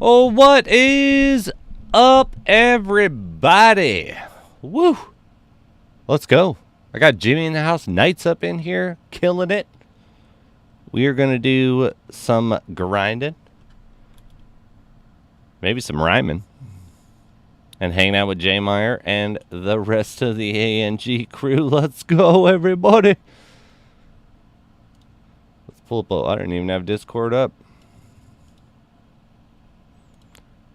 Oh, what is up, everybody? Woo! Let's go. I got Jimmy in the house. Knights up in here, killing it. We are going to do some grinding. Maybe some rhyming. And hanging out with J Meyer and the rest of the ANG crew. Let's go, everybody. Let's pull up. I don't even have Discord up.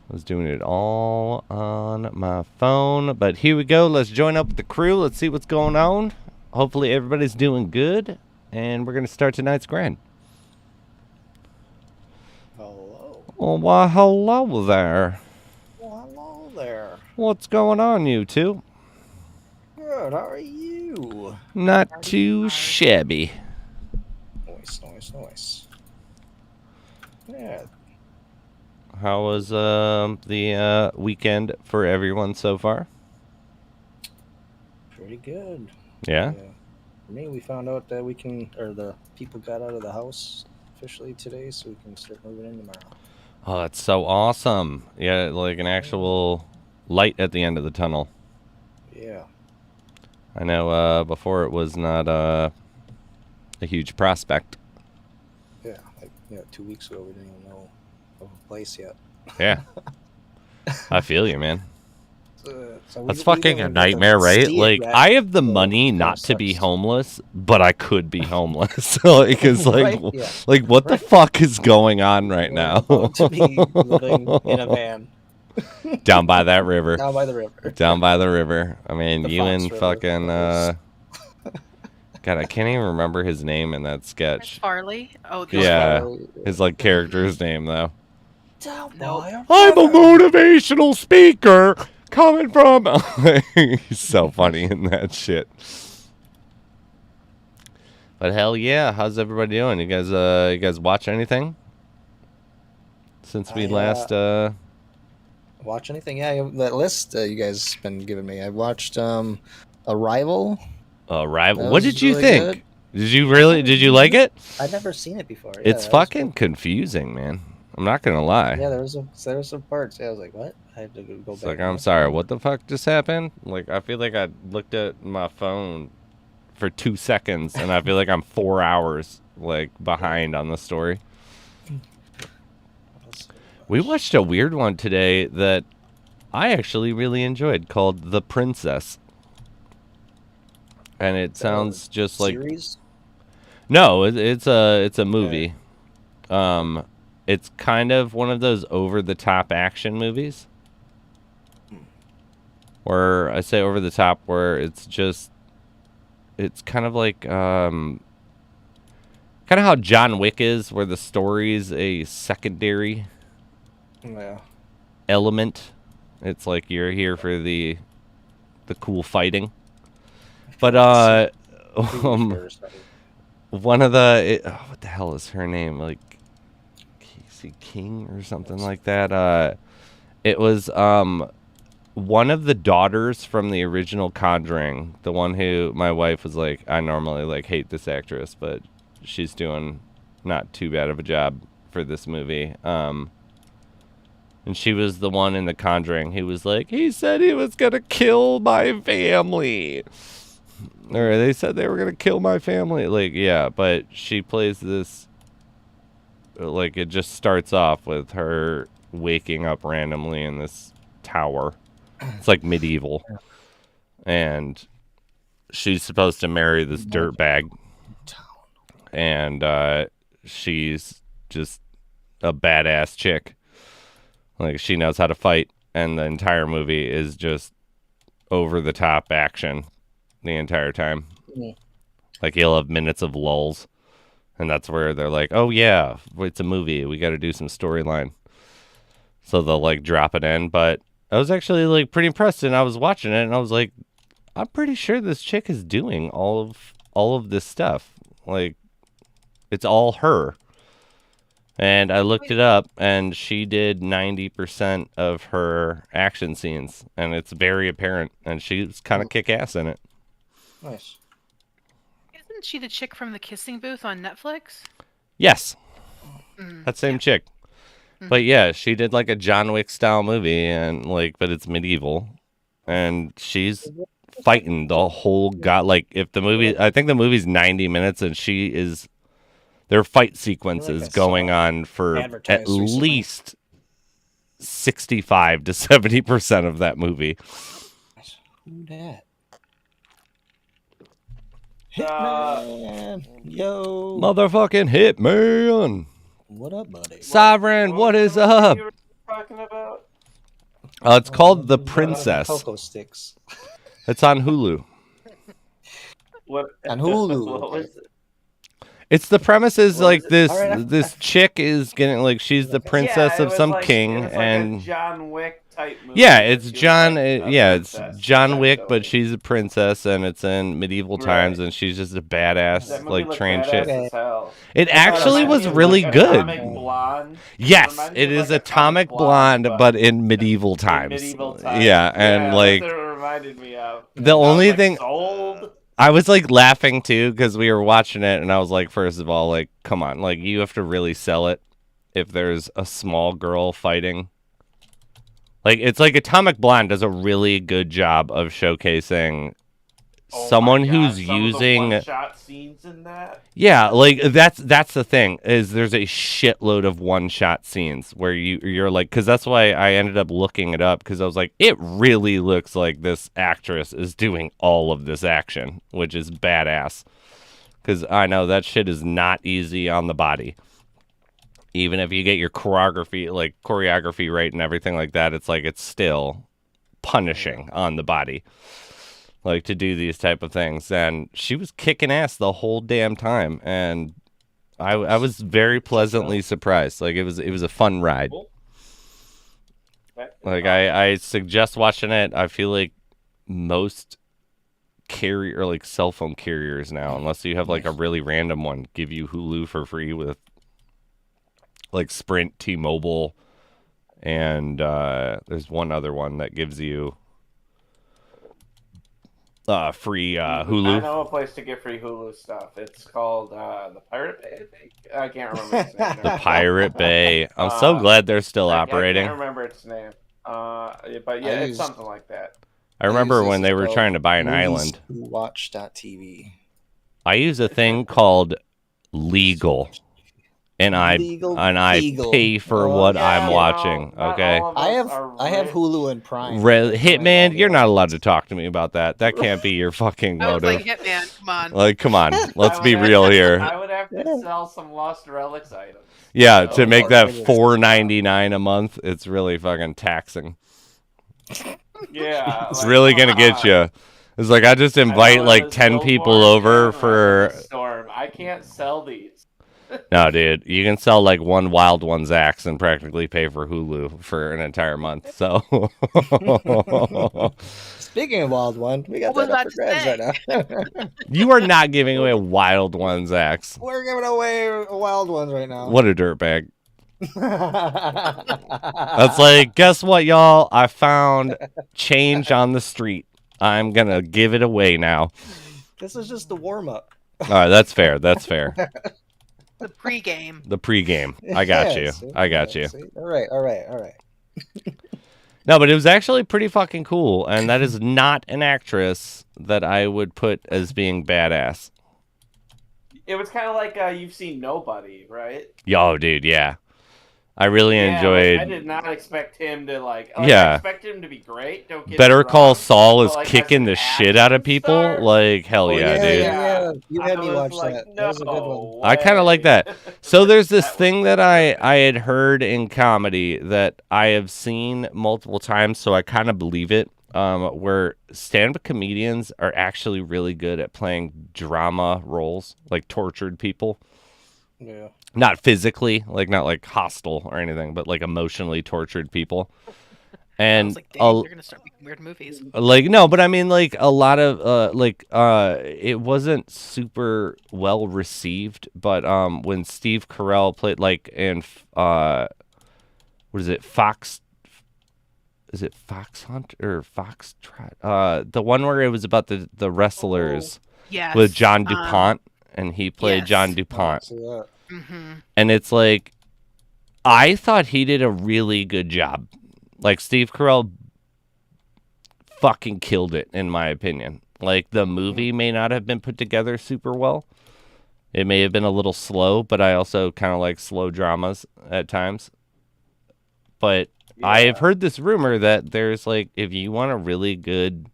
I was doing it all on my phone. But here we go. Let's join up with the crew. Let's see what's going on. Hopefully everybody's doing good. And we're going to start tonight's grind. Hello. Oh, why, hello there. Well, hello there. What's going on, you two? Good, how are you? Not too shabby. Nice. Yeah. How was the weekend for everyone so far? Pretty good. Yeah? For me, we found out that the people got out of the house officially today, so we can start moving in tomorrow. Oh, that's so awesome. Yeah, like an actual light at the end of the tunnel. Yeah. I know before it was not a huge prospect. Yeah, 2 weeks ago we didn't even know of a place yet. Yeah. I feel you, man. So That's fucking a nightmare, right? Like, I have the money not to be sucks. homeless, but I could be homeless. Like, it's like, Right? Yeah. like, what the fuck is going on right now? To be living in a van. Down by that river. Down by the river. Down by the river. I mean, The you Fox and River. fucking, God, I can't even remember his name in that sketch. Farley? Oh, Yeah. His, like, character's name, though. Down Nope. by a I'm a river. motivational speaker coming from... He's so funny in that shit. But hell yeah, how's everybody doing? You guys watch anything? Since we last... Watch anything? Yeah, that list you guys been giving me. I watched Arrival. Arrival. That What was did you really think? Did you like it? I'd never seen it before. Yeah, It's that was fucking confusing, man. I'm not gonna lie. Yeah, there was some parts. Yeah, I was like, what? I had to go It's back. like, I'm sorry, what the fuck just happened? Like, I feel like I looked at my phone for 2 seconds, and I feel like I'm 4 hours, like, behind on the story. We watched a weird one today that I actually really enjoyed called The Princess. And it sounds just like... Series? No, it's a movie. It's kind of one of those over-the-top action movies. Or I say over-the-top where it's kind of like kind of how John Wick is, where the story's a secondary element. It's like you're here for the cool fighting. But one of the what the hell is her name? Like Casey King or something like that. It was one of the daughters from the original Conjuring, the one who my wife was like, I normally like hate this actress, but she's doing not too bad of a job for this movie. And she was the one in the Conjuring who was like, he said he was gonna kill my family. Or they said they were gonna kill my family. Like, yeah, but she plays this, like, it just starts off with her waking up randomly in this tower. It's like medieval. And she's supposed to marry this dirtbag. And she's just a badass chick. Like, she knows how to fight. And the entire movie is just over-the-top action the entire time. Like, you'll have minutes of lulls. And that's where they're like, oh, yeah, it's a movie. We got to do some storyline. So they'll, like, drop it in. But I was actually, like, pretty impressed. And I was watching it, and I was like, I'm pretty sure this chick is doing all of this stuff. Like, it's all her. And I looked it up, and she did 90% of her action scenes. And it's very apparent. And she's kind of kick-ass in it. Nice. Isn't she the chick from the Kissing Booth on Netflix? Yes. That same chick. But yeah, she did like a John Wick style movie, and like, but it's medieval, and she's fighting the whole like if the movie, I think the movie's 90 minutes, and there are fight sequences going on for at advertised recently. least 65 to 70% of that movie. Who that? Hitman, yo, Motherfucking Hitman. what up, buddy? Sovereign, what is up? You were talking about? It's called The Princess. Cocoa sticks. It's on Hulu. What? On Hulu. What was it? It's the premise is What like is it? this. Alright, This chick is getting like she's the princess Yeah, it of was some like, king, it was like and a John Wick type movie. yeah, but it's she was John. like a Yeah, it's princess, John Wick, but essentially. she's a princess, and it's in medieval times, Right. and she's just a That badass, movie like looked trained badass shit. as hell. It It actually reminded was me of, really like, good. Atomic Blonde. Yes, reminded me it of, is like, Atomic Blonde, but in medieval in times. medieval times. Yeah, and like that's what it reminded me of. the I was only like, thing sold. I was like laughing too because we were watching it, and I was like, first of all, like, come on, like you have to really sell it if there's a small girl fighting. Like it's like Atomic Blonde does a really good job of showcasing Oh someone my God, who's some of the using one-shot scenes in that. yeah, like that's the thing is there's a shitload of one-shot scenes where you're like, because that's why I ended up looking it up, because I was like, it really looks like this actress is doing all of this action, which is badass, because I know that shit is not easy on the body. Even if you get your choreography right and everything like that, it's like it's still punishing on the body, like to do these type of things. And she was kicking ass the whole damn time, and I was very pleasantly surprised. Like it was a fun ride. Cool. Like I suggest watching it. I feel like most carrier like cell phone carriers now, unless you have like a really random one, give you Hulu for free with like Sprint, T-Mobile, and there's one other one that gives you free Hulu. I know a place to get free Hulu stuff. It's called the Pirate Bay, I think. I can't remember its name. The Pirate Bay. I'm so glad they're still operating. I can't remember its name. But yeah, it's something like that. I remember when they were trying to buy an island. Watch.tv. I use a thing called Legal, and I Legal. pay for what Yeah, I'm you watching. know, not Okay. all of I us have are Hulu and Prime. Hitman, you're not allowed to talk to me about that. That can't be your fucking I was motive. like, Hitman, come on. Like, come on, let's I be would real have to- here. I would have to sell some Lost Relics items. Yeah, So- to make that Relics. $4.99 a month, it's really fucking taxing. Yeah. It's like, really come gonna get on. you. It's like I just I invite know like there's 10 billboard people over cameras for. in the storm. I can't sell these. No, dude, you can sell like one Wild Ones axe and practically pay for Hulu for an entire month. So. Speaking of Wild One, we got What that was up for I grabs right now. You are not giving away Wild Ones axe. We're giving away Wild Ones right now. What a dirtbag. That's That's like, guess what, y'all? I found change on the street. I'm gonna give it away now. This is just the warm up. All right, that's fair. That's fair. The pregame. The pregame. I got you. I got you. All right. No, but it was actually pretty fucking cool, and that is not an actress that I would put as being badass. It was kind of like You've Seen Nobody, right? Yo, dude, yeah. I really Yeah, enjoyed. I did not expect him to Yeah. I expected him to be great. Don't get Better me Call wrong, Saul is but, like, as kicking an the shit out of action people. star? Like, hell Oh, yeah, yeah, dude. Yeah. You had I me was watch like, that. That was a good one. no I kind of like way. that. So there's this That was thing that I had heard in comedy that I have seen multiple times, so I kind of believe it. Where stand-up comedians are actually really good at playing drama roles, like tortured people. Yeah. Not physically, like not like hostile or anything, but like emotionally tortured people. I And was like, dang, they're gonna start making weird movies. like no, but I mean like a lot of it wasn't super well received, but when Steve Carell played like in what is it, Fox, is it Fox Hunt or Fox Trot? The one where it was about the wrestlers Yes. with John DuPont, and he played yes. John DuPont. See that. Mm-hmm. And it's like I thought he did a really good job. Like, Steve Carell fucking killed it, in my opinion. Like, the movie may not have been put together super well. It may have been a little slow, but I also kind of like slow dramas at times. But I have heard this rumor that there's, like, if you want a really good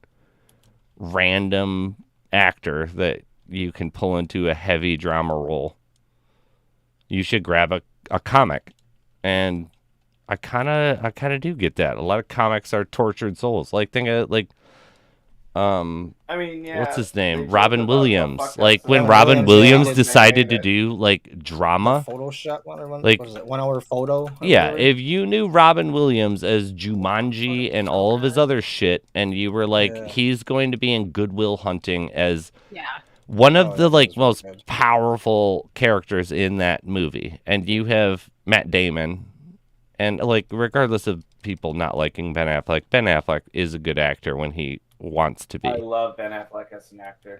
random actor that you can pull into a heavy drama role, you should grab a comic. And I kind of do get that. A lot of comics are tortured souls. Like, think of, like, I mean, yeah. what's his name? they Robin joke about Williams. how fucked Like, up when the- Robin Williams, Williams yeah, decided to it. do, like, drama. Photoshop one or one? Like- What is it? 1 hour photo? or Yeah, whatever? if you knew Robin Williams as Jumanji and all of his other shit, and you were like, Yeah. he's going to be in Good Will Hunting as Yeah. one Oh, of yeah, the, that like, was really most good. powerful characters in that movie, and you have Matt Damon, and, like, regardless of people not liking Ben Affleck is a good actor when he wants to be. I love Ben Affleck as an actor.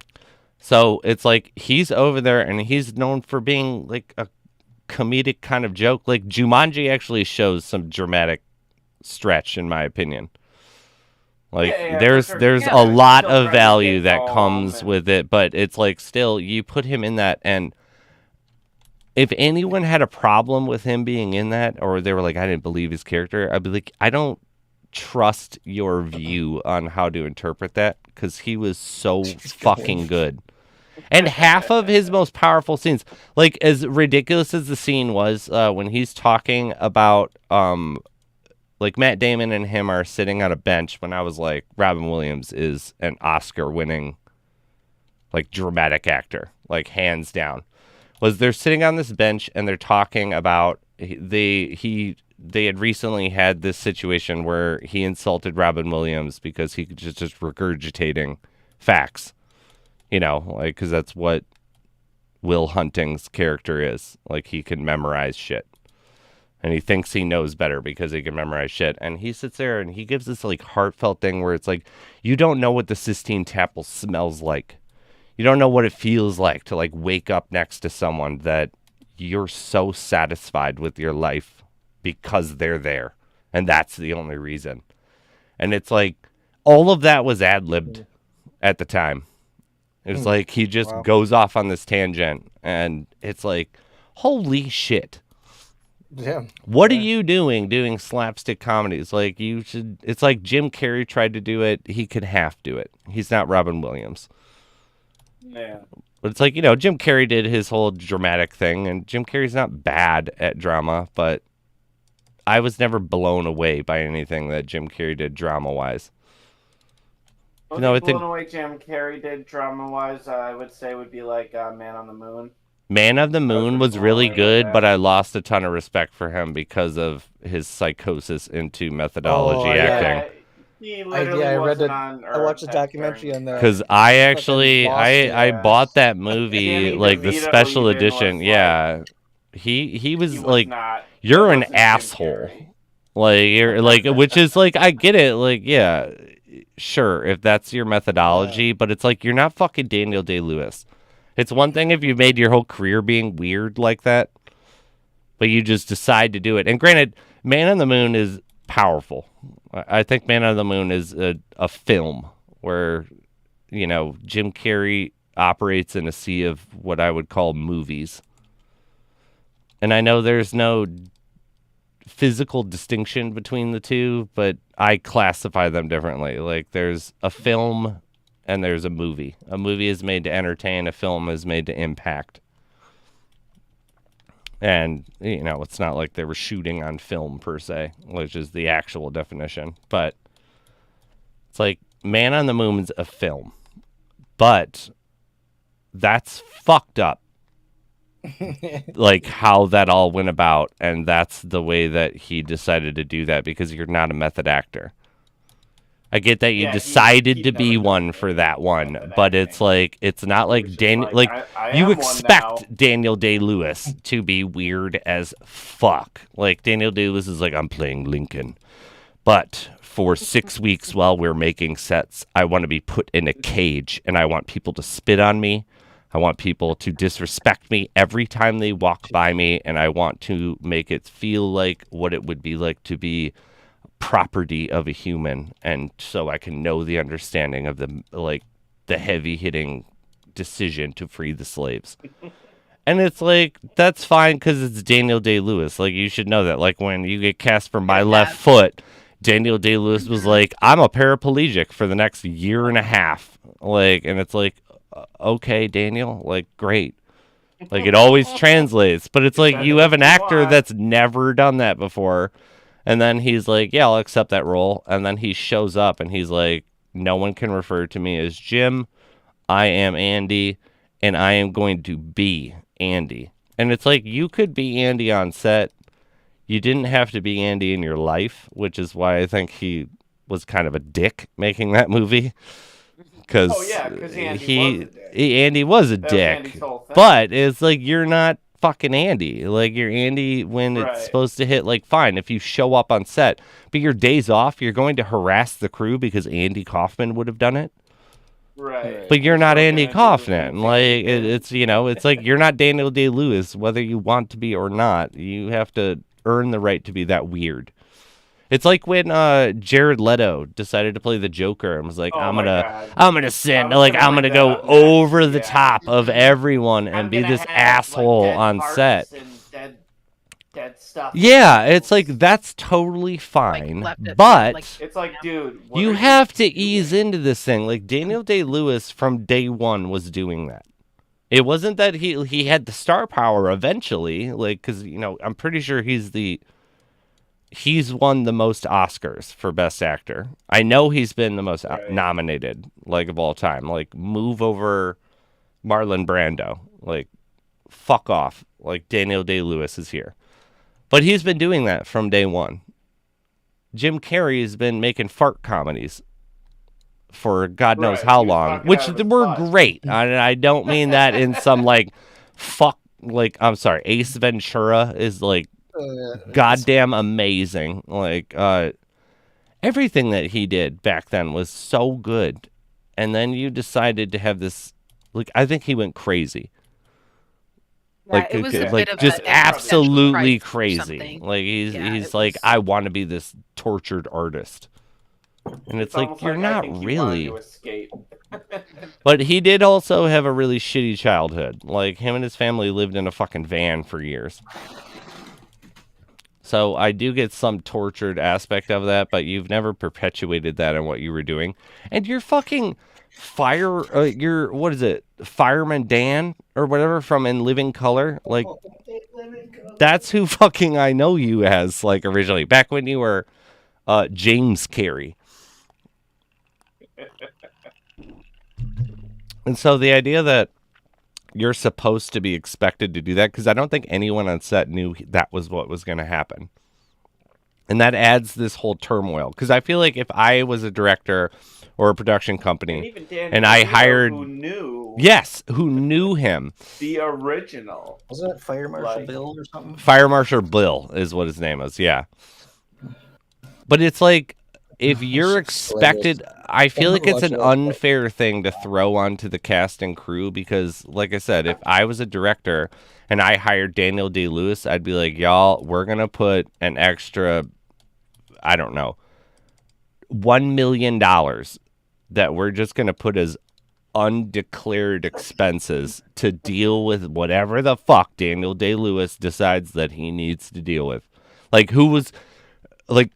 So it's like he's over there and he's known for being like a comedic kind of joke. Like, Jumanji actually shows some dramatic stretch, in my opinion. Like, Yeah, there's for sure. there's Yeah, a but lot still of trying to value get that calm comes and- with it, but it's like, still, you put him in that, and if anyone had a problem with him being in that, or they were like, I didn't believe his character, I'd be like, I don't trust your view on how to interpret that, because he was so fucking good. And half of his most powerful scenes, like, as ridiculous as the scene was when he's talking about, like, Matt Damon and him are sitting on a bench, when I was like, Robin Williams is an Oscar-winning, like, dramatic actor, like, hands down. Was they're sitting on this bench and they're talking about they had recently had this situation where he insulted Robin Williams because he could just regurgitating facts, you know, like, because that's what Will Hunting's character is. Like, he can memorize shit, and he thinks he knows better because he can memorize shit. And he sits there and he gives this, like, heartfelt thing where it's like, you don't know what the Sistine Chapel smells like. You don't know what it feels like to, like, wake up next to someone that you're so satisfied with your life because they're there, and that's the only reason. And it's like, all of that was ad-libbed at the time. It was like he just Wow. goes off on this tangent, and it's like, holy shit. Yeah. What are you doing slapstick comedies? Like, you should. It's like Jim Carrey tried to do it. He could half do it. He's not Robin Williams. Yeah. But it's like, you know, Jim Carrey did his whole dramatic thing, and Jim Carrey's not bad at drama, but I was never blown away by anything that Jim Carrey did drama-wise. Well, No, I the think- blown away Jim Carrey did drama-wise, I would say would be like Man on the Moon. Man of the Moon was really blown away by good, that. but I lost a ton of respect for him because of his psychosis into methodology Oh, yeah. acting. He literally I read wasn't the- on I watched a Earth documentary during- on that. Because I actually, lost I it. bought that movie, Danny like, the DeVito special even edition. was, Yeah. He was, He was like, not, you're he an wasn't Jim asshole. Carrey. Like, you're like, which is like, I get it. Like, yeah, sure, if that's your methodology, but it's like, you're not fucking Daniel Day-Lewis. It's one thing if you made your whole career being weird like that, but you just decide to do it. And granted, Man on the Moon is powerful. I think Man on the Moon is a film where, you know, Jim Carrey operates in a sea of what I would call movies. And I know there's no physical distinction between the two, but I classify them differently. Like, there's a film and there's a movie. A movie is made to entertain, a film is made to impact. And, you know, it's not like they were shooting on film per se, which is the actual definition. But it's like, Man on the Moon's a film. But that's fucked up. Like, how that all went about, and that's the way that he decided to do that, because you're not a method actor. I get that you Yeah, decided he to be never one did for that one, method but acting. it's like, it's not He like was just Daniel, like, like, I you am one expect now. Daniel Day-Lewis to be weird as fuck. Like, Daniel Day-Lewis is like, I'm playing Lincoln, but for 6 weeks while we're making sets, I want to be put in a cage, and I want people to spit on me. I want people to disrespect me every time they walk by me, and I want to make it feel like what it would be like to be property of a human, and so I can know the understanding of the heavy hitting decision to free the slaves. And it's like, that's fine because it's Daniel Day-Lewis. Like, you should know that. Like, when you get cast for My Left Foot, Daniel Day-Lewis was like, I'm a paraplegic for the next year and a half. Like, and it's like, okay, Daniel, like, great. Like, it always translates. But it's like, you have an actor that's never done that before. And then he's like, yeah, I'll accept that role. And then he shows up and he's like, no one can refer to me as Jim. I am Andy, and I am going to be Andy. And it's like, you could be Andy on set. You didn't have to be Andy in your life, which is why I think he was kind of a dick making that movie. Because Andy was a dick. But it's like, you're not fucking Andy. Like, you're Andy when it's supposed to hit. Like, fine, if you show up on set, but your days off, you're going to harass the crew because Andy Kaufman would have done it. Right. But you're not Andy Kaufman. Like, it's, you know, it's like, you're not Daniel Day-Lewis, whether you want to be or not. You have to earn the right to be that weird. It's like when Jared Leto decided to play the Joker and was like, I'm gonna go over the top of everyone and be this asshole on set. Dead stuff. Yeah, it's like, that's totally fine, but it's like, dude, you have to ease into this thing. Like, Daniel Day-Lewis from day one was doing that. It wasn't that he had the star power eventually, like, because, you know, I'm pretty sure he's won the most Oscars for Best Actor. I know he's been the most nominated, like, of all time. Like, move over Marlon Brando. Like, fuck off. Like, Daniel Day-Lewis is here. But he's been doing that from day one. Jim Carrey has been making fart comedies for God knows how long, which were great. I don't mean that in some, like, I'm sorry, Ace Ventura is, like, goddamn amazing. Like, everything that he did back then was so good. And then you decided to have this, like, I think he went crazy. Like, it was a like bit of just an absolutely existential crisis or crazy. something. Like, he's it like, was- I want to be this tortured artist. And it's like, you're not really. But he did also have a really shitty childhood. Like, him and his family lived in a fucking van for years. So I do get some tortured aspect of that, but you've never perpetuated that in what you were doing. And you're fucking what is it? Fireman Dan or whatever from In Living Color? Like, that's who fucking I know you as, like, originally. Back when you were James Carey. And so the idea that you're supposed to be expected to do that, because I don't think anyone on set knew that was what was going to happen. And that adds this whole turmoil. Because I feel like if I was a director or a production company and I hired... Who knew... Yes, who knew him. The original. Wasn't it Fire Marshal Bill or something? Fire Marshal Bill is what his name is, yeah. But it's like, if you're expected... I feel like it's an unfair thing to throw onto the cast and crew because, like I said, if I was a director and I hired Daniel Day-Lewis, I'd be like, y'all, we're going to put an extra, I don't know, $1 million that we're just going to put as undeclared expenses to deal with whatever the fuck Daniel Day-Lewis decides that he needs to deal with. Like, who was, like,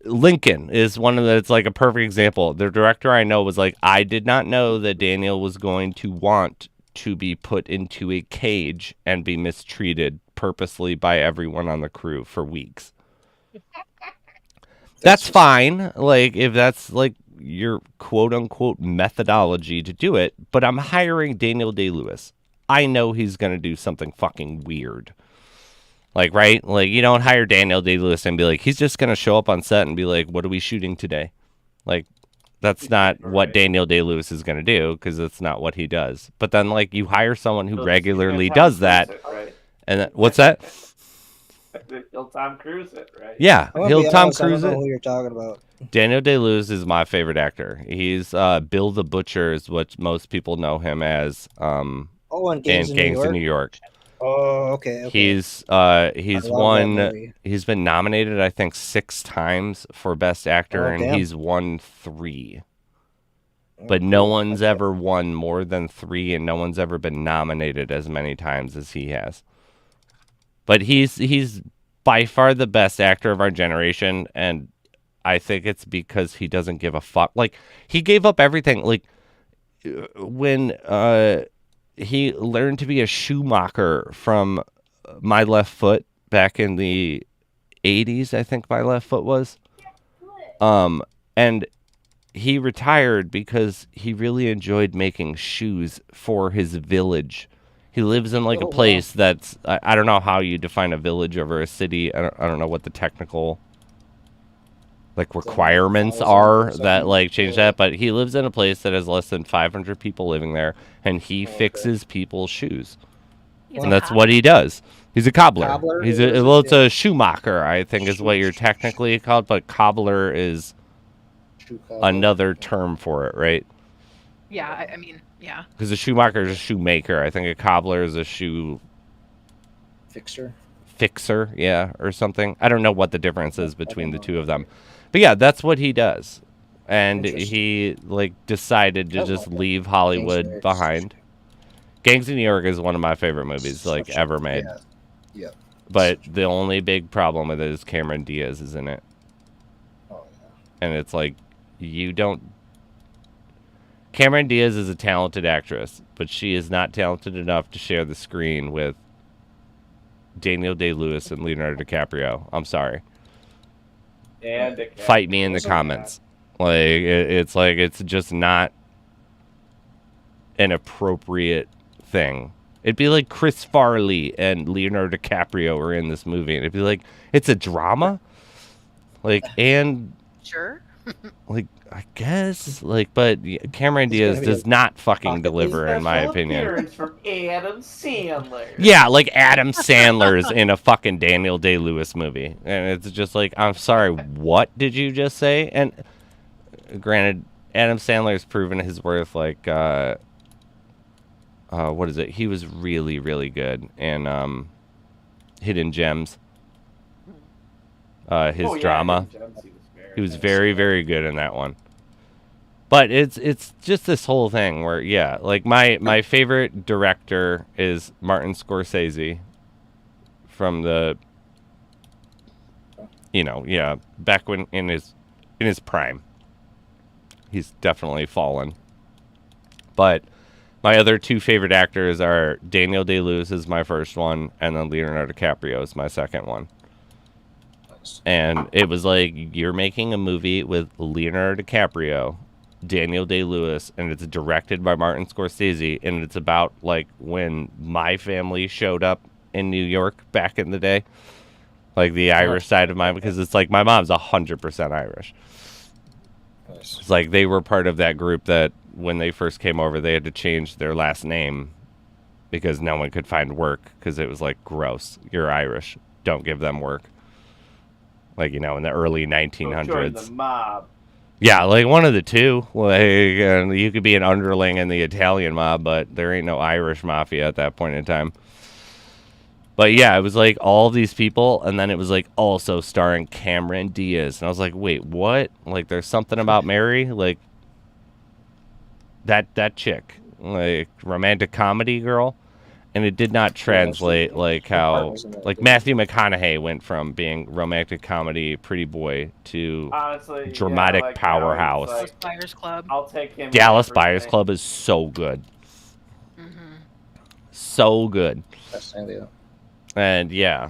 Lincoln is one of the, it's like a perfect example. The director I know was like, I did not know that Daniel was going to want to be put into a cage and be mistreated purposely by everyone on the crew for weeks. That's fine. Like, if that's like your quote unquote methodology to do it, but I'm hiring Daniel Day-Lewis. I know he's going to do something fucking weird. Like, right? Like, you don't hire Daniel Day-Lewis and be like, he's just going to show up on set and be like, what are we shooting today? Like, that's not what Daniel Day-Lewis is going to do because it's not what he does. But then, like, you hire someone who regularly does that. And what's that? He'll Tom Cruise it, right? Yeah, he'll Tom Cruise it. I don't know who you're talking about. Daniel Day-Lewis is my favorite actor. He's Bill the Butcher is what most people know him as. Oh, Oh, and in Gangs in Gangs in New York. Oh, okay. He's I love that won. movie. He's been nominated, I think, 6 times for Best Actor, Oh, and damn. he's won 3. Oh, But no cool. one's Okay. ever won more than 3, and no one's ever been nominated as many times as he has. But he's by far the best actor of our generation, and I think it's because he doesn't give a fuck. Like, he gave up everything. Like, when he learned to be a shoemaker from My Left Foot back in the 80s, I think My Left Foot was. And he retired because he really enjoyed making shoes for his village. He lives in like a Oh, place that's I don't know how you define a village over a city. I don't know what the technical like requirements 1,000 or are something? that like change Yeah. that, but he lives in a place that has less than 500 people living there, and he Okay. fixes people's shoes. He's And a that's cop. what he does. He's a cobbler. Cobbler? He's It is, well, it's yeah. a shoemaker, I think, is what you're technically called, but cobbler is True cobbler. another term for it, right? Yeah, I mean, yeah. Because a shoemaker is a shoemaker. I think a cobbler is a shoe Fixer. fixer, yeah, or something. I don't know what the difference is between the two of them. But yeah, that's what he does. And Interesting. he like decided to I just love it. leave Gangs in New Hollywood York. behind. Gangs in New York is one of my favorite movies like Such- ever made. Yeah. Yeah. But the only big problem with it is Cameron Diaz is in it. Oh, yeah. And it's like you don't Cameron Diaz is a talented actress, but she is not talented enough to share the screen with Daniel Day-Lewis and Leonardo DiCaprio. I'm sorry. And Fight me in the Also- comments. It's just not an appropriate thing. It'd be like Chris Farley and Leonardo DiCaprio were in this movie, and it'd be like it's a drama, like and Sure. like I guess like, but Cameron It's gonna Diaz be does a not fucking pocket deliver, in my Special opinion. appearance from Adam Sandler. Yeah, like Adam Sandler's in a fucking Daniel Day-Lewis movie. And it's just like, I'm sorry, what did you just say? And granted, Adam Sandler's proven his worth, like, what is it? He was really, really good in Hidden Gems. His Oh, yeah, drama. Hidden Gems, He was very, very good in that one. But it's just this whole thing where, yeah, like my favorite director is Martin Scorsese from the, back when in his prime. He's definitely fallen. But my other 2 favorite actors are Daniel Day-Lewis is my first one, and then Leonardo DiCaprio is my second one. Nice. And it was like, you're making a movie with Leonardo DiCaprio, Daniel Day-Lewis, and it's directed by Martin Scorsese, and it's about, like, when my family showed up in New York back in the day. Like, the Irish side of mine, because it's like, my mom's 100% Irish. Nice. It's like, they were part of that group that, when they first came over, they had to change their last name because no one could find work, because it was like, gross, you're Irish, don't give them work. Like, in the early Go join 1900s. the mob. Yeah, like one of the two. Like, you could be an underling in the Italian mob, but there ain't no Irish mafia at that point in time. But yeah, it was like all these people, and then it was like also starring Cameron Diaz. And I was like, wait, what? Like, there's something about Mary? Like, that chick. Like, romantic comedy girl? And it did not translate like how, like, Matthew McConaughey went from being romantic comedy pretty boy to Honestly, dramatic yeah, like, powerhouse. now it's Dallas Buyers Club. I'll take him. Dallas with Buyers everything. Club is so good. Mm-hmm. So good. That's idea. And yeah,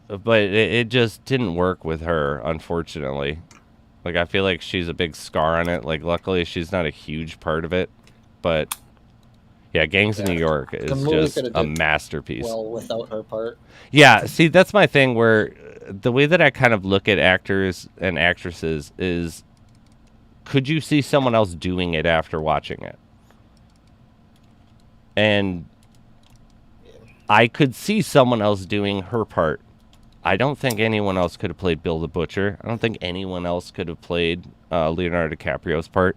but it just didn't work with her, unfortunately. Like, I feel like she's a big scar on it. Like, luckily she's not a huge part of it. But yeah, Gangs in New York is movie just coulda a did masterpiece. Well, without her part. Yeah, see, that's my thing, where the way that I kind of look at actors and actresses is, could you see someone else doing it after watching it? And I could see someone else doing her part. I don't think anyone else could have played Bill the Butcher. I don't think anyone else could have played Leonardo DiCaprio's part.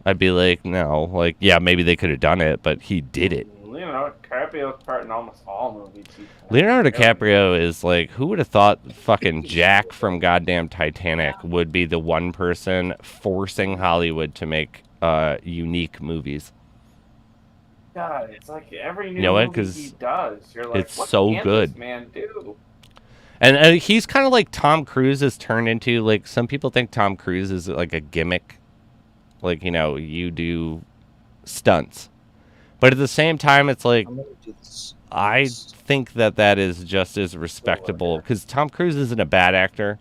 I'd be like, no, like, yeah, maybe they could have done it, but he did it. Leonardo DiCaprio's part in almost all movies. Leonardo DiCaprio is like, who would have thought fucking Jack from goddamn Titanic would be the one person forcing Hollywood to make unique movies? God, it's like every new You know what? movie 'Cause he does, you're like, it's what so can good. this man do? And he's kind of like Tom Cruise has turned into, like, some people think Tom Cruise is like a gimmick. Like, you know, you do stunts. But at the same time, it's like, I'm gonna do this. I think that is just as respectable. Because Tom Cruise isn't a bad actor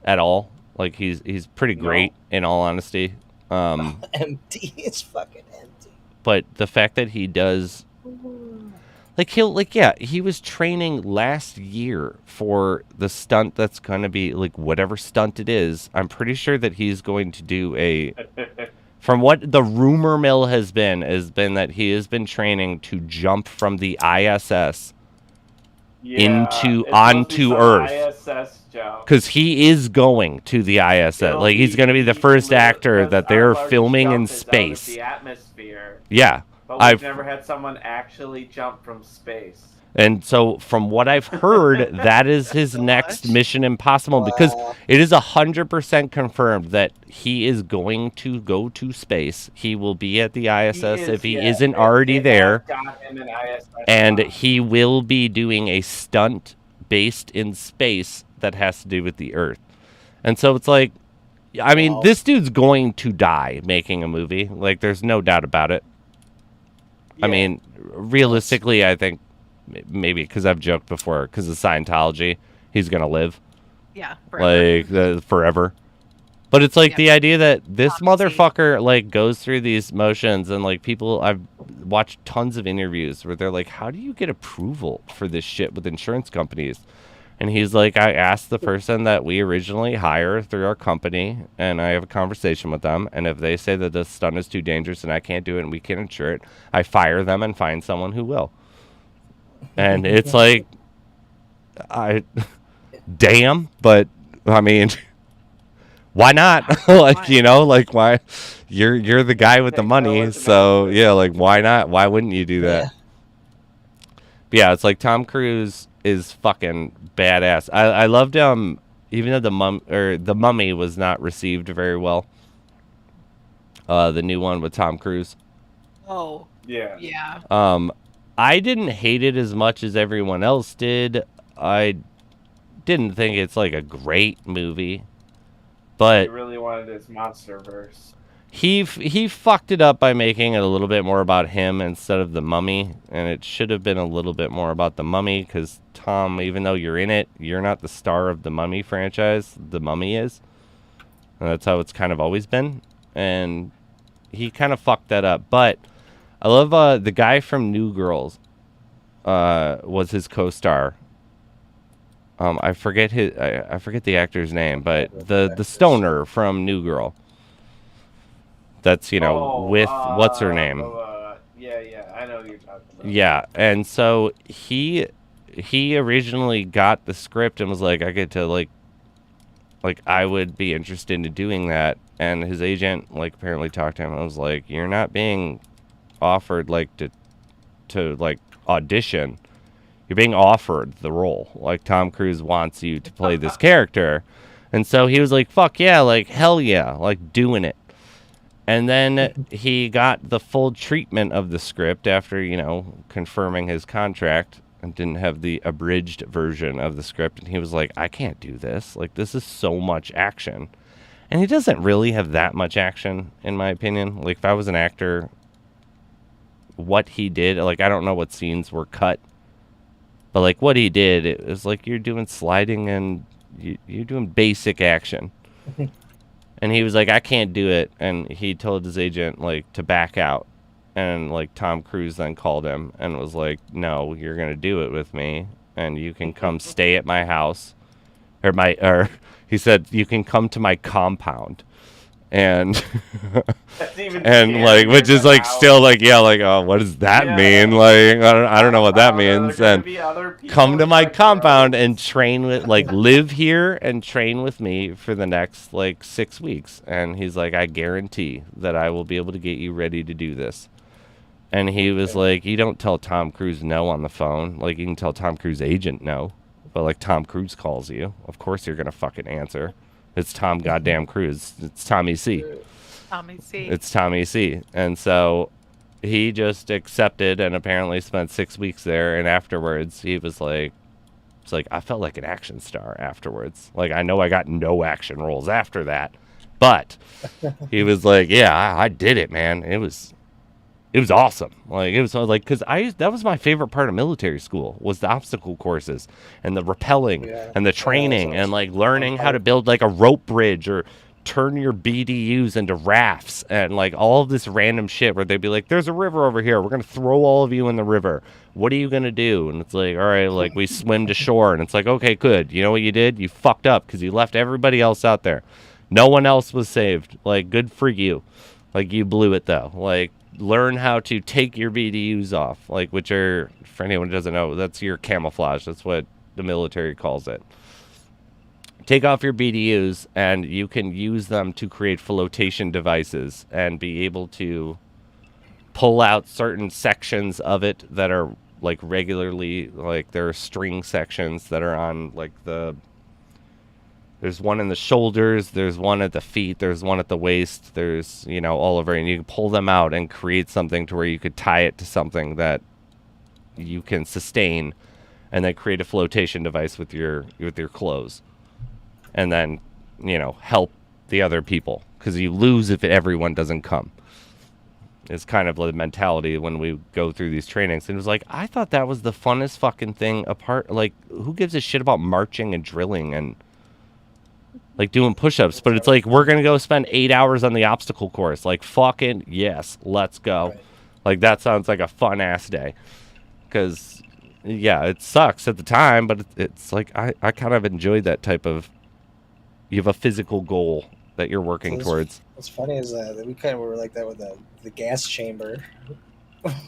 at all. Like, he's pretty great, in all honesty. Empty. It's fucking empty. But the fact that he does... Like, he was training last year for the stunt that's going to be, like, whatever stunt it is. I'm pretty sure that he's going to do a... From what the rumor mill has been that he has been training to jump from the ISS onto Earth. ISS jump. Because he is going to the ISS. Like, he's going to be the first actor that they're filming in space. The atmosphere. Yeah. But we've never had someone actually jump from space. And so, from what I've heard, that is his next Mission Impossible, because it is 100% confirmed that he is going to go to space. He will be at the ISS if he isn't already there. And he will be doing a stunt based in space that has to do with the Earth. And so it's like, I mean, this dude's going to die making a movie. Like, there's no doubt about it. I mean, realistically, I think maybe because I've joked before, because of Scientology, he's going to live. Yeah, forever. Like, forever. But it's like the idea that this motherfucker, like, goes through these motions, and, like, people, I've watched tons of interviews where they're like, how do you get approval for this shit with insurance companies? And he's like, I asked the person that we originally hire through our company, and I have a conversation with them, and if they say that the stunt is too dangerous and I can't do it and we can't insure it, I fire them and find someone who will. And it's like, damn, but, I mean, why not? Like, you know, like, why? You're the guy with the money, so, yeah, like, why not? Why wouldn't you do that? Yeah, it's like Tom Cruise is fucking badass. I loved even though the Mummy was not received very well. The new one with Tom Cruise. Oh. Yeah. Yeah. I didn't hate it as much as everyone else did. I didn't think it's like a great movie, but he really wanted his MonsterVerse. He fucked it up by making it a little bit more about him instead of the Mummy, and it should have been a little bit more about the Mummy, because Tom, even though you're in it, you're not the star of the Mummy franchise. The Mummy is, and that's how it's kind of always been, and he kind of fucked that up. But I love the guy from New Girls was his co-star. I forget I forget the actor's name, but the stoner from New Girl. That's, you know, with what's her name? Yeah, I know who you're talking about. Yeah, and so he originally got the script and was like, I get to like I would be interested in doing that, and his agent like apparently talked to him and was like, you're not being offered like to like audition. You're being offered the role. Like, Tom Cruise wants you to play this character. And so he was like, fuck yeah, like hell yeah, like doing it. And then he got the full treatment of the script after, you know, confirming his contract, and didn't have the abridged version of the script. And he was like, I can't do this. Like, this is so much action. And he doesn't really have that much action, in my opinion. Like, if I was an actor, what he did, like, I don't know what scenes were cut, but, like, what he did, it was like you're doing sliding and you're doing basic action. And he was like, I can't do it. And he told his agent, like, to back out. And, like, Tom Cruise then called him and was like, no, you're going to do it with me. And you can come stay at my house. Or he said, you can come to my compound. And That's even and like, which is like still like, yeah, like, oh, what does that mean? Like, I don't know what that means. And come to my compound and train with, like, live here and train with me for the next like 6 weeks. And he's like, I guarantee that I will be able to get you ready to do this. And he was like, you don't tell Tom Cruise no on the phone. Like, you can tell Tom Cruise agent no, but like Tom Cruise calls you, of course you're gonna fucking answer. It's Tom goddamn Cruise. It's Tommy C. Tommy C. It's Tommy C. And so he just accepted and apparently spent 6 weeks there. And afterwards, he was like, it's like, I felt like an action star afterwards. Like, I know I got no action roles after that, but he was like, yeah, I did it, man. It was awesome. Like, it was like, because that was my favorite part of military school, was the obstacle courses and the rappelling and the training and like learning how to build like a rope bridge or turn your BDUs into rafts and like all of this random shit where they'd be like, there's a river over here. We're going to throw all of you in the river. What are you going to do? And it's like, all right, like we swim to shore. And it's like, okay, good. You know what you did? You fucked up because you left everybody else out there. No one else was saved. Like, good for you. Like, you blew it though. Like, learn how to take your BDUs off, like, which are, for anyone who doesn't know, that's your camouflage. That's what the military calls it. Take off your BDUs, and you can use them to create flotation devices and be able to pull out certain sections of it that are, like, regularly, like, there are string sections that are on, like, there's one in the shoulders, there's one at the feet, there's one at the waist, there's, you know, all over. And you can pull them out and create something to where you could tie it to something that you can sustain and then create a flotation device with your clothes. And then, you know, help the other people. Because you lose if everyone doesn't come. It's kind of the mentality when we go through these trainings. And it was like, I thought that was the funnest fucking thing apart. Like, who gives a shit about marching and drilling and like doing push-ups? But it's like, we're gonna go spend 8 hours on the obstacle course. Like, fucking yes, let's go. Like, that sounds like a fun ass day. Because yeah, it sucks at the time, but it's like I kind of enjoyed that type of, you have a physical goal that you're working towards. What's funny is that we kind of were like that with the gas chamber.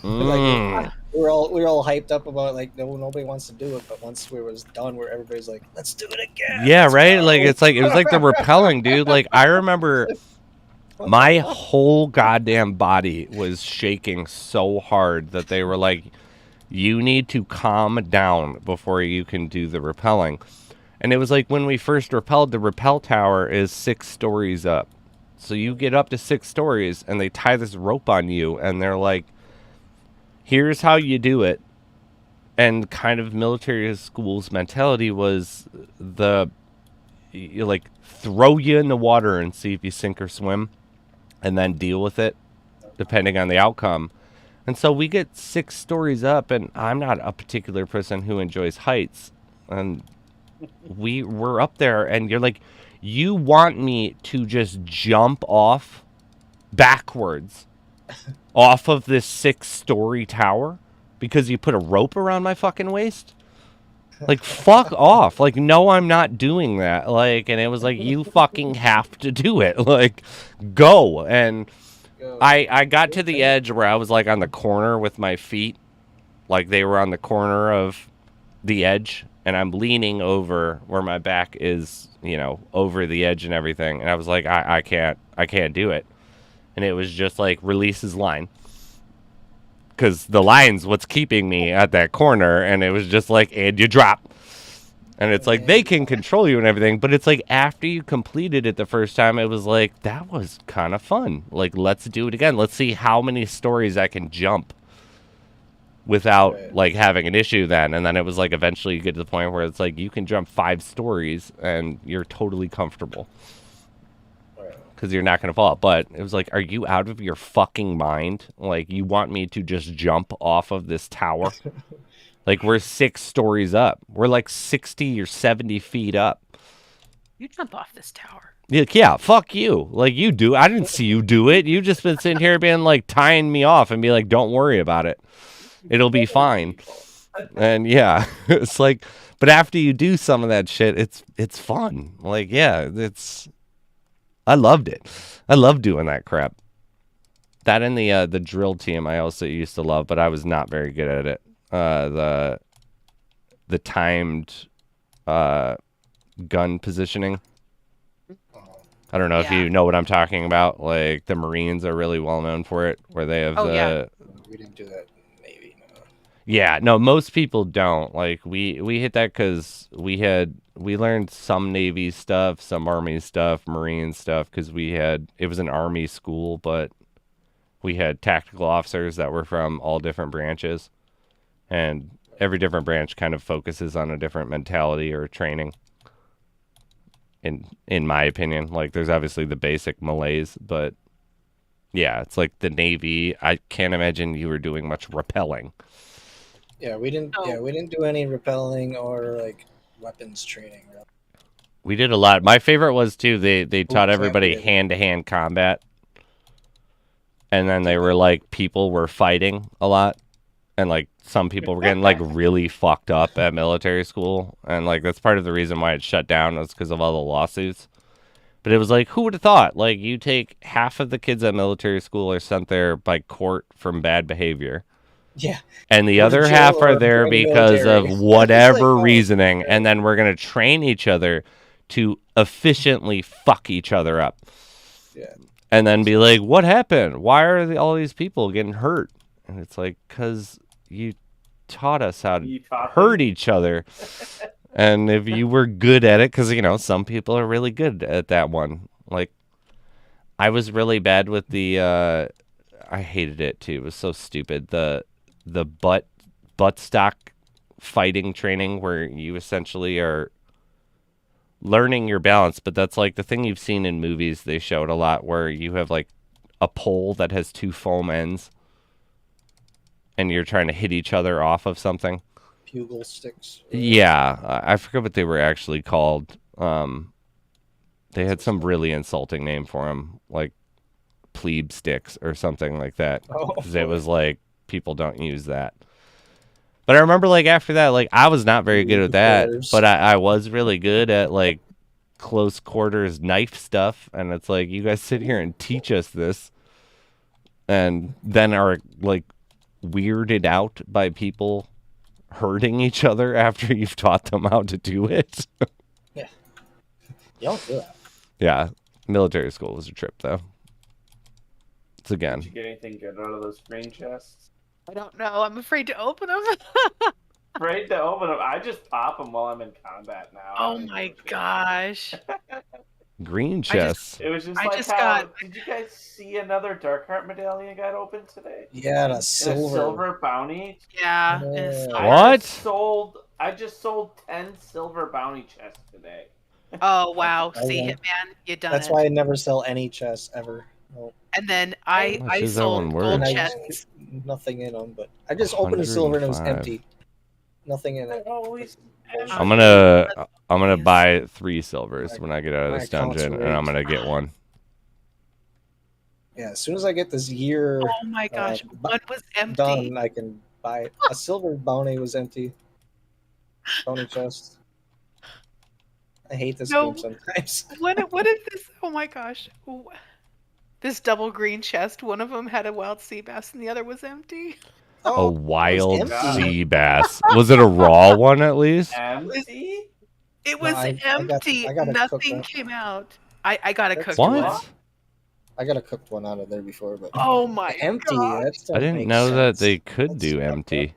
Mm. We were all hyped up about, like, nobody wants to do it, but once we was done, where everybody's like, let's do it again. Yeah, right. Like, it was like the rappelling, dude. Like, I remember my whole goddamn body was shaking so hard that they were like, you need to calm down before you can do the rappelling. And it was like, when we first rappelled, the rappel tower is 6 stories up. So you get up to 6 stories and they tie this rope on you and they're like, here's how you do it. And kind of military school's mentality was like, throw you in the water and see if you sink or swim and then deal with it depending on the outcome. And so we get 6 stories up, and I'm not a particular person who enjoys heights. And we're up there, and you're like, you want me to just jump off backwards off of this 6-story tower because you put a rope around my fucking waist? Like, fuck off. Like, no, I'm not doing that. Like, and it was like, you fucking have to do it. Like, go. And I got to the edge where I was like on the corner with my feet. Like, they were on the corner of the edge, and I'm leaning over where my back is, you know, over the edge and everything. And I was like, I can't do it. And it was just like, release his line. Because the line's what's keeping me at that corner. And it was just like, and you drop. And it's like, they can control you and everything. But it's like, after you completed it the first time, it was like, that was kind of fun. Like, let's do it again. Let's see how many stories I can jump without like having an issue then. And then it was like, eventually you get to the point where it's like, you can jump 5 stories and you're totally comfortable because you're not going to fall. But it was like, are you out of your fucking mind? Like, you want me to just jump off of this tower? Like, we're 6 stories up. We're like 60 or 70 feet up. You jump off this tower. Yeah, fuck you. Like, you do. I didn't see you do it. You've just been sitting here being like, tying me off and be like, don't worry about it. It'll be fine. And yeah, it's like, but after you do some of that shit, it's fun. Like, yeah, I loved it. I loved doing that crap. That and the drill team I also used to love, but I was not very good at it. The timed gun positioning. I don't know if you know what I'm talking about. Like the Marines are really well known for it, where they have We didn't do that. Maybe. No. Yeah, no, most people don't. Like we hit that because we learned some Navy stuff, some Army stuff, Marine stuff, because it was an Army school, but we had tactical officers that were from all different branches, and every different branch kind of focuses on a different mentality or training. In my opinion, like there's obviously the basic malaise, but yeah, it's like the Navy. I can't imagine you were doing much rappelling. Yeah, we didn't. Yeah, we didn't do any rappelling or like weapons training. We did a lot. My favorite was too. They taught everybody hand-to-hand combat, and then they were like people were fighting a lot, and like some people were getting like really fucked up at military school, and like that's part of the reason why it shut down was because of all the lawsuits. But it was like, who would have thought? Like you take half of the kids at military school are sent there by court from bad behavior. Yeah. And the other half are there because of whatever reasoning, and then we're going to train each other to efficiently fuck each other up. Yeah. And then be like, what happened? Why are all these people getting hurt? And it's like, because you taught us how to hurt each other. And if you were good at it, because, some people are really good at that one. Like, I was really bad with I hated it, too. It was so stupid. The butt stock fighting training where you essentially are learning your balance, but that's like the thing you've seen in movies. They show it a lot where you have like a pole that has two foam ends and you're trying to hit each other off of something. Bugle sticks. Yeah, I forget what they were actually called. They had some really insulting name for them, like plebe sticks or something like that. Because it was like, people don't use that. But I remember like after that, like I was not very good at that, but I was really good at like close quarters knife stuff. And it's like, you guys sit here and teach us this and then are like weirded out by people hurting each other after you've taught them how to do it. Yeah. You don't do that. Yeah. Military school was a trip though. It's again. Did you get anything good out of those green chests? I don't know. I'm afraid to open them. Afraid to open them. I just pop them while I'm in combat now. Oh my gosh. Green chests. It was just did you guys see another Darkheart medallion got opened today? Yeah, a silver bounty. Yeah. What? I just sold 10 silver bounty chests today. Oh wow. See, Hitman, you done That's why I never sell any chests ever. No. And then I sold gold chests. Nothing in them, but I just opened a silver and it was empty. Nothing in it. I'm gonna buy 3 silvers when I get out of this dungeon, and I'm gonna get one. Yeah, as soon as I get this year. Oh my gosh, one was empty. Done, I can buy it. A silver bounty was empty. Bounty chest. I hate this game sometimes. What is this? Oh my gosh. This double green chest, one of them had a wild sea bass and the other was empty. A wild sea bass. Was it a raw one at least? Empty? It was empty. Nothing came out. I got a cooked one. I got a cooked one out of there before, but oh my empty. God. I didn't know that they could do empty.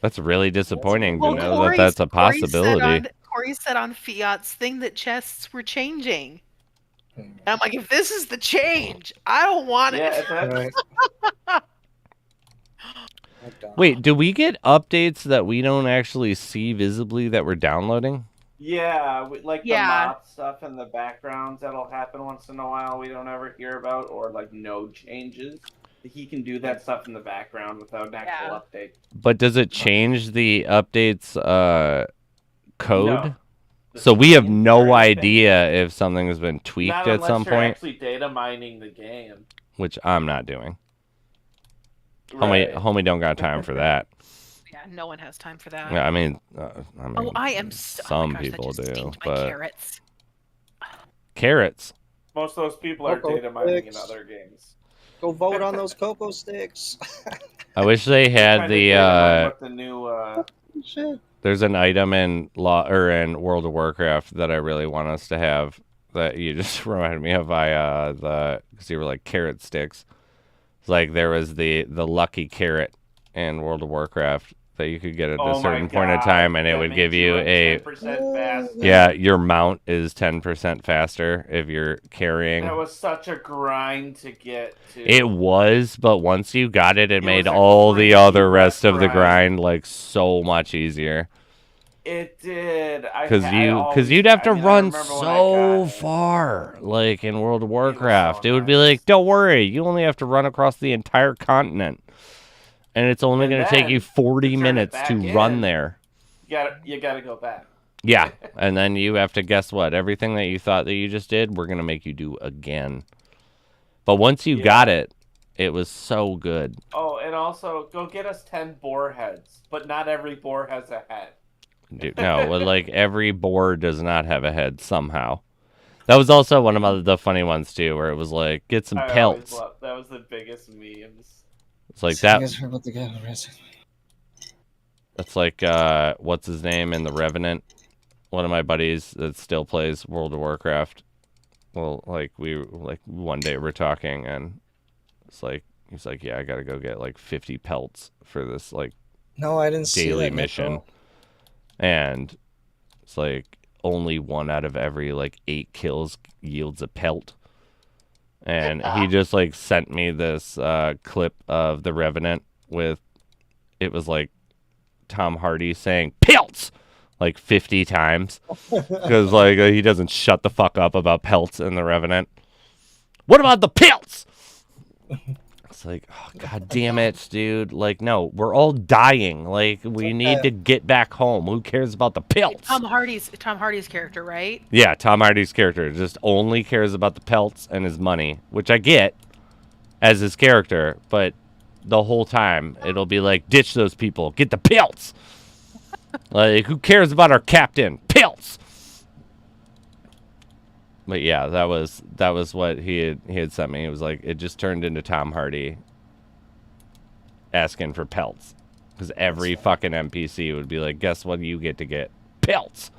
That's really disappointing to know that that's a possibility. Corey said on Fiat's thing that chests were changing. And I'm like, if this is the change, I don't want it. Right. Wait, do we get updates that we don't actually see visibly that we're downloading? Yeah, like the mop stuff in the backgrounds that'll happen once in a while we don't ever hear about, or like node changes. He can do that stuff in the background without an actual update. But does it change the updates code? No. So we have no idea if something has been tweaked at some point. Actually data mining the game, which I'm not doing. Right. Homie don't got time for that. Yeah, no one has time for that. Yeah, I mean, I am. Some people do, but carrots. Most of those people are Cocoa data mining in sticks. other games. Go vote on those cocoa sticks. I wish they had With the new. Shit. There's an item in in World of Warcraft that I really want us to have that you just reminded me of. Because you were like carrot sticks. It's like there was the lucky carrot in World of Warcraft that you could get at a certain point in time, and it would give you a 10% faster. Yeah, your mount is 10% faster if you're carrying. That was such a grind to get to. It was, but once you got it, it made was a all the crazy other rest of the grind. grind like so much easier. It did. Because you'd have to run so far, like in World of Warcraft. It would be like, don't worry, you only have to run across the entire continent. And it's only going to take you 40 minutes to run there. You gotta go back. Yeah, and then you have to guess what? Everything that you thought that you just did, we're going to make you do again. But once you got it, it was so good. Oh, and also, go get us 10 boar heads. But not every boar has a head. Dude, no, like every boar does not have a head somehow. That was also one of the funny ones, too, where it was like, get some pelts. That was the biggest memes. It's like that. That's like, what's his name in The Revenant? One of my buddies that still plays World of Warcraft. Well, like, one day we're talking, and it's like, he's like, yeah, I gotta go get, like, 50 pelts for this, like, no, I didn't see daily that, mission. Nico. And it's like, only 1 out of every, like, 8 kills yields a pelt. And he just, like, sent me this clip of The Revenant with, it was, like, Tom Hardy saying, pelts! Like, 50 times. Because, like, he doesn't shut the fuck up about pelts in The Revenant. What about the pelts? It's like, oh, god damn it, dude. Like, no, we're all dying. Like, we need to get back home. Who cares about the pelts? Tom Hardy's character, right? Yeah, Tom Hardy's character just only cares about the pelts and his money, which I get as his character, but the whole time it'll be like, ditch those people, get the pelts. Like, who cares about our captain? Pelts. But yeah, that was what he had sent me. It was like, it just turned into Tom Hardy asking for pelts. Because every fucking NPC would be like, guess what you get to get? Pelts.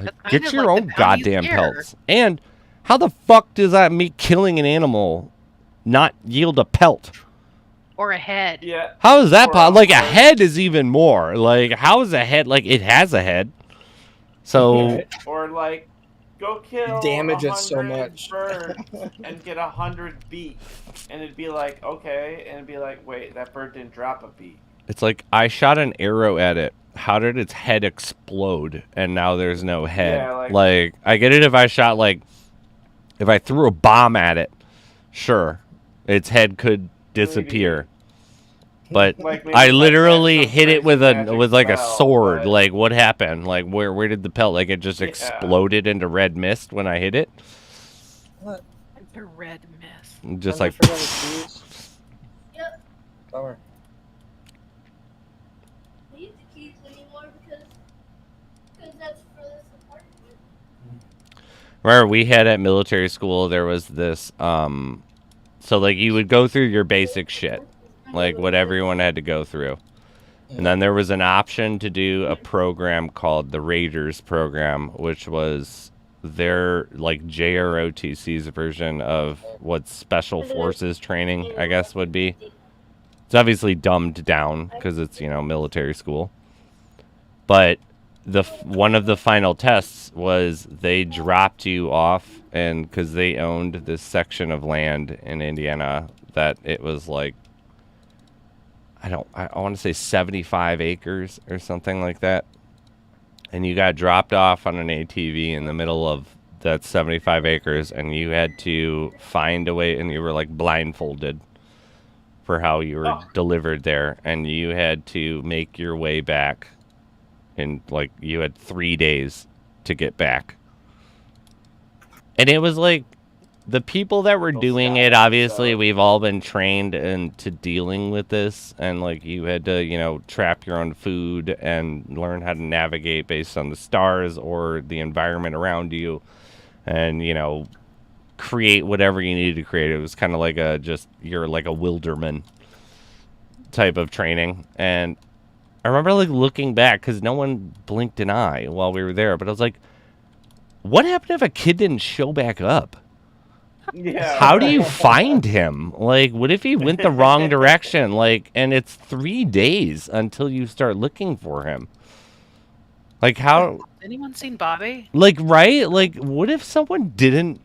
Like, get your own goddamn pelts. And how the fuck does that me killing an animal not yield a pelt? Or a head. Yeah. How is that possible? Like, a head is even more. Like, how is a head? Like, it has a head. So. Or, like, go kill damage it so much birds and get 100 beak. And it'd be like, okay. And it'd be like, wait, that bird didn't drop a beak. It's like, I shot an arrow at it. How did its head explode? And now there's no head. Yeah, like, I get it if I shot, like, if I threw a bomb at it. Sure. Its head could disappear. But like I literally hit it with like a sword. But... Like, what happened? Like, where did the pelt? Like, it just exploded into red mist when I hit it. What? The red mist. Just like. Yep. Bummer. I use the keys anymore because that's for this apartment. Remember, we had at military school, there was this, so, like, you would go through your basic shit. Like, what everyone had to go through. And then there was an option to do a program called the Raiders program, which was their, like, JROTC's version of what Special Forces training, I guess, would be. It's obviously dumbed down because it's, you know, military school. But one of the final tests was they dropped you off, and because they owned this section of land in Indiana that it was like, I want to say 75 acres or something like that. And you got dropped off on an ATV in the middle of that 75 acres, and you had to find a way, and you were like blindfolded for how you were delivered there, and you had to make your way back. And like, you had 3 days to get back. And it was like, the people that were doing it, obviously, we've all been trained into dealing with this. And, like, you had to, you know, trap your own food and learn how to navigate based on the stars or the environment around you. and, you know, create whatever you needed to create. It was kind of like you're like a wilderman type of training. And I remember like looking back because no one blinked an eye while we were there, but I was like, what happened if a kid didn't show back up? Yeah. How do you find him? Like, what if he went the wrong direction? Like, and it's 3 days until you start looking for him. Like, how? Anyone seen Bobby? Like, right? Like, what if someone didn't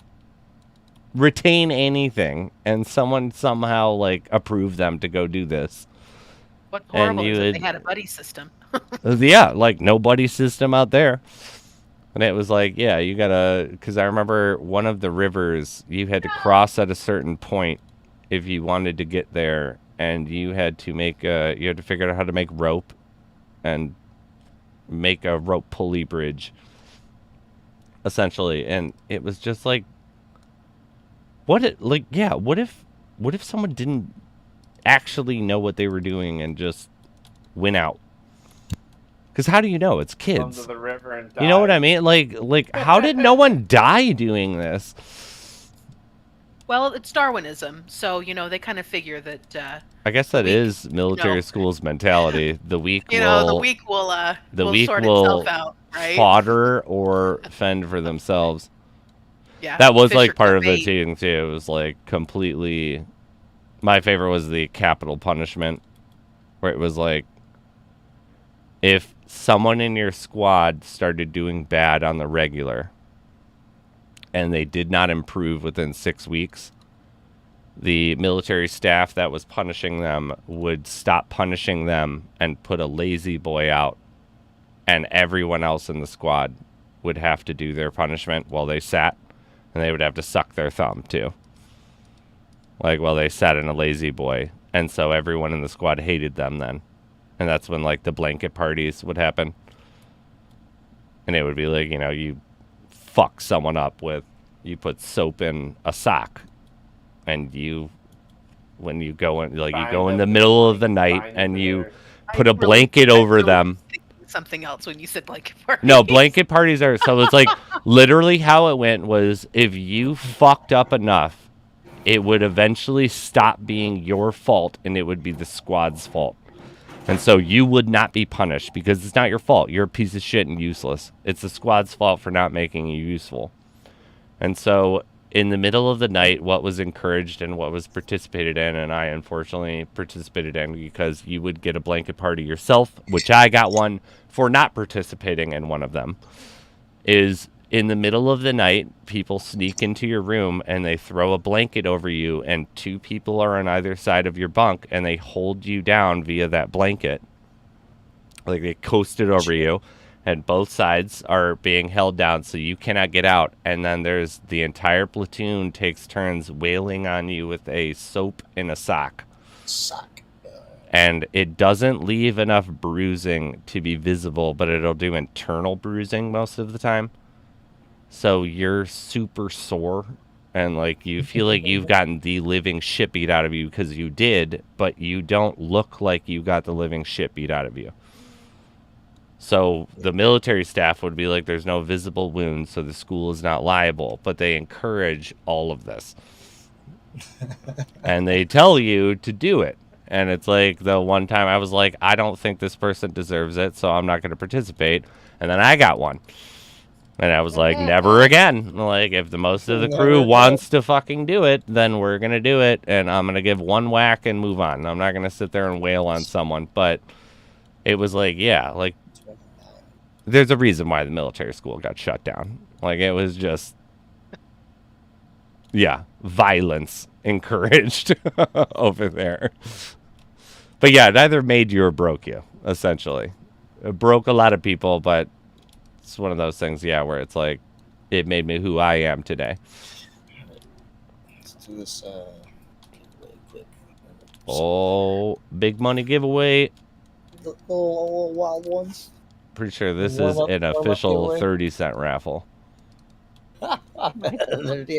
retain anything and someone somehow, like, approved them to go do this? What's horrible you is that would- they had a buddy system. Yeah, like, no buddy system out there. And it was like, yeah, you gotta, because I remember one of the rivers, you had to cross at a certain point if you wanted to get there, and you had to you had to figure out how to make rope and make a rope pulley bridge, essentially. And it was just like, what if someone didn't actually know what they were doing and just went out? Because how do you know? It's Come kids. to the river and You know what I die. mean? Like, how did no one die doing this? Well, it's Darwinism, so you know they kind of figure that I guess that weak, is military know. school's mentality. The weak you will know the weak will sort will itself out, right? fodder or fend for themselves. Yeah, That was fish like or part of the bait. team too. It was like completely. My favorite was the capital punishment, where it was like, if someone in your squad started doing bad on the regular and they did not improve within 6 weeks, the military staff that was punishing them would stop punishing them and put a lazy boy out, and everyone else in the squad would have to do their punishment while they sat, and they would have to suck their thumb too, like while they sat in a lazy boy. And so everyone in the squad hated them then. And that's when, like, the blanket parties would happen. And it would be like, you know, you fuck someone up with, you put soap in a sock. And when you go in, like, you go in the middle of the night and you put a blanket over them. Something else when you said blanket party. No, blanket parties are, so it's like, literally how it went was, if you fucked up enough, it would eventually stop being your fault and it would be the squad's fault. And so you would not be punished because it's not your fault. You're a piece of shit and useless. It's the squad's fault for not making you useful. And so in the middle of the night, what was encouraged and what was participated in, and I unfortunately participated in because you would get a blanket party yourself, which I got one for not participating in one of them, is in the middle of the night, people sneak into your room and they throw a blanket over you, and 2 people are on either side of your bunk and they hold you down via that blanket. Like, they coast it over you, and both sides are being held down so you cannot get out. And then there's the entire platoon takes turns wailing on you with a soap in a sock. Suck. And it doesn't leave enough bruising to be visible, but it'll do internal bruising most of the time. So you're super sore, and like you feel like you've gotten the living shit beat out of you because you did, but you don't look like you got the living shit beat out of you. So the military staff would be like, there's no visible wounds, so the school is not liable, but they encourage all of this. And they tell you to do it. And it's like, the one time I was like, I don't think this person deserves it, so I'm not going to participate. And then I got one. And I was like, never again. Like, if the most of the crew wants to fucking do it, then we're going to do it. And I'm going to give one whack and move on. I'm not going to sit there and wail on someone. But it was like, yeah, like, there's a reason why the military school got shut down. Like, it was just, yeah, violence encouraged over there. But yeah, it either made you or broke you, essentially. It broke a lot of people, but it's one of those things, yeah, where it's like, it made me who I am today. Let's do this really quick. Oh, big money giveaway. The little wild ones. Pretty sure this Warm is up- an warm up official giveaway. 30-cent raffle. Yeah,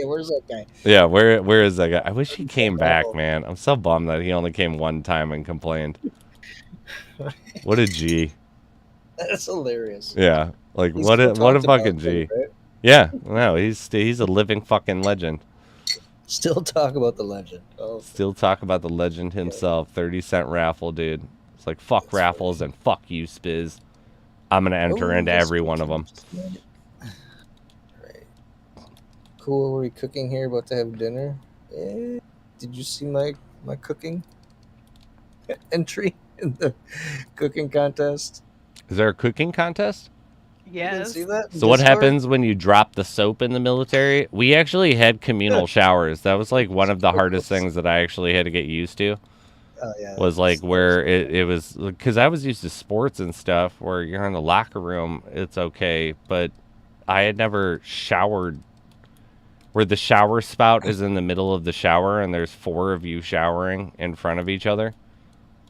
where's that guy? Yeah, where is that guy? I wish he came back, man. I'm so bummed that he only came one time and complained. What a G. That's hilarious. Yeah, like He's what a still talked about fucking it, G. right? Yeah, no, he's a living fucking legend. Still talk about the legend. Oh, Still talk about the legend himself. 30-cent raffle, dude. It's like fuck That's raffles funny. and fuck you, Spiz. I'm gonna enter into every one of them. Right. Cool. Are we cooking here? About to have dinner? Did you see my cooking entry in the cooking contest? Is there a cooking contest? You didn't Yes. see that? So what happens when you drop the soap in the military? We actually had communal showers. That was like one of the hardest things that I actually had to get used to. Oh, yeah, Was like where it was, because I was used to sports and stuff where you're in the locker room, it's okay, but I had never showered where the shower spout is in the middle of the shower and there's 4 of you showering in front of each other.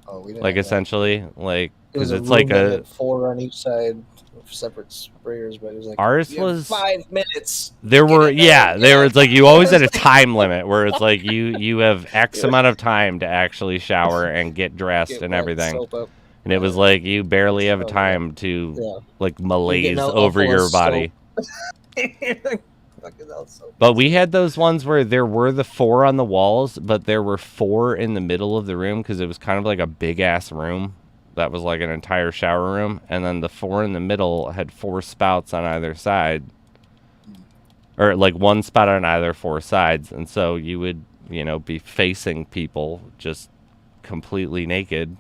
Oh, we didn't Like have that. essentially, like, It was because a it's like room that a had 4 on each side, separate sprayers, but it was like ours you have was 5 minutes. there were in there, yeah there yeah. was like you always had a time limit where it's like you have X amount of time to actually shower and get dressed Get and wet, everything. soap up. And it was like you barely have Oh, yeah. time to Yeah. like You're malaise getting all over full of your body. Fucking hell, soap. But we had those ones where there were the 4 on the walls, but there were 4 in the middle of the room because it was kind of like a big ass room that was like an entire shower room, and then the 4 in the middle had 4 spouts on either side, or like 1 spout on either 4 sides, and so you would, you know, be facing people just completely naked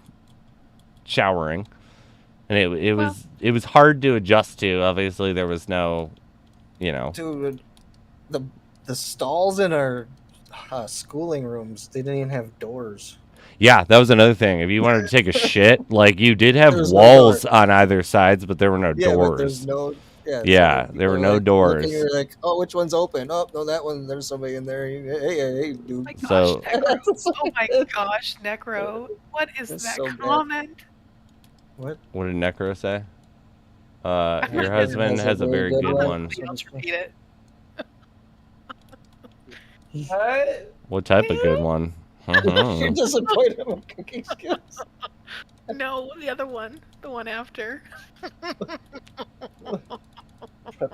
showering, and it was hard to adjust to. Obviously, there was no, you know. Dude, the stalls in our schooling rooms, they didn't even have doors. Yeah, that was another thing. If you wanted to take a shit, like you did have There was no walls door. on either sides, but there were no Yeah, doors. but there's no. Yeah, Yeah, so there were people no like, doors. Looking, you're like, oh, which one's open? Oh, no, that one. There's somebody in there. Hey, dude. Oh my gosh, So- Necro. Oh my gosh, Necro. What is That's that so bad. comment? What? What did Necro say? Your husband husband has a very good I'll one. let somebody else repeat it. What? What type of good one? You're Mhm. disappointed in my cooking skills. No, the other one. The one after.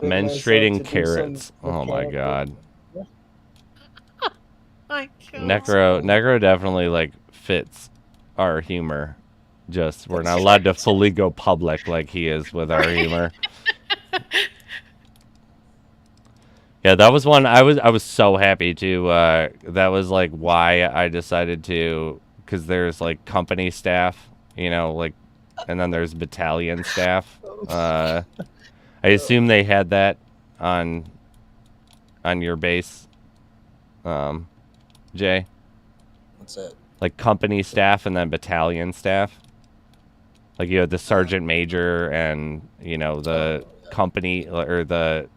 Menstruating carrots. Oh my god. My God. Necro definitely like fits our humor. Just we're not allowed to fully go public like he is with our humor. Yeah, that was one I was so happy to that was like why I decided to, because there's like company staff, you know, like, and then there's battalion staff. I assume they had that on your base, Jay, What's that? like company staff and then battalion staff. Like you had the sergeant major and, you know, the company or the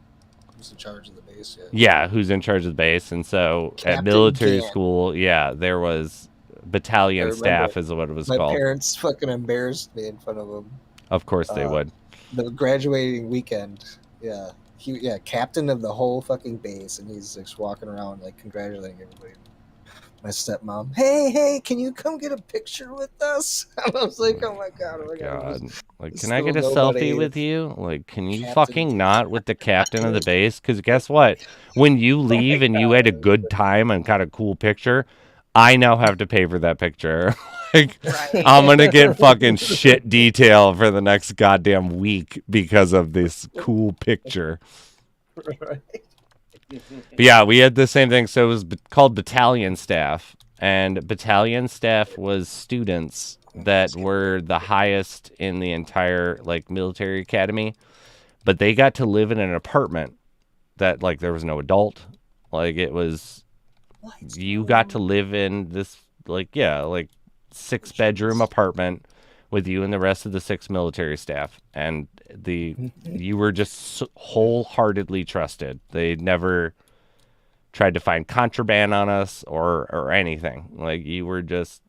Who's in charge of the base? yeah, who's in charge of the base. And so Captain at military Gann. school, yeah, there was battalion remember staff is what it was My called. parents fucking embarrassed me in front of them. Of course they would. The graduating weekend. Yeah. Captain of the whole fucking base, and he's just walking around like congratulating everybody. My stepmom, hey, can you come get a picture with us? I was like, oh my god, God. Like, Just can I get a still selfie nobody with is- you? Like, can you Captain fucking Gann. not with the captain of the base? Because guess what? When you leave and you had a good time and got a cool picture, I now have to pay for that picture. Like, Right. I'm gonna get fucking shit detail for the next goddamn week because of this cool picture. Right. But yeah, we had the same thing. So it was called battalion staff, and battalion staff was students that were the highest in the entire like military academy, but they got to live in an apartment that like there was no adult. Like it was, you got to live in this like 6-bedroom apartment with you and the rest of the 6 military staff, and you were just wholeheartedly trusted. They never tried to find contraband on us or anything. Like you were just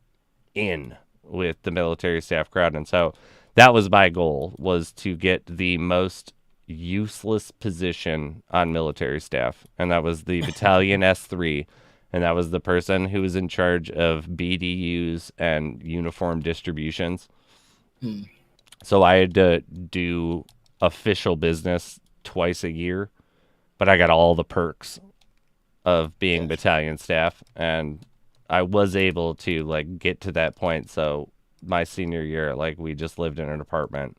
in with the military staff crowd. And so that was my goal, was to get the most useless position on military staff, and that was the battalion S3, and that was the person who was in charge of BDUs and uniform distributions. So I had to do official business twice a year but I got all the perks of being battalion staff, and I was able to like get to that point. So my senior year, like we just lived in an apartment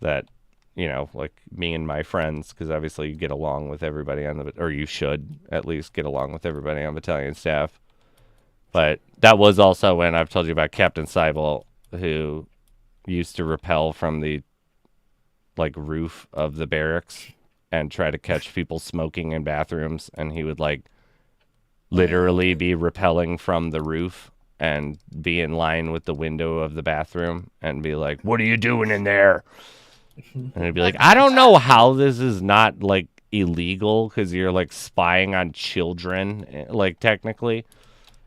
that, you know, like me and my friends, because obviously you get along with everybody on the, or you should at least get along with everybody on battalion staff. But that was also when I've told you about Captain Seibel, who used to rappel from the like roof of the barracks and try to catch people smoking in bathrooms, and he would like literally be rappelling from the roof and be in line with the window of the bathroom and be like, "What are you doing in there?" And he'd be like, "I don't know how this is not like illegal, because you're like spying on children, like technically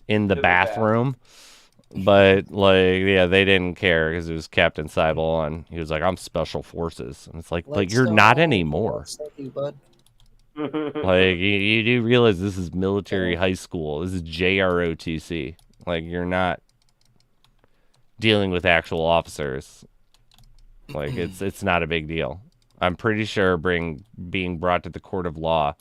in the bathroom." But like, yeah, they didn't care because it was Captain Seibel, and he was like, "I'm Special Forces," and it's like, but you're not anymore. Like, you do realize this is military high school. This is JROTC. Like, you're not dealing with actual officers. Like, it's not a big deal. I'm pretty sure being brought to the court of law,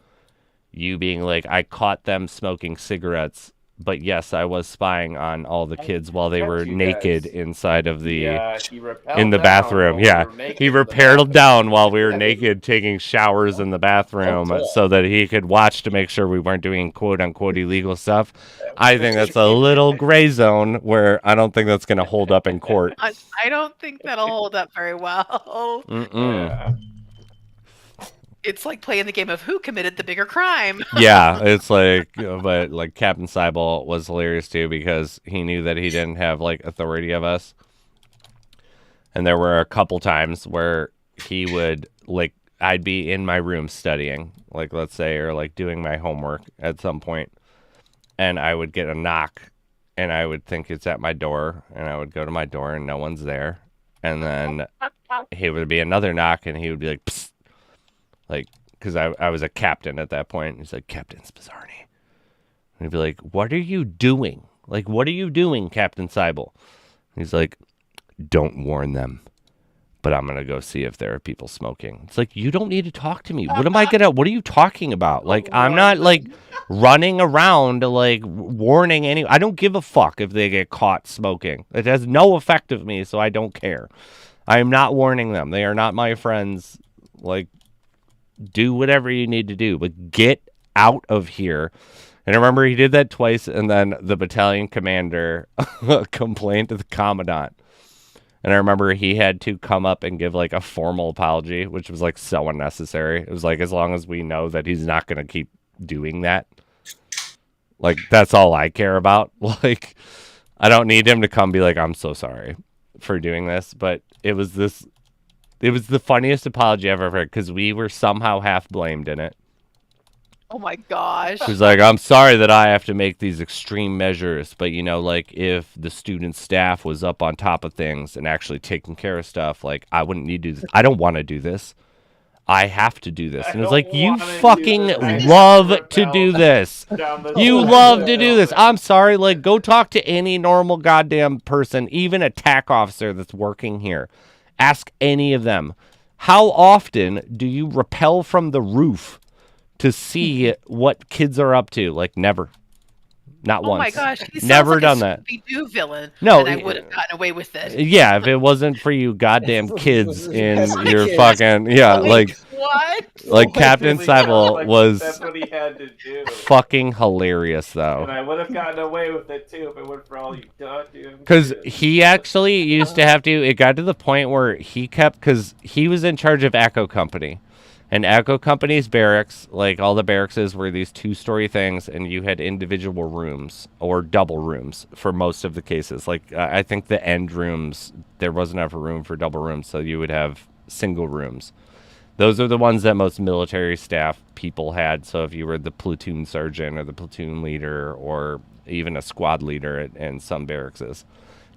you being like, I caught them smoking cigarettes, but yes, I was spying on all the kids while they were naked inside of the in the bathroom. Yeah, he rappelled down while we were naked taking showers in the bathroom so that he could watch to make sure we weren't doing quote unquote illegal stuff. I think that's a little gray zone where I don't think that's going to hold up in court. I don't think that'll hold up very well. It's like playing the game of who committed the bigger crime. Yeah, it's like, but like Captain Seibel was hilarious too, because he knew that he didn't have like authority of us. And there were a couple times where he would like, I'd be in my room studying, like let's say, or like doing my homework at some point, and I would get a knock, and I would think it's at my door, and I would go to my door and no one's there. And then he would be another knock, and he would be like, "Psst." Like, because I was a captain at that point. He's like, "Captain Spizzarni." And he'd be like, "What are you doing? Like, what are you doing, Captain Seibel?" He's like, "Don't warn them, but I'm going to go see if there are people smoking." It's like, you don't need to talk to me. What are you talking about? Like, I'm not, like, running around, like, warning any. I don't give a fuck if they get caught smoking. It has no effect of me, so I don't care. I am not warning them. They are not my friends. Like, do whatever you need to do, but get out of here. And I remember he did that twice, and then the battalion commander complained to the commandant. And I remember he had to come up and give like a formal apology, which was like so unnecessary. It was like, as long as we know that he's not going to keep doing that, like, that's all I care about. Like, I don't need him to come be like, "I'm so sorry for doing this." But it was the funniest apology I've ever heard, because we were somehow half blamed in it. Oh my gosh. He's like, "I'm sorry that I have to make these extreme measures, but you know, like, if the student staff was up on top of things and actually taking care of stuff, like, I wouldn't need to do this. I don't want to do this. I have to do this." And it's like, you fucking love to do this. You love to do this. I'm sorry, like, go talk to any normal goddamn person, even a TAC officer that's working here. Ask any of them, how often do you rappel from the roof to see what kids are up to? Like, never. Not once. Oh my gosh, he never sounds done like a that. Scooby-Doo villain. No, and I would have gotten away with it. Yeah, if it wasn't for you goddamn kids in your kids. fucking, yeah, like, What? like Captain Seibel was That's what he had to do. fucking hilarious, though. And I would have gotten away with it too if it weren't for all you done to him. Because he actually used to have to, it got to the point where he kept, because he was in charge of Echo Company. And Echo Company's barracks, like all the barracks were these 2-story things, and you had individual rooms or double rooms for most of the cases. Like, I think the end rooms, there wasn't enough room for double rooms, so you would have single rooms. Those are the ones that most military staff people had. So if you were the platoon sergeant or the platoon leader or even a squad leader in some barracks,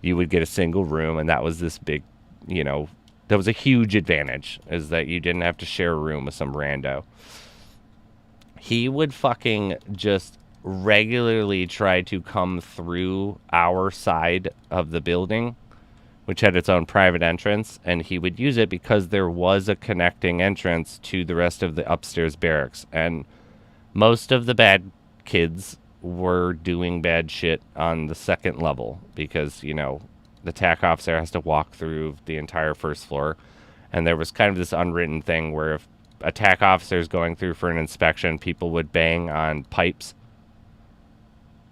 you would get a single room, and that was this big, you know, that was a huge advantage, is that you didn't have to share a room with some rando. He would fucking just regularly try to come through our side of the building which had its own private entrance, and he would use it because there was a connecting entrance to the rest of the upstairs barracks. And most of the bad kids were doing bad shit on the second level because, you know, the TAC officer has to walk through the entire first floor. And there was kind of this unwritten thing where if a TAC officer is going through for an inspection, people would bang on pipes.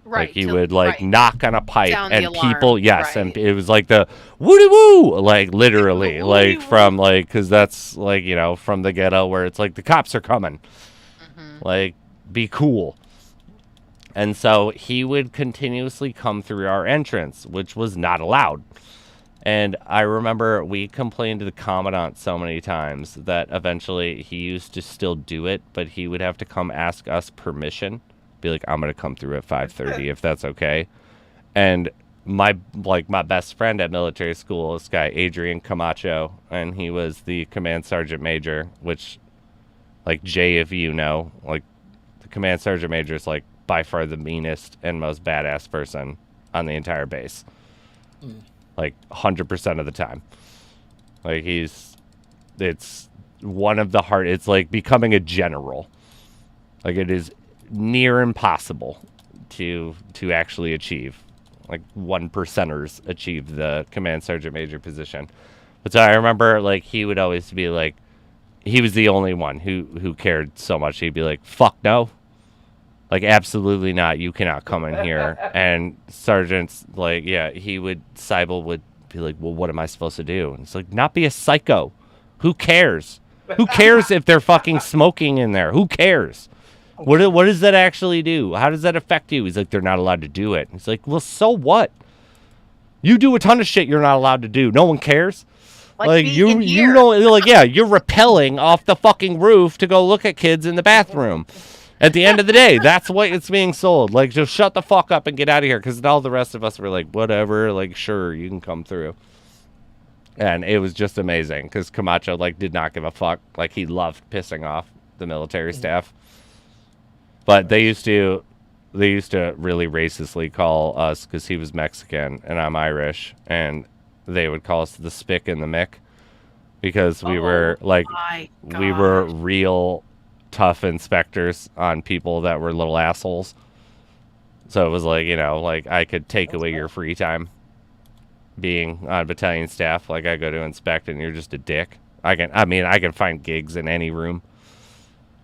Right. Like he would like knock on a pipe Sound and the alarm. people, yes, Right. and it was like the woody woo, like literally, like Woody-woo. from like, because that's like, you know, from the ghetto where it's like the cops are coming, like be cool. And so he would continuously come through our entrance, which was not allowed. And I remember we complained to the commandant so many times that eventually he used to still do it, but he would have to come ask us permission. Be like, I'm going to come through at 5:30 if that's okay. And my best friend at military school, this guy, Adrian Camacho, and he was the command sergeant major, which, like, Jay, if you know, like, the command sergeant major is, like, by far the meanest and most badass person on the entire base. Like, 100% of the time. Like, it's one of the hard, it's like becoming a general. Like, it is near impossible to actually achieve. Like 1%ers achieve the command sergeant major position. But so I remember like he would always be like, he was the only one who cared so much. He'd be like, fuck no. Like absolutely not. You cannot come in here. And sergeants like, yeah, Seibel would be like, well, what am I supposed to do? And it's like, not be a psycho. Who cares? Who cares if they're fucking smoking in there? Who cares? What does that actually do? How does that affect you? He's like, they're not allowed to do it. He's like, well, so what? You do a ton of shit you're not allowed to do. No one cares. Like you know, like, yeah, you're rappelling off the fucking roof to go look at kids in the bathroom. At the end of the day, that's what it's being sold. Like, just shut the fuck up and get out of here. Because all the rest of us were like, whatever, like, sure, you can come through. And it was just amazing because Camacho, like, did not give a fuck. Like, he loved pissing off the military staff. But they used to really racistly call us because he was Mexican and I'm Irish, and they would call us the Spick and the Mick because we were like we were real tough inspectors on people that were little assholes. So it was like, you know, like I could take away your free time being on battalion staff. Like I go to inspect and you're just a dick. I can find gigs in any room.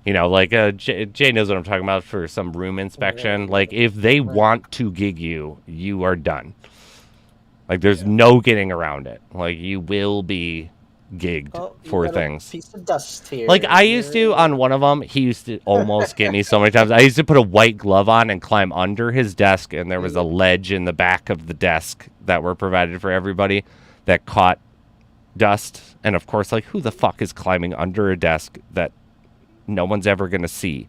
You know, like Jay knows what I'm talking about for some room inspection. Like, if they want to gig you, you are done. Like, there's no getting around it. Like, you will be gigged for things. Piece of dust here. Like, I used to, on one of them, he used to almost get me so many times. I used to put a white glove on and climb under his desk, and there was a ledge in the back of the desk that were provided for everybody that caught dust. And, of course, like, who the fuck is climbing under a desk that no one's ever going to see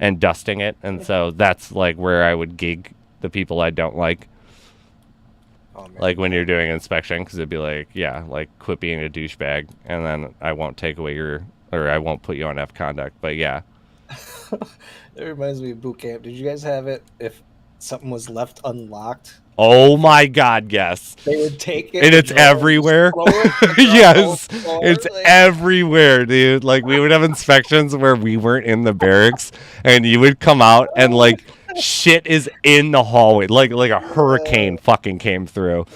and dusting it? And so that's like where I would gig the people I don't like. Like when you're doing inspection, because it'd be like, yeah, like quit being a douchebag, and then I won't take away I won't put you on F conduct. But yeah. It reminds me of boot camp. Did you guys have it if something was left unlocked? Oh my God, yes. They would take it. And it's everywhere. Yes. It's everywhere, dude. Like, we would have inspections where we weren't in the barracks, and you would come out, and, like, shit is in the hallway. Like a hurricane fucking came through.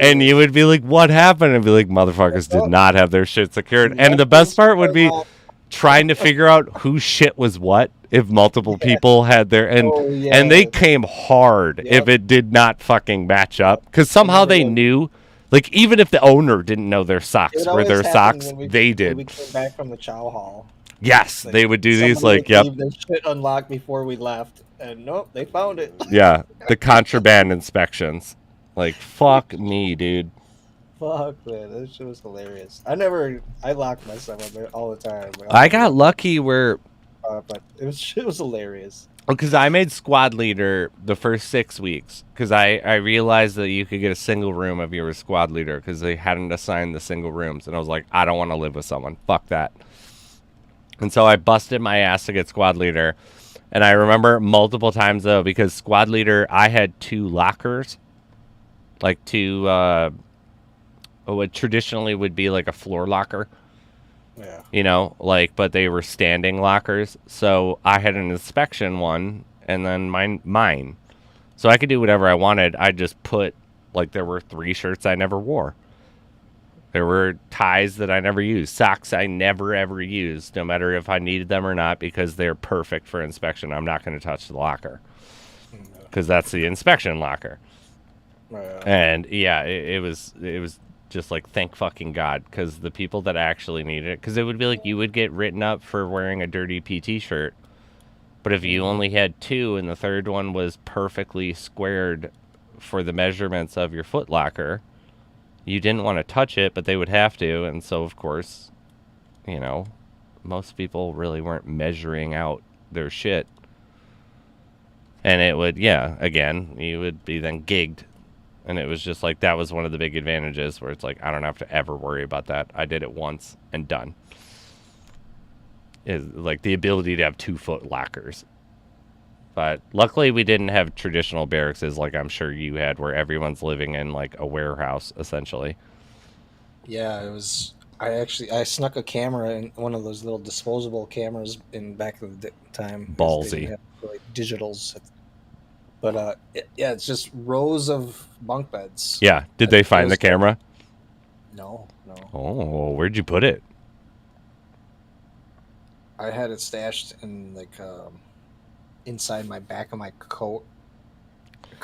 And you would be like, what happened? And be like, motherfuckers did not have their shit secured. And the best part would be trying to figure out whose shit was what. If multiple people had their and they came hard if it did not fucking match up, because somehow they knew, like, even if the owner didn't know their socks were their socks, they did. We came back from the chow hall. Yes, like, they would do these like, yep. Their shit unlocked before we left, and nope, they found it. Yeah, the contraband inspections. Like, fuck me, dude. Fuck, man, that shit was hilarious. I locked myself up there all the time. I got lucky where. But it was hilarious. Because I made squad leader the first 6 weeks. Because I realized that you could get a single room if you were a squad leader. Because they hadn't assigned the single rooms. And I was like, I don't want to live with someone. Fuck that. And so I busted my ass to get squad leader. And I remember multiple times, though, because squad leader, I had 2 lockers. Like 2 what traditionally would be like a floor locker. Yeah. You know, like, but they were standing lockers. So I had an inspection one, and then mine. So I could do whatever I wanted. I just put, like, there were 3 shirts I never wore. There were ties that I never used, socks I never ever used, no matter if I needed them or not, because they're perfect for inspection. I'm not going to touch the locker because that's the inspection locker. And yeah, it was just like, thank fucking God, because the people that actually needed it, because it would be like you would get written up for wearing a dirty PT shirt, but if you only had 2 and the third one was perfectly squared for the measurements of your foot locker, you didn't want to touch it, but they would have to. And so, of course, you know, most people really weren't measuring out their shit. And it would, yeah, again, you would be then gigged. And it was just like, that was one of the big advantages where it's like, I don't have to ever worry about that. I did it once and done. Is like the ability to have 2-foot lockers. But luckily we didn't have traditional barracks like I'm sure you had, where everyone's living in like a warehouse essentially. Yeah, it was. I snuck a camera in one of those little disposable cameras in back of the time. Ballsy. They didn't have, like, digitals. But yeah, it's just rows of bunk beds. Yeah. Did they find the camera? No. Oh, where'd you put it? I had it stashed in like inside my back of my coat.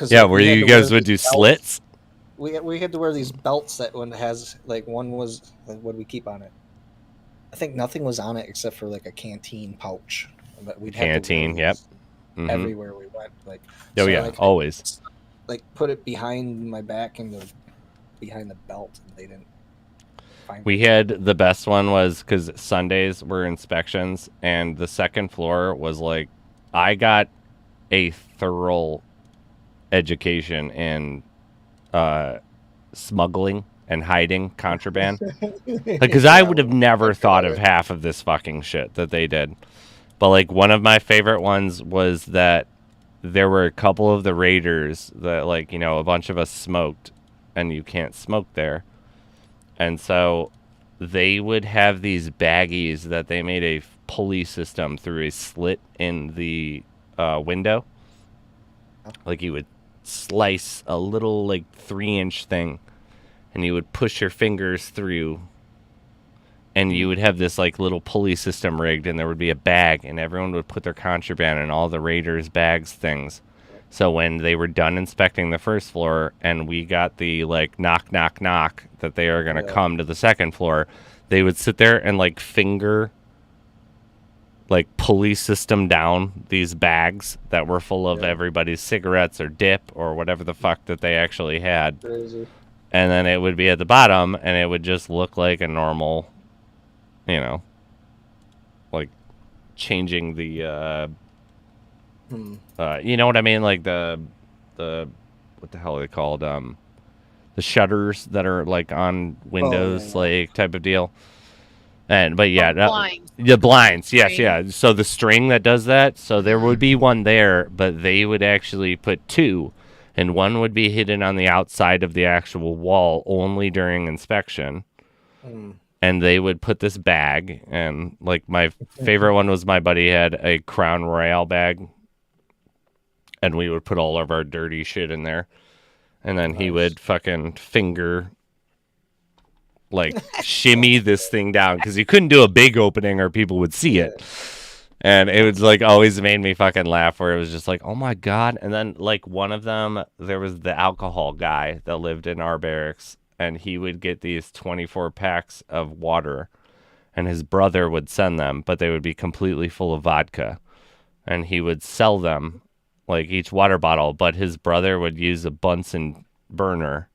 Yeah, where you guys would do slits? We had to wear these belts that one has, like, one was, like, what did we keep on it? I think nothing was on it except for like a canteen pouch. But we'd have canteen, yep. Mm-hmm. Everywhere we went, like, oh so yeah, like, always. Like, put it behind my back and behind the belt, and they didn't find We had the best one was because Sundays were inspections, and the second floor was like, I got a thorough education in smuggling and hiding contraband, because I would have never thought of half of this fucking shit that they did. But like, one of my favorite ones was that there were a couple of the raiders that, like, you know, a bunch of us smoked, and you can't smoke there, and so they would have these baggies that they made a pulley system through a slit in the window. Like, you would slice a little, like, 3-inch thing, and you would push your fingers through, and you would have this, like, little pulley system rigged, and there would be a bag, and everyone would put their contraband in all the raiders' bags things. So when they were done inspecting the first floor, and we got the, like, knock, knock, knock that they are going to come to the second floor, they would sit there and, like, finger, like, pulley system down these bags that were full of everybody's cigarettes or dip or whatever the fuck that they actually had. Crazy. And then it would be at the bottom, and it would just look like a normal, you know, like, changing the, you know what I mean? Like the, what the hell are they called? The shutters that are, like, on windows, like, type of deal. But yeah, the blinds, yes, yeah. So the string that does that, so there would be one there, but they would actually put 2, and one would be hidden on the outside of the actual wall only during inspection. And they would put this bag, and, like, my favorite one was my buddy had a Crown Royale bag, and we would put all of our dirty shit in there, and then he would fucking finger, like, shimmy this thing down, because you couldn't do a big opening or people would see it. And it was, like, always made me fucking laugh, where it was just like, oh my God. And then, like, one of them, there was the alcohol guy that lived in our barracks, and he would get these 24 packs of water, and his brother would send them, but they would be completely full of vodka, and he would sell them, like, each water bottle, but his brother would use a Bunsen burner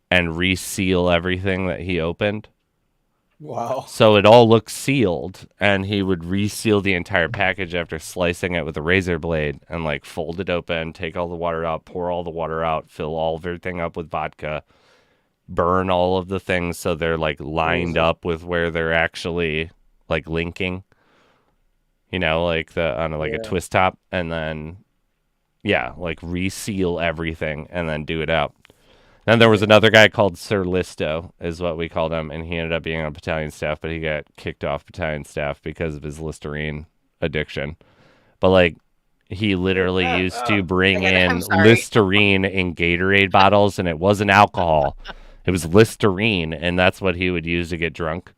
and reseal everything that he opened. Wow. So it all looked sealed, and he would reseal the entire package after slicing it with a razor blade, and, like, fold it open, take all the water out, pour all the water out, fill all of everything up with vodka, burn all of the things so they're, like, lined up with where they're actually, like, linking, you know, like on a twist top, and then like, reseal everything and then do it out. Then there was another guy called Sir Listo, is what we called him, and he ended up being on battalion staff, but he got kicked off battalion staff because of his Listerine addiction. But like, he literally used to bring in Listerine in Gatorade bottles, and it wasn't alcohol. It was Listerine, and that's what he would use to get drunk.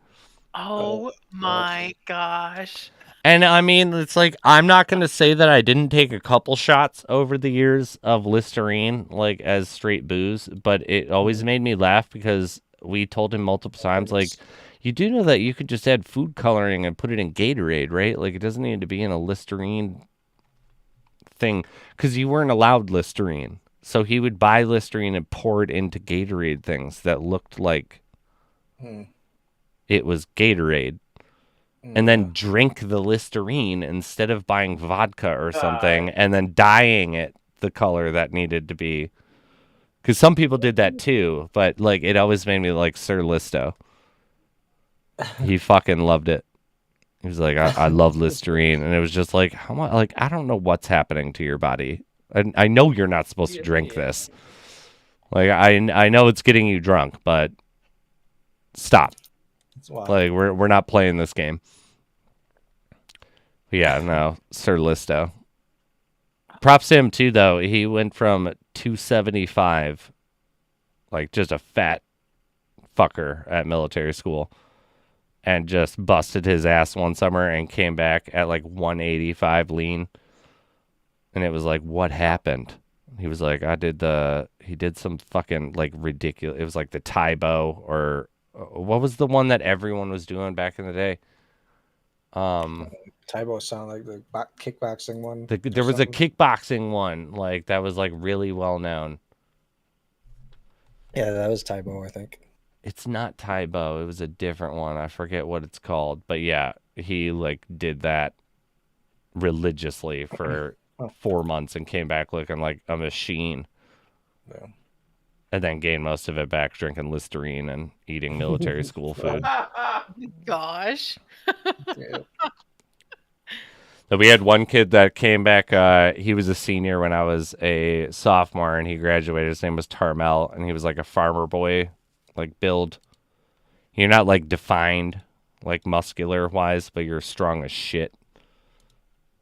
Oh my gosh. And I mean, it's like, I'm not going to say that I didn't take a couple shots over the years of Listerine, like as straight booze, but it always made me laugh because we told him multiple times, like, you do know that you could just add food coloring and put it in Gatorade, right? Like, it doesn't need to be in a Listerine thing, because you weren't allowed Listerine. So he would buy Listerine and pour it into Gatorade things that looked like it was Gatorade. And then drink the Listerine instead of buying vodka or something and then dyeing it the color that needed to be. Because some people did that too, but like it always made me like Sir Listo. He fucking loved it. He was like, I love Listerine. And it was just like, how much? Like, I don't know what's happening to your body. I know you're not supposed to drink this. Like, I know it's getting you drunk, but stop. Like, we're not playing this game. Yeah, no, Sir Listo. Props to him too, though. He went from 275, like just a fat fucker at military school, and just busted his ass one summer and came back at like 185 lean. And it was like, what happened? He was like, he did some fucking like ridiculous. It was like the Tybo, or what was the one that everyone was doing back in the day? Tybo sound like the kickboxing one. There was a kickboxing one like that was like really well known. Yeah, that was Tybo, I think. It's not Tybo. It was a different one. I forget what it's called. But yeah, he like did that religiously for 4 months and came back looking like a machine. Yeah. And then gained most of it back drinking Listerine and eating military school food. Gosh. Yeah. So we had one kid that came back. He was a senior when I was a sophomore, and he graduated. His name was Tarmel, and he was like a farmer boy, like build. You're not like defined, like muscular wise, but you're strong as shit.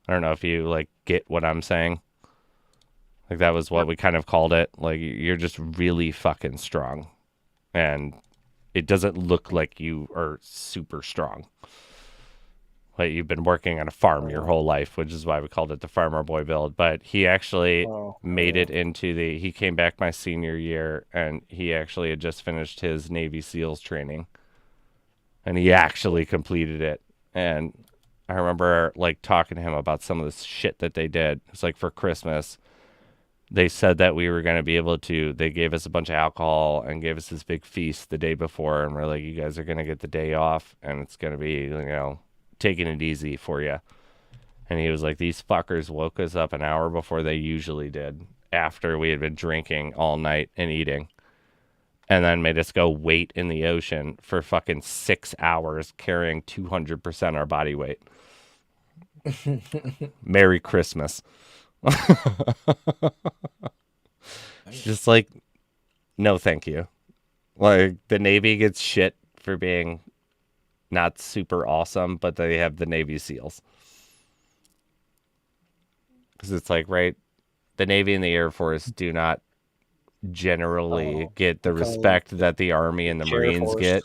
I don't know if you like get what I'm saying. Like that was what we kind of called it. Like you're just really fucking strong, and it doesn't look like you are super strong. Like you've been working on a farm your whole life, which is why we called it the farmer boy build. But he actually made it into he came back my senior year, and he actually had just finished his Navy SEALs training, and he actually completed it. And I remember like talking to him about some of the shit that they did. It's like for Christmas, they said that we were going to be able to, they gave us a bunch of alcohol and gave us this big feast the day before. And we're like, you guys are going to get the day off, and it's going to be, taking it easy for you. And he was like, these fuckers woke us up an hour before they usually did, after we had been drinking all night and eating, and then made us go wait in the ocean for fucking 6 hours carrying 200% our body weight. Merry Christmas. Just like, no thank you. Like the Navy gets shit for being not super awesome, but they have the Navy SEALs. Because it's like, right, the Navy and the Air Force do not generally get the respect that the Army and the Marines get.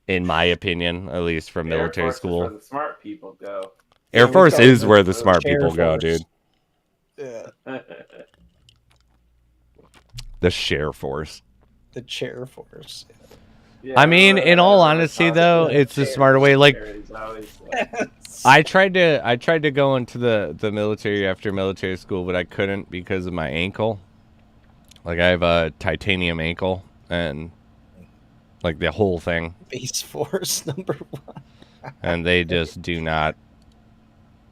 In my opinion, at least from military school. Where the smart people go. Air Force is where the smart people go, dude. Yeah. The Share Force. The Chair Force. Yeah, I mean, in all honesty, though, it's the smarter way. Like, I tried to go into the military after military school, but I couldn't because of my ankle. Like, I have a titanium ankle, and like the whole thing. Base Force #1. And they just do not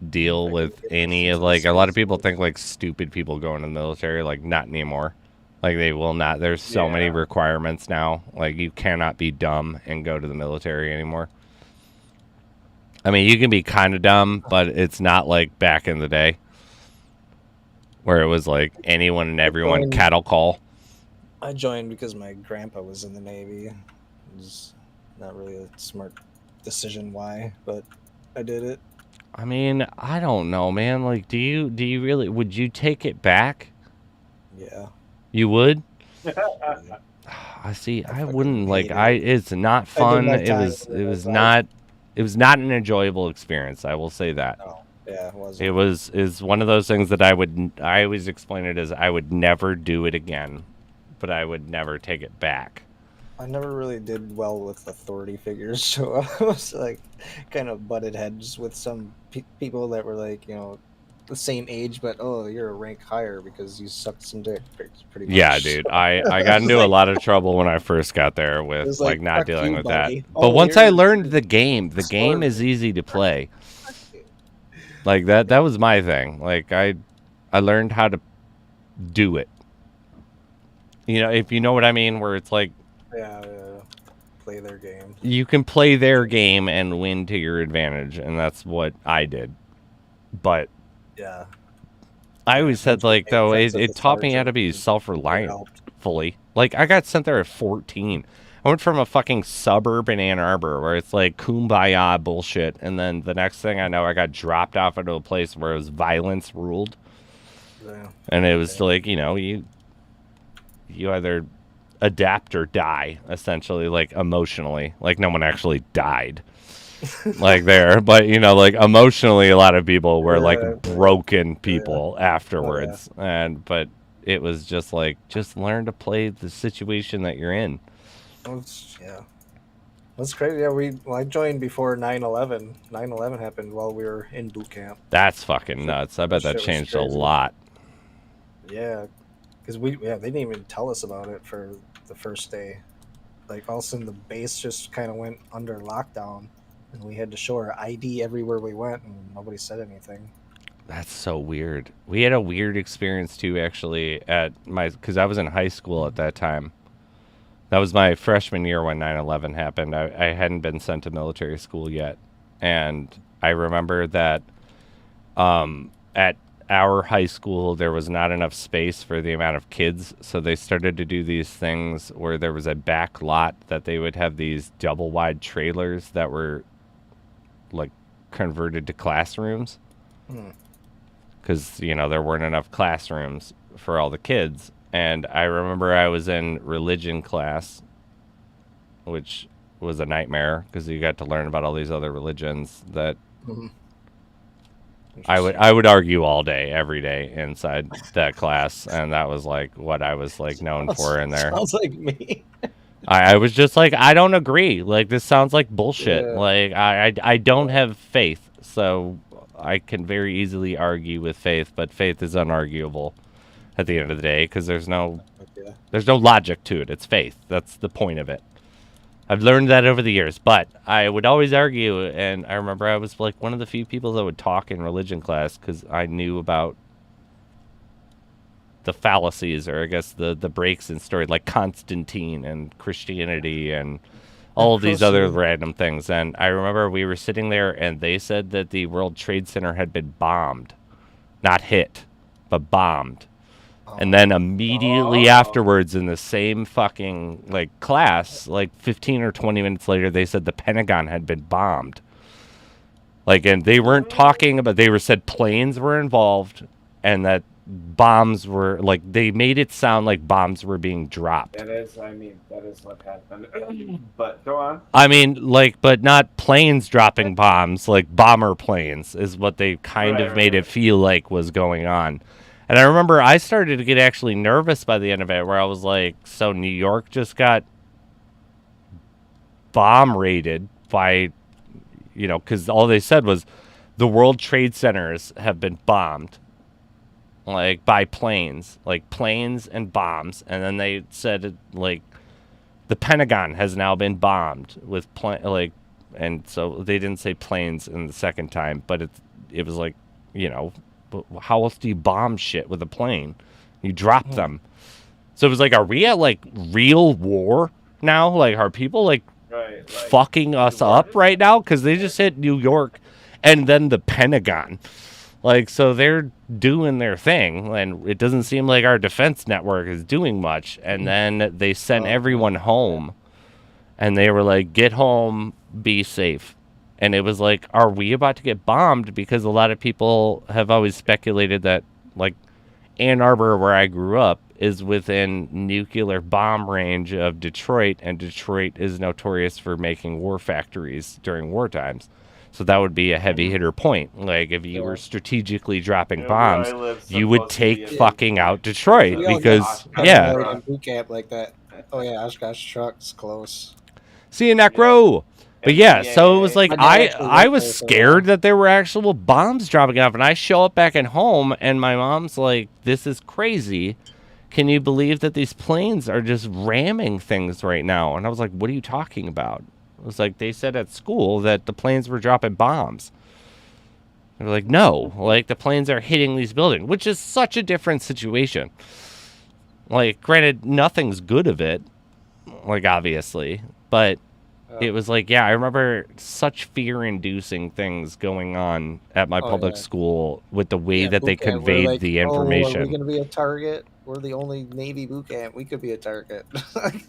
deal with any of, like, a lot of people think like stupid people go into the military. Like, not anymore. Like, they will not. There's so many requirements now. Like, you cannot be dumb and go to the military anymore. I mean, you can be kind of dumb, but it's not like back in the day where it was like anyone and everyone cattle call. I joined because my grandpa was in the Navy. It was not really a smart decision why, but I did it. I mean, I don't know, man. Like, do you really? Would you take it back? Yeah. You would? Yeah. I see. I fucking wouldn't like. hated it. It's not I did fun. my It time was. with It it, was I- not. It was not an enjoyable experience. I will say that. No. Yeah, it was. It was is one of those things that I always explain it as I would never do it again, but I would never take it back. I never really did well with authority figures, so I was like kind of butted heads with some people that were like, the same age, but oh, you're a rank higher because you sucked some dick, pretty much. Yeah, dude. I got into a lot of trouble when I first got there with was like like, not "Fuck dealing you, with buddy." that. But Oh, once I you're- learned the game is easy to play. Like that was my thing. Like I learned how to do it. You know, if you know what I mean, where it's like Yeah, play their game. you can play their game and win to your advantage, and that's what I did. But Yeah. I always said, like, though, friends it with the taught me how to sergeant be and self-reliant helped. fully. Like, I got sent there at 14. I went from a fucking suburb in Ann Arbor where it's like kumbaya bullshit, and then the next thing I know, I got dropped off into a place where it was violence ruled. Yeah. And it was like, you either adapt or die, essentially, like, emotionally. Like, no one actually died. Like there, but like emotionally a lot of people were like broken people afterwards. But it was just like, just learn to play the situation that you're in. That's crazy. Yeah, I joined before 9/11. 9/11 happened while we were in boot camp. That's fucking nuts. I bet that shit was changed a crazy. lot. Yeah, because they didn't even tell us about it for the first day. Like all of a sudden the base just kind of went under lockdown, and we had to show our ID everywhere we went, and nobody said anything. That's so weird. We had a weird experience too, actually, because I was in high school at that time. That was my freshman year when 9/11 happened. I hadn't been sent to military school yet. And I remember that at our high school, there was not enough space for the amount of kids. So they started to do these things where there was a back lot that they would have these double wide trailers that were like converted to classrooms. Because, there weren't enough classrooms for all the kids. And I remember I was in religion class, which was a nightmare because you got to learn about all these other religions that I would argue all day, every day inside that class. And that was like what I was like known for in there. Sounds like me. I was just like, I don't agree. Like, this sounds like bullshit. Yeah. Like, I don't have faith. So I can very easily argue with faith, but faith is unarguable at the end of the day because there's no logic to it. It's faith. That's the point of it. I've learned that over the years, but I would always argue, and I remember I was like one of the few people that would talk in religion class because I knew about the fallacies, or I guess the breaks in story, like Constantine and Christianity and all of these other random things. And I remember we were sitting there and they said that the World Trade Center had been bombed. Not hit, but bombed. And then immediately afterwards in the same fucking like class, like 15 or 20 minutes later, they said the Pentagon had been bombed. Like, and they weren't talking about, they said planes were involved and that bombs were, like, they made it sound like bombs were being dropped. That is what happened. But go on. I mean, like, but not planes dropping bombs, like bomber planes is what they kind of made it feel like was going on. And I remember I started to get actually nervous by the end of it, where I was like, so New York just got bomb raided by, because all they said was the World Trade Centers have been bombed, like, by planes, like planes and bombs. And then they said, like, the Pentagon has now been bombed with, and so they didn't say planes in the second time, but it was like, but how else do you bomb shit with a plane? You drop them. So it was like, are we at like real war now? Like, are people like fucking us up right now? Because they just hit New York and then the Pentagon. Like, so they're doing their thing, and it doesn't seem like our defense network is doing much. And then they sent everyone home, and they were like, get home, be safe. And it was like, are we about to get bombed? Because a lot of people have always speculated that, like, Ann Arbor, where I grew up, is within nuclear bomb range of Detroit, and Detroit is notorious for making war factories during war times. So that would be a heavy hitter point. Like, if you were strategically dropping bombs, you would take fucking out Detroit because, yeah. Boot camp like that. Oh yeah, Oshkosh truck's close. See you, Necro. But yeah, so it was like I was scared that there were actual bombs dropping off, and I show up back at home, and my mom's like, "This is crazy. Can you believe that these planes are just ramming things right now?" And I was like, "What are you talking about?" It was like, they said at school that the planes were dropping bombs. They were like, no, like, the planes are hitting these buildings, which is such a different situation. Like, granted, nothing's good of it, like, obviously, but it was like, yeah, I remember such fear-inducing things going on at my public school with the way that they conveyed like, the information. Are we going to be a target? We're the only Navy boot camp. We could be a target.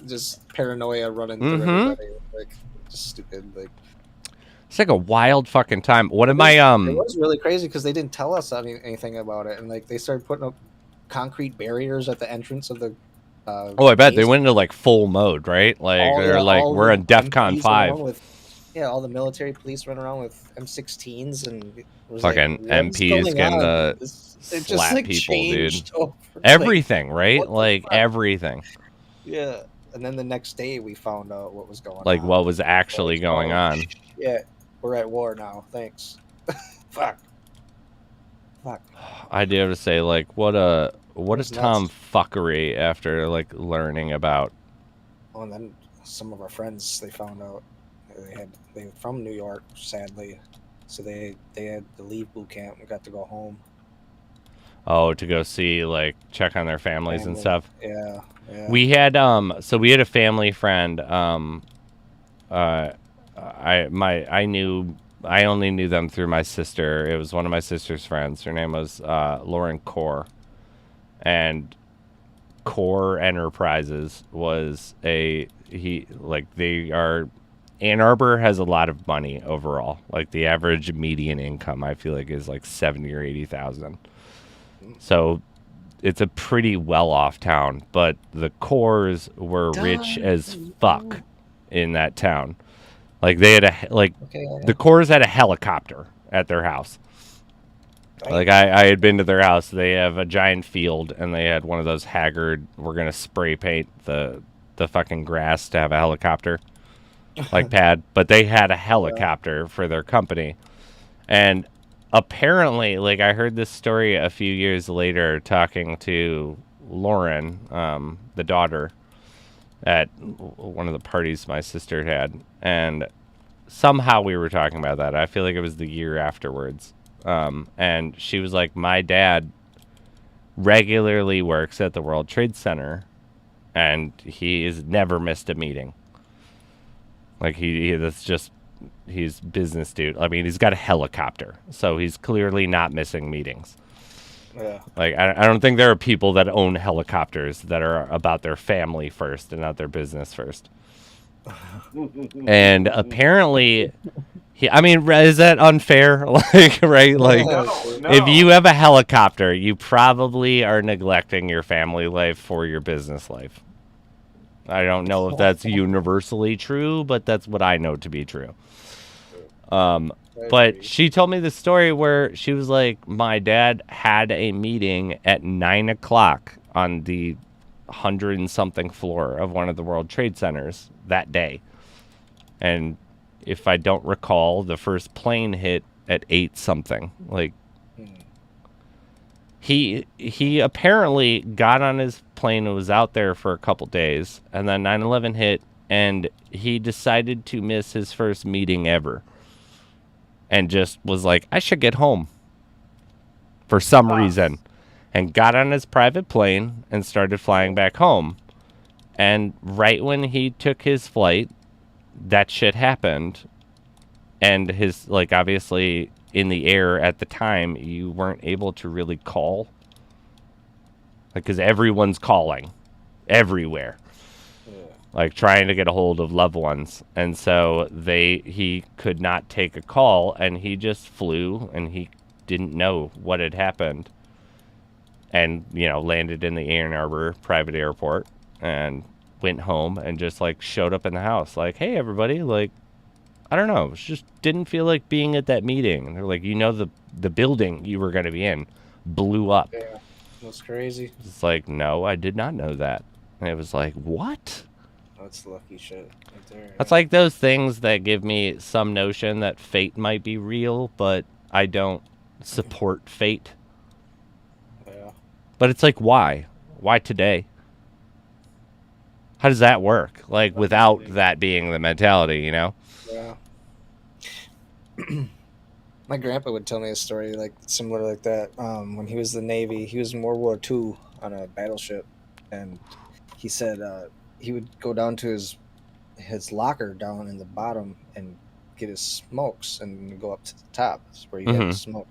Just paranoia running through everybody. Like, just stupid. Like, it's like a wild fucking time. What am I? It was really crazy because they didn't tell us anything about it, and like they started putting up concrete barriers at the entrance of the. I bet they went into like full mode, right? Like they're like, we're on DEFCON 5. All the military police running around with M16s and fucking MPs getting slap like people, dude. Everything, right? Like everything. Yeah. And then the next day we found out what was going on. Like what was actually going on. Yeah. We're at war now. Thanks. Fuck. I do have to say, like, what is tomfuckery after like learning about. Oh, and then some of our friends, they found out they were from New York, sadly. So they had to leave boot camp and got to go home. Oh, to go see, like, check on their families and stuff. Yeah. We had so we had a family friend. I only knew them through my sister. It was one of my sister's friends. Her name was Lauren Core, and Core Enterprises was they are. Ann Arbor has a lot of money overall. Like the average median income, I feel like, is like 70 or 80,000. So it's a pretty well-off town, but the Cores were rich as fuck in that town. Like they had the Cores had a helicopter at their house. Like I had been to their house. They have a giant field, and they had one of those haggard, we're gonna spray paint the fucking grass to have a helicopter like pad, but they had a helicopter for their company. And apparently, like, I heard this story a few years later talking to Lauren, the daughter, at one of the parties my sister had, and somehow we were talking about that. I feel like it was the year afterwards. And she was like, my dad regularly works at the World Trade Center, and he has never missed a meeting. Like, he's business dude. I mean, he's got a helicopter, so he's clearly not missing meetings. Yeah. Like, I don't think there are people that own helicopters that are about their family first and not their business first. And apparently, I mean, is that unfair? Like, right? Like, no. If you have a helicopter, you probably are neglecting your family life for your business life. I don't know if that's universally true, but that's what I know to be true. But she told me the story where she was like, my dad had a meeting at 9 o'clock on the 100-and-something floor of one of the World Trade Centers that day. And if I don't recall, the first plane hit at 8-something. Like, he apparently got on his plane and was out there for a couple days, and then 9/11 hit, and he decided to miss his first meeting ever. And just was like, I should get home for some reason. And got on his private plane and started flying back home. And right when he took his flight, that shit happened. And his, like, obviously, in the air at the time, you weren't able to really call. Like, because everyone's calling everywhere. Yeah. Like, trying to get a hold of loved ones. And so he could not take a call, and he just flew, and he didn't know what had happened. And, you know, landed in the Ann Arbor private airport and went home and just, like, showed up in the house. Like, hey, everybody, like, I don't know. Just didn't feel like being at that meeting. And they're like, you know, the building you were going to be in blew up. Yeah. That's crazy. It's like, no, I did not know that. And it was like, what? That's lucky shit right there. That's like those things that give me some notion that fate might be real, but I don't support fate. Yeah. But it's like, why? Why today? How does that work? Like, without that being the mentality, you know? Yeah. My grandpa would tell me a story like similar like that. When he was in the Navy, he was in World War II on a battleship, and he said he would go down to his locker down in the bottom and get his smokes and go up to the top. That's where he had his smoke.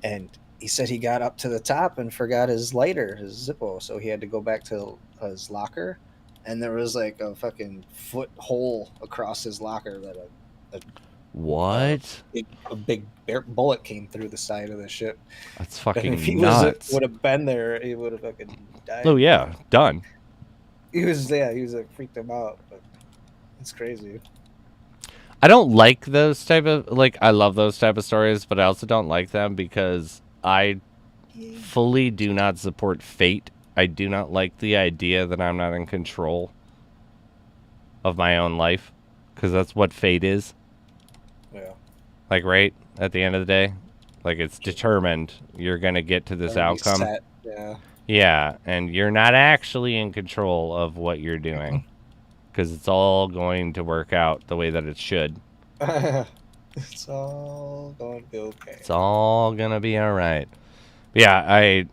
And he said he got up to the top and forgot his lighter, his Zippo, so he had to go back to his locker, and there was like a fucking foot hole across his locker that What? a big bullet came through the side of the ship. That's And fucking if he nuts. would have been there, he would have fucking died. Oh, yeah. Done. He was like freaked him out, but it's crazy. I don't like those type of, like, I love those type of stories, but I also don't like them because I fully do not support fate. I do not like the idea that I'm not in control of my own life, because that's what fate is. Yeah. Like, right at the end of the day, like, it's determined you're going to get to this outcome. Set. Yeah. Yeah, and you're not actually in control of what you're doing, because it's all going to work out the way that it should. It's all going to be okay. It's all going to be all right. But yeah, I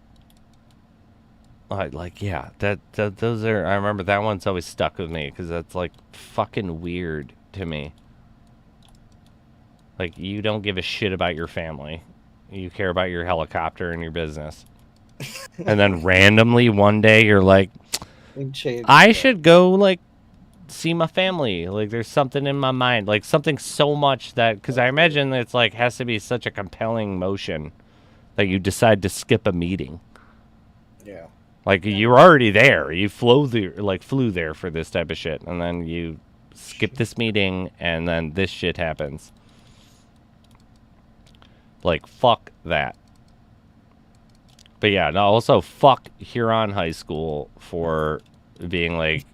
like, yeah, those are, I remember that one's always stuck with me, because that's, like, fucking weird to me. Like, you don't give a shit about your family. You care about your helicopter and your business. And then randomly one day you're like, I should go, like, see my family. Like, there's something in my mind. Like, something so much that, because I imagine it's, like, has to be such a compelling motion that you decide to skip a meeting. Yeah. Like, you're already there. You flew there for this type of shit. And then you skip this meeting, and then this shit happens. Like, fuck that. But yeah, no, also fuck Huron High School for being like,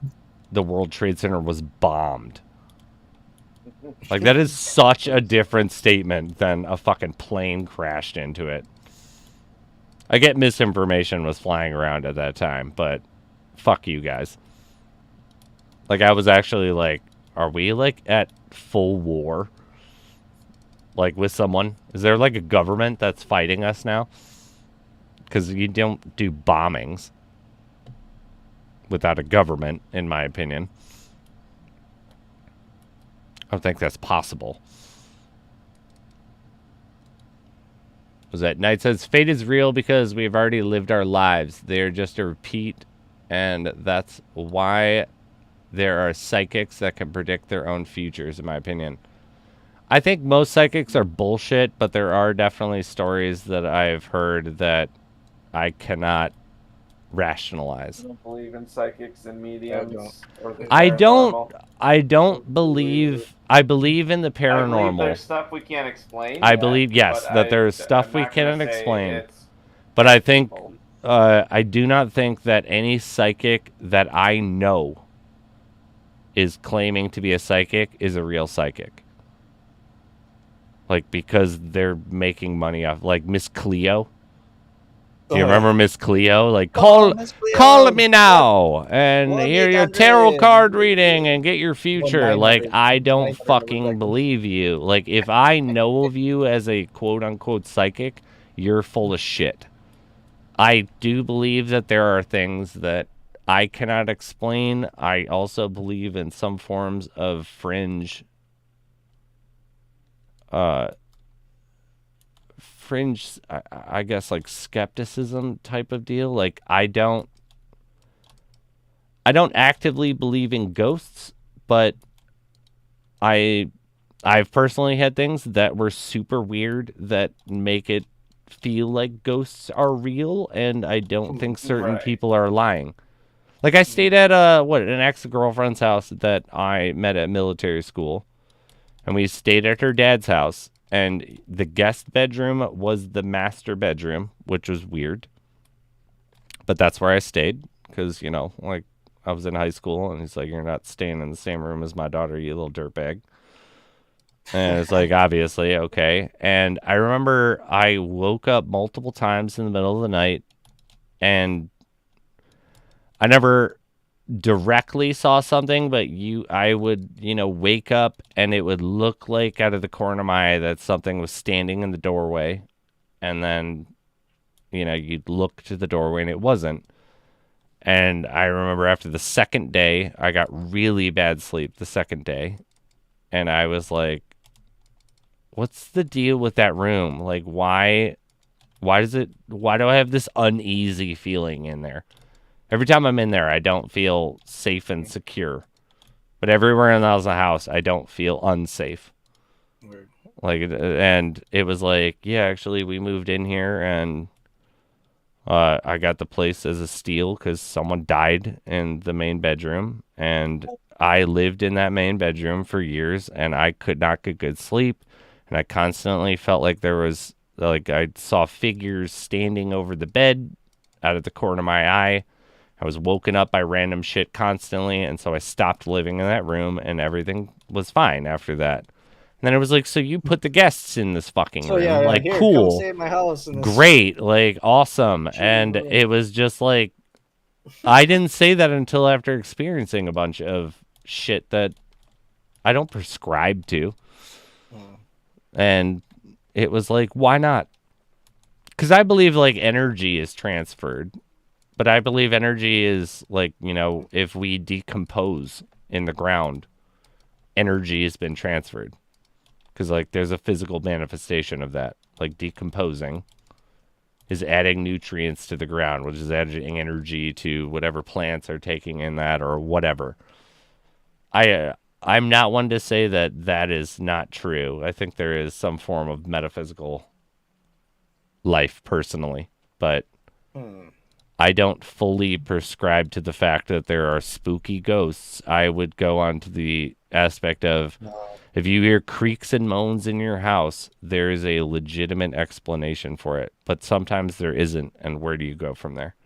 the World Trade Center was bombed. Like, that is such a different statement than a fucking plane crashed into it. I get misinformation was flying around at that time, but fuck you guys. Like, I was actually like, are we, like, at full war? Like, with someone? Is there, like, a government that's fighting us now? Because you don't do bombings without a government, in my opinion. I don't think that's possible. Was that Knight says, fate is real because we've already lived our lives. They're just a repeat, and that's why there are psychics that can predict their own futures, in my opinion. I think most psychics are bullshit, but there are definitely stories that I've heard that I cannot rationalize. I don't believe in psychics and mediums. I don't believe. I believe in the paranormal. I believe there's stuff we can't explain. I believe, yes, that there's stuff we cannot explain. But I think, I do not think that any psychic that I know is claiming to be a psychic is a real psychic. Like, because they're making money off, like Miss Cleo. Do you remember Miss Cleo? Like, call me now and hear your tarot card reading and get your future. Like, I don't fucking believe you. Like, if I know of you as a quote-unquote psychic, you're full of shit. I do believe that there are things that I cannot explain. I also believe in some forms of fringe fringe, I guess, like skepticism type of deal. Like I don't actively believe in ghosts, but I've personally had things that were super weird that make it feel like ghosts are real, and I don't think certain people are lying. Like I stayed at an ex-girlfriend's house that I met at military school, and we stayed at her dad's house, and the guest bedroom was the master bedroom, which was weird. But that's where I stayed because, you know, like I was in high school, and he's like, "You're not staying in the same room as my daughter, you little dirtbag." And it's like, obviously, okay. And I remember I woke up multiple times in the middle of the night, and I never directly saw something, but I would, you know, wake up and it would look like out of the corner of my eye that something was standing in the doorway. And then, you know, you'd look to the doorway and it wasn't. And I remember after the second day, I got really bad sleep the second day. And I was like, what's the deal with that room? Like, why do I have this uneasy feeling in there? Every time I'm in there, I don't feel safe and secure. But everywhere else in the house, I don't feel unsafe. Weird. Like, and it was like, yeah, actually, we moved in here, and I got the place as a steal because someone died in the main bedroom, and I lived in that main bedroom for years, and I could not get good sleep, and I constantly felt like there was, like, I saw figures standing over the bed out of the corner of my eye. I was woken up by random shit constantly, and so I stopped living in that room, and everything was fine after that. And then it was like, so you put the guests in this fucking room. Yeah, like, here, cool. come stay at my house in this Great. Like, awesome. Sure. And it was just like, I didn't say that until after experiencing a bunch of shit that I don't prescribe to. And it was like, why not? Because I believe, like, energy is transferred. But I believe energy is, like, you know, if we decompose in the ground, energy has been transferred. Because, like, there's a physical manifestation of that. Like, decomposing is adding nutrients to the ground, which is adding energy to whatever plants are taking in that or whatever. I'm not one to say that that is not true. I think there is some form of metaphysical life, personally. But I don't fully prescribe to the fact that there are spooky ghosts. I would go on to the aspect of, if you hear creaks and moans in your house, there is a legitimate explanation for it. But sometimes there isn't, and where do you go from there?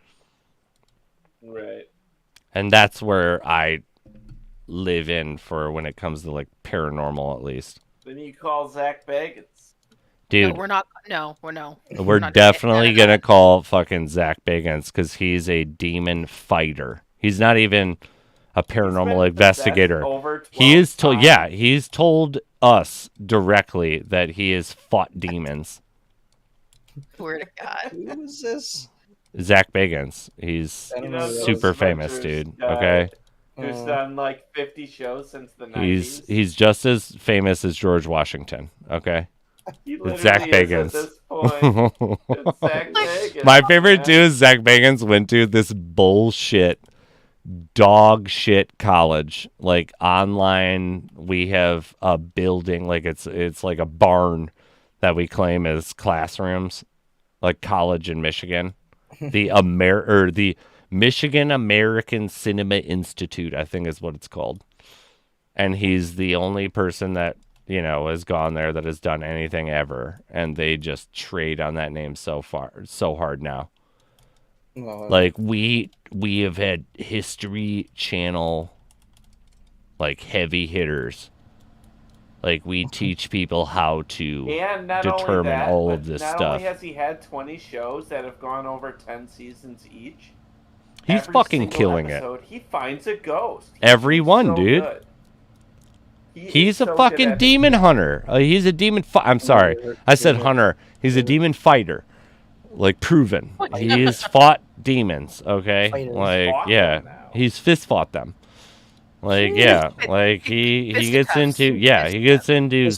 Right. And that's where I live in for when it comes to, like, paranormal, at least. Then you call Zach Bagans. Dude, No, we're not. No, we're no. we're not definitely gonna going to call fucking Zach Bagans because he's a demon fighter. He's not even a paranormal investigator. He is told, yeah, he's told us directly that he has fought demons. Swear to God. Who is this? Zach Bagans. He's I don't know. super famous, dude. Okay? Who's done like 50 shows since the 90s. He's just as famous as George Washington. Okay? He It's Zach literally is Bagans. at this point. It's Zach Bagans. My favorite too is Zach Bagans went to this bullshit dog shit college. Like, online, we have a building, like it's like a barn that we claim as classrooms, like college in Michigan. The Michigan American Cinema Institute, I think is what it's called. And he's the only person that, you know, has gone there that has done anything ever, and they just trade on that name so hard now. Like, we have had History Channel, like, heavy hitters. Like, we teach people how to determine all of this stuff. Not only has he had 20 shows that have gone over 10 seasons each, he's fucking killing it. He finds a ghost. Every one, so dude. Good. He's a fucking demon hunter. He's a demon. I'm sorry, I said hunter. He's a demon fighter, like, proven. He has fought demons. Okay, like, yeah, he's fist fought them. Like, yeah, like he gets into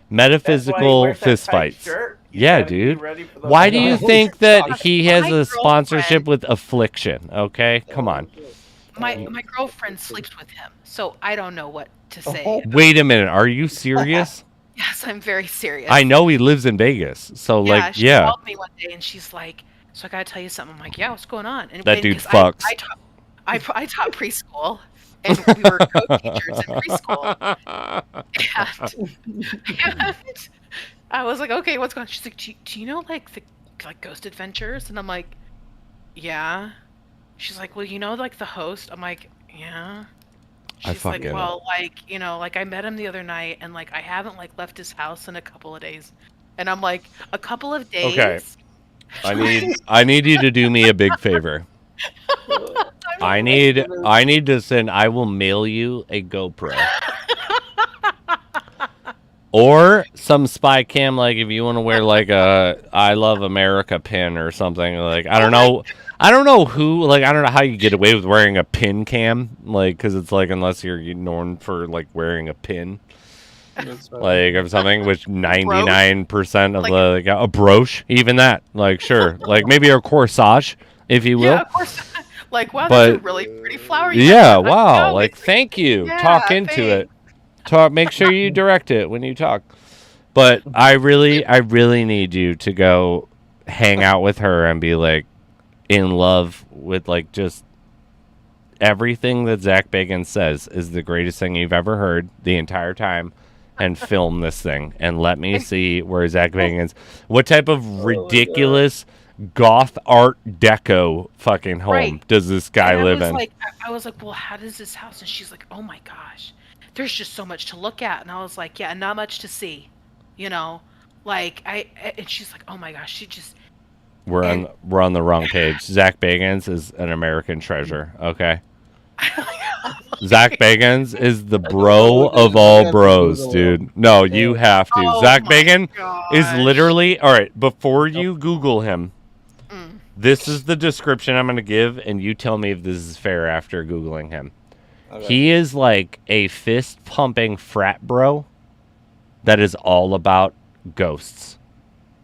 metaphysical fist fights. Yeah, gotta be dude. ready for the Why do you No. think that he has My a sponsorship girlfriend- with Affliction? Okay, come on. My girlfriend sleeps with him, so I don't know what to say. Oh. Wait a minute. Are you serious? Yes, I'm very serious. I know he lives in Vegas, so Yeah, like, she yeah, called me one day and she's like, "So I gotta tell you something." I'm like, "Yeah, what's going on?" And that dude 'cause fucks. I taught preschool, and we were co-teachers in preschool. And I was like, "Okay, what's going on?" She's like, "Do you know like the Ghost Adventures?" And I'm like, "Yeah." She's like, "Well, you know like the host?" I'm like, "Yeah." She's like, fucking- "Well, like, you know, like I met him the other night and like I haven't like left his house in a couple of days." And I'm like, "A couple of days?" Okay. I need you to do me a big favor. I need to send. I will mail you a GoPro. Or some spy cam, like if you want to wear like a "I Love America" pin or something. Like I don't know who. Like I don't know how you get away with wearing a pin cam. Like because it's like unless you're known for like wearing a pin, like or something. Which 99% of Like- a brooch, even that. Like sure, like maybe a corsage, if you will. Yeah, of course. Like, wow, But- that's a really pretty flower. you Yeah, have. wow. Oh, Like, it's- thank you. Yeah, Talk into it. Make sure you direct it when you talk. But I really need you to go hang out with her and be like in love with like just everything that Zach Bagans says is the greatest thing you've ever heard the entire time, and film this thing and let me see where Zach Bagans, what type of ridiculous goth art deco fucking home Right. does this guy And live I was in? like, I was like, well, how does this house? And she's like, oh my gosh, there's just so much to look at. And I was like, yeah, not much to see, you know, like and she's like, oh my gosh, she just. We're on the wrong page. Zach Bagans is an American treasure. Okay, Zach Bagans is the bro of all bros, dude. No, you have to. Oh Zach my Bagan is gosh. literally all right. Before you Google him, Mm. this is the description I'm going to give, and you tell me if this is fair after Googling him. Okay. He is like a fist pumping frat bro that is all about ghosts,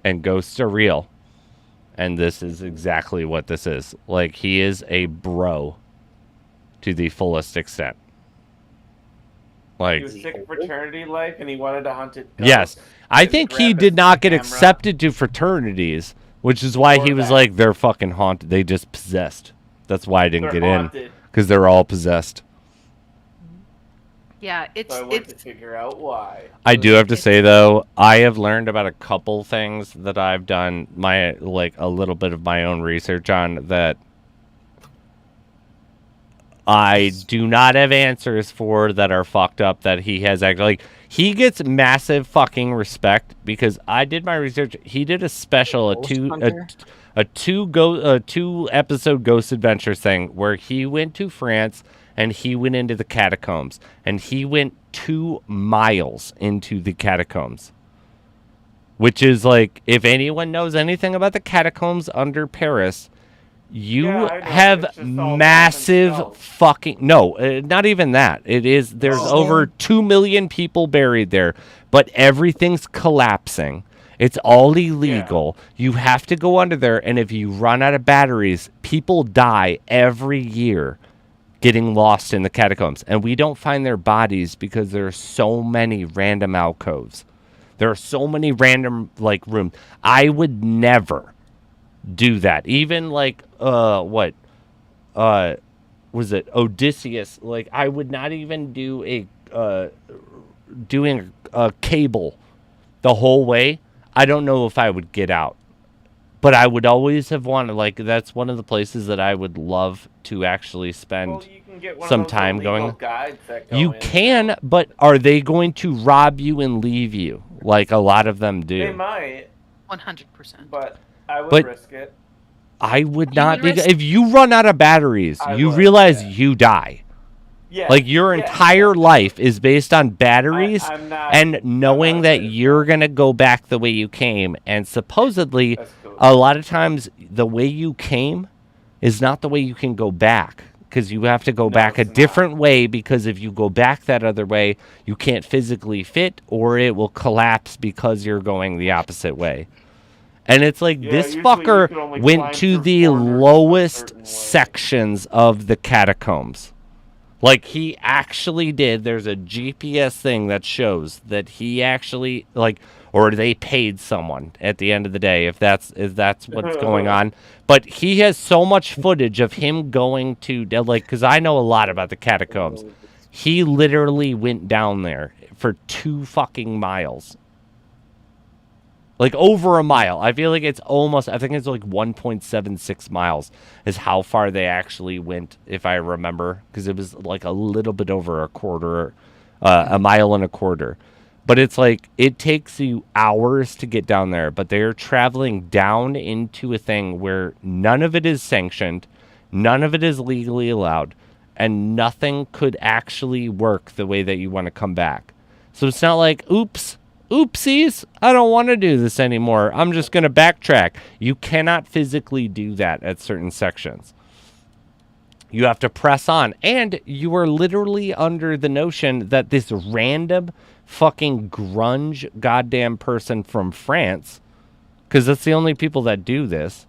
and ghosts are real. And this is exactly what this is. Like, he is a bro to the fullest extent. He Like, was sick of fraternity life and he wanted to hunt it. yes. I Just think grab he his did not get camera. accepted to fraternities, which is why he Or was that. like, they're fucking haunted. They just possessed. That's why I didn't They're get in. haunted. Because they're all possessed. Yeah, it's So I went to figure out why. I do have to say though, I have learned about a couple things that I've done a little bit of my own research on that I do not have answers for that are fucked up that he has actually like he gets massive fucking respect because I did my research. He did a special Ghost Hunter? a two episode Ghost Adventures thing where he went to France and he went into the catacombs and he went 2 miles into the catacombs, which is like, if anyone knows anything about the catacombs under Paris, you Yeah, I know. have It's just all massive themselves. fucking no, not even that. There's Oh. over 2 million people buried there, but everything's collapsing. It's all illegal. You have to go under there, and if you run out of batteries, people die every year getting lost in the catacombs. And we don't find their bodies because there are so many random alcoves. There are so many random, like, rooms. I would never do that. Even, like, was it Odysseus? Like, I would not even do doing a cable the whole way. I don't know if I would get out. But I would always have wanted, like, that's one of the places that I would love to actually spend. Well, you can get one some of those time illegal going- guides that go You in. can, but are they going to rob you and leave you? Like a lot of them They do. might, 100%. but I would But- risk it. I would You not. would risk- If you run out of batteries, I you would, realize yeah. you die. Yeah. Like your yeah, entire yeah. life is based on batteries I'm not, and knowing not that afraid of you're going to go back the way you came. And supposedly, That's cool. a lot of times, the way you came is not the way you can go back. Because you have to go No, back a it's not. different way, because if you go back that other way, you can't physically fit, or it will collapse because you're going the opposite way. And it's like, Yeah, this usually you fucker can only went climb to through the corners a lowest certain way. sections of the catacombs. Like, he actually did. There's a GPS thing that shows that he actually, like, or they paid someone at the end of the day, if that's what's going on. But he has so much footage of him going to, like, because I know a lot about the catacombs. He literally went down there for 2 fucking miles. Like, over a mile. I feel like it's almost, I think it's like 1.76 miles is how far they actually went, if I remember. Because it was like a little bit over a quarter, a mile and a quarter. But it's like, it takes you hours to get down there. But they're traveling down into a thing where none of it is sanctioned. None of it is legally allowed. And nothing could actually work the way that you want to come back. So it's not like, oops. Oopsies, I don't want to do this anymore. I'm just going to backtrack. You cannot physically do that at certain sections. You have to press on. And you are literally under the notion that this random fucking grunge goddamn person from France, because that's the only people that do this,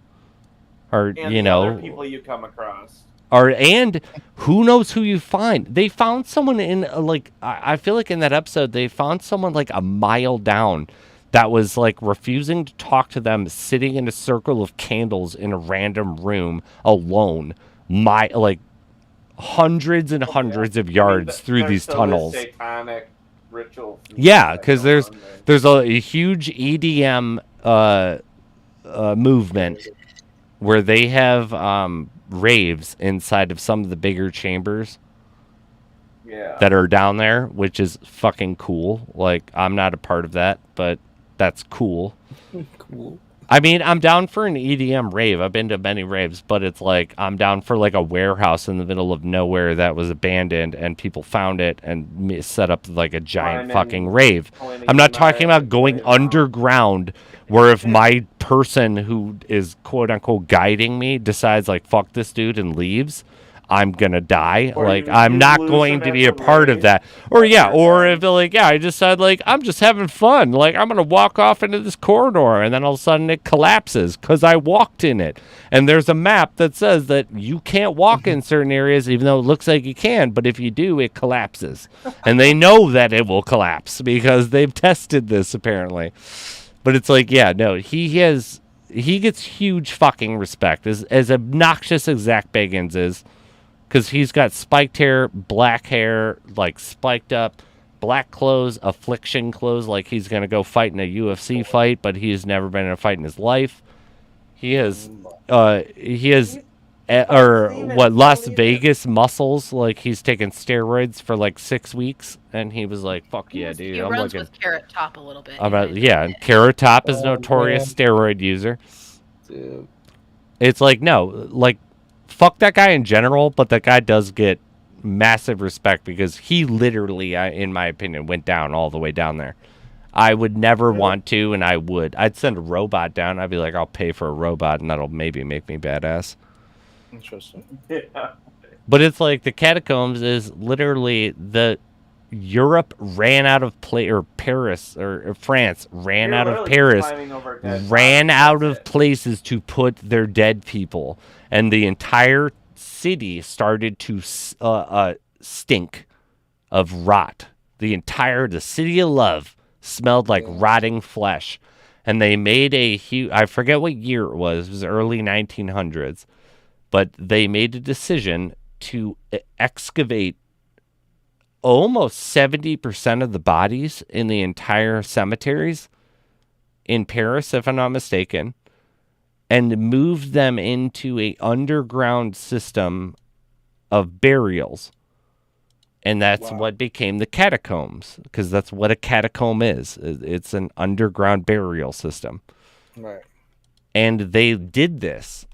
or, And you the know, other people you come across. and who knows who you find. They found someone in, like, I feel like in that episode, they found someone like a mile down that was like refusing to talk to them, sitting in a circle of candles in a random room alone, like hundreds and hundreds of yards through these tunnels. Satanic ritual. Yeah, because there's a huge EDM movement where they have raves inside of some of the bigger chambers that are down there, which is fucking cool. Like, I'm not a part of that, but that's cool. Cool. I mean, I'm down for an EDM rave. I've been to many raves, but it's like I'm down for like a warehouse in the middle of nowhere that was abandoned and people found it and set up like a giant fucking rave. I'm not talking about going underground where if my person who is quote unquote guiding me decides like fuck this dude and leaves, I'm gonna die. Or like, you I'm not lose going them to at be a the part of rave. that. Or yeah, or if like, yeah, I decide like I'm just having fun. Like, I'm gonna walk off into this corridor and then all of a sudden it collapses because I walked in it. And there's a map that says that you can't walk in certain areas even though it looks like you can, but if you do, it collapses. And they know that it will collapse because they've tested this apparently. But it's like, yeah, no, he gets huge fucking respect as obnoxious as Zach Bagans is. Because he's got spiked hair, black hair, like spiked up, black clothes, affliction clothes, like he's going to go fight in a UFC fight, but he's never been in a fight in his life. He has Las Vegas muscles, like he's taken steroids for like 6 weeks, and he was like, fuck yeah, dude. He I'm runs looking. with Carrot Top a little bit. And Carrot Top is notorious steroid user. Dude. It's like, no, like, fuck that guy in general, but that guy does get massive respect because he literally, in my opinion, went down all the way down there. I would never want to, and I would. I'd send a robot down. I'd be like, I'll pay for a robot, and that'll maybe make me badass. Interesting. Yeah. But it's like the catacombs is literally Europe ran out of Paris or France ran You're out of literally Paris, climbing over dead ran bodies, out that's of it. places to put their dead people, and the entire city started to stink of rot. The city of love smelled like rotting flesh, and they made a huge, I forget what year it was early 1900s, but they made a decision to excavate almost 70% of the bodies in the entire cemeteries in Paris, if I'm not mistaken, and moved them into a underground system of burials. And that's what became the catacombs, because that's what a catacomb is. It's an underground burial system. Right. And they did this,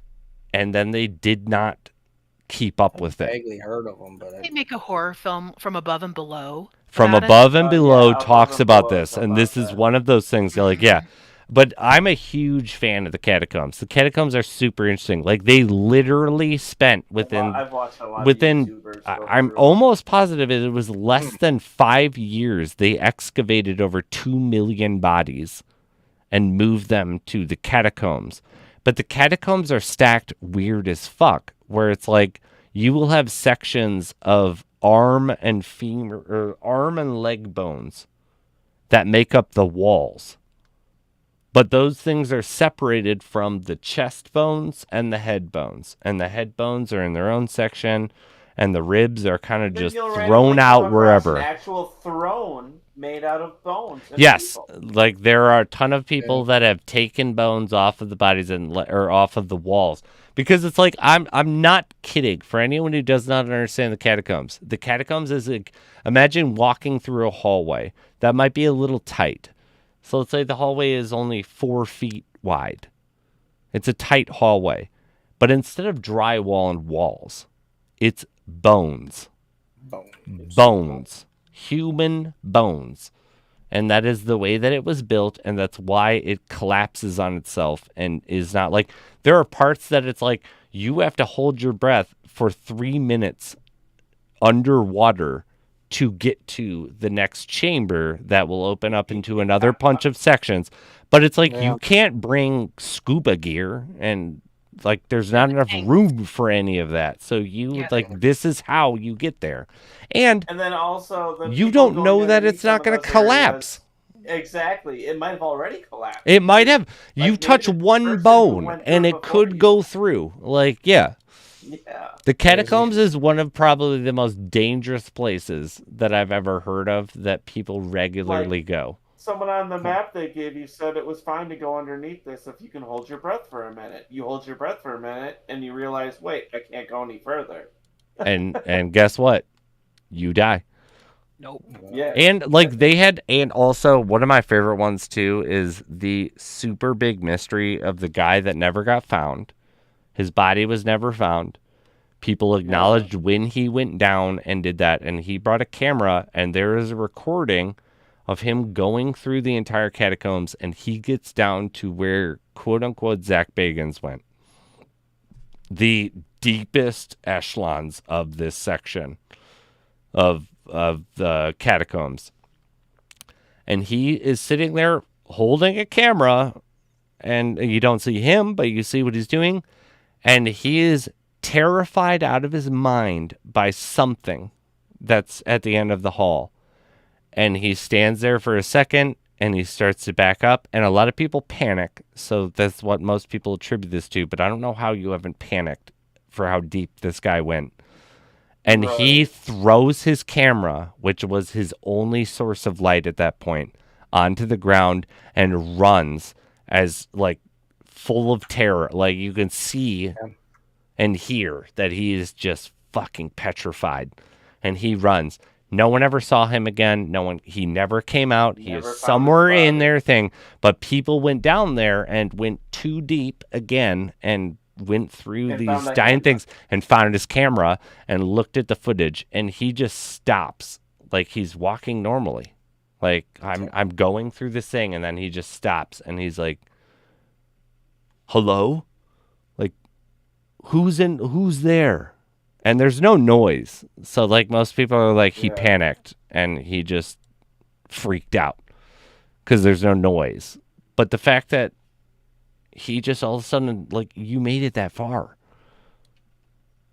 and then they did not keep up with it. Vaguely heard of them, but They make a horror film From Above and Below. From about it. Above and Below Above talks and about Below this, is and about this is that. one of those things. You're like, yeah. But I'm a huge fan of the catacombs. The catacombs are super interesting. Like, they literally spent I've watched a lot of within YouTubers go I'm through almost positive it was less than 5 years they excavated over 2 million bodies and move them to the catacombs. But the catacombs are stacked weird as fuck, where it's like you will have sections of arm and femur or arm and leg bones that make up the walls. But those things are separated from the chest bones and the head bones. And the head bones are in their own section, and the ribs are kind of just thrown out wherever. An actual throne made out of bones. Yes, like there are a ton of people that have taken bones off of the bodies or off of the walls, because it's like I'm not kidding. For anyone who does not understand the catacombs is like, imagine walking through a hallway that might be a little tight. So let's say the hallway is only 4 feet wide. It's a tight hallway, but instead of drywall and walls, it's bones. Bones. Human bones. And that is the way that it was built, and that's why it collapses on itself and is not like, there are parts that it's like you have to hold your breath for 3 minutes underwater to get to the next chamber that will open up into another bunch of sections. But it's like you can't bring scuba gear, and like there's not enough room for any of that. So this is how you get there. And then also you don't know that it's not going to collapse. Exactly. It might have already collapsed. It might have. You touch one bone and it could go through. Like, yeah. Yeah. The catacombs is one of probably the most dangerous places that I've ever heard of that people regularly go. Someone on the map they gave you said it was fine to go underneath this if you can hold your breath for a minute. You hold your breath for a minute and you realize, wait, I can't go any further. And guess what? You die. Nope. Yeah. And like they had, and also one of my favorite ones too is the super big mystery of the guy that never got found. His body was never found. People acknowledged when he went down and did that, and he brought a camera, and there is a recording of him going through the entire catacombs, and he gets down to where quote unquote Zach Bagans went. The deepest echelons of this section of the catacombs. And he is sitting there holding a camera, and you don't see him, but you see what he's doing. And he is terrified out of his mind by something that's at the end of the hall. And he stands there for a second, and he starts to back up. And a lot of people panic. So that's what most people attribute this to. But I don't know how you haven't panicked for how deep this guy went. And he throws his camera, which was his only source of light at that point, onto the ground and runs as like full of terror. Like you can see and hear that he is just fucking petrified. And he runs. No one ever saw him again. He never came out. He is somewhere in their thing. But people went down there and went too deep again and went through these dying things and found his camera and looked at the footage, and he just stops like he's walking normally. Like I'm going through this thing, and then he just stops and he's like, hello? Like, who's there? And there's no noise. So like most people are like, he panicked and he just freaked out because there's no noise. But the fact that he just all of a sudden, like, you made it that far.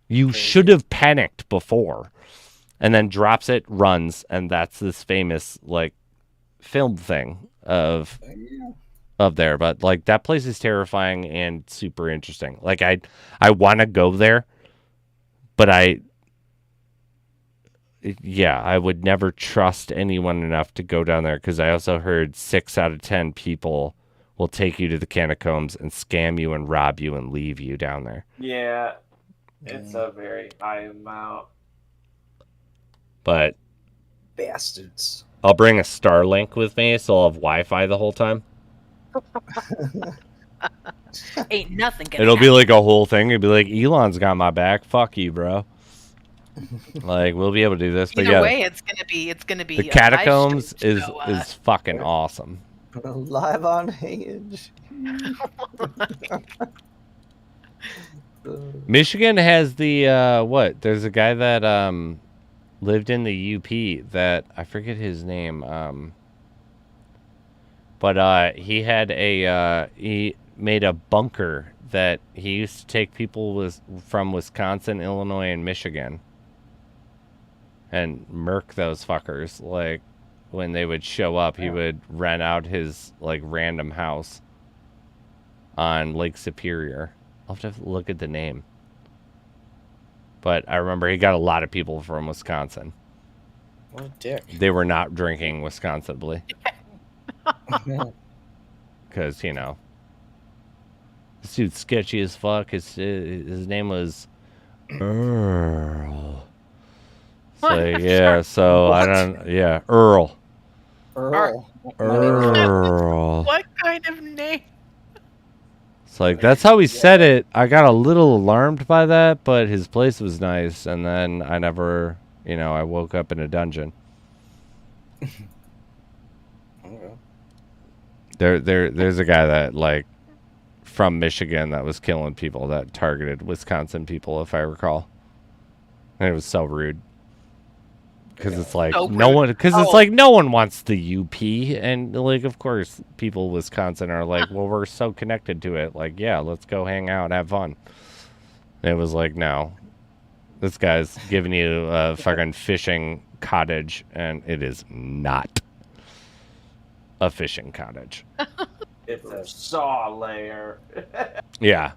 You should have panicked before. And then drops it, runs, and that's this famous, like, film thing of there. But, like, that place is terrifying and super interesting. Like, I want to go there, but I would never trust anyone enough to go down there, because I also heard 6 out of 10 people will take you to the catacombs and scam you and rob you and leave you down there. Yeah, it's a very high amount. But bastards. I'll bring a Starlink with me, so I'll have Wi-Fi the whole time. Ain't nothing gonna It'll be like a whole thing. It'll be like, Elon's got my back. Fuck you, bro. Like, we'll be able to do this. But Either way, it's gonna be the catacombs is fucking awesome. Live on Hinge. Michigan has the what? There's a guy that lived in the UP that I forget his name. But he had he made a bunker that he used to take people from Wisconsin, Illinois, and Michigan, and murk those fuckers. Like when they would show up, he would rent out his like random house on Lake Superior. I'll have to look at the name. But I remember he got a lot of people from Wisconsin. What a dick. They were not drinking responsibly. Because, you know, this dude's sketchy as fuck. His name was Earl. So, yeah, so I don't, yeah, Earl. Earl. Earl. What kind of name? It's like, that's how he said it. I got a little alarmed by that, but his place was nice. And then I never, you know, I woke up in a dungeon. There's a guy that, like, from Michigan that was killing people that targeted Wisconsin people, if I recall. And it was so rude. Because it's like, So no rude. one, because it's like, no one wants the UP. And, like, of course, people in Wisconsin are like, well, we're so connected to it. Like, yeah, let's go hang out, have fun. And it was like, no. This guy's giving you a fucking fishing cottage, and it is not a fishing cottage. It's a saw layer. Yeah.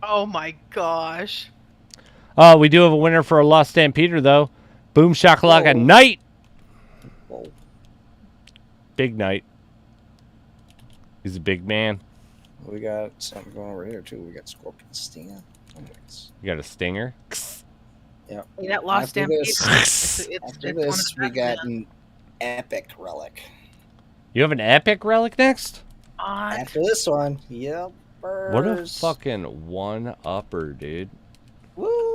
Oh my gosh. We do have a winner for a Lost Stampeder, though. Boom Shakalaka Oh. Knight. Whoa. Big Knight. He's a big man. We got something going over here, too. We got Scorpion Sting. You got a stinger. Yep. Hey, that lost After stampede. this- It's After one of this, the we best, got man. an epic relic. You have an epic relic next? What? After this one, yep. What a fucking one-upper, dude. Woo!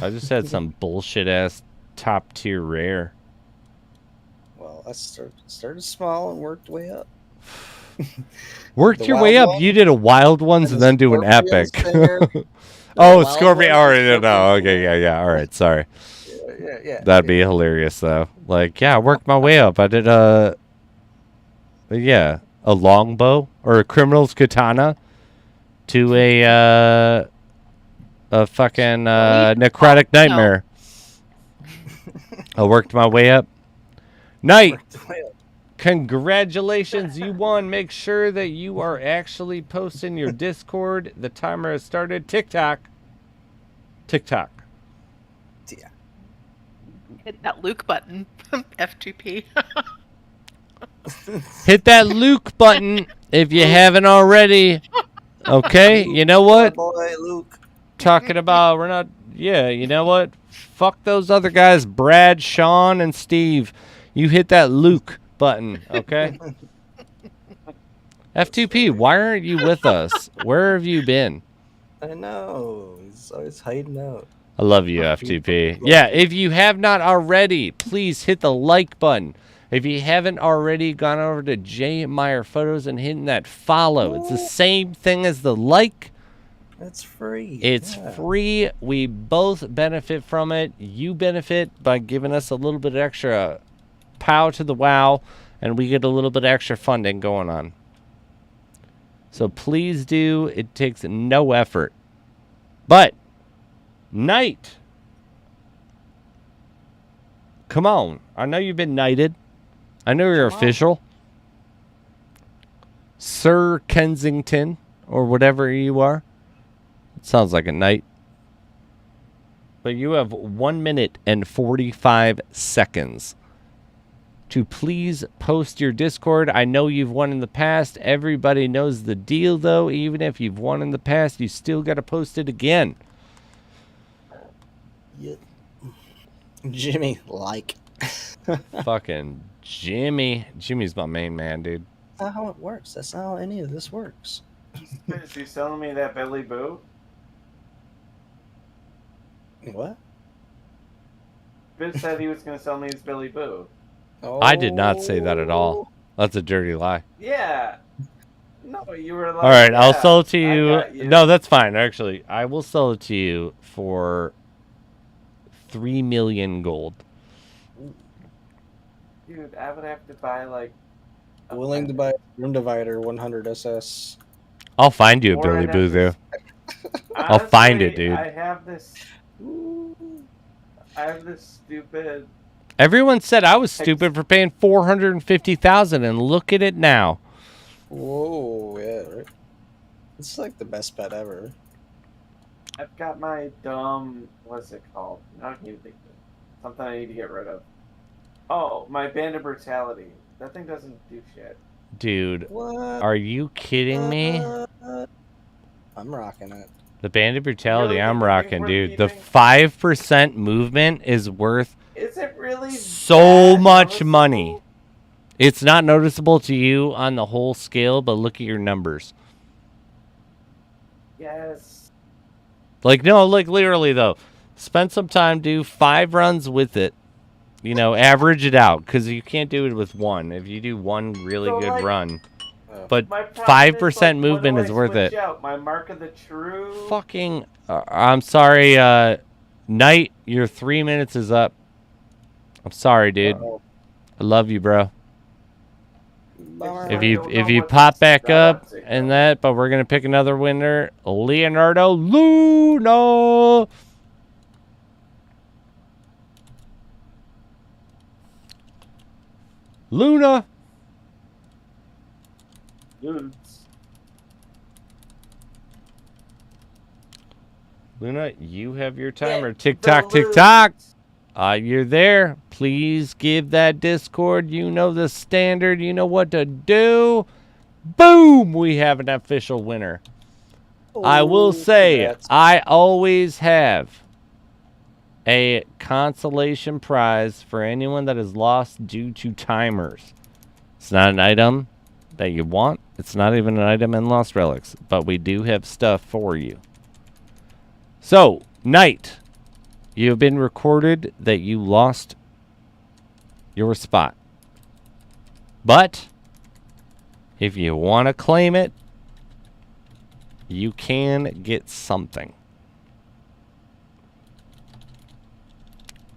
I just had some bullshit-ass top-tier rare. Well, I started small and worked way up. Worked The your way wild up. one? You did a wild ones and then do an Scorpion epic. stinger. Oh, wild Scorpion. one, All right, no, Scorpion okay, yeah. All right, sorry. Yeah. That'd be hilarious, though. Like, yeah, I worked my way up. I did a longbow or a criminal's katana to a fucking necrotic nightmare. I worked my way up. Knight, Worked way up. congratulations, you won. Make sure that you are actually posting your Discord. The timer has started. TikTok. Yeah. Hit that Luke button. F2P. Hit that Luke button if you haven't already. Okay, you know what? Boy, Luke. Talking about, we're not, yeah, you know what? Fuck those other guys, Brad, Sean, and Steve. You hit that Luke button, okay? F2P, why aren't you with us? Where have you been? I know. He's always hiding out. I love you, F2P. Yeah, if you have not already, please hit the like button. If you haven't already gone over to JMeyerPhotos and hitting that follow, it's the same thing as the like. It's free. It's Yeah. free. We both benefit from it. You benefit by giving us a little bit extra pow to the wow, and we get a little bit extra funding going on. So please do. It takes no effort. But, Knight. Come on. I know you've been knighted. I know you're official. Sir Kensington, or whatever you are. It sounds like a knight. But you have 1 minute and 45 seconds to please post your Discord. I know you've won in the past. Everybody knows the deal, though. Even if you've won in the past, you still got to post it again. Yeah. Jimmy, like. Fucking Jimmy. Jimmy's my main man, dude. That's not how it works. That's not how any of this works. Is he selling me that Billy Boo? What? Biz said he was going to sell me his Billy Boo. I did not say that at all. That's a dirty lie. Yeah. No, you were like, All right, I'll yeah, sell it to I you. got you. No, that's fine. Actually, I will sell it to you for 3 million gold. Dude, I would have to buy like Willing to buy Room Divider 100 SS. I'll find you a Or Billy I'd have Boozoo. to- I'll find it, Honestly, dude. I have this stupid. Everyone said I was stupid for paying $450,000, and look at it now. Whoa, yeah, right. It's like the best pet ever. I've got my dumb. What's it called? I don't even think of it. Something I need to get rid of. Oh, my Band of Brutality. That thing doesn't do shit. Dude, What? are you kidding me? I'm rocking it. The Band of Brutality Really I'm think rocking, worth dude. The keeping? 5% movement is worth Is it really so that much noticeable? money. It's not noticeable to you on the whole scale, but look at your numbers. Yes. Like, no, like literally, though. Spend some time, do 5 runs with it. You know, average it out, because you can't do it with one. If you do one really So, good like, run. Oh. But My problem 5% is, like, movement when is do I worth switch it. Out? My Mark of the True. Fucking, I'm sorry, Knight, your 3 minutes is up. I'm sorry, dude. Uh-oh. I love you, bro. Bummer. If I you don't know what pop to back set up up to and go. that, but we're gonna pick another winner, Leonardo Luna. Luna. Dudes. Luna, you have your timer. Get Tick tock, the tick tock. loot. You're there. Please give that Discord. You know the standard. You know what to do. Boom! We have an official winner. I will say, Congrats. I always have a consolation prize for anyone that is lost due to timers. It's not an item that you want. It's not even an item in Lost Relics, but we do have stuff for you. So, Knight, you have been recorded that you lost your spot. But if you want to claim it, you can get something.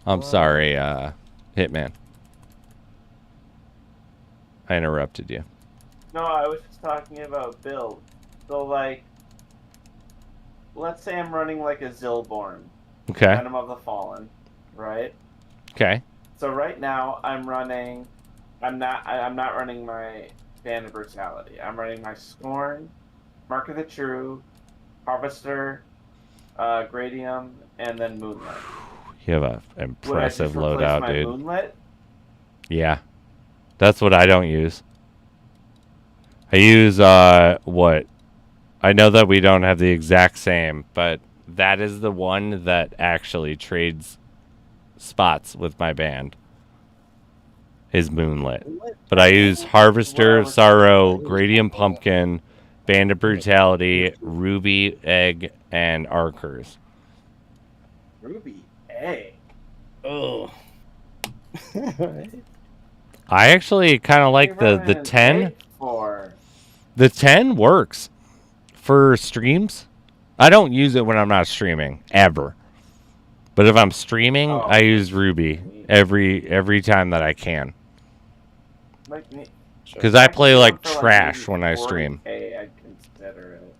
I'm sorry, Hitman. I interrupted you. No, I was just talking about build. So, like, let's say I'm running like a Zilborn, Okay. Venom of the Fallen, right? Okay. So right now I'm running. I'm not running my Band of Brutality. I'm running my Scorn, Mark of the True, Harvester, Gradium, and then Moonlight. You have an Would I just impressive replace loadout, my dude. Moonlit? Yeah. That's what I don't use. I use, what? I know that we don't have the exact same, but that is the one that actually trades spots with my band. Is Moonlit. But I use Harvester, Sorrow, Gradium Pumpkin, Band of Brutality, Ruby Egg, and Archers. Ruby Egg. Oh. I actually kind of like You're the running 10. egg for. The 10 works for streams. I don't use it when I'm not streaming, ever. But if I'm streaming, Oh. I use Ruby every time that I can. Like me. Because I play like For, trash maybe when I stream. 40K, I'd consider it.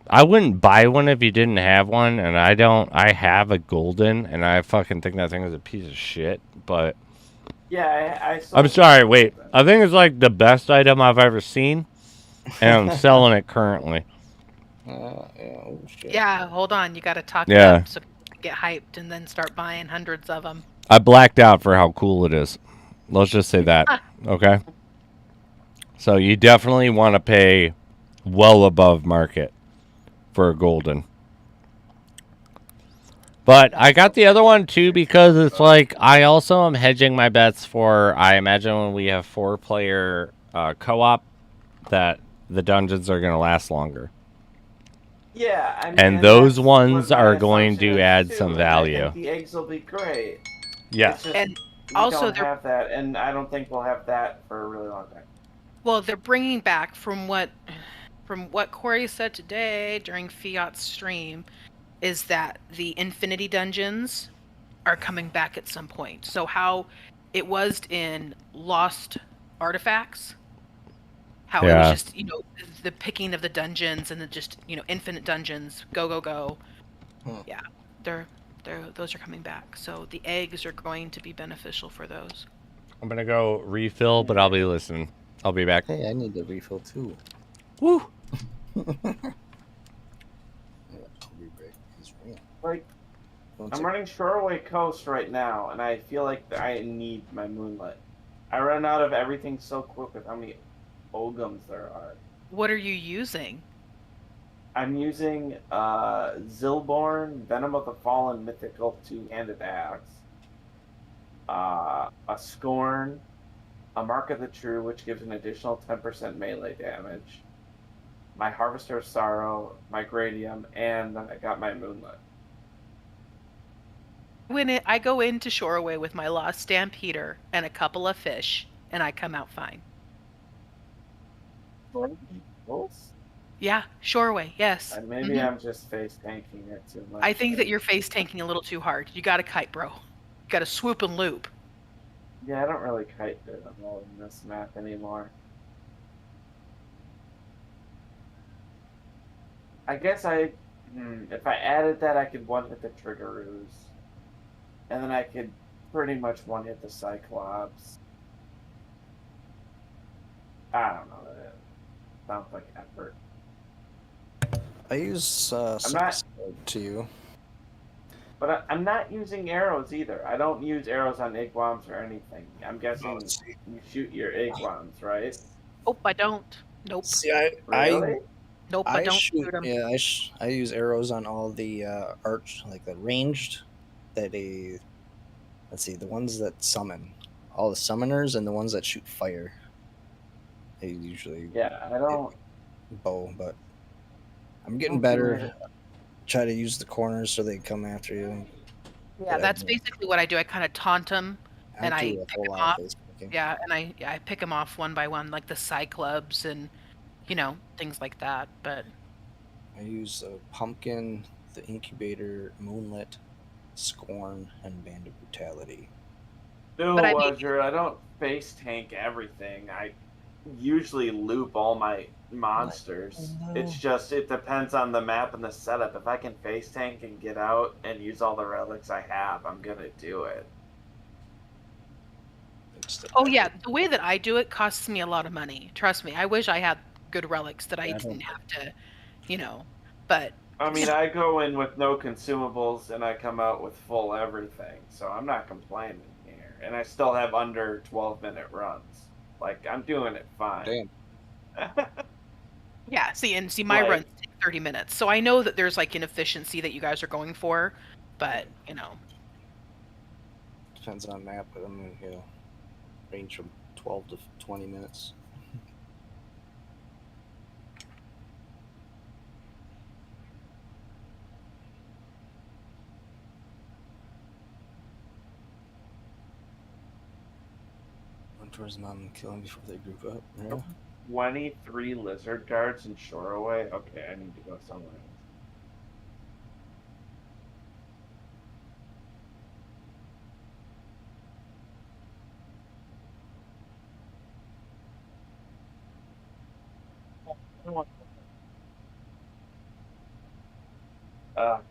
I wouldn't buy one if you didn't have one, and I don't. I have a golden, and I fucking think that thing is a piece of shit, but... Yeah, I I'm sold sorry, it. wait. I think it's like the best item I've ever seen, and I'm selling it currently. Yeah, oh, shit. Yeah, hold on. You got to talk Yeah. it up so people get hyped and then start buying hundreds of them. I blacked out for how cool it is. Let's just say that, okay? So you definitely want to pay well above market for a golden. But I got the other one too because it's like I also am hedging my bets for, I imagine when we have 4-player co-op, that the dungeons are going to last longer. Yeah, I mean, And those that's ones what my are going assumption to is, add too, some and I value. think the eggs will be great. Yeah. It's just, And we also don't they're- have that, and I don't think we'll have that for a really long time. Well, they're bringing back from what Corey said today during Fiat's stream, is that the Infinity Dungeons are coming back at some point. So how it was in Lost artifacts. How it was Yeah. just, the picking of the dungeons and the just, infinite dungeons, go, go, go. Hmm. Yeah, those are coming back. So the eggs are going to be beneficial for those. I'm gonna go refill, but I'll be listening. I'll be back. Hey, I need to refill too. Woo! Yeah, I'll be right. He's ran. Like, One I'm sec. running Shoreaway Coast right now, and I feel like I need my moonlit. I run out of everything so quick with how many ogums there are. What are you using? I'm using Zilborn, Venom of the Fallen, Mythical Two-Handed Axe, a Scorn, a Mark of the True, which gives an additional 10% melee damage, my Harvester of Sorrow, my Gradium, and then I got my Moonlit. I go into Shoreaway with my Lost Stampeder and a couple of fish, and I come out fine. Yeah, Shoreaway, yes. Maybe Mhm. I'm just face tanking it too much. I think that you're face tanking a little too hard. You got to kite, bro. You got to swoop and loop. Yeah, I don't really kite good on all in this map anymore. I guess if I added that, I could one-hit the Triggeroos. And then I could pretty much one-hit the Cyclops. I don't know. It sounds like effort. I use not- to you. But I'm not using arrows either. I don't use arrows on Igwams or anything. I'm guessing you shoot your Igwams, right? Nope, I don't. Nope. See, Really? Nope, I don't shoot. shoot 'em. Yeah, I use arrows on all the arch, like the ranged. Let's see, the ones that summon, all the summoners, and the ones that shoot fire. They usually Yeah, I don't. bow, but I'm getting Okay. better. Try to use the corners so they come after you. Yeah, But that's basically what I do. I kind of taunt them, and I do a pick whole 'em lot off. of face clicking. Yeah, and I pick them off one by one, like the Cyclops and, things like that. But I use a pumpkin, the incubator, moonlit, scorn, and band of brutality. No, But I mean- Roger, I don't face tank everything. I usually loop all my monsters. No. It's just, it depends on the map and the setup. If I can face tank and get out and use all the relics I have, I'm gonna do it. oh yeah, the way that I do it costs me a lot of money. Trust me. I wish I had good relics that I didn't have to, But I mean, I go in with no consumables and I come out with full everything, so I'm not complaining here. And I still have under 12-minute runs. Like, I'm doing it fine. Damn. yeah, see, my Like- runs take 30 minutes, so I know that there's like inefficiency that you guys are going for, but Depends on map, but I'm range from 12 to 20 minutes. Run towards mom and kill him before they group up. Yeah. 23 lizard guards in Shoreaway? Okay, I need to go somewhere else.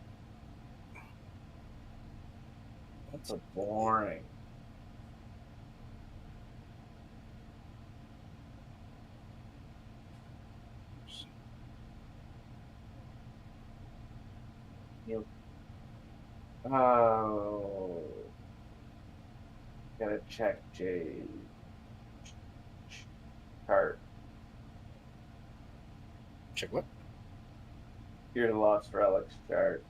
That's so boring. Oh. Gotta check Jay's chart. Check what? Your Lost Relics chart.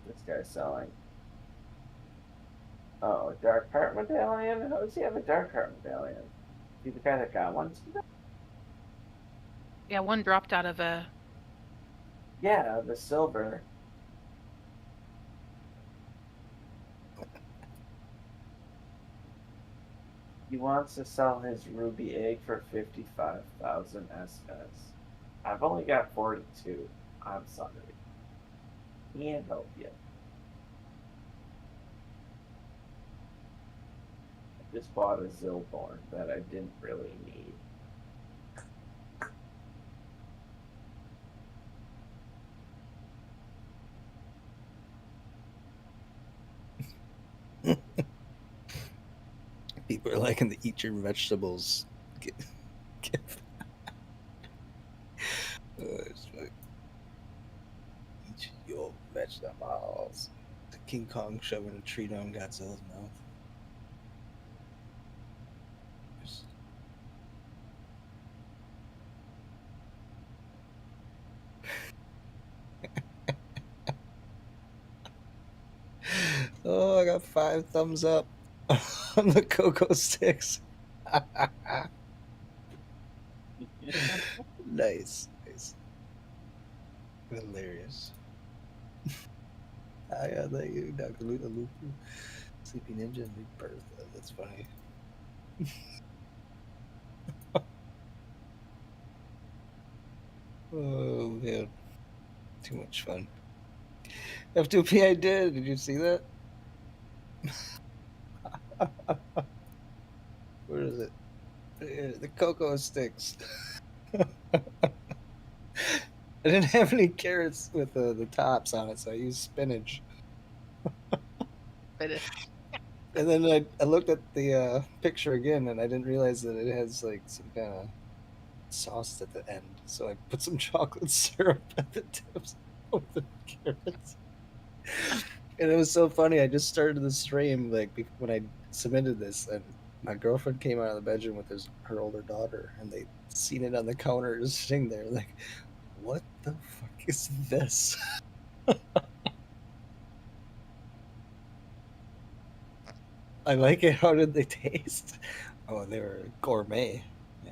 This guy's selling. Oh, Dark Heart Medallion? How does he have a Dark Heart Medallion? He's the guy that got one? yeah, one dropped out of a. Yeah, the silver. He wants to sell his ruby egg for 55,000 SS. I've only got 42. I'm sorry. Can't help you. just bought a Zilborn that I didn't really need. People are liking the eat your vegetables. It's like, eat your vegetables. The King Kong shoving a tree down Godzilla's mouth. Oh, I got 5 thumbs up on the cocoa sticks. Nice. Hilarious. I got that you, Dr. Lupu, Sleepy Ninja, and Big Bertha. That's funny. Oh man, too much fun. F2P, I did. Did you see that? Where is it? The cocoa sticks. I didn't have any carrots with the tops on it, so I used spinach. But And then I looked at the picture again, and I didn't realize that it has like some kind of sauce at the end. So I put some chocolate syrup at the tips of the carrots. And it was so funny. I just started the stream like when I submitted this, and my girlfriend came out of the bedroom with her older daughter, and they seen it on the counter just sitting there like, what the fuck is this? I like it. How did they taste? Oh, they were gourmet. Yeah.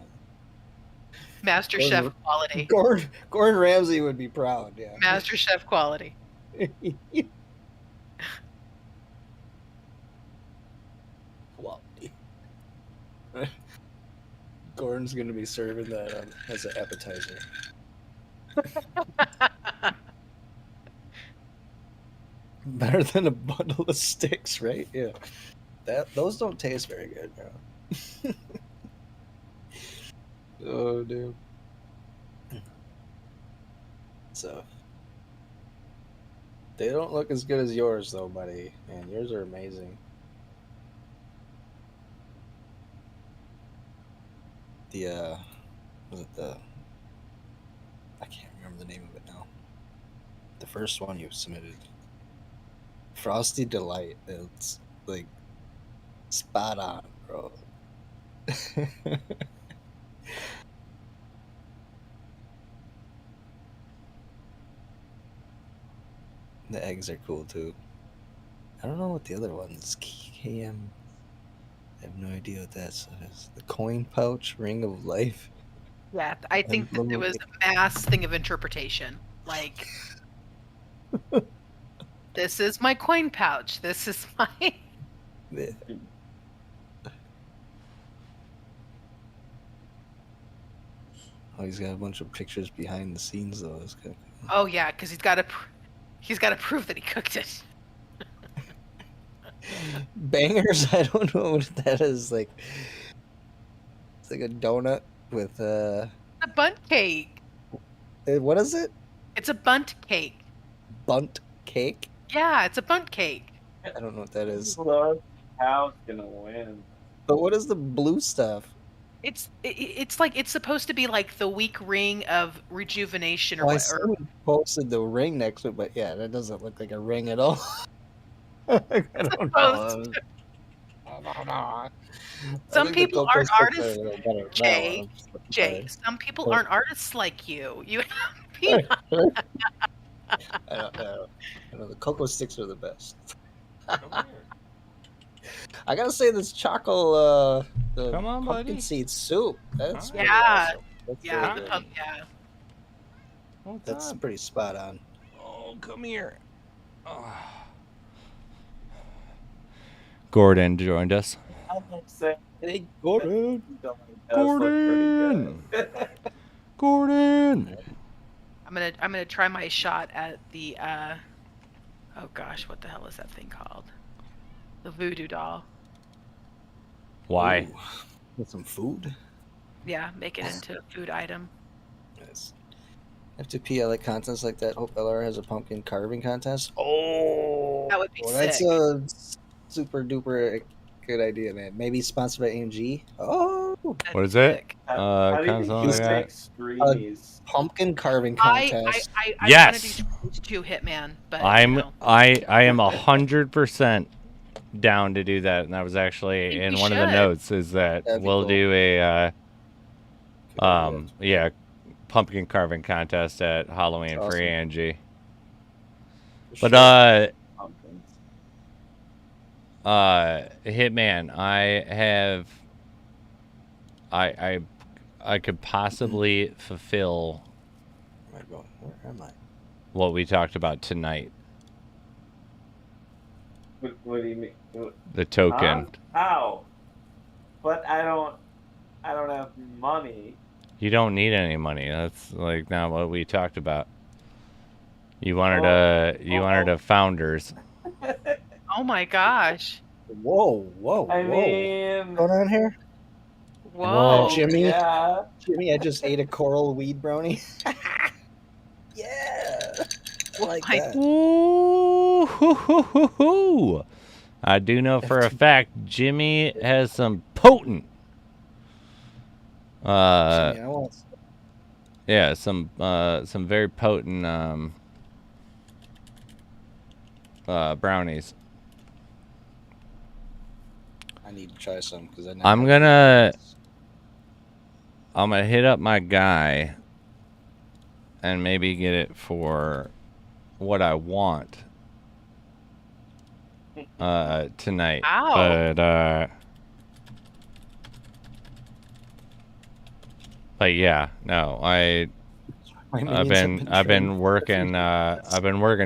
Master Gordon- Chef quality. Gordon Ramsay would be proud. Yeah. Master Chef quality. Quality. Gordon's gonna be serving that as an appetizer. Better than a bundle of sticks, right? Yeah. Those don't taste very good, bro. Oh, dude. So they don't look as good as yours, though, buddy. Man, yours are amazing. Was it I can't remember the name of it now. The first one you submitted, Frosty Delight. It's like spot on, bro. The eggs are cool too. I don't know what the other one's. KM. I have no idea what that is. The coin pouch, ring of life. Yeah, I think that it was a mass thing of interpretation. Like, this is my coin pouch. This is my. Yeah. Oh, he's got a bunch of pictures behind the scenes though. That's kind of cool. Oh yeah, because he's got to prove that he cooked it. Bangers. I don't know what that is. Like, it's like a donut with A bunt cake. What is it? It's a bunt cake. Bunt cake? Yeah, it's a bunt cake. I don't know what that is. How's gonna win? But what is the blue stuff? It's like it's supposed to be like the weak ring of rejuvenation or Oh, I what? saw Or, you posted the ring next to it, but yeah, that doesn't look like a ring at all. I don't know. I don't know. Some I think the people Cocoa aren't Sticks artists, are a little better than that Jay. one. Jay, some people Oh. aren't artists like you. You I know the Cocoa Sticks are the best. I gotta say this chocolate, the Come on, pumpkin buddy. seed soup. That's pretty Yeah. awesome. That's yeah, really the good. pump, yeah. What's That's up? pretty spot on. Oh, come here. Oh. Gordon joined us. I'm saying Hey, Gordon. Gordon. Gordon. I'm gonna try my shot at the oh gosh, what the hell is that thing called? The voodoo doll. Why? Ooh, with some food. Yeah, make it into a food item. Yes. F2P, I like contests like that. Hope LR has a pumpkin carving contest. Oh, That would be that's sick. a super duper good idea, man. Maybe sponsored by AMG. Oh, That'd What be is it? sick. How do you think Something you like make that. screamies? pumpkin carving I contest. want to do Yes. screens too, Hitman, but you I'm know. I am 100% down to do that, and that was I actually think in we one of the should. notes is that That'd be we'll cool. do a Good idea. yeah, pumpkin carving contest at Halloween for Awesome. Angie. For But sure. Pumpkins. Hitman, I could possibly fulfill Where am I going? Where am I? what we talked about tonight. What do you mean? The token. How? But I don't have money. You don't need any money. That's like not what we talked about. You wanted a founders. Oh my gosh. Whoa, whoa, I whoa. mean, What's going on here? Whoa. Jimmy? Yeah. Jimmy, I just ate a coral weed brownie. Yeah. I like my- that. Ooh, hoo, hoo, hoo, hoo. I do know for a fact Jimmy has some potent Jimmy, I want yeah, some very potent brownies. I need to try some because I'm gonna hit up my guy and maybe get it for what I want tonight. Ow. But yeah, no, I've been working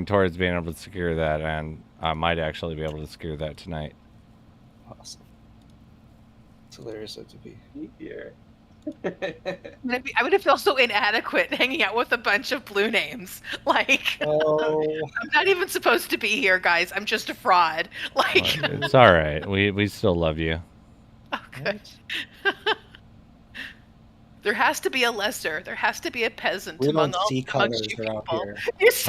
towards being able to secure that, and I might actually be able to secure that tonight. Awesome. It's hilarious to be. Here. I would feel so inadequate hanging out with a bunch of blue names. Like, Oh, I'm not even supposed to be here, guys. I'm just a fraud. Like, It's all right. We still love you. oh, good. There has to be a lesser. There has to be a peasant we among don't see amongst colors you around people. here. Yes.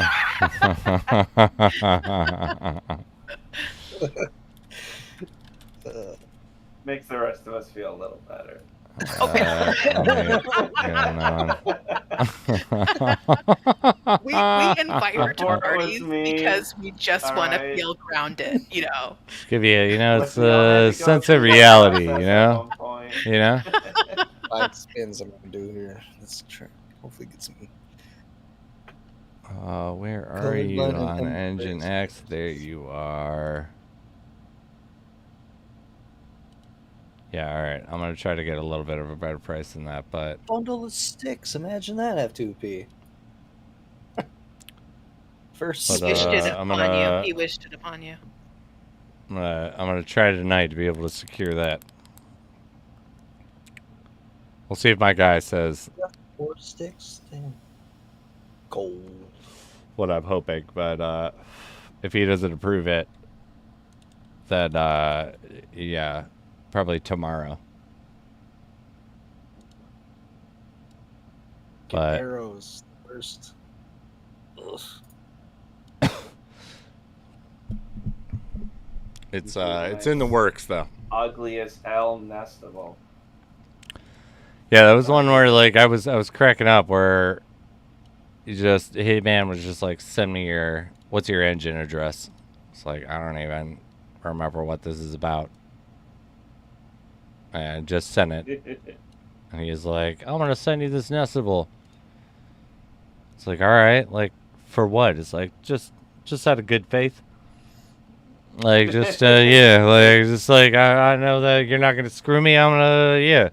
Makes the rest of us feel a little better. We invite her to Report was parties me. because we just want to Alright. feel grounded, you know. Give you, it's We all had a to go sense through of the reality, process you at know. one point. 5 spins I'm gonna do here. Let's try. Hopefully get some. Where are Colored you line and on M Engine space. X? There you are. Yeah, all right. I'm gonna try to get a little bit of a better price than that, but Bundle of sticks. Imagine that F2P. First But, He wished it I'm upon gonna- you. He wished it upon you. I'm gonna try tonight to be able to secure that. We'll see if my guy says 4 sticks. Damn. Gold. what I'm hoping, but if he doesn't approve it, then yeah, probably tomorrow. Get But arrows first. Ugh. it's in the works though. Ugly as hell nestable. Yeah, that was one where like I was cracking up where Hitman was just like, send me what's your engine address? It's like, I don't even remember what this is about. And just sent it. And he's like, I'm gonna send you this nestable. It's like, all right, like for what? It's like just out of good faith. Like just yeah, like just like I know that you're not gonna screw me. I'm gonna yeah.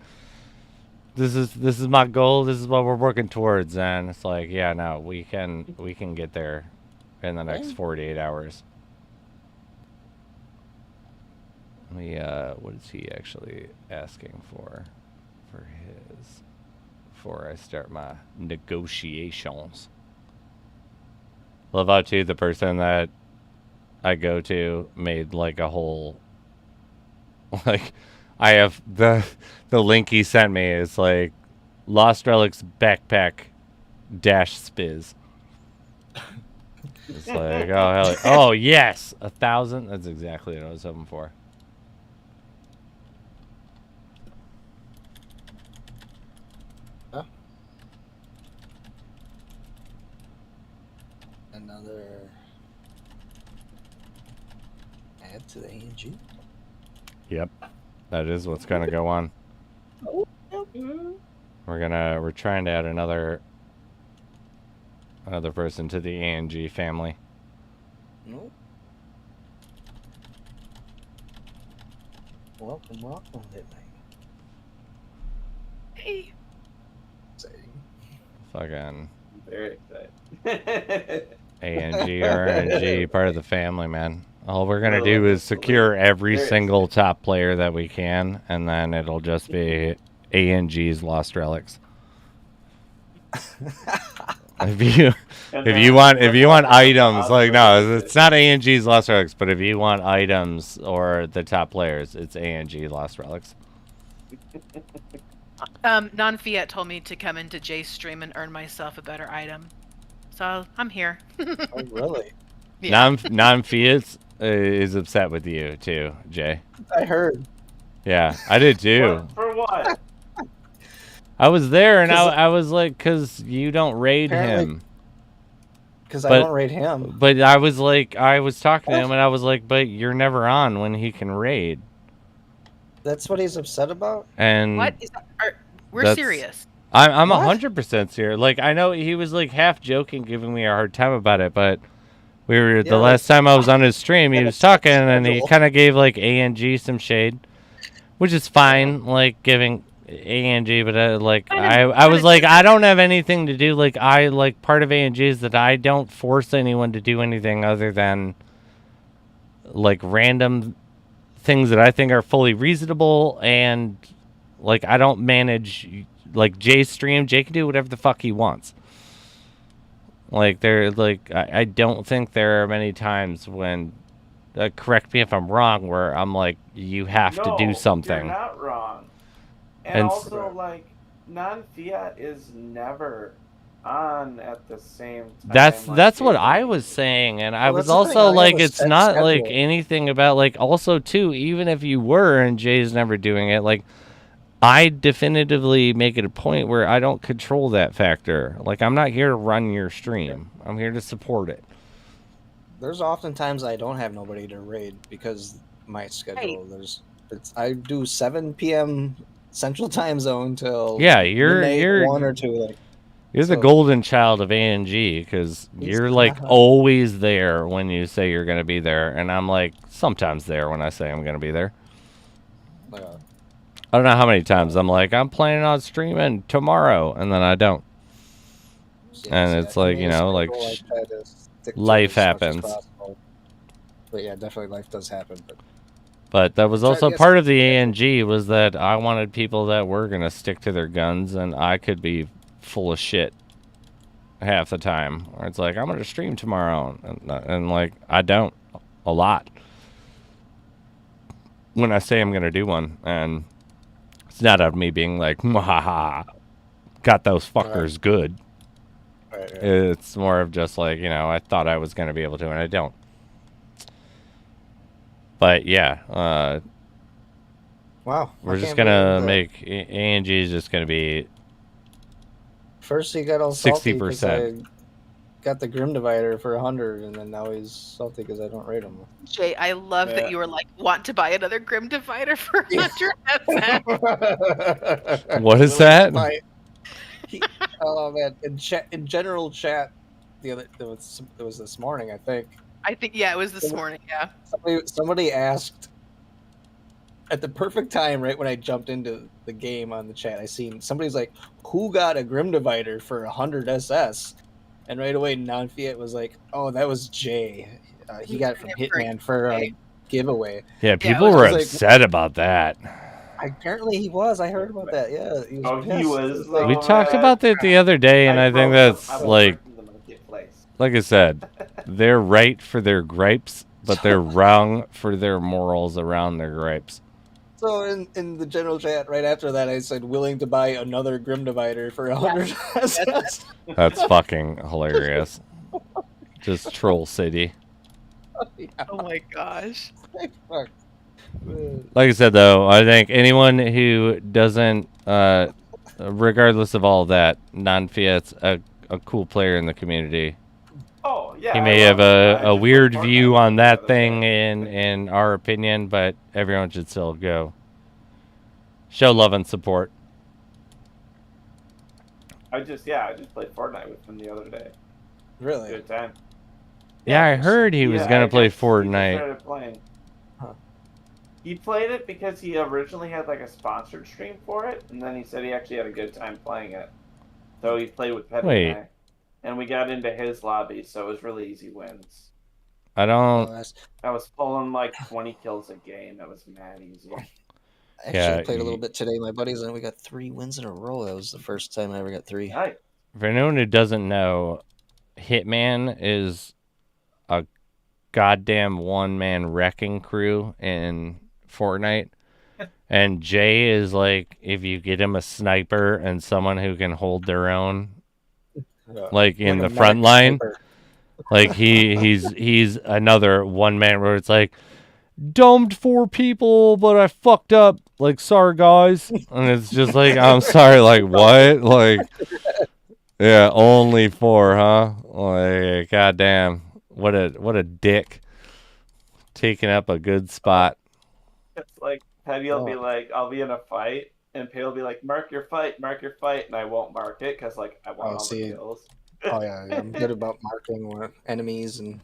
This is my goal. This is what we're working towards, and it's like, yeah, no, we can get there in the next 48 hours. What is he actually asking for his before I start my negotiations? Love how too the person that I go to made like a whole like I have the link he sent me is like Lost Relics backpack dash spiz. It's like, oh hell, oh yes, 1,000. That's exactly what I was hoping for. Huh? Another add to the ANG. Yep, that is what's gonna go on. We're trying to add another person to the ANG family. Nope. Welcome, Hey. Exciting. Fucking Very excited. ANG, RNG, part of the family, man. All we're gonna do is secure every single top player that we can, and then it'll just be ANG's Lost Relics. If you want items, like no, it's not ANG's Lost Relics, but if you want items or the top players, it's ANG Lost Relics. Non-Fiat told me to come into Jay's stream and earn myself a better item, so I'm here. Oh, really? Yeah. Non-Fiat is upset with you too, Jay. I heard. Yeah, I did too. What? For what? I was there and I was like, because you don't raid him. Because I don't raid him. But I was like, I was talking to him and I was like, but you're never on when he can raid. That's what he's upset about? And What is that? We're serious. I'm What? 100% serious. Like, I know he was like half joking, giving me a hard time about it, but we were Yeah, the last time I was on his stream, he had a was talking and he schedule. kind of gave like ANG some shade, which is fine, like giving ANG, but like I was like, I don't have anything to do. Like, I like part of ANG is that I don't force anyone to do anything other than like random things that I think are fully reasonable, and like I don't manage like Jay's stream. Jay can do whatever the fuck he wants. Like there, like I don't think there are many times when, correct me if I'm wrong, where I'm like, you have to do something. You're not wrong. And also, like, non-Fiat is never on at the same time. That's what I was saying, and I Well, was that's the thing, also I like, have a it's set not like schedule. anything about like. Also, too, even if you were and Jay's never doing it, like, I definitively make it a point where I don't control that factor. Like, I'm not here to run your stream. I'm here to support it. There's often times I don't have nobody to raid because my schedule. I do 7 p.m. Central Time Zone till Yeah, midnight, you're 1 or 2. Like, You're the so- golden child of ANG because you're like always there when you say you're gonna be there, and I'm like sometimes there when I say I'm gonna be there. I don't know how many times I'm like, I'm planning on streaming tomorrow, and then I don't. And it's like, you know, like, life happens. But yeah, definitely life does happen. But that was Try to also get part of some- the ANG was that I wanted people that were gonna stick to their guns, and I could be full of shit half the time. Or it's like, I'm gonna stream tomorrow, and like I don't a lot when I say I'm gonna do one, and it's not of me being like, ha, got those fuckers good. Right. It's more of just like, you know, I thought I was gonna be able to, and I don't. But yeah, Wow. we're I just can't gonna believe make ANG is just gonna be First he got all salty 'cause 60%. I got the Grim Divider for 100, and then now he's salty because I don't rate him. Jay, I love Yeah. that you were like, want to buy another Grim Divider for 100 What is that? Oh man! In general chat, it was this morning, I think. I think, yeah, it was this morning, yeah. Somebody asked at the perfect time, right when I jumped into the game on the chat. I seen somebody's like, "Who got a Grim Divider for 100 SS?" And right away, Non-Fiat was like, "Oh, that was Jay. He got it from Hitman for a giveaway." Yeah, people it were was like- upset about that. Apparently, he was. I heard about that. Yeah, he was. Oh, he pissed. was, It's like, We Oh, talked man. about that the other day, and I think that's like I said, they're right for their gripes, but they're wrong for their morals around their gripes. So in the general chat right after that, I said willing to buy another Grim Divider for 100 pesos. That's fucking hilarious. Just troll city. Oh my gosh. Fuck. Like I said, though, I think anyone who doesn't, regardless of all that, non-Fiat's a cool player in the community. Oh yeah. He I may have love it. I a just weird played view Fortnite on the that other thing day. in our opinion, but everyone should still go. Show love and support. I just played Fortnite with him the other day. Really? Good time. Yeah, I heard he was gonna play He just Fortnite. started playing. Huh. He played it because he originally had like a sponsored stream for it, and then he said he actually had a good time playing it. So he played with Petty Wait. and I, and we got into his lobby, so it was really easy wins. I don't. I was pulling like 20 kills a game. That was mad easy. I Yeah, actually played a little bit today, my buddies, and we got 3 wins in a row. That was the first time I ever got 3. Nice. For anyone who doesn't know, Hitman is a goddamn one-man wrecking crew in Fortnite. And Jay is like, if you get him a sniper and someone who can hold their own, like in a the front medic line, sniper. like he's another one-man where it's like, domed 4 people, but I fucked up. Like, sorry guys. And it's just like, I'm sorry, like what? Like, yeah, only 4, huh? Like, goddamn, what a dick, taking up a good spot. It's like Petty will be like, I'll be in a fight, and Pay will be like, mark your fight, and I won't mark it because like I want all the kills. Oh yeah, I'm good about marking enemies and.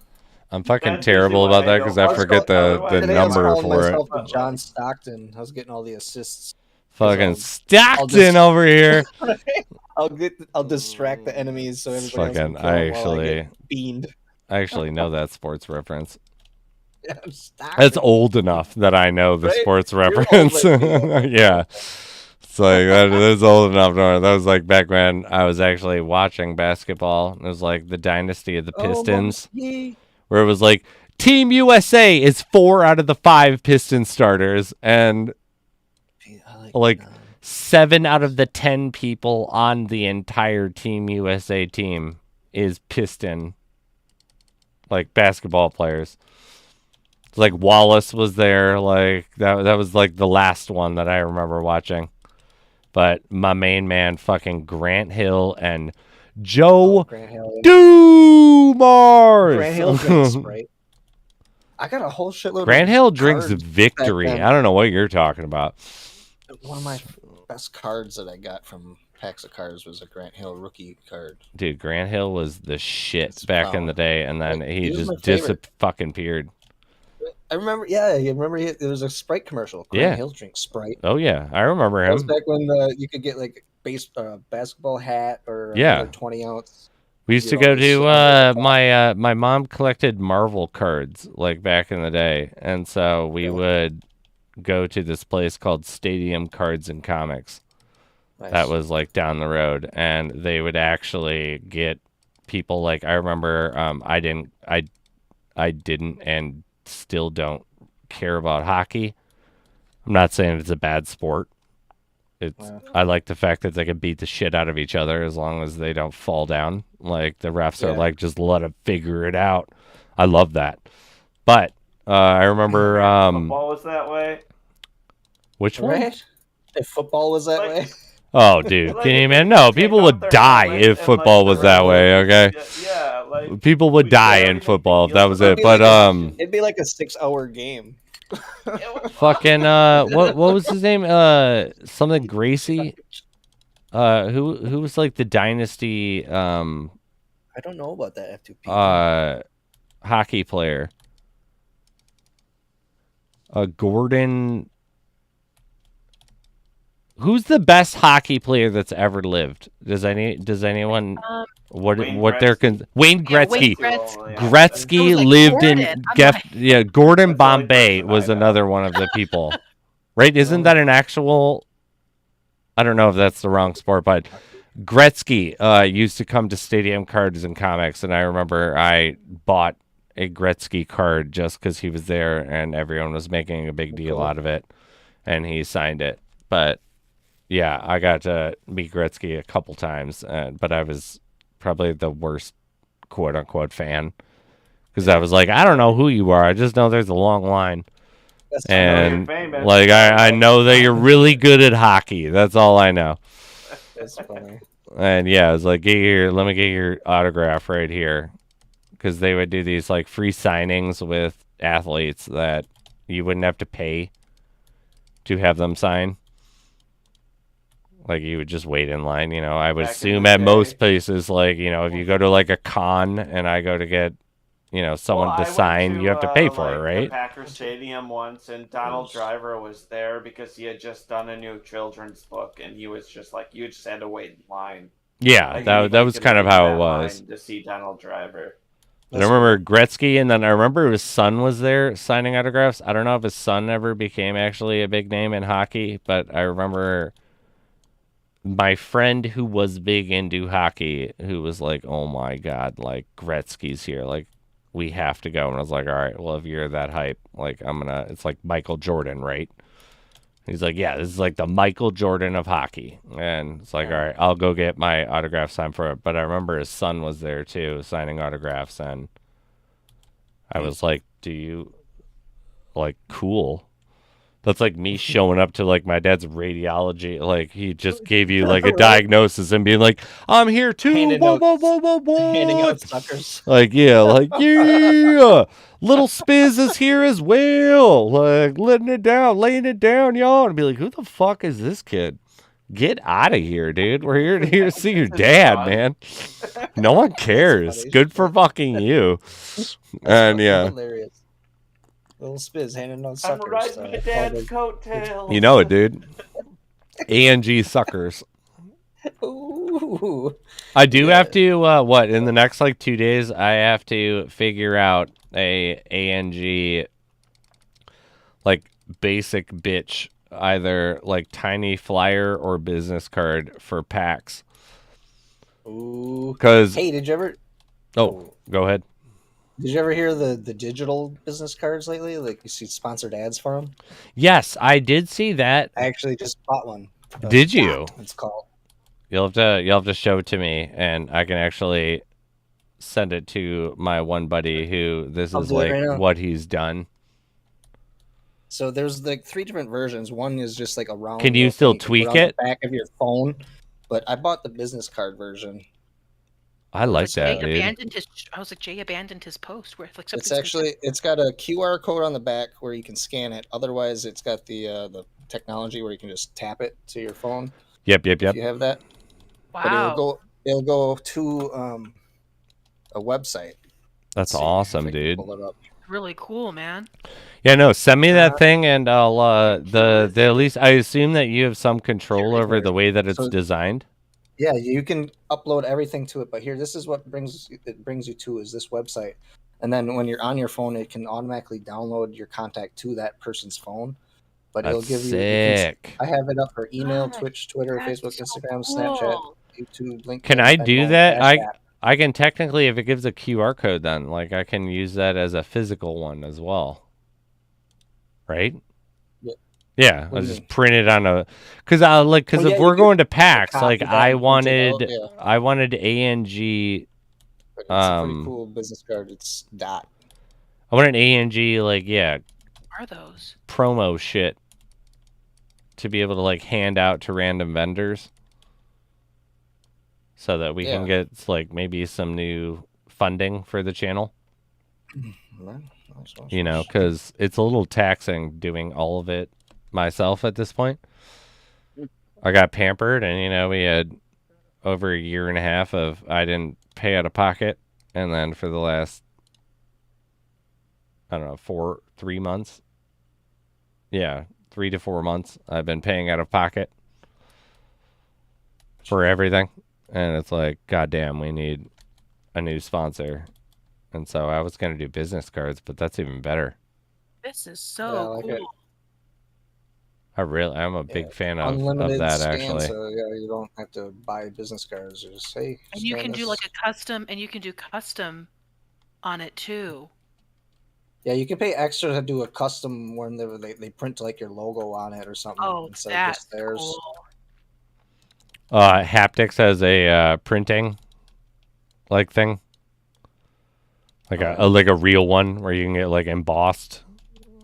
I'm fucking That's terrible usually about why I that because don't I forget the Today I was number calling for it. myself a John Stockton. I was getting all the assists. Fucking I'll Stockton just- over here. I'll distract the enemies so It's everybody else fucking- can kill 'em while I actually- get beamed. I actually know that sports reference. Yeah, I'm Stockton. That's old enough that I know the Right? sports You're old reference. like me. Yeah. It's like, that's old enough. That was like back when I was actually watching basketball. It was like the dynasty of the Pistons, where it was like, Team USA is 4 out of the 5 Piston starters, and like 7 out of the 10 people on the entire Team USA team is Piston, like basketball players. It's like Wallace was there, like that was like the last one that I remember watching. But my main man, fucking Grant Hill and Joe Grant Hill. Dumars. Grant Hill drinks Sprite. I got a whole shitload. Grant of Hill drinks cards Victory. back then. I don't know what you're talking about. One of my best cards that I got from packs of cards was a Grant Hill rookie card. Dude, Grant Hill was the shit It's back in found. the day, and then Like, he he was just my favorite. fucking appeared. I remember, there was a Sprite commercial. Grant Yeah. Hill drinks Sprite. Oh yeah, I remember That was him. back when you could get like basketball hat or Yeah. another 20-ounce. We used to you go know, just to sitting my mom collected Marvel cards like back in the day, and so we would go to this place called Stadium Cards and Comics. Nice. That was like down the road, and they would actually get people like, I remember I didn't and still don't care about hockey. I'm not saying it's a bad sport. I like the fact that they can beat the shit out of each other as long as they don't fall down. Like the refs are like, just let them figure it out. I love that. But I remember Football was that way. which one? Right? If football was that Like- way. Oh, dude, Like, can you if imagine? they No, take people off would their die helmet if and, football like, was the that ref way. would- Okay, Yeah, like people would we die barely in make the football if that was field it. goal. But It'd be like a 6-hour game. fucking what was his name? Something Gracie. Who was like the dynasty I don't know about that F2P. hockey player? Gordon. Who's the best hockey player that's ever lived? Does anyone what Wayne their Gretzky. Wayne Yeah, Gretzky? Wayne Gretzky. Gretzky I was like, lived Gordon. in I'm Gordon That's the only Bombay person I was know. another one of the people. Right? Isn't that an actual, I don't know if that's the wrong sport, but Gretzky used to come to Stadium Cards and Comics, and I remember I bought a Gretzky card just because he was there and everyone was making a big deal out of it. and he signed it. But yeah, I got to meet Gretzky a couple times, but I was probably the worst quote unquote fan because I was like, I don't know who you are. I just know there's a long line. That's I know you're And famous. like I know that you're really good at hockey. That's all I know. That's funny. And yeah, I was like, let me get your autograph right here, because they would do these like free signings with athletes that you wouldn't have to pay to have them sign. Like you would just wait in line. You know, I would Back in assume the at day. most places, like if you go to like a con and I go to get someone Well, to I went sign, you have to pay for it, like, right? the Packer Stadium once, and Donald Driver was there because he had just done a new children's book, and he was just like, you just had to wait in line. Yeah, Like, that anybody was could kind of wait in how it that was. line to see Donald Driver. I remember Gretzky, and then I remember his son was there signing autographs. I don't know if his son ever became actually a big name in hockey, but I remember my friend who was big into hockey, who was like, "Oh my god, like Gretzky's here, like we have to go." And I was like, "All right, well if you're that hype, like it's like Michael Jordan, right?" He's like, "Yeah, this is like the Michael Jordan of hockey." And it's like, "All right, I'll go get my autograph signed for it." But I remember his son was there too, signing autographs, and I was like, "Do you like cool?" That's like me showing up to like my dad's radiology. Like he just gave you like a Right. diagnosis and being like, "I'm here too." Handing Whoa, out- whoa, whoa, whoa, whoa. handing out suckers. Like yeah, little Spiz is here as well. Like laying it down, y'all. And be like, "Who the fuck is this kid? Get out of here, dude. We're here to see your dad, man. No one cares. funny. Good for fucking you." And yeah. Hilarious. Little Spiz handing out I'm suckers. riding my dad's coattails. You know it, dude. ANG suckers. Ooh. I do have to what in the next like 2 days I have to figure out a ANG like basic bitch, either like tiny flyer or business card for PAX. Ooh. Cause Hey, did you ever go ahead. Did you ever hear the digital business cards lately? Like you see sponsored ads for them. Yes, I did see that. I actually just bought one. Did you? It's called. You'll have to show it to me, and I can actually send it to my one buddy who this I'll is do it like right now. what he's done. So there's like 3 different versions. One is just like a round. Can you little still thing can tweak put on it? the back of your phone, but I bought the business card version. I like that, Jay dude. abandoned his. I was like, Jay abandoned his post where like It's actually it's got a QR code on the back where you can scan it. Otherwise, it's got the technology where you can just tap it to your phone. Yep. If you have that. But wow. it'll go to a website. That's Let's see awesome, if I can dude. pull it up. Really cool, man. Yeah, no, send me that thing, and I'll the at least I assume that you have some control over the way that it's So- designed. Yeah, you can upload everything to it, but here, this is what brings you to is this website, and then when you're on your phone, it can automatically download your contact to that person's phone. But it'll That's give you. sick. I have it up for email, God, Twitch, Twitter, that's Facebook, so Instagram, cool. Snapchat, YouTube, LinkedIn. Can I do Venmo, that? Cash App. I can technically, if it gives a QR code, then like I can use that as a physical one as well, right? Yeah, What I'll do you just mean? print it on a, because Well, if yeah, we're you going to could PAX, copy like that I and print it wanted, out, yeah. I wanted ANG, But it's a pretty cool business card. It's dot. I want an ANG like Are those? promo shit to be able to like hand out to random vendors, so that we can Yeah. get like maybe some new funding for the channel. You know, because it's a little taxing doing all of it myself at this point. I got pampered, and we had over a year and a half of I didn't pay out of pocket, and then for the last, I don't know, 3 months. Yeah, 3 to 4 months I've been paying out of pocket for everything, and it's like, goddamn, we need a new sponsor. And so I was gonna do business cards, but that's even better. This is Yeah, I so like cool. it. I'm a big fan of Unlimited that scan, actually. so yeah, you don't have to buy business cards. You just say. And you can do like a custom, and you can do custom on it too. Yeah, you can pay extra to do a custom one that they print like your logo on it or something Oh, instead of that's just theirs. cool. Haptics has a printing like thing, like like a real one where you can get like embossed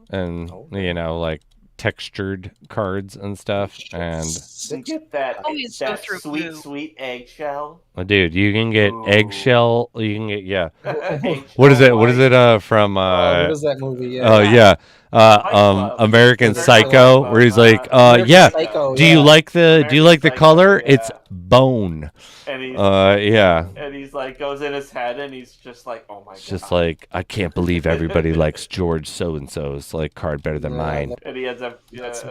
and you know like textured cards and stuff. And You get that Always go that through sweet glue. sweet eggshell. dude, you can get Ooh. eggshell. You can get Eggshell What is it? What is white. it? From What is that movie? Yeah. oh yeah, Club. American American Psycho, Club, where he's like, American yeah. Psycho, Do you yeah. like the American Psycho, color? yeah. It's bone. And he's Yeah. and he's like goes in his head and he's just like, oh my It's god. just like I can't believe everybody likes George so and so's like card better than Yeah, mine. And he has a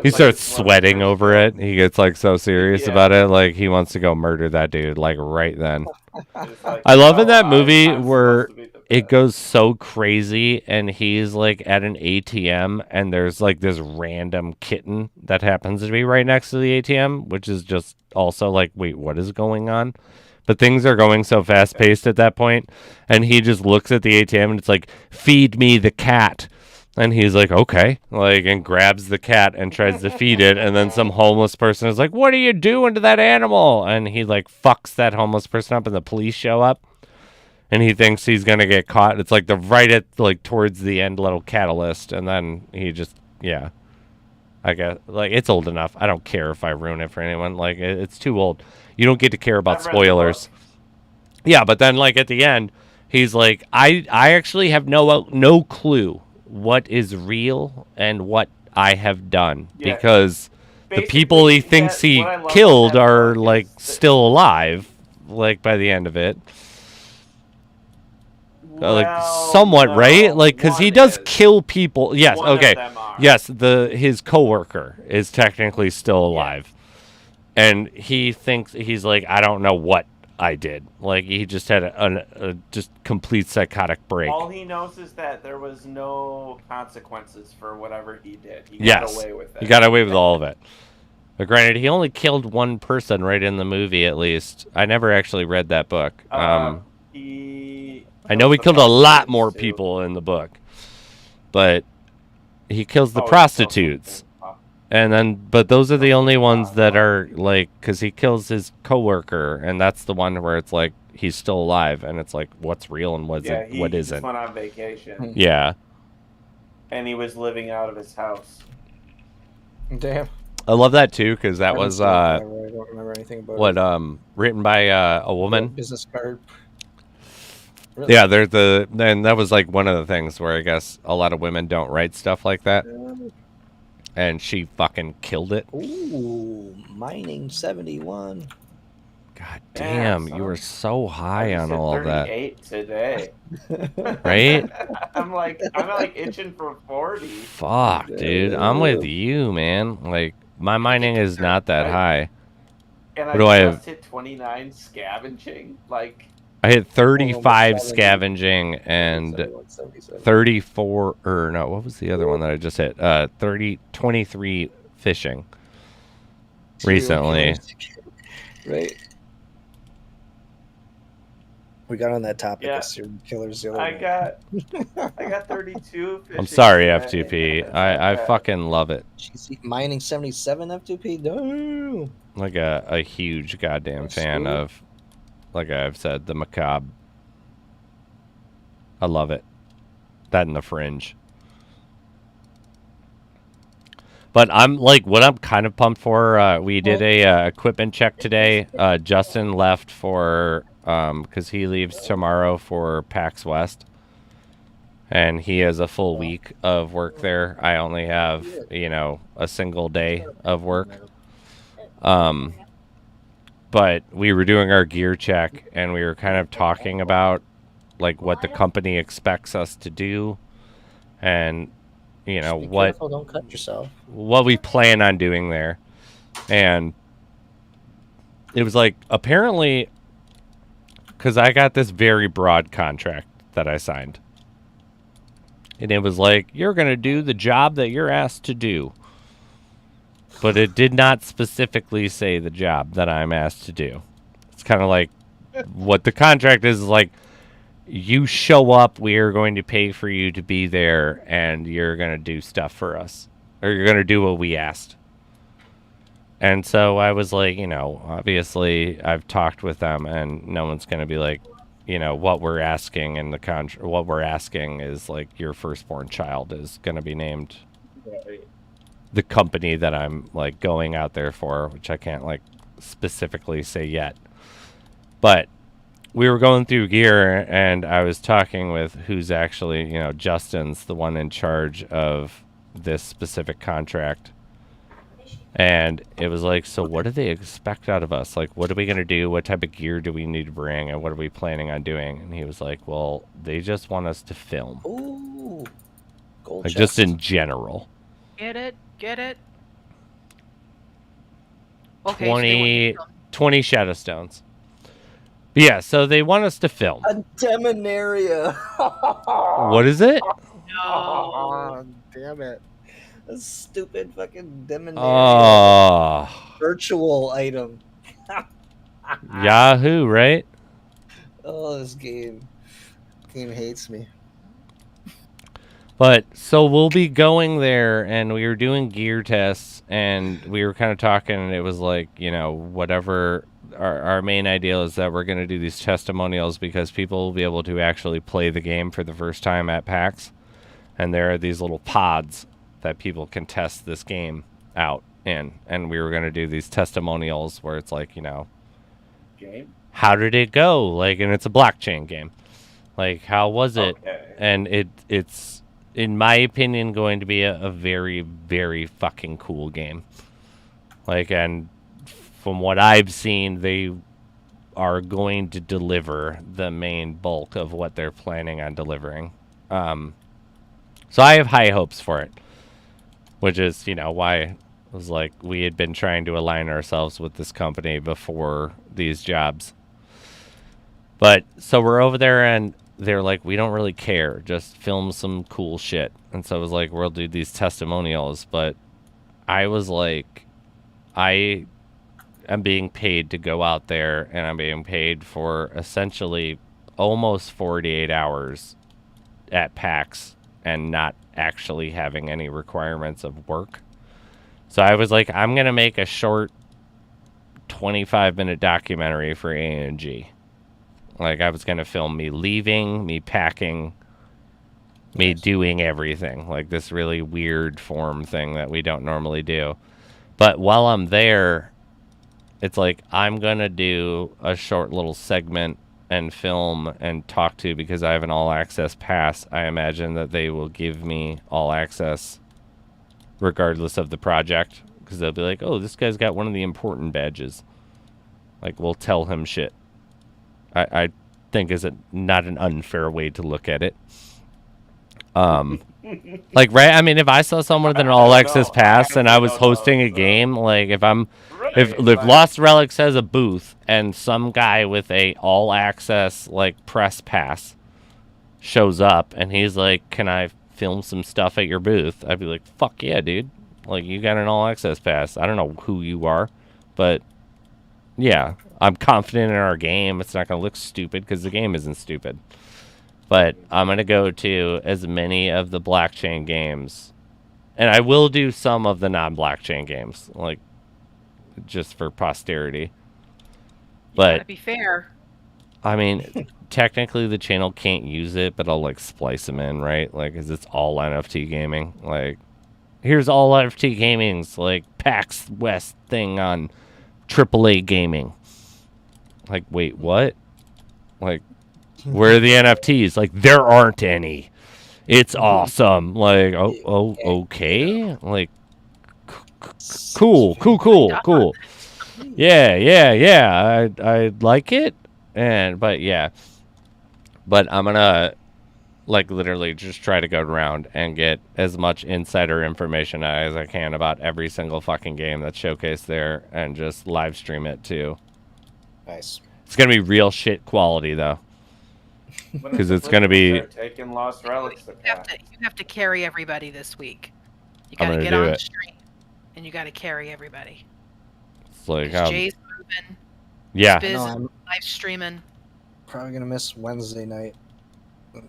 He starts sweating over it. He gets like so serious Yeah. about it, like he wants to go murder that dude like right then. Like, I love in oh, that movie I'm where supposed to be the it best. goes so crazy and he's like at an ATM and there's like this random kitten that happens to be right next to the ATM, which is just also like, wait, what is going on? But things are going so fast paced at that point, and he just looks at the ATM and it's like, feed me the cat. And he's like, okay, like, and grabs the cat and tries to feed it. And then some homeless person is like, what are you doing to that animal? And he like fucks that homeless person up and the police show up. And he thinks he's going to get caught. It's like the right at like towards the end little catalyst. And then he just, yeah, I guess like it's old enough. I don't care if I ruin it for anyone. Like it's too old. You don't get to care about I've read the spoilers. book. Yeah, but then like at the end, he's like, I actually have no clue what is real and what I have done Yeah. because the people he Basically, thinks he what I love about killed that are book like is that- still alive, like by the end of it. Like Well, somewhat, no, right? Like because he one does is. kill people. Yes, One of okay. them are. Yes, his coworker is technically still alive. And he thinks he's like, I don't know what I did. Like he just had a just complete psychotic break. All he knows is that there was no consequences for whatever he did. He got Yes, away with it. he got away with all of it. But granted, he only killed one person right in the movie. At least I never actually read that book. I know he killed a lot more people in the book, but he kills the prostitutes. And then, but those are the only ones that are like, because he kills his coworker, and that's the one where it's like he's still alive, and it's like what's real and what He isn't. just went on vacation, Yeah, and he was living out of his house. Damn. I love that too because that haven't was seen it, I don't remember anything about what it. written by a woman. Business card. Really? Yeah, and that was like one of the things where I guess a lot of women don't write stuff like that, and she fucking killed it. Ooh, mining 71. God Damn, damn, you were son. so high on all of that, 38 today. right? I'm like itching for 40. Fuck, dude, I'm with you, man. Like my mining is not that high. And What do I have? just hit 29 scavenging. Like, I hit 35 almost 70. scavenging and 77. 34, or no, what was the other one that I just hit? 23 fishing recently. Right. We got on that topic Yeah. of serial killers the other I night. got 32 fishing I'm sorry, today. F2P. I fucking love it. Jeez, mining 77 F2P? No. Like a huge goddamn That's fan sweet. of, like I've said, the macabre. I love it. That and the fringe. But I'm like, what I'm kind of pumped for, we did a equipment check today. Justin left for, because he leaves tomorrow for PAX West. And he has a full week of work there. I only have, a single day of work. But we were doing our gear check, and we were kind of talking about, like, what the company expects us to do. And, Be what careful, don't cut yourself. what we plan on doing there. And it was like, apparently, because I got this very broad contract that I signed. And it was like, you're going to do the job that you're asked to do. But it did not specifically say the job that I'm asked to do. It's kind of like, what the contract is like, you show up, we are going to pay for you to be there, and you're going to do stuff for us. Or you're going to do what we asked. And so I was like, you know, obviously I've talked with them, and no one's going to be like, you know, what we're asking in the what we're asking is like your firstborn child is going to be named the company that I'm like going out there for, which I can't like specifically say yet. But we were going through gear, and I was talking with who's actually, you know, Justin's the one in charge of this specific contract. And it was like, so what do they expect out of us? Like, what are we going to do? What type of gear do we need to bring? And what are we planning on doing? And he was like, well, they just want us to film. Ooh. Gold Like, chest. just in general. Get it? Get it? Okay, so they want you 20, to film. 20 shadow stones. But yeah, so they want us to film. A Demonaria. What is it? No. Oh, damn it. A stupid fucking Demonaria. Oh, Virtual item. Yahoo, right? Oh, this game. Game hates me. But so we'll be going there, and we were doing gear tests, and we were kind of talking, and it was like, you know, whatever. Our main idea is that we're going to do these testimonials because people will be able to actually play the game for the first time at PAX. And there are these little pods that people can test this game out in. And we were going to do these testimonials where it's like, you know, Game? how did it go? Like, and it's a blockchain game. Like, how was it? Okay. And it's, in my opinion, going to be a very, very fucking cool game. Like, and from what I've seen, they are going to deliver the main bulk of what they're planning on delivering. So I have high hopes for it, which is, you know, why it was like we had been trying to align ourselves with this company before these jobs. But so we're over there, and they're like, we don't really care, just film some cool shit. And so it was like, we'll do these testimonials. But I was like, I am being paid to go out there, and I'm being paid for essentially almost 48 hours at PAX and not actually having any requirements of work. So I was like, I'm going to make a short 25-minute documentary for A&G. Like, I was going to film me leaving, me packing, me doing everything. Like, this really weird form thing that we don't normally do. But while I'm there, it's like I'm going to do a short little segment and film and talk to, because I have an all-access pass. I imagine that they will give me all access regardless of the project, because they'll be like, oh, this guy's got one of the important badges. Like, we'll tell him shit. I think is not an unfair way to look at it. Like, right? I mean, if I saw someone with an all-access pass and I was hosting a game, like, if Lost Relics has a booth and some guy with a all-access, like, press pass shows up and he's like, can I film some stuff at your booth? I'd be like, fuck yeah, dude. Like, you got an all-access pass. I don't know who you are, but yeah, I'm confident in our game. It's not going to look stupid because the game isn't stupid. But I'm going to go to as many of the blockchain games. And I will do some of the non-blockchain games, like, just for posterity. But Gotta be fair. I mean, technically the channel can't use it, but I'll, like, splice them in, right? Like, 'cause it's all NFT gaming. Like, here's all NFT gaming's, like, PAX West thing on AAA gaming. Like, wait, what? Like, where are the NFTs? Like, there aren't any. It's awesome. Like, oh, okay. Like, cool. Yeah. I like it. But yeah. But I'm gonna, like, literally just try to go around and get as much insider information as I can about every single fucking game that's showcased there, and just live stream it too. Nice. It's gonna be real shit quality though. Because it's going to be... taking Lost Relics to You have to carry everybody this week. You I'm gotta gonna get do on it. stream, and you gotta carry everybody. It's like, 'Cause Jay's moving, yeah. Spiz No, is I'm live streaming. probably gonna miss Wednesday night.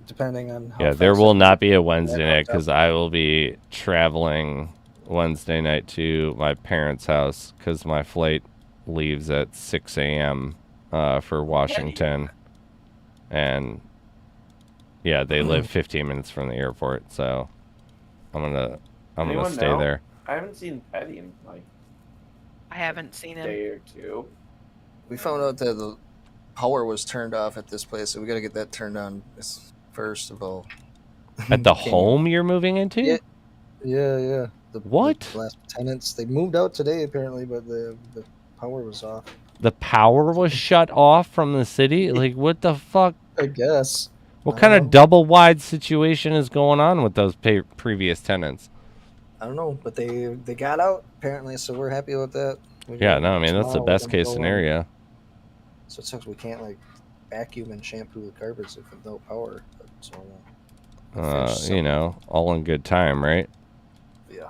depending on how Yeah, there fast will it- not be a Wednesday night comes up. because I will be traveling Wednesday night to my parents' house because my flight leaves at 6 a.m. For Washington. And yeah, they live 15 minutes from the airport, so I'm gonna Anyone stay know? there. I haven't seen Petty in like I haven't seen a him. day or two. We found out that the power was turned off at this place, so we got to get that turned on first of all. At the Can you- home you're moving into? Yeah. Yeah. What? The last tenants, they moved out today apparently, but the power was off. The power was shut off from the city? Like, what the fuck? I guess. What I kind don't of know. double wide situation is going on with those previous tenants? I don't know, but they got out apparently, so we're happy with that. Yeah, no, I mean, that's the Tomorrow we're best gonna case go, scenario. So it sucks we can't like vacuum and shampoo the carpets if with no power. So we'll finish You know, all in good time, right? yeah.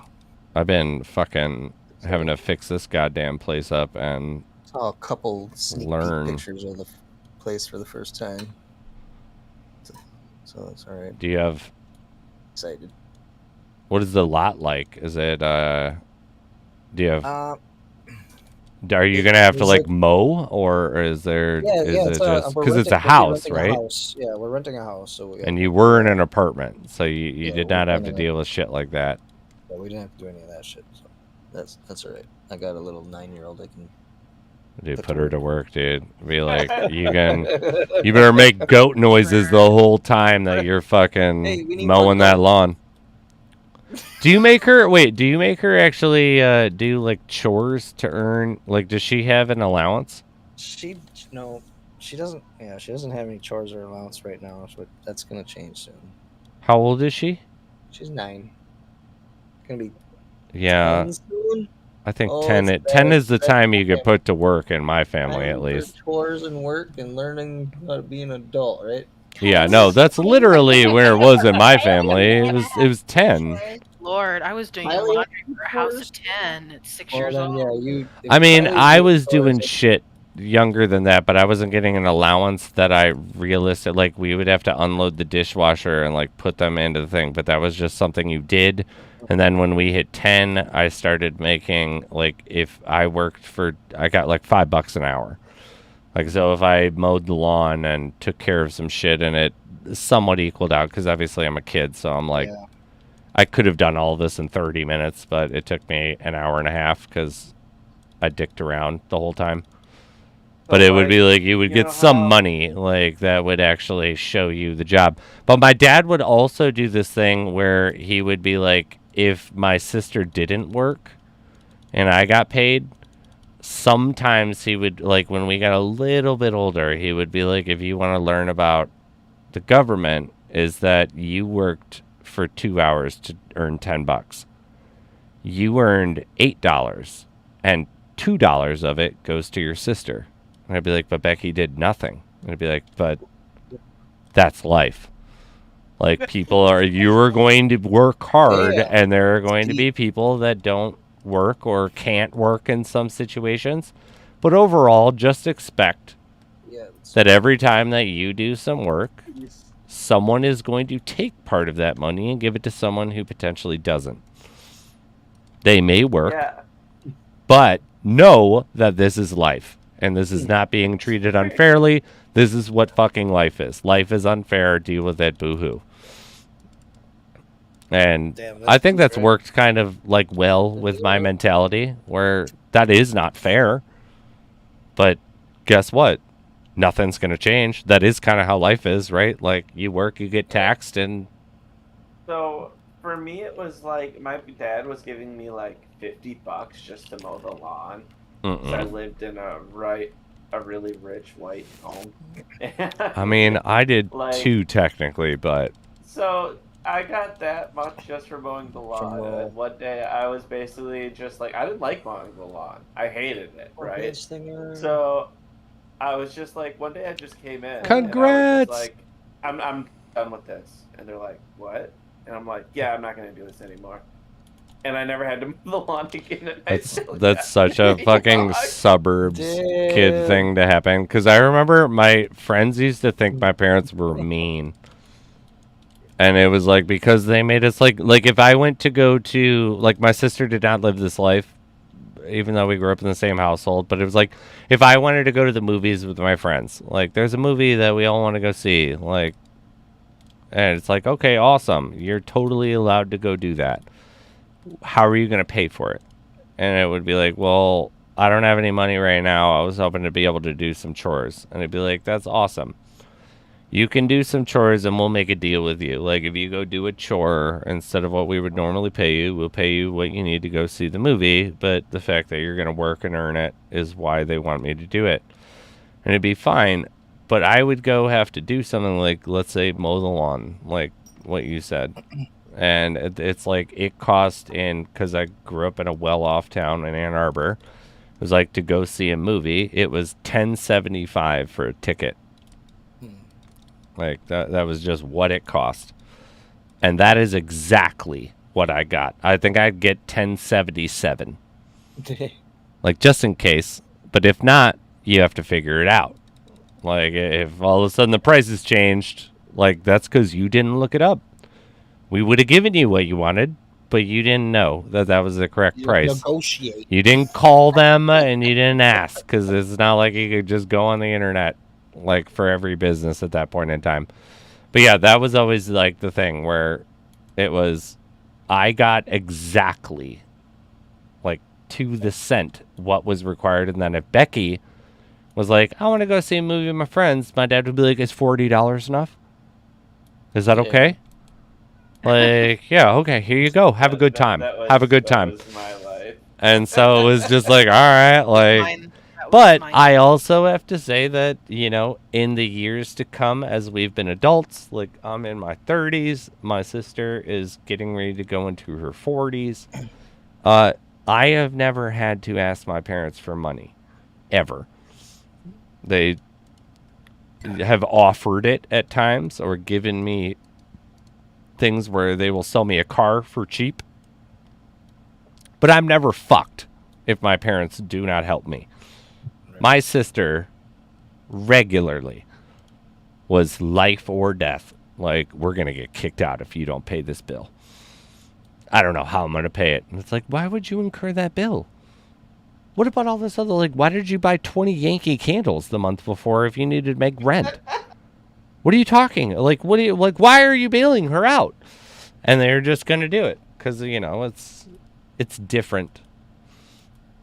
I've been fucking having to fix this goddamn place up, and Saw a couple sneak Learn. peek pictures of the place for the first time. So that's all right. do you have... Excited. What is the lot like? Is it, do you have... Are you gonna have to it's like like- mow, or is there? Yeah, is yeah. it just because it's a we're house, renting right? A house. Yeah, we're renting a house, so we And you were in an apartment, so you Yeah, did we're not have to renting deal with shit like that. yeah, we didn't have to do any of that shit. So that's all right. I got a little 9-year-old I can. Dude, put her to work, dude. Be like, you better make goat noises the whole time that you're fucking Hey, we need mowing more that goats. lawn. Do you make her actually do like chores to earn? Like, does she have an allowance? She doesn't. Yeah, she doesn't have any chores or allowance right now, but that's gonna change soon. How old is she? She's 9. Gonna be Yeah, 10 soon. I think Oh, 10. it's 10 bad. is the time you get put to work in my family, Time at for least. chores and work and learning how to be an adult, right? Yeah, no, that's literally where it was in my family. It was 10. Lord, I was doing Kylie, laundry for a house of 10 at 6 years Well, then, old. yeah, I mean, Kylie I did was chores doing at- shit younger than that, but I wasn't getting an allowance that I realistic. Like, we would have to unload the dishwasher and like put them into the thing, but that was just something you did. And then when we hit 10, I started making like, if I worked for, I got like $5 an hour. Like, so if I mowed the lawn and took care of some shit, and it somewhat equaled out, because obviously I'm a kid, so I'm like, Yeah. I could have done all this in 30 minutes, but it took me an hour and a half because I dicked around the whole time. But it would be like you would you get know some how- money like that would actually show you the job. But my dad would also do this thing where he would be like, if my sister didn't work and I got paid, sometimes he would, like, when we got a little bit older, he would be like, if you want to learn about the government, is that you worked for 2 hours to earn $10. You earned $8, and $2 of it goes to your sister. And I'd be like, but Becky did nothing. And I'd be like, but that's life. Like, people are, you're going to work hard, Yeah. and there are going to be people that don't work or can't work in some situations. But overall, just expect Yeah, it's- that every time that you do some work, someone is going to take part of that money and give it to someone who potentially doesn't. They may work, Yeah. but know that this is life, and this is not being treated unfairly. This is what fucking life is. Life is unfair. Deal with it. Boo-hoo. And Damn, I think that's great. worked kind of like well with my mentality, where that is not fair. But guess what? Nothing's going to change. That is kind of how life is, right? Like, you work, you get taxed, and So for me, it was like my dad was giving me like $50 just to mow the lawn. So I lived in a really rich white home. I mean, I did Like- two technically, but So I got that much just for mowing the lawn. From, And one day I was basically just like, I didn't like mowing the lawn. I hated it, right? Bitch thinger. So I was just like, one day I just came in. Congrats! And I was just like, I'm done with this. And they're like, what? And I'm like, yeah, I'm not going to do this anymore. And I never had to mow the lawn again. And I still that's got such a fucking $50. suburbs kid Damn. thing to happen. Because I remember my friends used to think my parents were mean. And it was like, because they made us like if I went to go to, like, my sister did not live this life, even though we grew up in the same household, but it was like, if I wanted to go to the movies with my friends, like, there's a movie that we all want to go see, like, and it's like, okay, awesome, you're totally allowed to go do that. How are you going to pay for it? And it would be like, well, I don't have any money right now. I was hoping to be able to do some chores. And it'd be like, that's awesome. You can do some chores and we'll make a deal with you. Like, if you go do a chore, instead of what we would normally pay you, we'll pay you what you need to go see the movie. But the fact that you're going to work and earn it is why they want me to do it. And it'd be fine. But I would go have to do something like, let's say, mow the lawn, like what you said. And it's like, it cost, because I grew up in a well-off town in Ann Arbor, it was like, to go see a movie, it was $10.75 for a ticket. Like, that was just what it cost. And that is exactly what I got. I think I'd get $10.77. Like, just in case. But if not, you have to figure it out. Like, if all of a sudden the prices changed, like, that's because you didn't look it up. We would have given you what you wanted, but you didn't know that that was the correct price. Negotiate. You didn't call them and you didn't ask, because it's not like you could just go on the internet, like, for every business at that point in time. But yeah, that was always like the thing where it was, I got exactly, like, to the cent what was required. And then if Becky was like, I want to go see a movie with my friends, my dad would be like, is $40 enough? Is that okay? Like, yeah, okay, here you go. Have a good time. Have a good time. That was my life. And so it was just like, all right, like, Mine. That was but mine. I also have to say that, you know, in the years to come, as we've been adults, like, I'm in my 30s, my sister is getting ready to go into her 40s. I have never had to ask my parents for money, ever. They have offered it at times or given me things where they will sell me a car for cheap. But I'm never fucked if my parents do not help me. My sister regularly was life or death. Like, we're going to get kicked out if you don't pay this bill. I don't know how I'm going to pay it. And it's like, why would you incur that bill? What about all this other, like, why did you buy 20 Yankee candles the month before if you needed to make rent? What are you talking? Like, what do you, like, why are you bailing her out? And they're just going to do it because, you know, it's different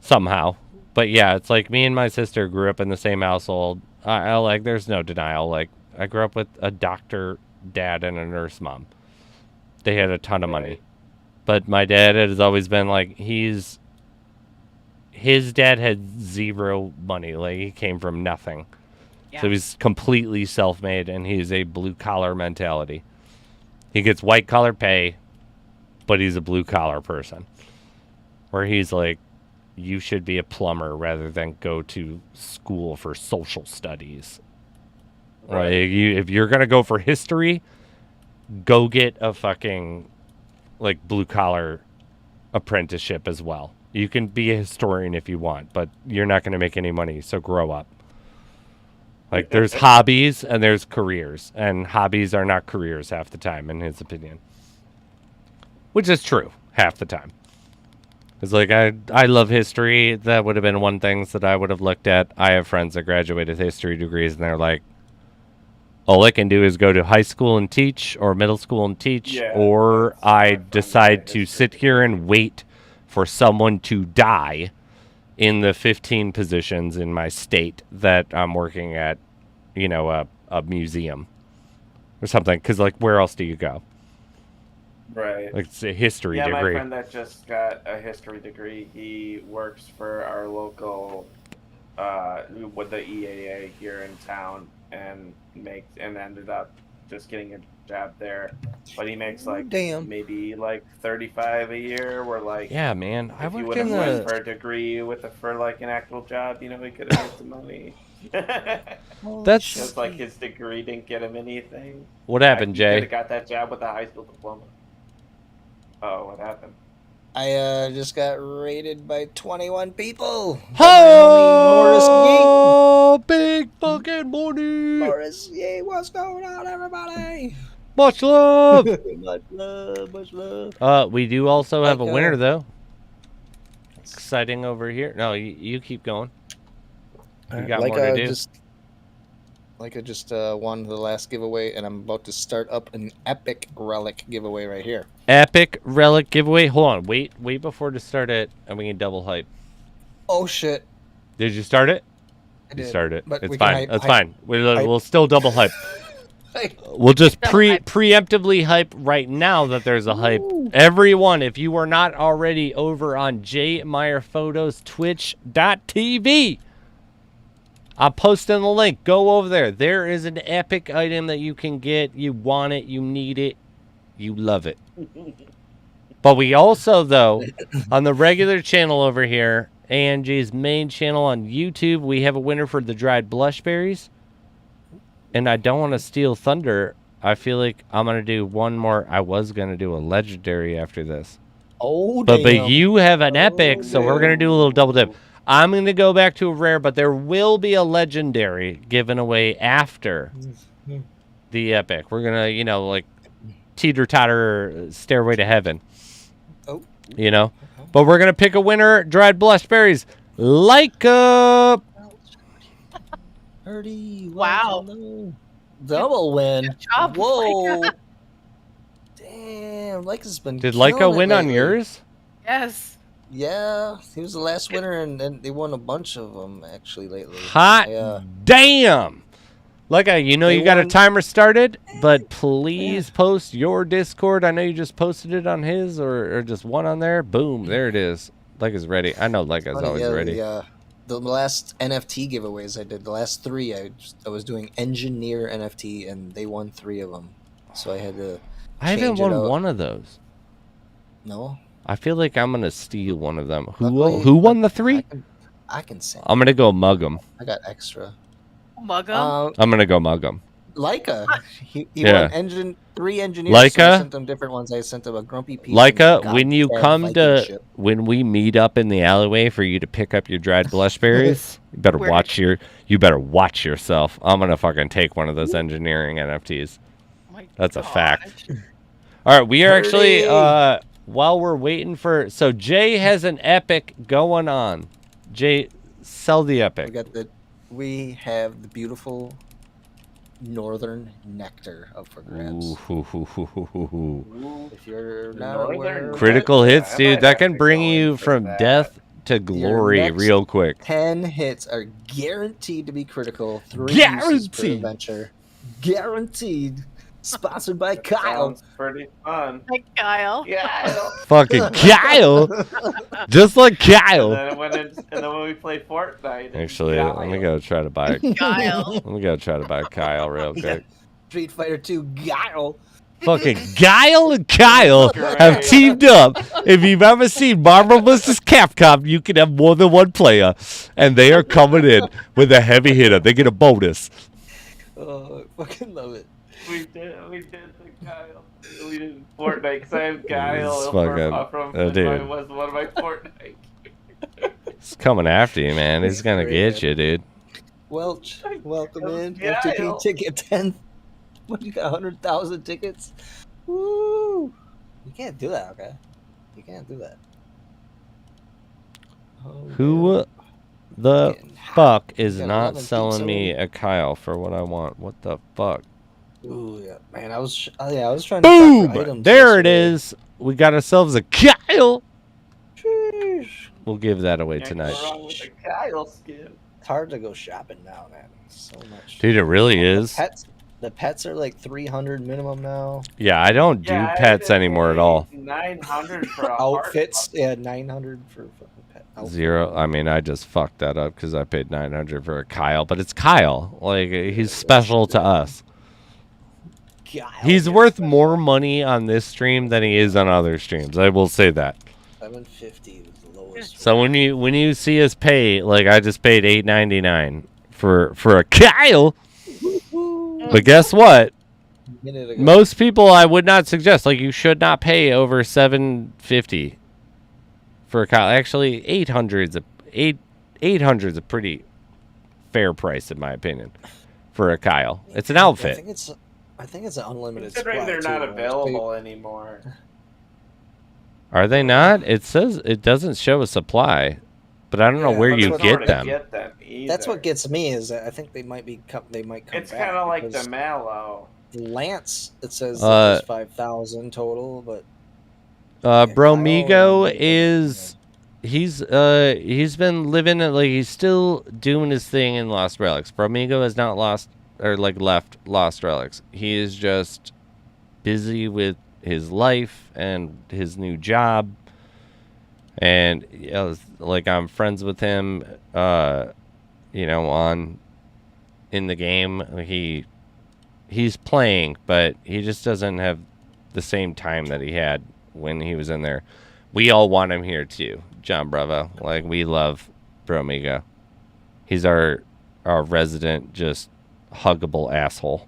somehow. But yeah, it's like me and my sister grew up in the same household. I like, there's no denial. Like, I grew up with a doctor dad and a nurse mom. They had a ton of money. But my dad has always been like, his dad had zero money. Like, he came from nothing. Yeah. So he's completely self-made, and he's a blue-collar mentality. He gets white-collar pay, but he's a blue-collar person. Where he's like, you should be a plumber rather than go to school for social studies. Right. Like, if you're going to go for history, go get a fucking, like, blue-collar apprenticeship as well. You can be a historian if you want, but you're not going to make any money, so grow up. Like, there's hobbies and there's careers, and hobbies are not careers half the time, in his opinion. Which is true, half the time. It's like, I love history. That would have been one thing that I would have looked at. I have friends that graduated history degrees, and they're like, all I can do is go to high school and teach, or middle school and teach, Yeah, or that's I my fun decide with to history. sit here and wait for someone to die in the 15 positions in my state that I'm working at, you know, a museum or something. Because, like, where else do you go? Right. Like, it's a history Yeah, my degree. friend that just got a history degree, he works for our local, with the EAA here in town, and ended up just getting a job there. But he makes like Damn. maybe like 35 a year. Where like, Yeah, man. I if he worked would in have went the... for a degree for like an actual job, you know, he could have made some money. That's... Just like his degree didn't get him anything. What happened, He could Jay? have got that job with a high school diploma. Oh, what happened? I just got raided by 21 people. By my homie Oh, big fucking money! Morris Ye. Morris Ye, what's going on, everybody? Much love. Much love, much love. We do also have a Like, winner though. Exciting over here. No, you keep going. You got more to do. I just won the last giveaway, and I'm about to start up an epic relic giveaway right here. Epic relic giveaway. Hold on. Wait before to start it, and we can double hype. Oh shit! Did you start it? I You did. started it. But It's we can fine. hype- That's hype- fine. We'll still double hype. Hype. We'll just Double hype. preemptively hype right now that there's a hype. Woo. Everyone, if you are not already over on JMeyerPhotos Twitch.tv, I'm posting the link. Go over there. There is an epic item that you can get. You want it. You need it. You love it. But we also, though, on the regular channel over here, Angie's main channel on YouTube, we have a winner for the dried blushberries. And I don't want to steal thunder. I feel like I'm going to do one more. I was going to do a legendary after this. Oh, But damn. you have an epic, so we're going to do a little double dip. I'm going to go back to a rare, but there will be a legendary given away after the epic. We're going to, like, teeter-totter Stairway to Heaven. Oh. But we're going to pick a winner, dried blushberries. Leica. Wow. Double win. Good job, Whoa. Leica. Damn, Leica's been Did killing Leica it win on lately. yours? Yes. Yeah, he was the last winner, and they won a bunch of them, actually, lately. Hot Yeah. damn. Leica, you They got a won. timer started, but please post your Discord. I know you just posted it on his or just one on there. Boom, there it is. Leica's ready. I know Leica's Funny, always yeah, ready. the last NFT giveaways I did, the last 3, I was doing engineer NFT, and they won 3 of them. So I had to. I haven't change it won out. one of those. No. I feel like I'm gonna steal one of them. Luckily, Who won the 3? I can send. I'm gonna go mug them. I got extra. Mug 'em. I'm gonna go mug them. Leica. He Yeah. won 3 engineers. Leica? So I sent them different ones. I sent them a grumpy piece. Leica, and when you goddamn come Viking to ship. when we meet up in the alleyway for you to pick up your dried blushberries, you better Where- watch yourself. I'm gonna fucking take one of those engineering NFTs. Oh my That's a gosh. fact. All right, we are actually Hurry. while we're waiting for Jay has an epic going on. Jay, sell the epic. We have the beautiful northern nectar up for grabs. Ooh. If you're not Northern aware, Critical Yeah, hits, I dude. might That have can to bring go in you for from that. death to glory next- real quick. 10 hits are guaranteed to be critical. 3 uses per Guaranteed. adventure. Guaranteed. Sponsored by Kyle. Sounds pretty fun. Like Kyle. Yeah. Fucking Kyle. Just like Kyle. And then when we play Fortnite. Actually, let me go try to buy Kyle. Let me go try to buy Kyle real quick. Street Fighter 2 Guile. Fucking Guile and Kyle have teamed up. If you've ever seen Marvel vs. Capcom, you can have more than one player. And they are coming in with a heavy hitter. They get a bonus. Oh, I fucking love it. We did the Kyle. We did Fortnite because I have Kyle It's from fucking- dude. was one of my Fortnite. He's coming after you, man. He's going to Great. get you, dude. Welch, welcome in. Guile. FTP ticket 10. What, you got 100,000 tickets? Woo! You can't do that, okay? You can't do that. Oh, Who man. the Getting hot. fuck is got not 11 selling pizza me wings. a Kyle for what I want? What the fuck? Ooh, yeah. Man, I was trying to shop for Boom! items There it yesterday. is. We got ourselves a Kyle. Sheesh. We'll give that away Can't tonight. go wrong with the Kyle skin. It's hard to go shopping now, man. So much. Dude, it really is. The pets are like 300 minimum now. Yeah, I don't do Yeah, I pets did anymore at pay all. 900 for a Outfits, yeah, 900 for fucking pet. outfit. 0. I mean, I just fucked that up because I paid 900 for a Kyle, but it's Kyle. Like, he's special to us. God, He's yeah, worth special. more money on this stream than he is on other streams. I will say that. 750 was the lowest. So when you see us pay, like I just paid $8.99 for a Kyle. But guess what? Minute ago. Most people I would not suggest. Like, you should not pay over $750 for a Kyle. Actually, $800's a pretty fair price in my opinion for a Kyle. It's an I outfit. think it's I think it's an unlimited Considering supply. they're too, not right? available anymore. Are they not? It says it doesn't show a supply, but I don't know Yeah, where that's you what- get them. Get them either. That's what gets me is that I think they might come It's back. kind of like the because Mallow. Lance. It says that there's 5,000 total, but Bromigo is he's been living it, like he's still doing his thing in Lost Relics. Bromigo has not lost or like left Lost Relics. He is just busy with his life and his new job. And like I'm friends with him on in the game. He's playing, but he just doesn't have the same time that he had when he was in there. We all want him here too, John Bravo. Like, we love Bromigo. He's our resident just huggable asshole.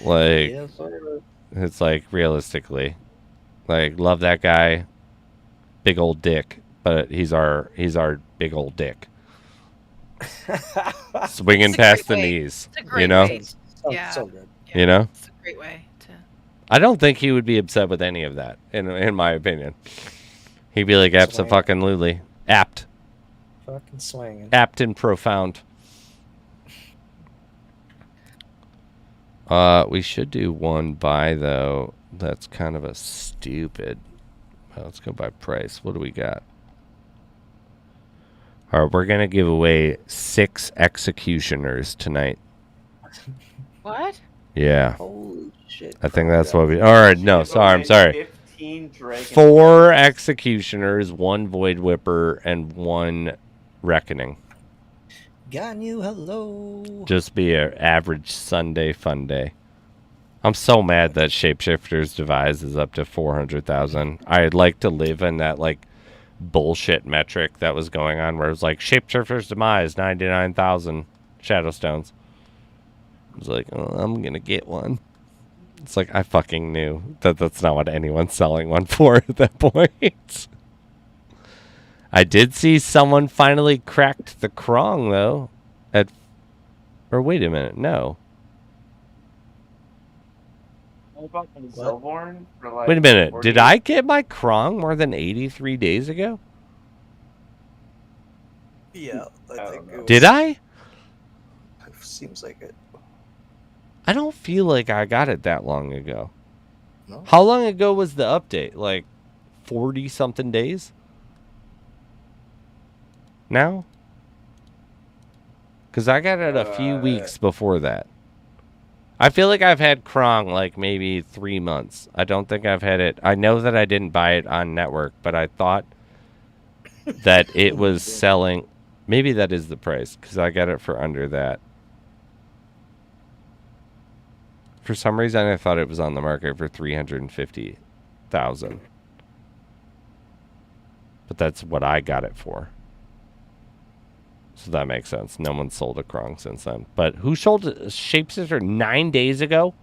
Like, yes, sir. it's like, realistically, like, love that guy, big old dick, but he's our big old dick. Swinging It's a past the great way. knees, It's a great you know. way. Yeah. So good. Yeah, You know? It's a great way to. I don't think he would be upset with any of that, in my opinion. He'd be like, abso-fucking-lutely. Apt. Fucking swinging. Apt and profound. We should do one buy, though. That's kind of a stupid. Well, let's go by price. What do we got? All right, we're going to give away 6 executioners tonight. What? Yeah. Holy shit. I think that's what we... All right, no, sorry, I'm sorry. 15 Dragon 4 executioners, 1 Void Whipper, and 1 Reckoning. Got you, hello. Just be an average Sunday fun day. I'm so mad that Shapeshifter's Demise is up to 400,000. I'd like to live in that, like, bullshit metric that was going on where it was like, Shapeshifter's Demise, 99,000 Shadowstones. I was like, oh, I'm going to get one. It's like, I fucking knew that that's not what anyone's selling one for at that point. I did see someone finally cracked the Krong, though. Or wait a minute, no. What about the Zilborn? For like Wait a minute, 40? did I get my Krong more than 83 days ago? Yeah, I think it was, Did I? Seems like it. I don't feel like I got it that long ago. No? How long ago was the update? Like 40-something days? Now? Because I got it a few weeks before that. I feel like I've had Krong like maybe 3 months. I don't think I've had it. I know that I didn't buy it on network, but I thought that it was selling. Maybe that is the price because I got it for under that. For some reason, I thought it was on the market for 350,000. But that's what I got it for. So that makes sense. No one sold a Krong since then. But who sold a Shapeshifter 9 days ago?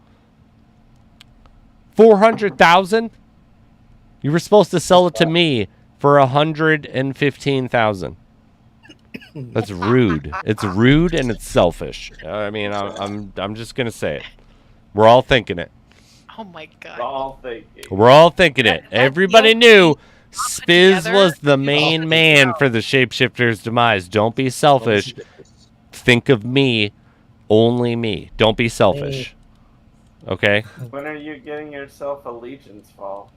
400,000? You were supposed to sell it to me for 115,000. That's rude. It's rude and it's selfish. I mean, I'm just gonna say it. We're all thinking it. Oh my god. We're all thinking it. Everybody knew Spiz together. was the main man for the Shapeshifter's Demise. Don't be selfish. Think of me. Only me. Don't be selfish. Okay? When are you getting yourself a Legion's Fall?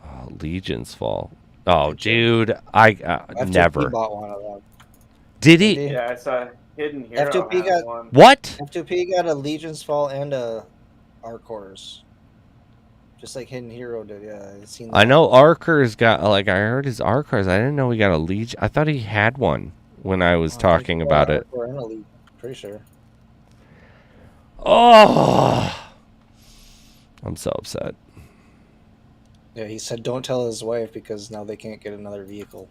Oh, Legion's Fall. Oh, dude. I never. He bought one of them. Did he? Yeah, I saw Hidden Hero F2P had got- one. What? F2P got a Legion's Fall and a Arcors. Just like Hidden Hero did, yeah. I've seen I that. know Arker's got, like, I heard his Arcars. I didn't know he got a Legion. I thought he had one when I was I think talking he about got it. Arcor and a Legion, pretty sure. Oh! I'm so upset. Yeah, he said don't tell his wife because now they can't get another vehicle.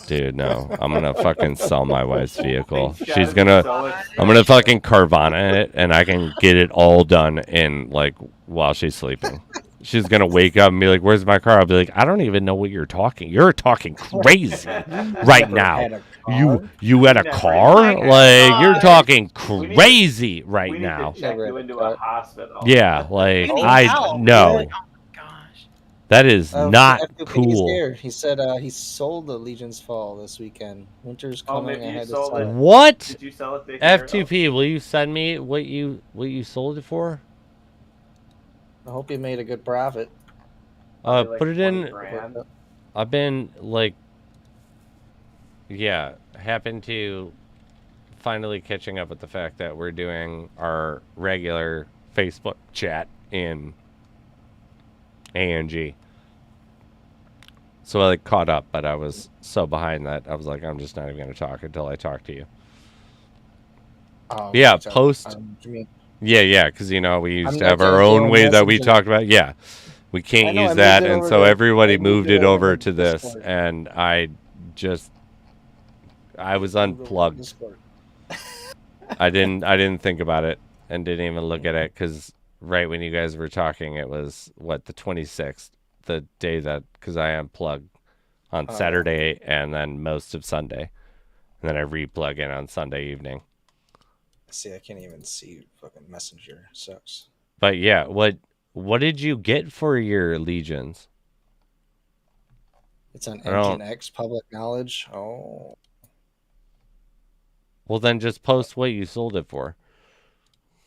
Dude, no. I'm gonna fucking sell my wife's vehicle. These She's guys gonna... are so I'm gonna fucking Carvana it, and I can get it all done in, like, while she's sleeping. She's gonna wake up and be like, "Where's my car?" I'll be like, "I don't even know what you're talking. You're talking crazy right Never now. had a You car. you had a Never car? even had a Like car. you're talking We need- crazy right We need now." to check Never you had a into car. a hospital. Yeah, like You need I help. no, Like, oh my gosh. that is not F2P is cool. here. He said he sold the Legion's Fall this weekend. Winter's Oh, coming. maybe I you had to sold sell it. it. What? Did you sell it to Hero? F2P, will you send me what you sold it for? I hope you made a good profit. Probably like Put it 20 in. grand. I've been like, yeah, happened to finally catching up with the fact that we're doing our regular Facebook chat in ANG. So I like caught up, but I was so behind that I was like, I'm just not even gonna talk until I talk to you. Yeah, post. You mean, Yeah, because you know we used I'm to have not our gonna own go way that we Messenger. talked about. Yeah, we I can't know, I use moved that, it and over so to- everybody I moved moved it it over over to to this, Discord. and I was unplugged. Discord. I didn't think about it and didn't even look at it because right when you guys were talking, it was what, the 26th, the day that, because I unplugged on Oh. Saturday and then most of Sunday, and then I replug in on Sunday evening. See, I can't even see fucking Messenger. Sucks. But yeah, what did you get for your legions? It's on I don't- Engine X public knowledge. Oh, Well, then just post what you sold it for.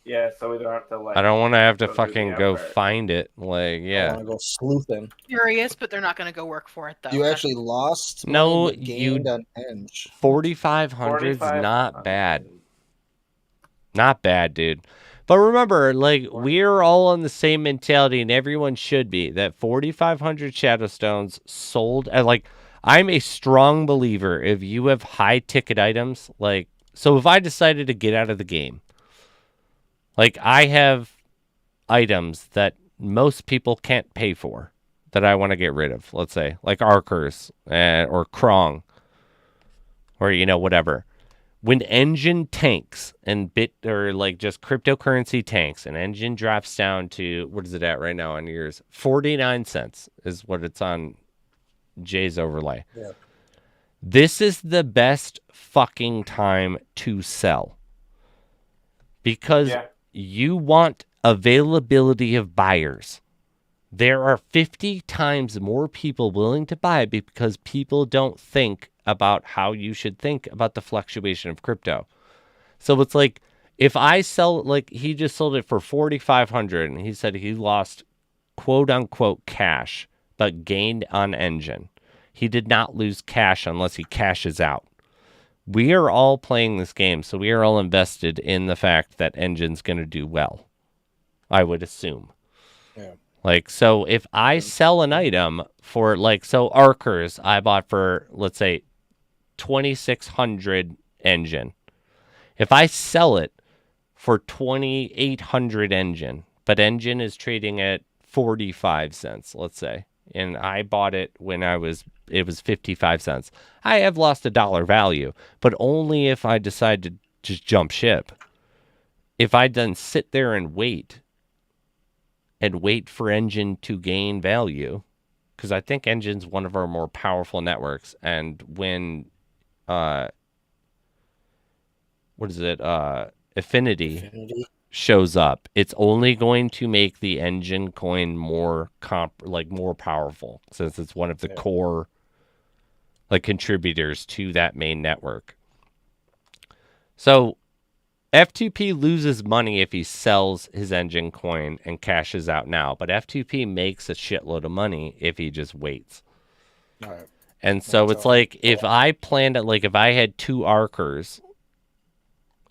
Yeah, so we don't have to like. I don't want to have to go through the fucking go effort. find it. Like, I yeah. want to go sleuthing. Curious, but they're not going to go work for it though. You actually lost No, money, but you- gained on Eng. 4,500's not 45. bad. Not bad, dude. But remember, like, we're all on the same mentality, and everyone should be, that 4,500 Shadowstones sold. And, like, I'm a strong believer if you have high ticket items, like, so if I decided to get out of the game, like, I have items that most people can't pay for that I want to get rid of, let's say, like Archers or Krong or, you know, whatever. When Engine tanks and like just cryptocurrency tanks, and Engine drops down to, what is it at right now on yours? 49 cents is what it's on Jay's overlay. Yeah. This is the best fucking time to sell. Because Yeah. you want availability of buyers. There are 50 times more people willing to buy because people don't think about how you should think about the fluctuation of crypto. So it's like, if I sell, like, he just sold it for 4,500 and he said he lost quote unquote cash, but gained on Engine. He did not lose cash unless he cashes out. We are all playing this game, so we are all invested in the fact that Engine's going to do well, I would assume. Yeah. Like, so if I sell an item for, like, so Archers I bought for, let's say, 2,600 Engine. If I sell it for 2,800 Engine, but Engine is trading at 45 cents, let's say, and I bought it when it was 55 cents, I have lost $1 value, but only if I decide to just jump ship. If I then sit there and wait for Engine to gain value, because I think Engine's one of our more powerful networks, and when Affinity shows up, it's only going to make the Engine coin more more powerful, since it's one of the core like contributors to that main network. So F2P loses money if he sells his Engine coin and cashes out now, but F2P makes a shitload of money if he just waits. All right. And so That's it's all. like, if I planned it, like if I had 2 Archers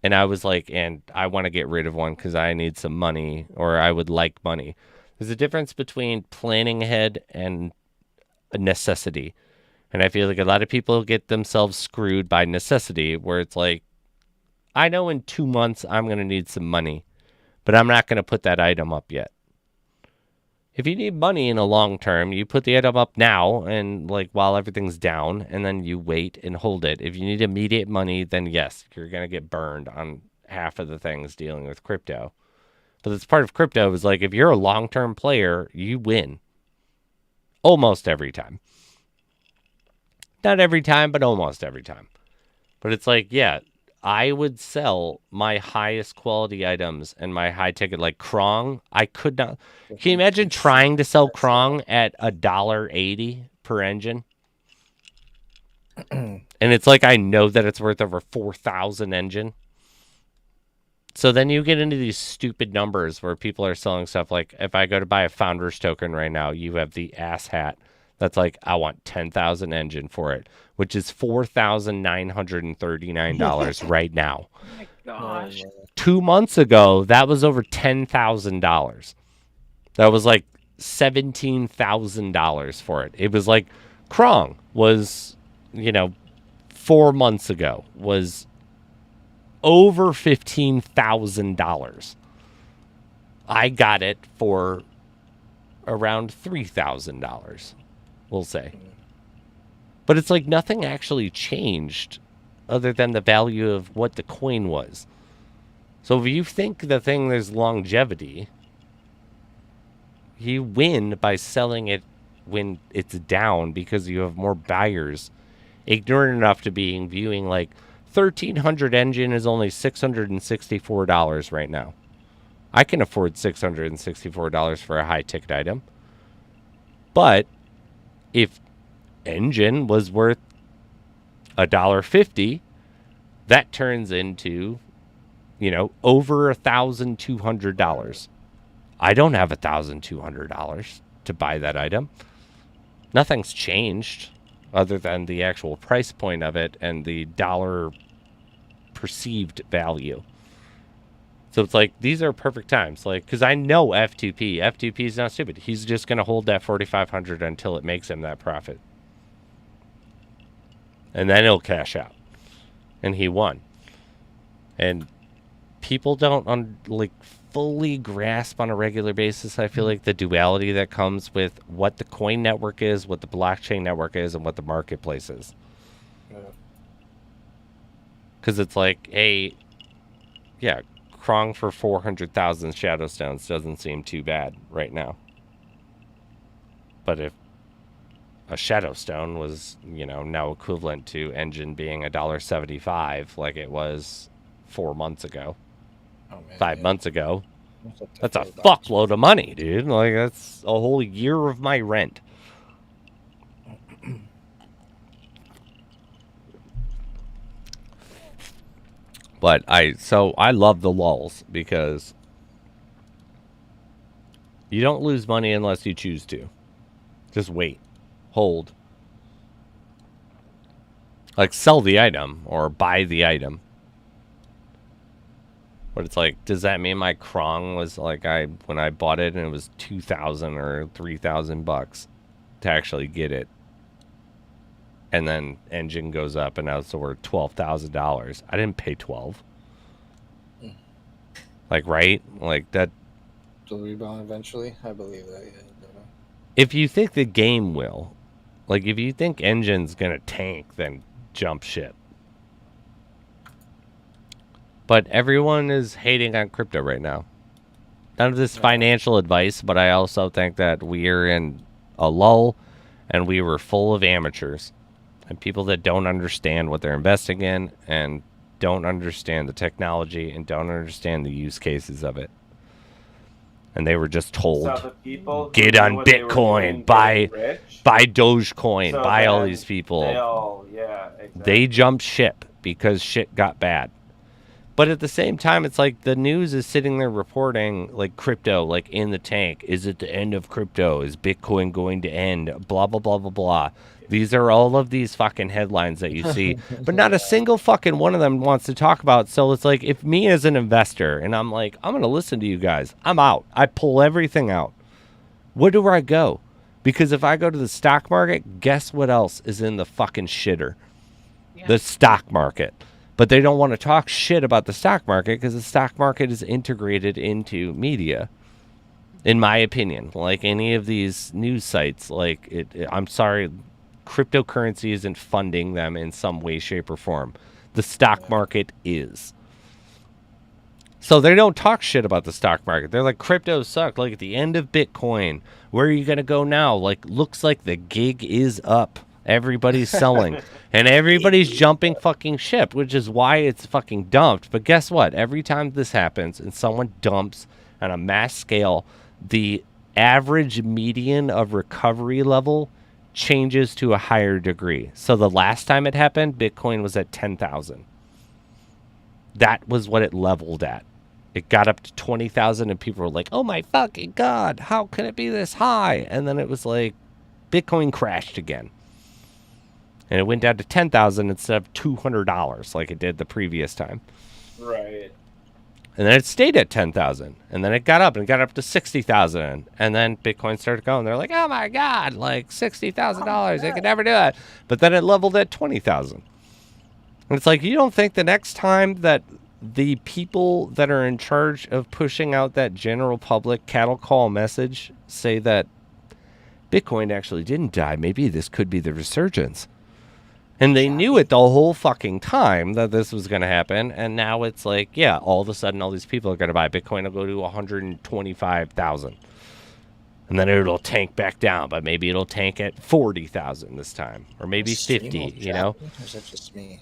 and I was like, and I want to get rid of one because I need some money, or I would like money. There's a difference between planning ahead and a necessity. And I feel like a lot of people get themselves screwed by necessity, where it's like, I know in 2 months I'm going to need some money, but I'm not going to put that item up yet. If you need money in a long term, you put the item up now, and like while everything's down, and then you wait and hold it. If you need immediate money, then yes, you're going to get burned on half of the things dealing with crypto. But that's part of crypto is like if you're a long-term player, you win. Almost every time. Not every time, but almost every time. But it's like, yeah, I would sell my highest quality items and my high ticket, like Krong. I could not. Can you imagine trying to sell Krong at $1.80 per engine? And it's like, I know that it's worth over 4,000 engine. So then you get into these stupid numbers where people are selling stuff like, if I go to buy a Founders token right now, you have the ass hat that's like, I want 10,000 engine for it, which is $4,939 right now. Oh my gosh. 2 months ago, that was over $10,000. That was like $17,000 for it. It was like Krong was, 4 months ago was over $15,000. I got it for around $3,000, we'll say. But it's like nothing actually changed other than the value of what the coin was. So if you think the thing there's longevity, you win by selling it when it's down because you have more buyers ignorant enough to be viewing like 1,300 engine is only $664 right now. I can afford $664 for a high ticket item. But if engine was worth $1.50, that turns into, over $1,200. I don't have $1,200 to buy that item. Nothing's changed other than the actual price point of it and the dollar perceived value. So it's like, these are perfect times. Like, because I know F2P. F2P is not stupid. He's just going to hold that 4,500 until it makes him that profit. And then he'll cash out. And he won. And people don't fully grasp on a regular basis, I feel like, the duality that comes with what the coin network is, what the blockchain network is, and what the marketplace is. Because it's like, hey, yeah, Krong for 400,000 Shadow Stones doesn't seem too bad right now. But if a Shadow Stone was, now equivalent to engine being $1.75 like it was 4 months ago, 5 months ago, that's a fuckload of money, dude. Like, that's a whole year of my rent. But I love the lulls because you don't lose money unless you choose to. Just wait. Hold. Like, sell the item or buy the item. But it's like, does that mean my Krong was like, when I bought it and it was $2,000 or $3,000 to actually get it? And then engine goes up and now it's worth $12,000. I didn't pay $12,000. Like, right? Like that. Will rebound eventually? I believe that, yeah. If you think the game will, like, if you think engine's gonna tank, then jump ship. But everyone is hating on crypto right now. None of this financial advice, but I also think that we're in a lull and we were full of amateurs and people that don't understand what they're investing in and don't understand the technology and don't understand the use cases of it. And they were just told, So the people who get knew on what they were Bitcoin, doing, buy getting rich, Dogecoin, so buy all then these people. Exactly. They jumped ship because shit got bad. But at the same time, it's like the news is sitting there reporting like crypto, like in the tank. Is it the end of crypto? Is Bitcoin going to end? Blah, blah, blah, blah, blah. These are all of these fucking headlines that you see, but not a single fucking one of them wants to talk about. So it's like, if me as an investor and I'm like, I'm going to listen to you guys, I'm out. I pull everything out. Where do I go? Because if I go to the stock market, guess what else is in the fucking shitter? Yeah. The stock market. But they don't want to talk shit about the stock market because the stock market is integrated into media, in my opinion. Like any of these news sites, like I'm sorry, cryptocurrency isn't funding them in some way, shape, or form. The stock market is. So they don't talk shit about the stock market. They're like, crypto sucked. Like at the end of Bitcoin, where are you going to go now? Like, looks like the gig is up. Everybody's selling. And everybody's jumping fucking ship, which is why it's fucking dumped. But guess what? Every time this happens and someone dumps on a mass scale, the average median of recovery level changes to a higher degree. So the last time it happened, Bitcoin was at 10,000. That was what it leveled at. It got up to 20,000 and people were like, oh my fucking God, how can it be this high? And then it was like, Bitcoin crashed again. And it went down to 10,000 instead of $200 like it did the previous time. Right. And then it stayed at 10,000. And then it got up and got up to 60,000. And then Bitcoin started going. They're like, oh my God, like $60,000. They could never do that. But then it leveled at 20,000. And it's like, you don't think the next time that the people that are in charge of pushing out that general public cattle call message say that Bitcoin actually didn't die, maybe this could be the resurgence. And they knew it the whole fucking time that this was going to happen. And now it's like, yeah, all of a sudden all these people are going to buy Bitcoin. Will go to 125,000. And then it'll tank back down, but maybe it'll tank at 40,000 this time. Or maybe 50, you know? Or is that just me?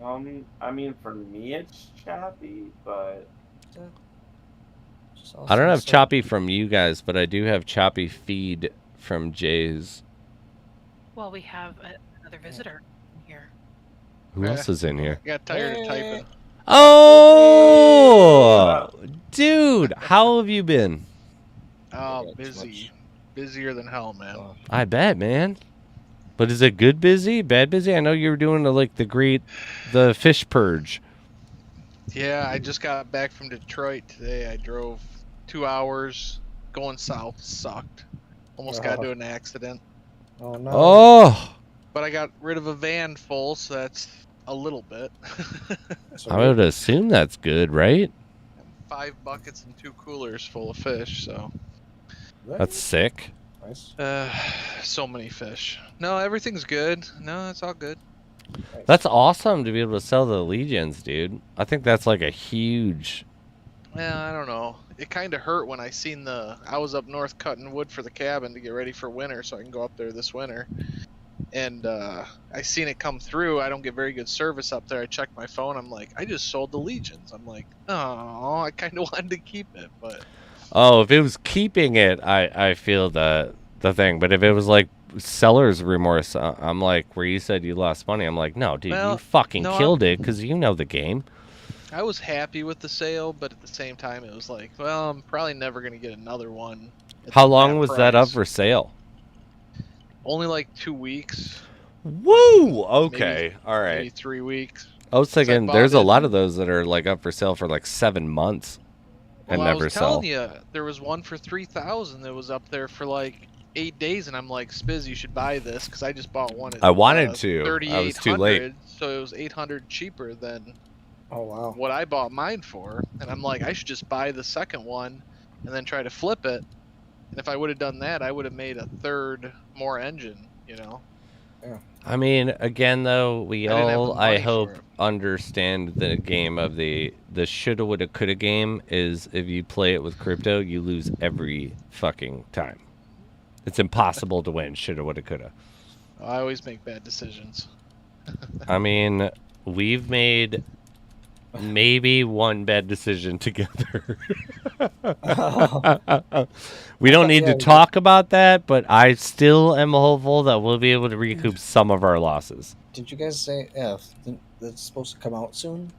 I mean, for me it's choppy, but I don't have choppy from you guys, but I do have choppy feed from Jay's. Well, we have another visitor here. Who else is in here? I got tired of typing. Oh, dude, how have you been? Oh, busy. Busier than hell, man. I bet, man. But is it good busy, bad busy? I know you were doing the fish purge. Yeah, I just got back from Detroit today. I drove 2 hours going south. Sucked. Almost got into an accident. Oh no. Oh, But I got rid of a van full, so that's a little bit. So I would assume that's good, right? 5 buckets and 2 coolers full of fish, so. That's sick. nice. So many fish. No, everything's good. No, it's all good. That's awesome to be able to sell the legions, dude. I think that's like a huge... Yeah, I don't know. It kind of hurt when I seen I was up north cutting wood for the cabin to get ready for winter so I can go up there this winter. And I seen it come through. I don't get very good service up there. I checked my phone. I'm like, I just sold the legions. I'm like, oh, I kind of wanted to keep it, but... Oh, if it was keeping it, I feel the thing. But if it was like seller's remorse, I'm like, where you said you lost money, I'm like, no, dude, Well, you fucking no, killed it because you know the game. I was happy with the sale, but at the same time, it was like, well, I'm probably never going to get another one. How long was that up price. for sale? Only like 2 weeks. Woo! Okay, all Maybe right. 3 weeks. I was thinking bought there's a it. lot of those that are like up for sale for like 7 months and Well, I never was sell. telling you, there was one for 3,000 that was up there for like 8 days, and I'm like, Spiz, you should buy this because I just bought one. At, I wanted to. I was too late. 3,800, so it was 800 cheaper than Oh wow. what I bought mine for, and I'm like, I should just buy the second one and then try to flip it. And if I would have done that, I would have made a third more engine, you know. I mean, again, though, we I didn't have all, the I money for hope, it. understand the game of the shoulda, woulda, coulda game is if you play it with crypto, you lose every fucking time. It's impossible to win shoulda, woulda, coulda. I always make bad decisions. I mean, we've made maybe one bad decision together. We don't need to talk about that, but I still am hopeful that we'll be able to recoup some of our losses. Did you guys say that's supposed to come out soon?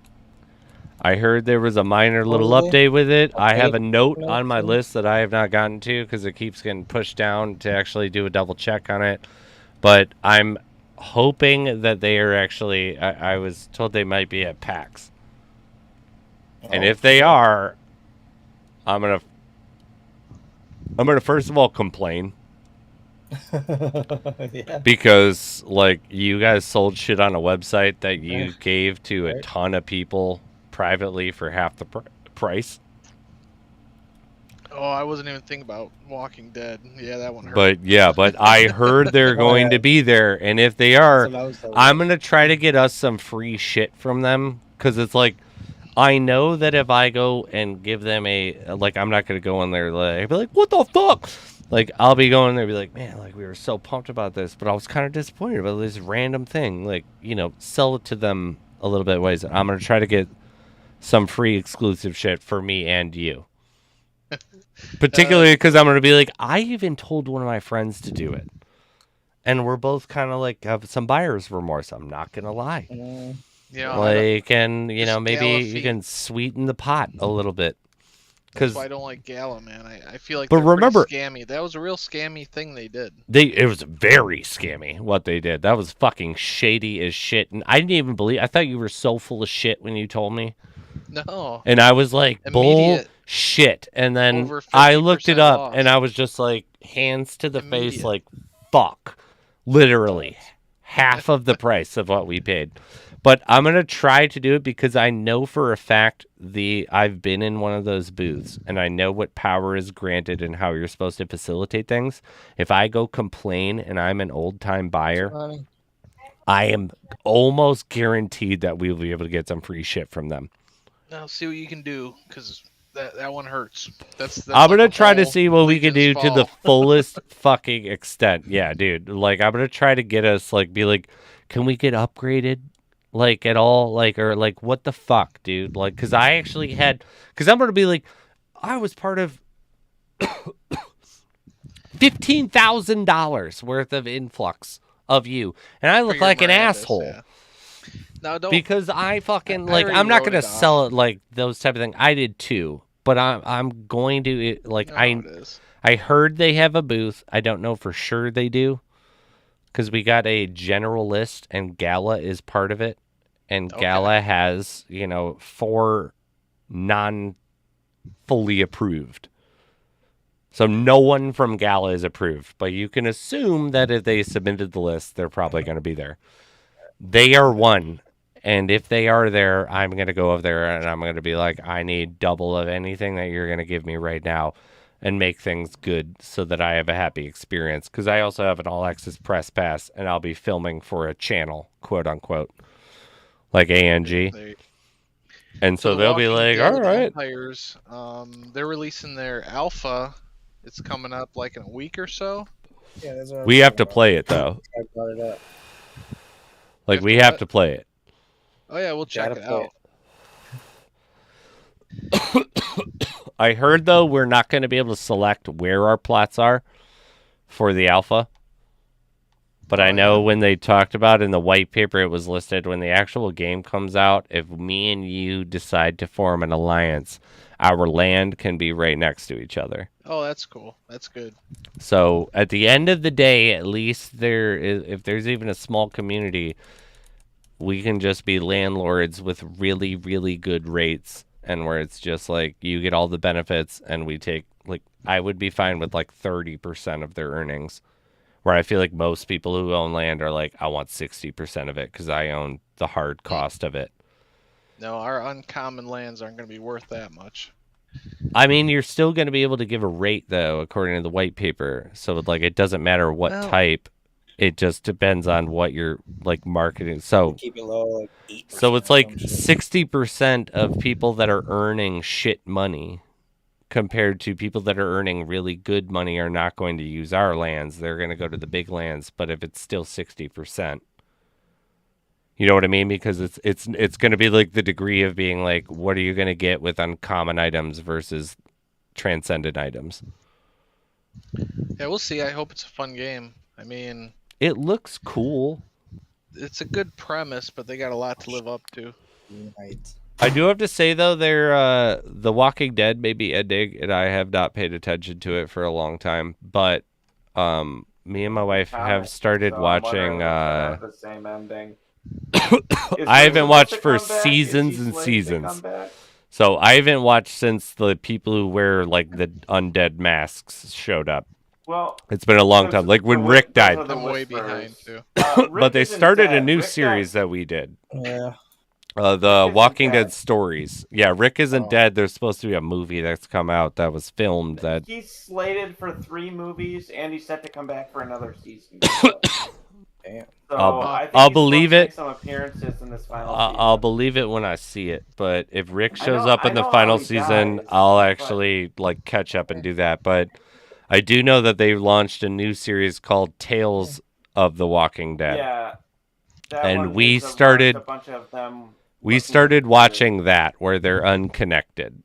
I heard there was a minor little Totally. update with it. I have a Okay. note on my Okay. list that I have not gotten to because it keeps getting pushed down to actually do a double check on it. But I'm hoping that they are actually... I was told they might be at PAX. And if they are, I'm gonna first of all complain yeah. because like you guys sold shit on a website that you gave to a Right. ton of people privately for half the price. Oh, I wasn't even thinking about Walking Dead. Yeah, that one hurt. But I heard they're going to be there, and if they are, So that was the- I'm gonna try to get us some free shit from them because it's like I know that if I go and give them I'm not gonna go in there like be like, what the fuck? Like I'll be going there and be like, man, like we were so pumped about this, but I was kind of disappointed about this random thing. Like, sell it to them a little bit ways. I'm gonna try to get some free exclusive shit for me and you. Particularly because I'm gonna be like, I even told one of my friends to do it. And we're both kind of like have some buyer's remorse. I'm not gonna lie. Yeah. And Just maybe gala you fee. can sweeten the pot a little bit. That's why I don't like Gala, man. I feel like But they're pretty remember- scammy. That was a real scammy thing they did. It was very scammy what they did. That was fucking shady as shit. And I didn't even believe. I thought you were so full of shit when you told me. No. And I was like, Immediate. bullshit. And then Over I looked it 50% up off. and I was just like, hands to the face, Immediate. like, fuck. Literally half of the price of what we paid. But I'm going to try to do it because I know for a fact I've been in one of those booths and I know what power is granted and how you're supposed to facilitate things. If I go complain and I'm an old time buyer, I am almost guaranteed that we will be able to get some free shit from them. Now see what you can do, because that one hurts. That's I'm like gonna a try to whole see what we can do Legion's to the fall. fullest fucking extent. Yeah, dude. Like, I'm gonna try to get us be like, can we get upgraded? Like at all? Like, or like, what the fuck, dude? Like, because I actually because I'm gonna be like, I was part of $15,000 worth of influx of you, and I For look your like an Miranda's, asshole. yeah. No, don't. Because I fucking I like already I'm not wrote gonna it off. sell it like those type of thing. I did too, but I'm going to like No, it is. I heard they have a booth. I don't know for sure they do, because we got a general list and Gala is part of it, and Okay. Gala has 4 fully approved. So no one from Gala is approved, but you can assume that if they submitted the list, they're probably going to be there. They are one. And if they are there, I'm going to go over there and I'm going to be like, I need double of anything that you're going to give me right now and make things good so that I have a happy experience. Because I also have an all access press pass and I'll be filming for a channel, quote unquote, like ANG. And so The they'll be Walking like, Dead all right. Vampires, they're releasing their alpha. It's coming up like in a week or so. Yeah, that's what I We was have to talking play it though. about. I brought it up. Like, Have we to have what? to play it. Oh yeah, we'll check Gotta it play out. I heard, though, we're not going to be able to select where our plots are for the alpha. But I know when they talked about in the white paper, it was listed when the actual game comes out, if me and you decide to form an alliance, our land can be right next to each other. Oh, that's cool. That's good. So at the end of the day, at least if there's even a small community, we can just be landlords with really, really good rates, and where it's just like you get all the benefits and we take, like, I would be fine with like 30% of their earnings, where I feel like most people who own land are like, I want 60% of it because I own the hard cost of it. No, our uncommon lands aren't going to be worth that much. I mean, you're still going to be able to give a rate, though, according to the white paper. So, like, it doesn't matter what type. It just depends on what you're, like, marketing. So, Keep it low, like 8%. so it's like or some shit. 60% of people that are earning shit money compared to people that are earning really good money are not going to use our lands. They're going to go to the big lands. But if it's still 60%, you know what I mean? Because it's going to be like the degree of being like, what are you going to get with uncommon items versus transcendent items? Yeah, we'll see. I hope it's a fun game. I mean, It looks cool. it's a good premise, but they got a lot to live up to. Right. I do have to say, though, they're The Walking Dead may be ending, and I have not paid attention to it for a long time. But me and my wife have started watching. The same ending. I haven't watched for seasons and seasons. So I haven't watched since the people who wear like the undead masks showed up. Well, It's been a long time. Like when Rick died. I'm way behind too. But they started a new series that we did. Yeah. The Walking dead. Dead stories. Yeah, Rick isn't dead. There's supposed to be a movie that's come out that was filmed that He's slated for 3 movies, and he's set to come back for another season. Damn. So I think I'll he's believe supposed to it. make some appearances in this final I'll season. believe it when I see it. But if Rick I shows know- up I in the know how final he season, dies, I'll but- actually like catch up and do that. But I do know that they launched a new series called Tales of the Walking Dead. Yeah. That And one we is started- a bunch of them. We looking started into- watching that where they're unconnected.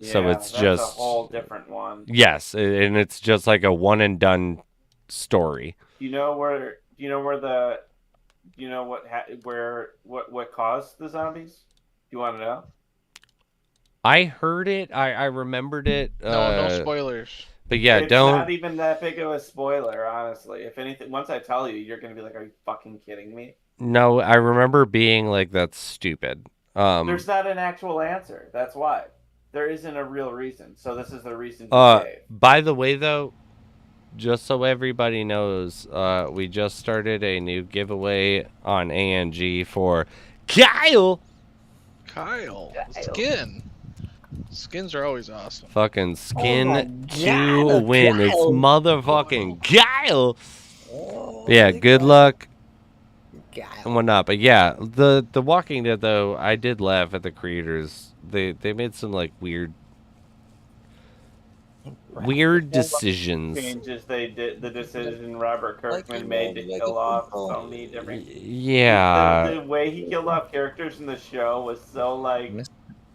So Yeah, it's that's just- a whole different one. Yes, and it's just like a one and done story. You know where? You know where the? You know what caused the zombies? You want to know? I heard it. I remembered it. No spoilers. But yeah, It's don't. not even that big of a spoiler, honestly. If anything, once I tell you, you're gonna be like, "Are you fucking kidding me?" No, I remember being like, "That's stupid." There's not an actual answer. That's why. There isn't a real reason. So this is the reason you gave. By the way, though, just so everybody knows, we just started a new giveaway on ANG for Kyle. Kyle, skin. Skins are always awesome. Fucking skin my to God, win. It's Kyle. motherfucking Kyle. Oh, Yeah, good luck God. and whatnot. But yeah, the Walking Dead though, I did laugh at the creators. They made some like weird decisions. Changes they did, the decision Robert Kirkman Like, made to like kill a off people. so many different. Yeah. The way he killed off characters in the show was so like.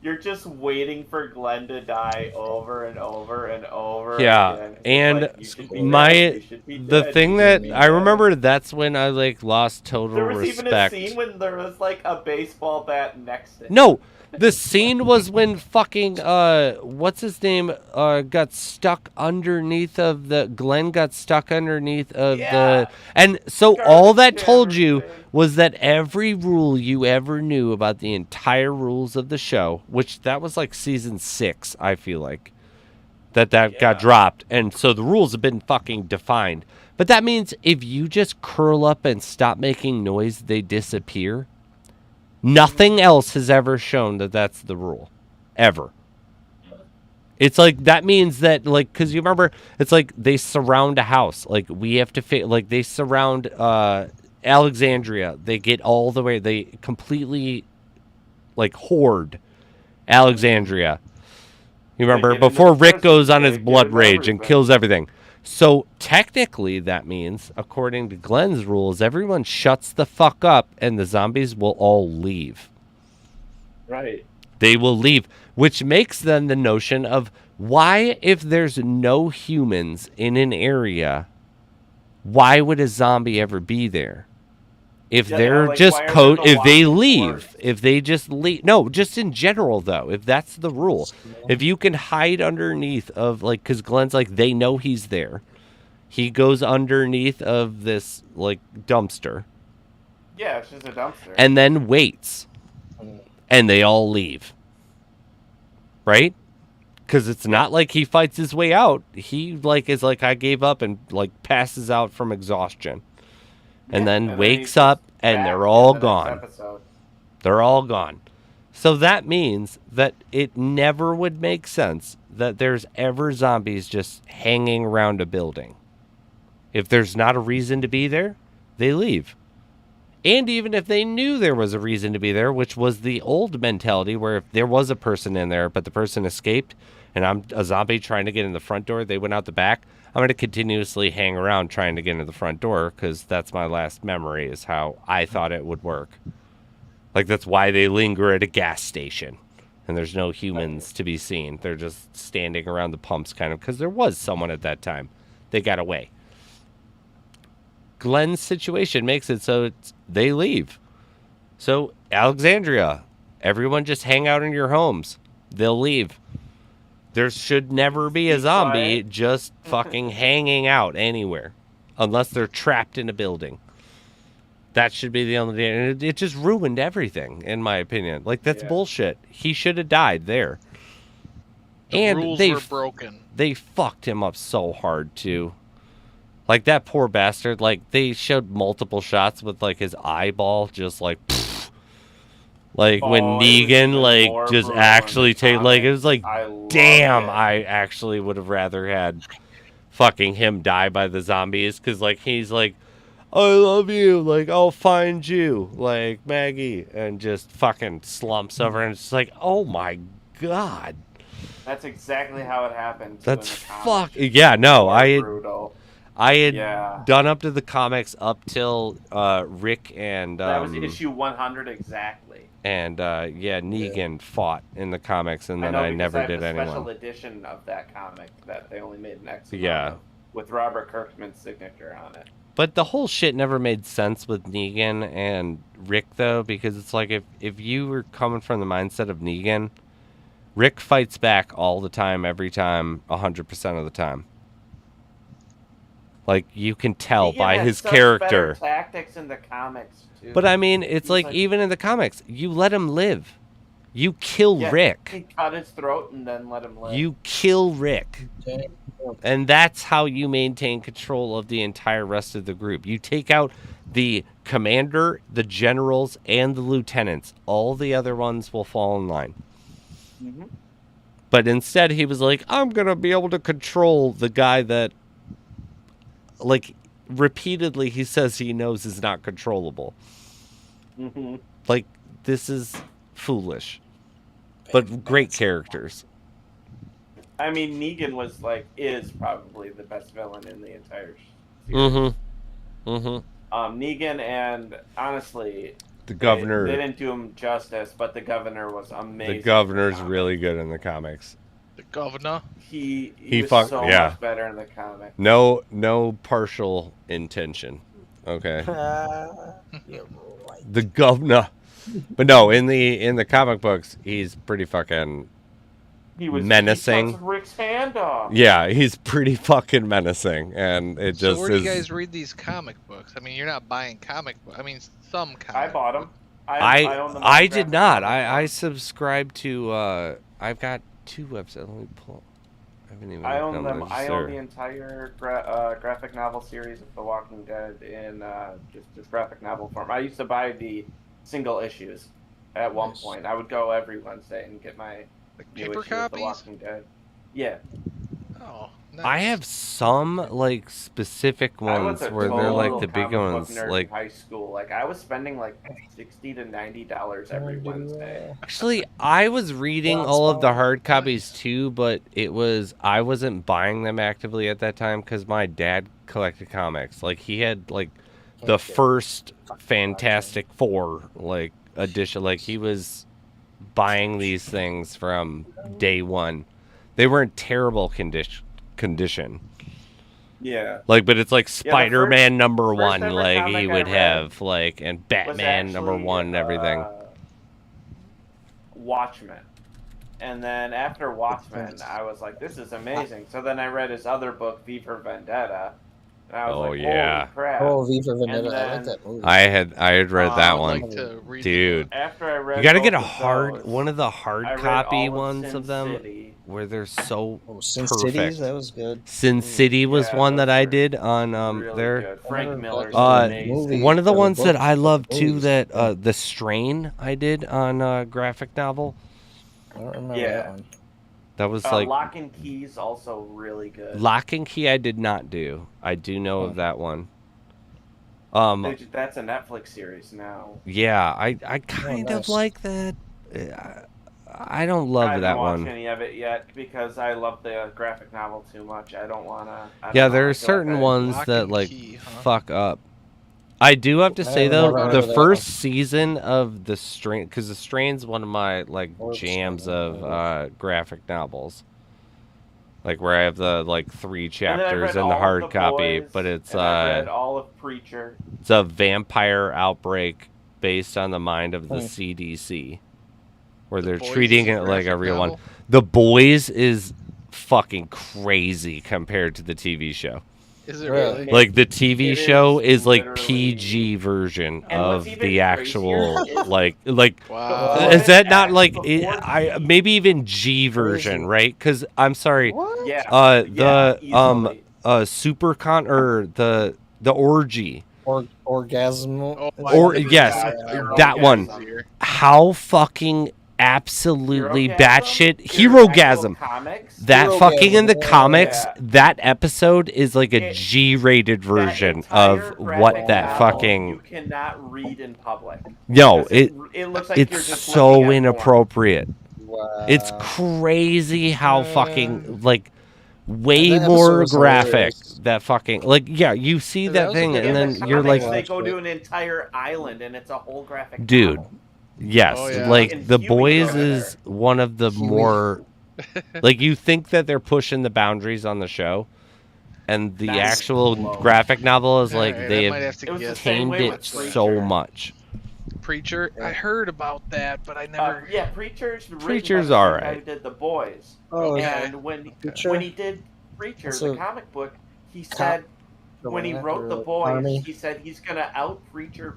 You're just waiting for Glenn to die over and over and over. Yeah, again. It's and like, you should be my- dead, you should be The dead, thing you that should be I dead. remember, that's when I like lost total There was respect. even a scene when there was like a baseball bat next to him. No, the scene was when fucking what's his name got stuck underneath of the Glenn got stuck underneath of Yeah. the and so all that Garbage told you everything. was that every rule you ever knew about the entire rules of the show, which that was like season 6, I feel like. That got Yeah. dropped, and so the rules have been fucking defined. But that means if you just curl up and stop making noise, they disappear. Nothing else has ever shown that that's the rule, ever. It's like that means that like because you remember it's like they surround a house, like we have to like they surround Alexandria. They get all the way. They completely like hoard Alexandria. You remember get into before the Rick prison, goes on they his get blood into rage and everything. kills everything. So technically that means, according to Glenn's rules, everyone shuts the fuck up and the zombies will all leave. Right. They will leave, which makes then the notion of why, if there's no humans in an area, why would a zombie ever be there? If Yeah, they're like, just why are there if they walking leave, towards? if they just leave, no, just in general though, if that's the rule, if you can hide underneath of like, because Glenn's like they know he's there, he goes underneath of this like dumpster Yeah, it's just a dumpster. and then waits, and they all leave, right? Because it's not like he fights his way out. He like is like I gave up and like passes out from exhaustion. And then he's wakes just up, and back they're in all the next gone. episode. They're all gone. So that means that it never would make sense that there's ever zombies just hanging around a building. If there's not a reason to be there, they leave. And even if they knew there was a reason to be there, which was the old mentality where if there was a person in there, but the person escaped, and I'm a zombie trying to get in the front door, they went out the back, I'm going to continuously hang around trying to get into the front door because that's my last memory is how I thought it would work. Like, that's why they linger at a gas station and there's no humans to be seen. They're just standing around the pumps kind of because there was someone at that time. They got away. Glenn's situation makes it so they leave. So, Alexandria, everyone just hang out in your homes. They'll leave. There should never be a zombie just fucking hanging out anywhere. Unless they're trapped in a building. That should be the only... And it just ruined everything, in my opinion. Like, that's bullshit. He should have died there. The rules were broken. They fucked him up so hard, too. Like, that poor bastard, like, they showed multiple shots with, like, his eyeball just, like... Pfft. Like, when Oh, it was Negan, even like, more just brutal actually in the take... Like, it was like, I love damn, it. I actually would have rather had fucking him die by the zombies. Because, like, he's like, I love you. Like, I'll find you. Like, Maggie. And just fucking slumps over and it's just like, oh my God. That's exactly how it happened. Too, That's in the comics. fuck. It's Yeah, no. more brutal. I had Yeah. done up to the comics up till Rick and That was issue 100 exactly. and Negan fought in the comics, and then I know I because never I have did the anyone. special edition of that comic that they only made an X Yeah. with Robert Kirkman's signature on it. But the whole shit never made sense with Negan and Rick, though, because it's like if you were coming from the mindset of Negan, Rick fights back all the time, every time, 100% of the time. Like, you can tell Negan by had his such character. better tactics in the comics too. But I mean, it's He's like like- even in the comics, you let him live. You kill Yeah, Rick. He cut his throat and then let him live. You kill Rick. And that's how you maintain control of the entire rest of the group. You take out the commander, the generals, and the lieutenants. All the other ones will fall in line. Mhm. But instead, he was like, I'm going to be able to control the guy that, like, repeatedly he says he knows is not controllable. Mhm. Like, this is foolish. But great characters. I mean, Negan is probably the best villain in the entire series. Mm-hmm. Mm-hmm. Negan and honestly, The governor. They didn't do him justice, but the governor was amazing. The governor's really good in the comics. The governor. He was so much better in the comic. No partial intention. Okay. You're right. The governor. But no, in the comic books, he's pretty fucking menacing. He cuts Rick's hand off. Yeah, he's pretty fucking menacing, and it just. So where do you guys read these comic books? I mean, you're not buying comic books. I mean, some comic. I bought them. I own them. I did not. I subscribe to. I've got 2 websites. Let me pull. I haven't even. I own them. those I there. own the entire graphic novel series of The Walking Dead in just graphic novel form. I used to buy the single issues at one point. I would go every Wednesday and get my Like new paper issue of The copies? Walking Dead. Yeah. Oh, nice. I have some like specific I ones was a where they're like total the big comic book ones. nerd Like in high school. Like I was spending like $60 to $90 every Wednesday. actually, I was reading all of the hard copies too, but I wasn't buying them actively at that time because my dad collected comics. Like he had like the first Fantastic Four like edition. Like he was buying these things from day one. They were in terrible condition. Yeah. Like, but it's like Yeah, Spider-Man number first 1, ever like comic he I would read have, like, and Was Batman number actually, 1 and everything. Watchmen. And then after Watchmen, I was like, this is amazing. So then I read his other book, V for Vendetta. And I was Oh, like, yeah. holy crap. Oh, V for Vendetta. And I like then- that movie. I had read that I'd one, like to read dude. After I read You got to both get a of hard those, one of the hard I read copy all of ones Sin of them City. where they're so Oh, Sin perfect. Cities, that was good. Sin City was Yeah, one that those I are did on really there. good. Frank Miller's Uh, amazing. movie. One of the or the ones that book, I love the too, movies. that The Strain I did on graphic novel. I don't remember Yeah. that one. That was like Lock and Key's also really good. Lock and Key. I did not do. I do know of that one. That's a Netflix series now. Yeah, I kind of nice. like that. I don't love I haven't that watched one. any of it yet because I love the graphic novel too much. I don't want to. Yeah, there are certain ones Lock that and like Key, huh? fuck up. I do have to say I though, never heard the of that first one. season of The Strain, because The Strain's one of my like Or jams something. of graphic novels, like where I have the like 3 And then I chapters read in the all hard of The copy, Boys, but it's and I read all of Preacher. it's a vampire outbreak based on the mind of the Hmm. CDC, where they're Boys treating is a it like a graphic real one. novel? The Boys is fucking crazy compared to the TV show. Is it Really? really? Like the TV It show is is like literally- PG version And what's of even the actual crazier is- like Wow. Before is that not it- like before I maybe even G version, right? Because I'm sorry, What? Yeah. the easily. Supercon or the orgy. Orgasmo. Oh, Or- I never yes, got that one. Here. How fucking absolutely Herogasm? batshit Your actual herogasm. Comics? That Herogasm, fucking in the yeah. comics, Yeah. that episode is like a It- G-rated That version entire of graphic what that novel fucking. you cannot read in public. No, Because it looks like you're it's just so looking at porn. inappropriate. Wow. It's crazy how fucking like way That episode more was graphic. hilarious. That fucking like you see That that was a thing good and In then the you're comics, like, they go Watched to an entire island and it's a whole graphic dude. novel. Yes, Oh, yeah. like And The Huey Boys goes is there. one of the Huey. more like you think that they're pushing the boundaries on the show, and the That's actual low. graphic novel is like Alright, they I might have have to It was the guess. same tamed way it with so Preacher. much. Preacher. I heard about that, but I never. Yeah, Preacher's written Preacher's by the same guy alright. who did The Boys. Oh, Okay. And Preacher? when he did Preacher, That's the a- comic book, he said when he wrote The Boys, Army. he said he's gonna out Preacher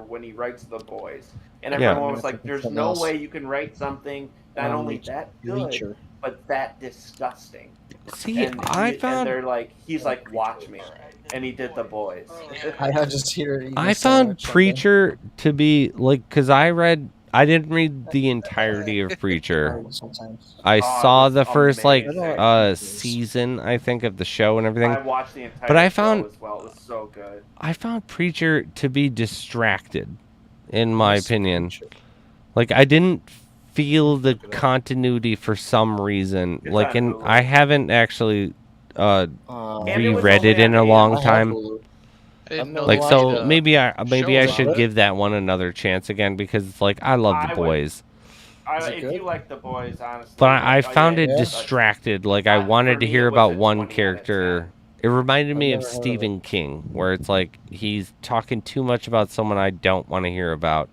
when he writes The Boys. And Yeah. everyone was like, Something "There's no else. way you can write something not only that good, Reacher. but that disgusting." See, And I they're like, he's like, "Watch me," and he did The Boys. I just hear you I just saying found something. Preacher to be like, because I didn't read the entirety of Preacher. Sometimes. I Oh, it saw was the first like amazing. season, I think, of the show and everything. I watched the entire But I show found- as well. It was so good. I found Preacher to be distracted, in my Yes, opinion. Preacher. Like I didn't feel the continuity for some reason. It's Like, on and Hulu. I haven't actually And it was reread it only in a on long I have time. Hulu. I didn't know Like they so, made a maybe I show should about it. give that one another chance again because it's like I love I The would- Boys. Is it If good? you like The Boys, honestly. But I found it yeah. distracted. Like I For wanted to me, hear it was about a one 20 out of character. 10. It reminded I've me of never heard of Stephen King, where it's like he's talking too much about someone I don't want to hear about,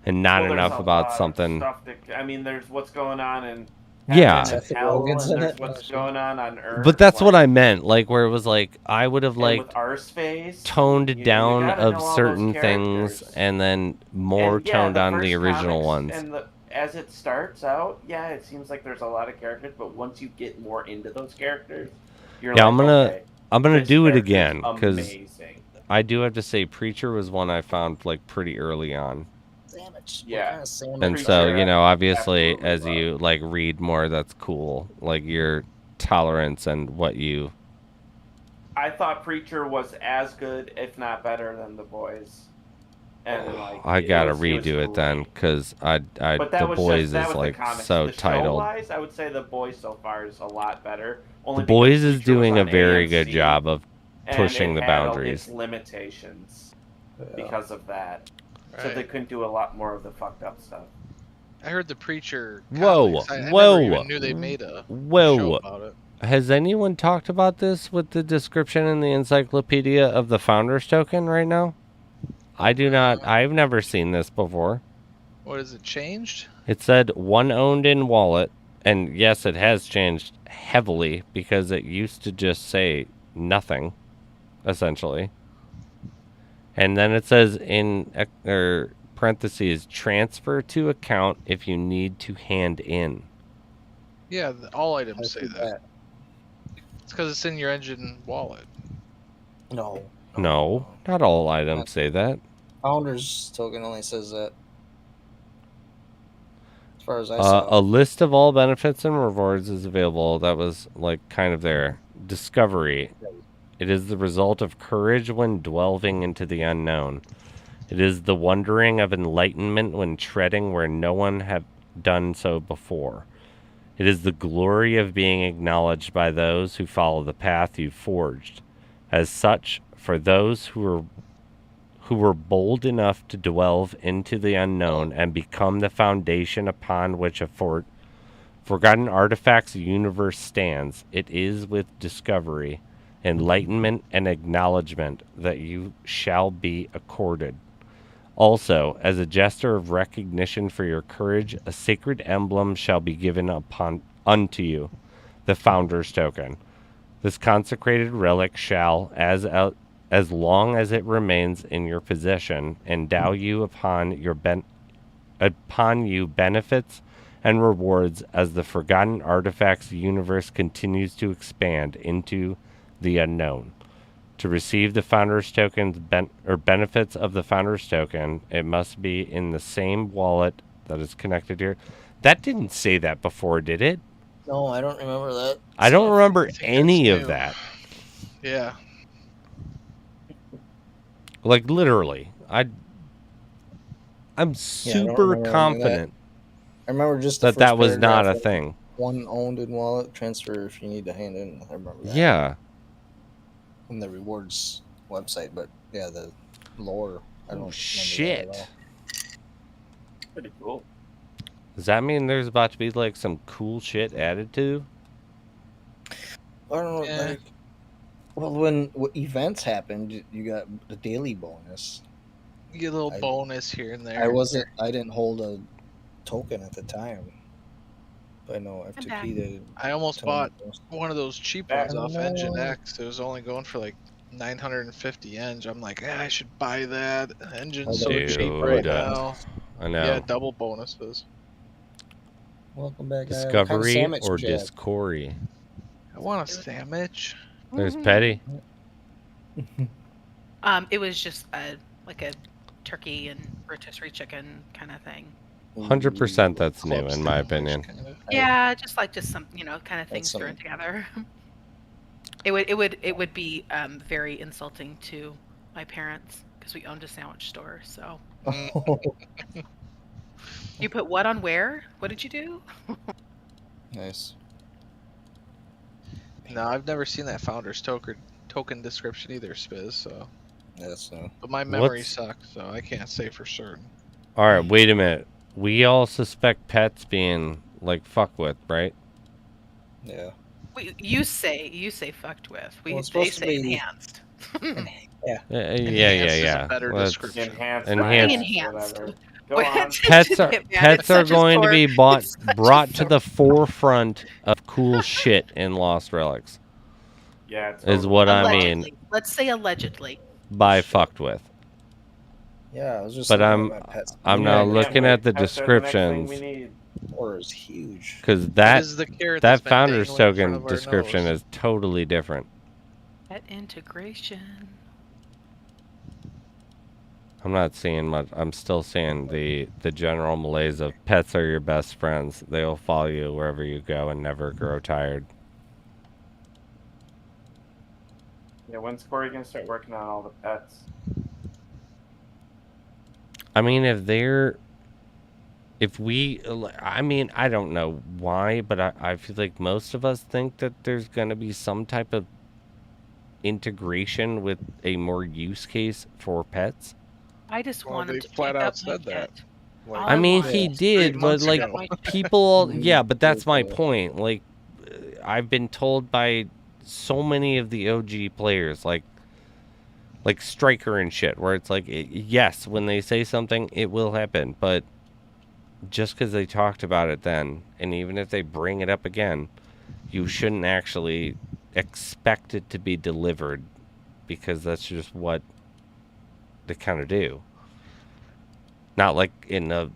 and not Well, there's enough a about lot of something. stuff that- I mean, there's what's going on in Yeah. heaven and Seth hell, Rogen's and in there's it? what's going on Earth. But that's what like- I meant. Like where it was like I would have and like with Arseface, toned you down gotta know of all those certain things, characters. and then more And, yeah, toned on the first original comics ones. And as it starts out, yeah, it seems like there's a lot of characters, but once you get more into those characters, you're Yeah, like, okay, I'm gonna this do it character's again because amazing. I do have to say Preacher was one I found like pretty early on. Damn it. Yeah. What kind of sandwich? And Preacher, so, you know, obviously absolutely as love. you like read more, that's cool. Like your tolerance and what you I thought Preacher was as good, if not better, than The Boys. And like, I gotta was redo it then great. because But that The was Boys just, that is was like the comics. so the titled. Show-wise, I would say The Boys so far is a lot better. Only The because Boys is Preacher was doing a on very good AMC, job of and pushing it the had boundaries. its limitations Yeah. because of that. So Right. they couldn't do a lot more of the fucked up stuff. I heard the Preacher. Whoa, comics. I whoa, never even knew they made a show Whoa. about it. Has anyone talked about this with the description in the encyclopedia of the Founders Token right now? I do not. I've never seen this before. What has it changed? It said one owned in wallet, and yes, it has changed heavily because it used to just say nothing, essentially. And then it says in parentheses, transfer to account if you need to hand in. Yeah, all I items say see that. It's because it's in your engine wallet. No. No, not all items say that. Founders token only says that. As far as I A saw. list of all benefits and rewards is available. That was like kind of there. Discovery. It is the result of courage when delving into the unknown. It is the wondering of enlightenment when treading where no one had done so before. It is the glory of being acknowledged by those who follow the path you forged. As such, for those who were bold enough to delve into the unknown and become the foundation upon which a forgotten artifacts universe stands, it is with discovery, enlightenment, and acknowledgement that you shall be accorded. Also, as a gesture of recognition for your courage, a sacred emblem shall be given unto you, the Founder's Token. This consecrated relic shall, as long as it remains in your possession, endow you upon you benefits and rewards as the forgotten artifacts universe continues to expand into the unknown. To receive the Founder's Token's benefits of the Founder's Token, it must be in the same wallet that is connected here. That didn't say that before, did it? No, I don't remember that. I don't remember I think any that's of new. that. Yeah. Like literally, I'm Yeah, I don't super remember any of that. confident I remember just the that first that was not a paragraph, thing. One owned in wallet transfer if you need to hand in. I remember that. Yeah. On the rewards website, but yeah, the lore. I don't Oh remember shit. that at all. Pretty cool. Does that mean there's about to be like some cool shit added to? I don't know. Yeah. Like, well, when events happened, you got the daily bonus. You get a little I- bonus here and there. I didn't hold a token at the time. But I know back. F2P did. I almost tell me bought the most. one of those cheap Back ones off on Engine that. X. It was only going for like 950 eng. I'm like, I should buy that. Engine's so cheap right Dude, now. I know. Yeah, double bonuses. Welcome back. What kind of Discovery sandwich or did you have? Discovery? I want a sandwich. There's Petty. It was just like a turkey and rotisserie chicken kind of thing. 100% that's new Club in my sandwich, opinion. kinda. Yeah, just some, kind of things some- thrown together. It would be very insulting to my parents because we owned a sandwich store. So you put what on where? What did you do? Nice. No, I've never seen that founder's token description either, Spiz. So, That's but my memory What's- sucks, so I can't say for certain. All right, wait a minute. We all suspect pets being like fucked with, right? yeah. You say fucked with. Well, it's They supposed to say be- enhanced. Yeah, Enhanced is a better Well, that's- description. Enhanced. Enhanced. Enhanced. Whatever. Go What? on. Pets are Man, pets it's are such a going to sore- be it's such a brought to sore- the forefront of cool shit in Lost Relics. Yeah. Is Totally. what I Allegedly. mean Let's say allegedly. by fucked with. Yeah, I was just. But looking at my pets. I'm Yeah, now can't looking wait. at the Pets are the next thing descriptions we need. Lore is huge. because That that is the carrot that's that been founder's dangling in front token of our description nose. is totally different. Pet integration. I'm not seeing much. I'm still seeing the general malaise of pets are your best friends. They will follow you wherever you go and never grow tired. Yeah. When's Corey gonna start working on all the pets? I mean, I mean, I don't know why, but I feel like most of us think that there's going to be some type of integration with a more use case for pets. I just Well, want him they to flat pick out up my said that. pet. Like, All I mean, want he is did, 3 but months like ago. people, Mhm. yeah, but that's my Yeah. point. Like, I've been told by so many of the OG players, like Striker and shit, where it's like, yes, when they say something, it will happen, but just because they talked about it then, and even if they bring it up again, you shouldn't actually expect it to be delivered, because that's just what they kind of do. Not like in a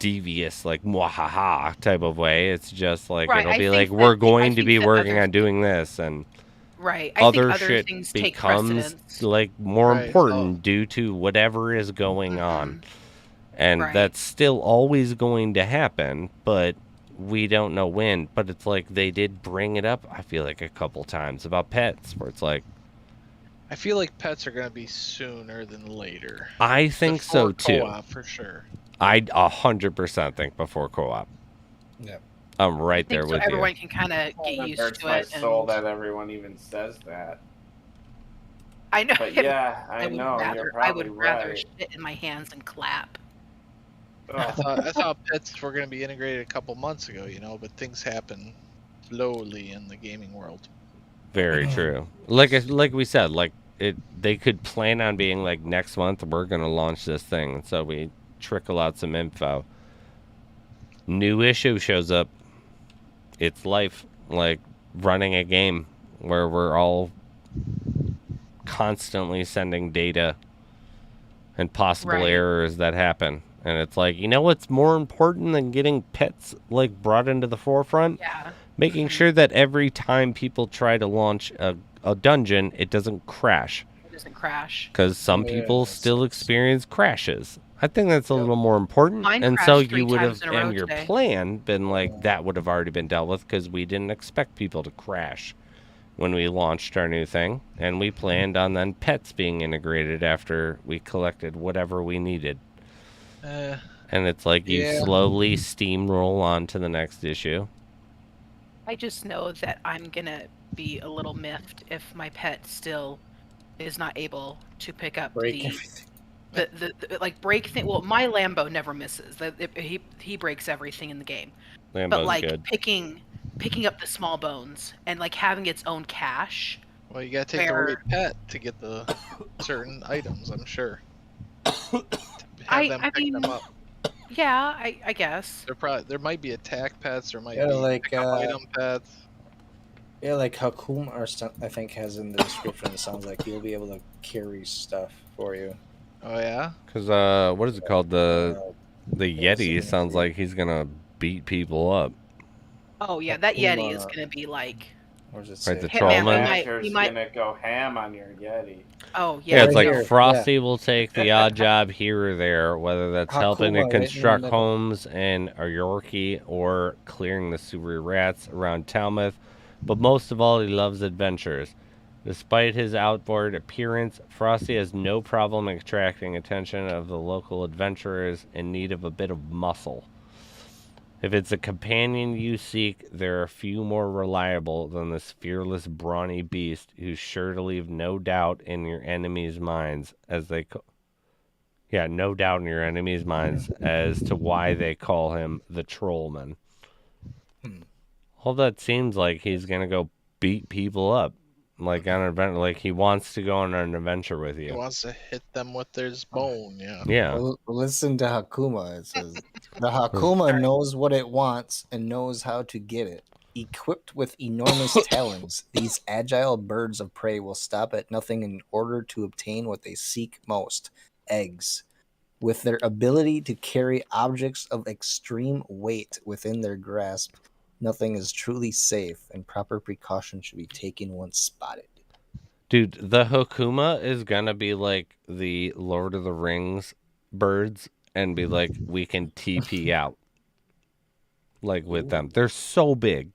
devious, like, mwahaha type of way. It's just like, Right, it'll I be think like, that- we're I going to think be that working others on doing this, and Right. I other think other shit things take becomes precedence. like more Right, important due to whatever is going on. Mhm. And Right. that's still always going to happen, but we don't know when. But it's like they did bring it up, I feel like, a couple times about pets, where it's like, I feel like pets are gonna be sooner than later. I think so Before too. co-op, for sure. I 100% think before co-op. Yeah. I'm right I think there so with everyone you. can kind of get It used hurts to my it. soul And that everyone even says that. I know. But yeah, I would know rather, you're I probably would rather right. shit in my hands and clap. Ugh. I thought pets were gonna be integrated a couple months ago, but things happen slowly in the gaming world. Very true. Like we said, like they could plan on being like, next month we're gonna launch this thing, and so we trickle out some info. New issue shows up. It's life, like running a game where we're all constantly sending data and possible Right. errors that happen. And it's like, what's more important than getting pets like brought into the forefront? Yeah. Making sure that every time people try to launch a dungeon, it doesn't crash. It doesn't crash. Because some Yeah, people that still sucks. experience crashes. I think that's a little more important. Mine And so crashed 3 you would times have, in a row and your today. plan been like, that would have already been dealt with because we didn't expect people to crash when we launched our new thing. And we planned on then pets being integrated after we collected whatever we needed. Uh, And it's like you Yeah. slowly steamroll on to the next issue. I just know that I'm gonna be a little miffed if my pet still is not able to pick up Break the everything. like break thing. Well, my Lambo never misses. He breaks everything in the game. Lambo's But like good. picking up the small bones and like having its own cache. well, you gotta take the Where- right pet to get the certain items. I'm sure. Have I them pick them mean- up. Yeah, I guess. There might be attack pets. There might Yeah, be like, pick up item pets. Yeah, like Hakuma or I think has in the description. It sounds like he'll be able to carry stuff for you. Oh yeah. Because, what is it called? The Yeti sounds like he's going to beat people up. Oh yeah, that Yeti is Akuma- gonna be like. Where's it Right, say? the Hitman, Trollman. he might- gonna go ham on your Yeti. Oh Yeah, yeah. it's like here, Frosty will take the odd job here or there, whether that's helping to Hakuma right in the construct middle. homes in Yorkie or clearing the sewer rats around Talmouth. But most of all, he loves adventures. Despite his outboard appearance, Frosty has no problem attracting attention of the local adventurers in need of a bit of muscle. If it's a companion you seek, there are few more reliable than this fearless, brawny beast who's sure to leave no doubt in your enemies' minds as they no doubt in your enemies' minds as to why they call him the Trollman. All that seems like he's gonna go beat people up, like on an adventure. Like he wants to go on an adventure with He you. wants to hit them with his bone. Yeah. Yeah. Well, listen to Hakuma. It says the Hakuma knows what it wants and knows how to get it. Equipped with enormous talons, these agile birds of prey will stop at nothing in order to obtain what they seek most: eggs. With their ability to carry objects of extreme weight within their grasp, nothing is truly safe, and proper precaution should be taken once spotted. Dude, the Hokuma is gonna be like the Lord of the Rings birds and be like, we can TP out. Like with them. They're so big.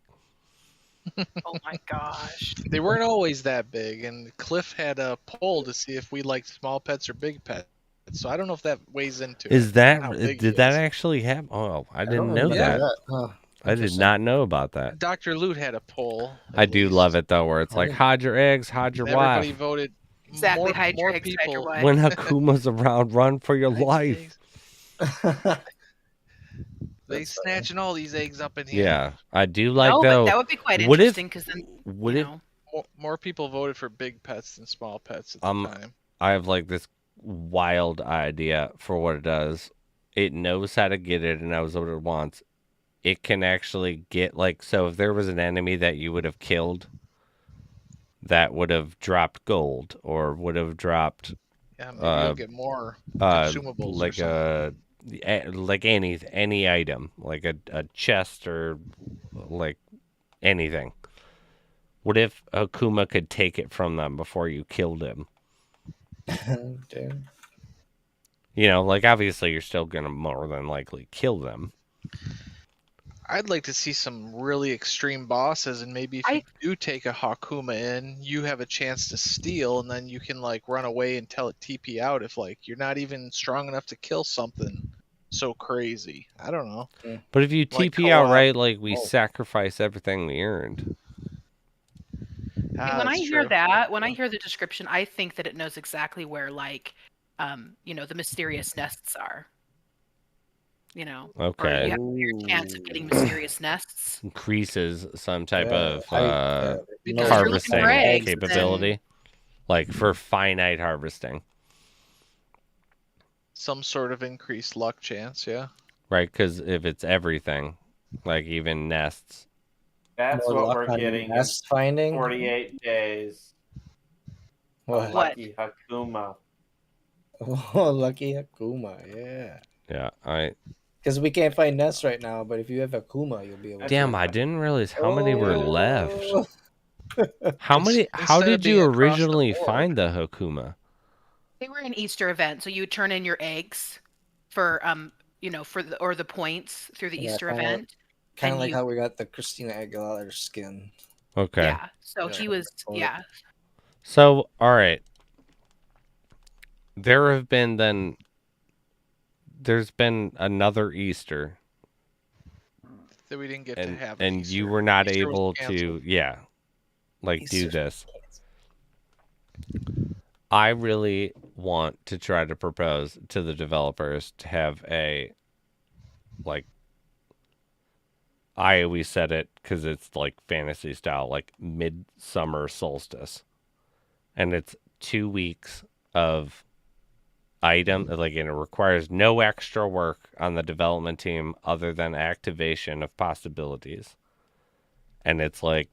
Oh my gosh. They weren't always that big, and Cliff had a poll to see if we liked small pets or big pets. So I don't know if that weighs into Is it, that how big he did that is. actually happen? Oh, I didn't don't know remember that. Huh. I did Interesting. not know about that. Dr. Loot had a poll. I do love it though, where it's like hide your eggs, hide your Everybody wife. voted. Exactly. More, Hide your more eggs, hide people. your wife. When Hakuma's around, run for your Hide your life. eggs. They That's snatching all these eggs up in here. Yeah, I do like no, though. but that would be quite what if- interesting because then Would you it? know. More people voted for big pets than small pets at the time. I have like this wild idea for what it does. It knows how to get it and knows what it wants. It can actually get like, so if there was an enemy that you would have killed that would have dropped gold or would have dropped Yeah, maybe you'll get more consumables or like something. like any item, like a chest or like anything. What if Akuma could take it from them before you killed him? Dude. You know, like obviously you're still gonna more than likely kill them. I'd like to see some really extreme bosses, and maybe if you do take a Hakuma in, you have a chance to steal, and then you can like run away and tell it TP out if like you're not even strong enough to kill something so crazy. I don't know. But if you Like TP out co-op. right, like we sacrifice everything we earned. When I That's hear true. that, when I hear the description, I think that it knows exactly where like the mysterious nests are. You know. Or Okay. you have your chance of getting mysterious nests. Increases some type Yeah, of Because no, you're looking for harvesting eggs, capability. Like for finite harvesting. Some sort of increased luck chance, yeah. Right? Because if it's everything, like even nests. That's More what luck we're on getting in nest finding. 48 days. What? Lucky Hakuma. Oh, lucky Akuma, yeah. Yeah, Because we can't find nests right now, but if you have Akuma, you'll be able to. damn, I didn't realize how many were left. Oh. How Instead did of you being across the originally board. find the Hakuma? They were an Easter event, so you would turn in your eggs, for for the points through the Yeah, Easter kinda- event. Kind of And like you- how we got the Christina Aguilera skin. Okay. Yeah. So Yeah. he was So, all right. There's been another Easter, That we didn't get to and have. An you Easter. were not Easter was able to, canceled. do Easter's this. canceled. I really want to try to propose to the developers to have a, like, I always said it because it's like fantasy style, like midsummer solstice. And it's 2 weeks of item, and it requires no extra work on the development team other than activation of possibilities. And it's like,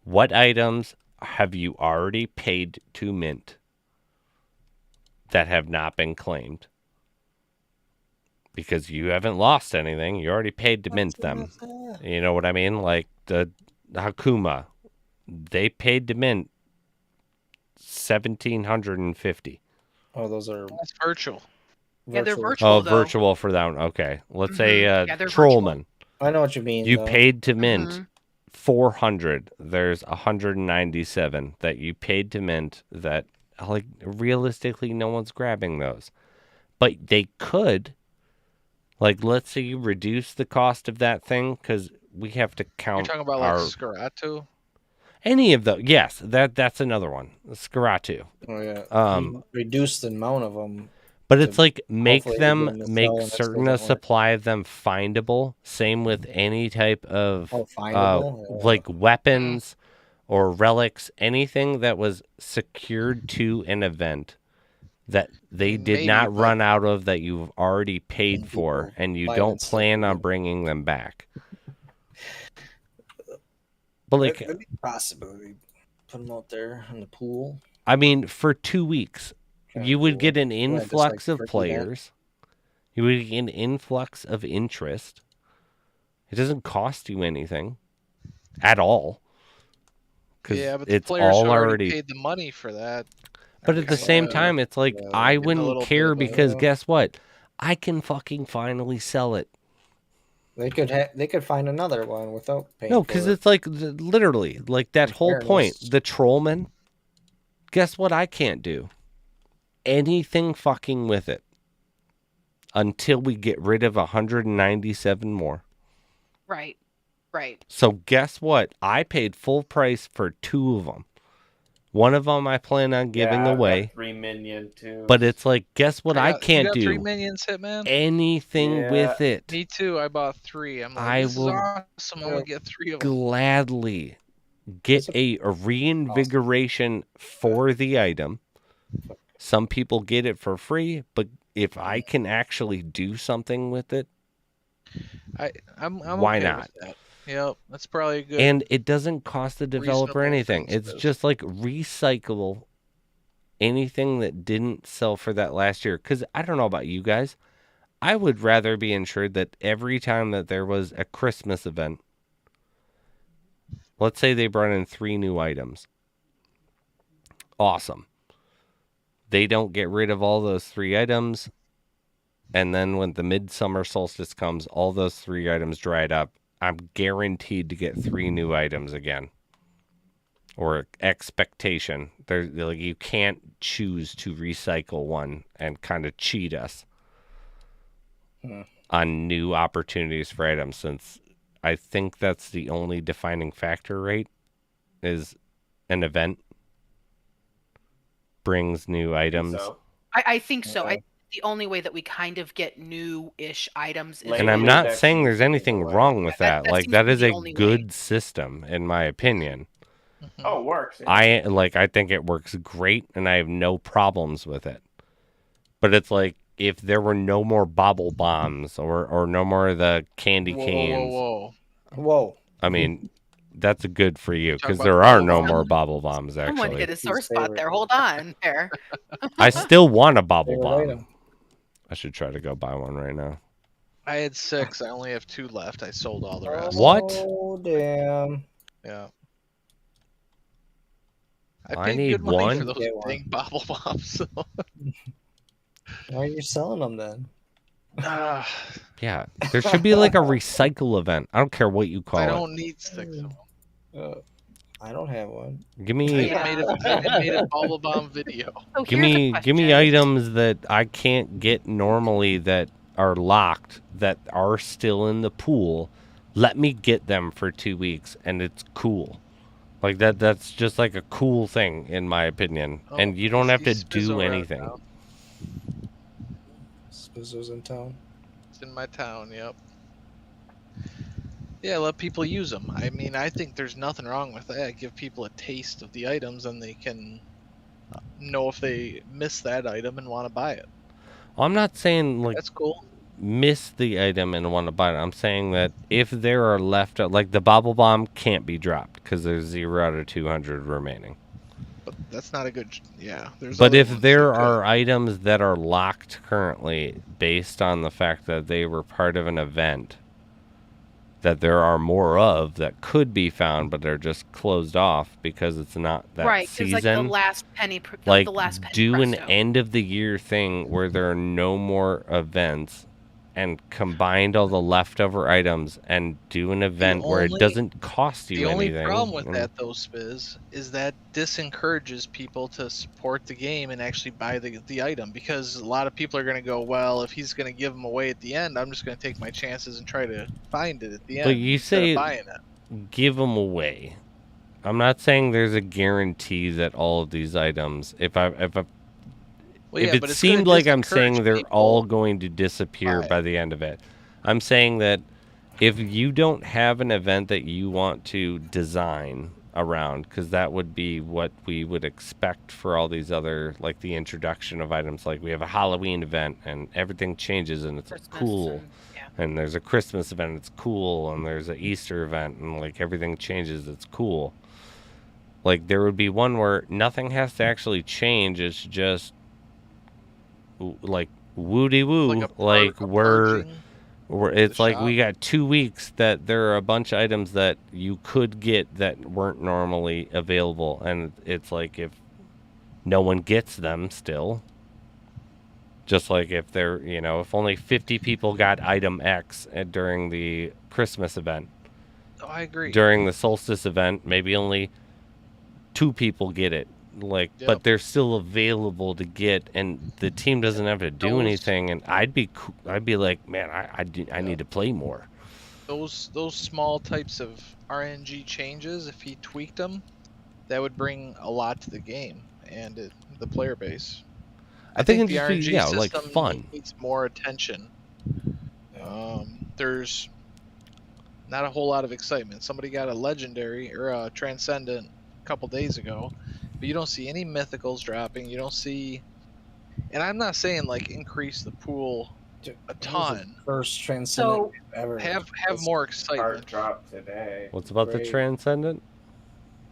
what items have you already paid to mint that have not been claimed? Because you haven't lost anything. You already paid to mint them. You know what I mean? Like the Hakuma, they paid to mint 1,750. Oh, those are That's virtual. Yeah, they're virtual. virtual. Oh, though. virtual for that one. Okay. Let's say Yeah, they're Trollman. I know what you mean. You though. paid to mint Mhm. 400. There's 197 that you paid to mint that, like, realistically, no one's grabbing those. But they could, like, let's say you reduce the cost of that thing because we have to You're count talking about like Scaratu? any of those. Yes, that's another one. Scaratu. Oh yeah. Um, Reduce the amount of them. But it's like make hopefully them begin to make sell and certain still a don't work. supply of them findable. Same with any type of findable. like weapons or relics, anything that was secured to an event that they did Maybe, not but- run out of that you've already paid And for people and you buy don't it still plan on need it. bringing them back. But like, That'd be a possibility. Put them out there in the pool. I mean, for 2 weeks, Kinda you would cool. get an Yeah, just influx like of freaking that. players. You would get an influx of interest. It doesn't cost you anything at all. Because Yeah, but the it's players all who already already. paid the money for that. But at the same time, it's like, yeah, I getting a wouldn't little bit care of a- because guess what? I can fucking finally sell it. They could find another one without paying. No, for because it. it's like literally like that In whole point. fairness. The Trollman. Guess what? I can't do anything fucking with it until we get rid of 197 more. Right. So guess what? I paid full price for 2 of them. One of them I plan on giving I've got away. 3 minion too. But it's like, guess what? I You can't got 3 do minions, Hitman? anything Yeah. with it. Me too. I bought 3. I'm like, I this will is awesome. I'm gonna get 3 of them. Gladly get a reinvigoration for the item. Some people get it for free, but if I can actually do something with it, I'm Why okay not? with that. Yep, that's probably a good. and it doesn't cost the developer Reasonable anything. things It's to- just like recycle anything that didn't sell for that last year. Because I don't know about you guys. I would rather be ensured that every time that there was a Christmas event, let's say they brought in 3 new items. Awesome. They don't get rid of all those 3 items. And then when the midsummer solstice comes, all those 3 items dried up. I'm guaranteed to get 3 new items again. Or expectation. There's like, you can't choose to recycle one and kind of cheat us on new opportunities for items, since I think that's the only defining factor, right? Is an event brings new items. So, I think so. I the only way that we kind of get new-ish items is Like- And I'm Maybe not that's saying there's the anything way. wrong with That- that. that Like, seems that to be is the a only good way. system, in my opinion. oh, it works. Yeah. I think it works great, and I have no problems with it. But it's like, if there were no more bobble bombs or no more of the candy Whoa, cans, whoa. Whoa. I mean, that's good for you Talk because about there are bobble no bomb. more bobble bombs. someone hit Actually, a sore His spot favorite. there. Hold on, there. I still want a bobble Favorite bomb. item. I should try to go buy one right now. I had 6. I only have 2 left. I sold all the rest. What? Oh damn. Yeah. I paid need good money one. for those Get one. dang bobble bombs. So. Why are you selling them then? Uh, Yeah, there should be like a recycle event. I don't care what you call I it. don't need sticks. I don't have one. Give I me even made a bubble bomb video. So give here's a me question. give me items that I can't get normally that are locked that are still in the pool. Let me get them for 2 weeks and it's cool. Like that's just like a cool thing in my opinion. Oh, And you don't I have to see do Spizzo anything. around. Spizzo's in town. It's in my town, yep. Yeah, let people use them. I mean, I think there's nothing wrong with that. Give people a taste of the items and they can know if they miss that item and want to buy it. I'm not saying like That's cool. miss the item and want to buy it. I'm saying that if there are left, like the bobble bomb can't be dropped because there's 0 out of 200 remaining. But that's not a good. Yeah, there's. But other if ones there that could. are items that are locked currently based on the fact that they were part of an event that there are more of that could be found, but they're just closed off because it's not that Right, because season. like the last penny, Like, the last penny do an presto. end of the year thing where there are no more events and combined all the leftover items and do an event where it only- doesn't cost you The only anything. problem with and- that, though, Spiz, is that disencourages people to support the game and actually buy the item, because a lot of people are going to go, well, if he's going to give them away at the end, I'm just going to take my chances and try to find it at the end. But you instead of say buying it. give them away. I'm not saying there's a guarantee that all of these items, if Well, yeah, it but it's seemed gonna like I'm saying disencourage they're people. all going to disappear Right. by the end of it. I'm saying that if you don't have an event that you want to design around, because that would be what we would expect for all these other, like the introduction of items, like we have a Halloween event and everything changes and it's Christmas cool. and- yeah. And there's a Christmas event, it's cool, and there's an Easter event, and like everything changes, it's cool. Like there would be one where nothing has to actually change, it's just like woody woo, Like a like we're purging. it's the like we shop. got 2 weeks that there are a bunch of items that you could get that weren't normally available, and it's like if no one gets them still, just like if they're, if only 50 people got item X during the Christmas event, Oh, I agree. during the solstice event maybe only 2 people get it, like Yep. but they're still available to get, and the team doesn't have to do Those- anything, and I'd be like, man, I need to play more. Those small types of RNG changes, if he tweaked them, that would bring a lot to the game and the player base. I think the it'd just be, RNG like, system fun. needs more attention. There's not a whole lot of excitement. Somebody got a legendary or a transcendent a couple days ago, but you don't see any mythicals dropping. You don't see, and I'm not saying like increase the pool a ton. First transcendent So ever. Have That's- more Hard excitement. drop today. What's about the Great. transcendent?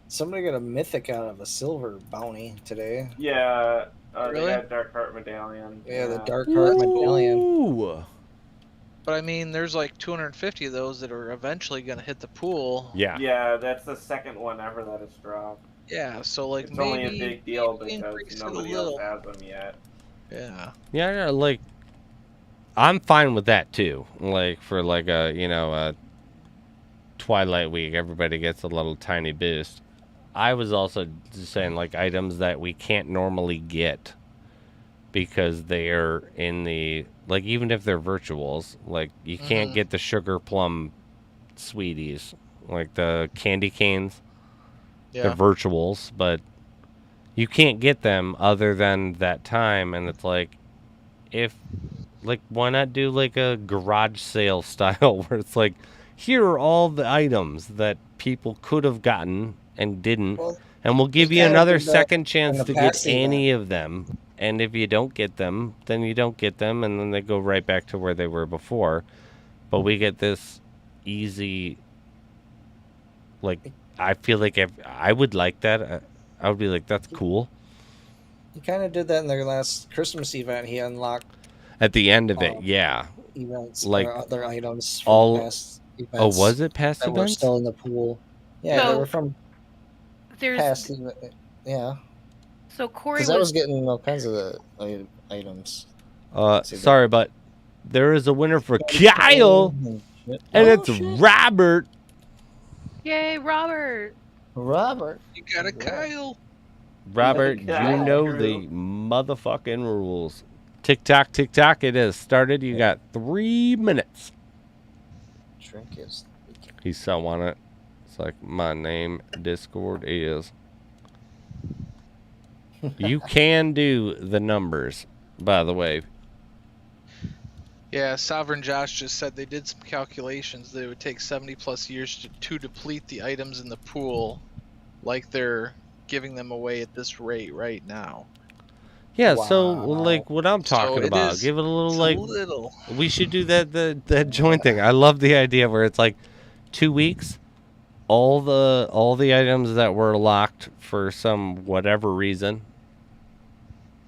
Somebody got a mythic out of a silver bounty today. Yeah, Really? they got Dark Heart Medallion. Yeah, the Dark Heart Medallion. Ooh. But I mean, there's like 250 of those that are eventually going to hit the pool. Yeah. Yeah, that's the second one ever that has dropped. Yeah, so like It's maybe only a big deal maybe because increase it a nobody little. else has them yet. Yeah. Yeah, like I'm fine with that too. Like for like a Twilight Week, everybody gets a little tiny boost. I was also just saying like items that we can't normally get because they're in the, like, even if they're virtuals, like you can't Mhm. get the sugar plum sweeties, like the candy canes. Yeah. They're virtuals, but you can't get them other than that time, and it's like, if, like, why not do like a garage sale style where it's like, here are all the items that people could have gotten and didn't, Well, and we'll give they you kinda another did that second chance in the to get past any of them, and if you don't get them, then you don't get them, and then they go right back to where they were before. But we get this easy, like, I feel like if I would like that, I would be like, that's cool. he kind of did that in their last Christmas event. He unlocked At the end of it, Oh. yeah. events, Like, or other items from all- past events. Oh, was it past that were events? still in the pool? Yeah, they So, were from there's past. Yeah, so Corey because I was was getting all kinds of items. See that? Sorry, but There is a winner for Kyle, and it's shit. Robert. Yay, Robert! Robert. You got a Kyle. Robert, Yeah, you know true. the motherfucking rules. Tick-tock, tick-tock, it has started. You got 3 minutes. Drink is. He's so on it. It's like, my name, Discord is. You can do the numbers, by the way. Yeah, Sovereign Josh just said they did some calculations that it would take 70 plus years to deplete the items in the pool, like they're giving them away at this rate right now. Yeah, so, Wow. like, what I'm So talking it about, is- give it a little, It's like, a little. we should do that joint thing. I love the idea where it's like 2 weeks, all the items that were locked for some whatever reason.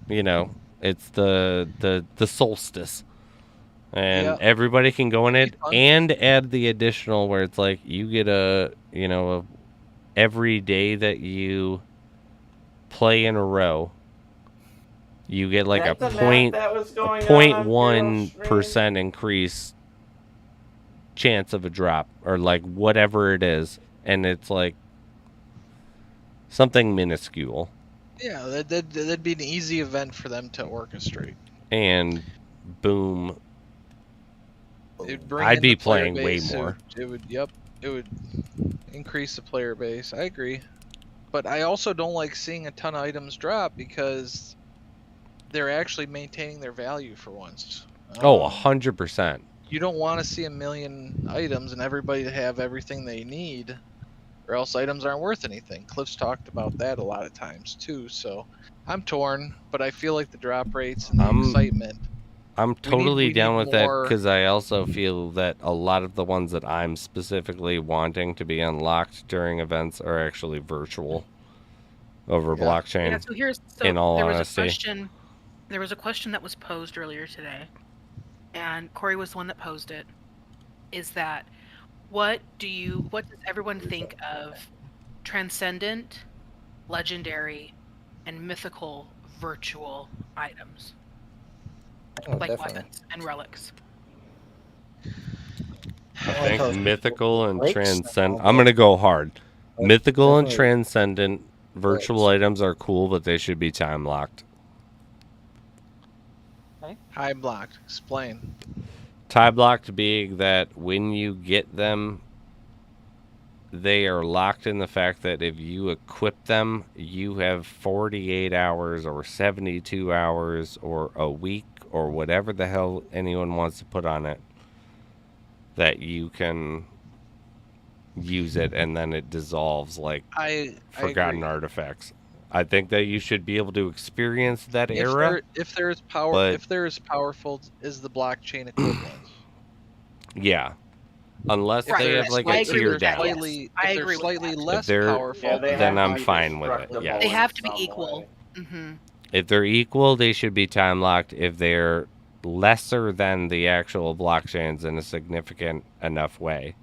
You know, it's the solstice. And Yeah. everybody can go in it Fun. and add the additional where it's like you get every day that you play in a row, you get like a That's the math that was going on 0.1% increase chance of a drop or like whatever it is, and it's like something minuscule. Yeah, that'd be an easy event for them to orchestrate. And boom, It'd bring I'd in be the player playing way base, more. It would increase the player base. I agree, but I also don't like seeing a ton of items drop because they're actually maintaining their value for once. Oh, 100%. You don't want to see a million items and everybody to have everything they need, or else items aren't worth anything. Cliff's talked about that a lot of times too, so I'm torn, but I feel like the drop rates and the excitement. I'm totally we down need with that more- because I also feel that a lot of the ones that I'm specifically wanting to be unlocked during events are actually virtual over Yeah. blockchain. Yeah, so here's in all there honesty. there was a question that was posed earlier today, and Corey was the one that posed it. Is that what does everyone think of transcendent, legendary, and mythical virtual items Oh, like definitely. weapons and relics? I think mythical and Relics? transcendent. I'm gonna go hard. Mythical and Definitely. transcendent virtual items are cool, but they should be time locked. High blocked. Explain. Time locked being that when you get them, they are locked in the fact that if you equip them, you have 48 hours or 72 hours or a week or whatever the hell anyone wants to put on it, that you can use it and then it dissolves like I forgotten agree. artifacts. I think that you should be able to experience that If era. they're as power, but- if they're as powerful as the blockchain equivalent. Yeah. Unless Right. they have like I a agree tier with that, down. yes. Slightly, I if they're agree with slightly that. less they're- powerful. Yeah, they Then have I'm to be fine with it, destructible yeah. They in have to be some equal. way. Mm-hmm. If they're equal, they should be time locked. If they're lesser than the actual blockchains in a significant enough way,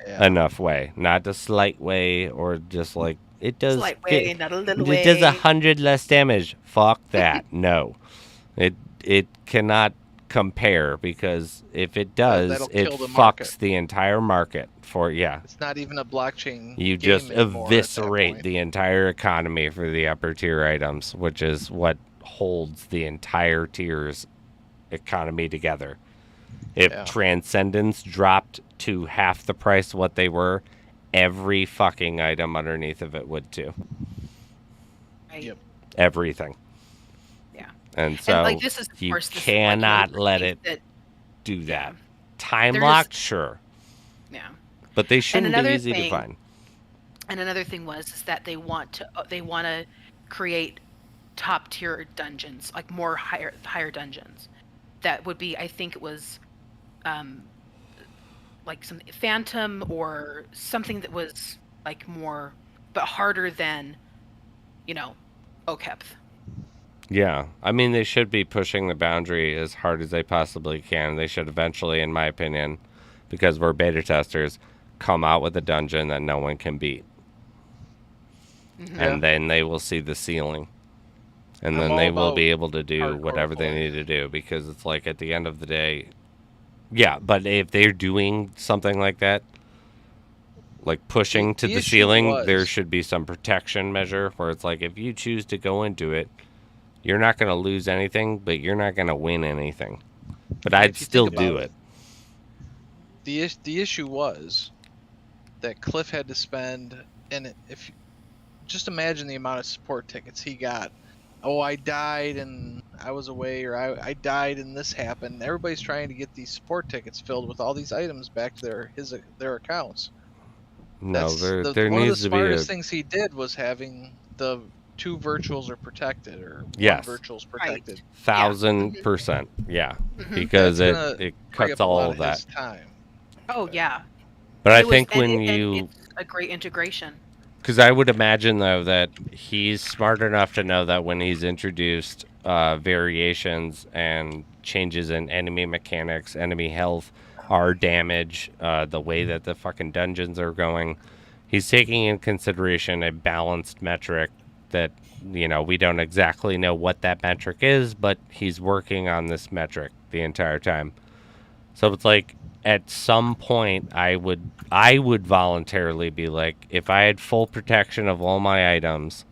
Yeah. enough way, not a slight way or just like it does. Slight way, not a little it way. does 100 less damage. Fuck that. No, it cannot compare because if it does, that'll it kill the fucks market. the entire market. For It's not even a blockchain. you game just anymore at that eviscerate point. the entire economy for the upper tier items, which is what holds the entire tier's economy together. If Yeah. Transcendence dropped to half the price of what they were, every fucking item underneath of it would too. Right. Yep. Everything. Yeah. And so And like this is of you course, this is, cannot one let of it the things do that. Yeah. Time There's- locked, sure. yeah. But they shouldn't be another easy to thing- find. And another thing is that they want to create top tier dungeons, like more higher dungeons. That would be, I think it was, like some Phantom or something that was like more, but harder than, Okepth. Yeah, I mean, they should be pushing the boundary as hard as they possibly can. They should eventually, in my opinion, because we're beta testers, come out with a dungeon that no one can beat. Mhm. And then they will see the ceiling. And I'm then all they will about be able to do hardcore whatever they play. need to do, because it's like at the end of the day, yeah, but if they're doing something like that, like pushing to The the issue ceiling, there was- should be some protection measure where it's like, if you choose to go into it, you're not going to lose anything, but you're not going to win anything. But And I'd if you still think about do it. The issue was that Cliff had to spend, and if just imagine the amount of support tickets he got. Oh, I died and I was away, or I died and this happened. Everybody's trying to get these support tickets filled with all these items back to their accounts. No, That's there one of the needs to be a smartest things he did was having the 2 virtuals are protected, or Yes. 1 virtual's protected. 1,000%, yeah, Mhm. because That's gonna it free cuts up a all lot of of that. his time. Oh yeah. But I It was- think and when it- and you, it's a great integration. because I would imagine though that he's smart enough to know that when he's introduced variations and changes in enemy mechanics, enemy health, our damage, the way that the fucking dungeons are going, he's taking in consideration a balanced metric that, we don't exactly know what that metric is, but he's working on this metric the entire time. So it's like, at some point I would voluntarily be like, if I had full protection of all my items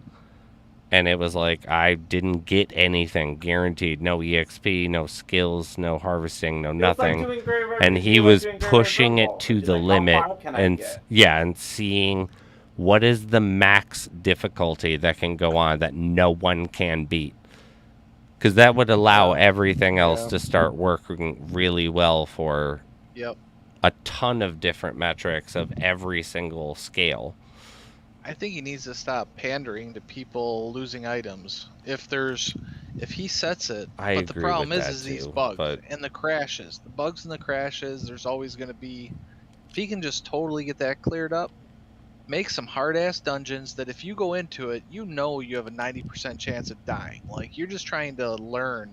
and it was like I didn't get anything guaranteed, no EXP, no skills, no harvesting, no nothing, and he was pushing it to the limit, and and seeing what is the max difficulty that can go on that no one can beat, because that would allow everything else Yeah. to start working really well for Yep. a ton of different metrics of every single scale. I think he needs to stop pandering to people losing items. If he sets it, I but the agree problem with is that these too, bugs but- and the crashes. The bugs and the crashes, there's always going to be. If he can just totally get that cleared up, make some hard ass dungeons that if you go into it, you have a 90% chance of dying. Like, you're just trying to learn.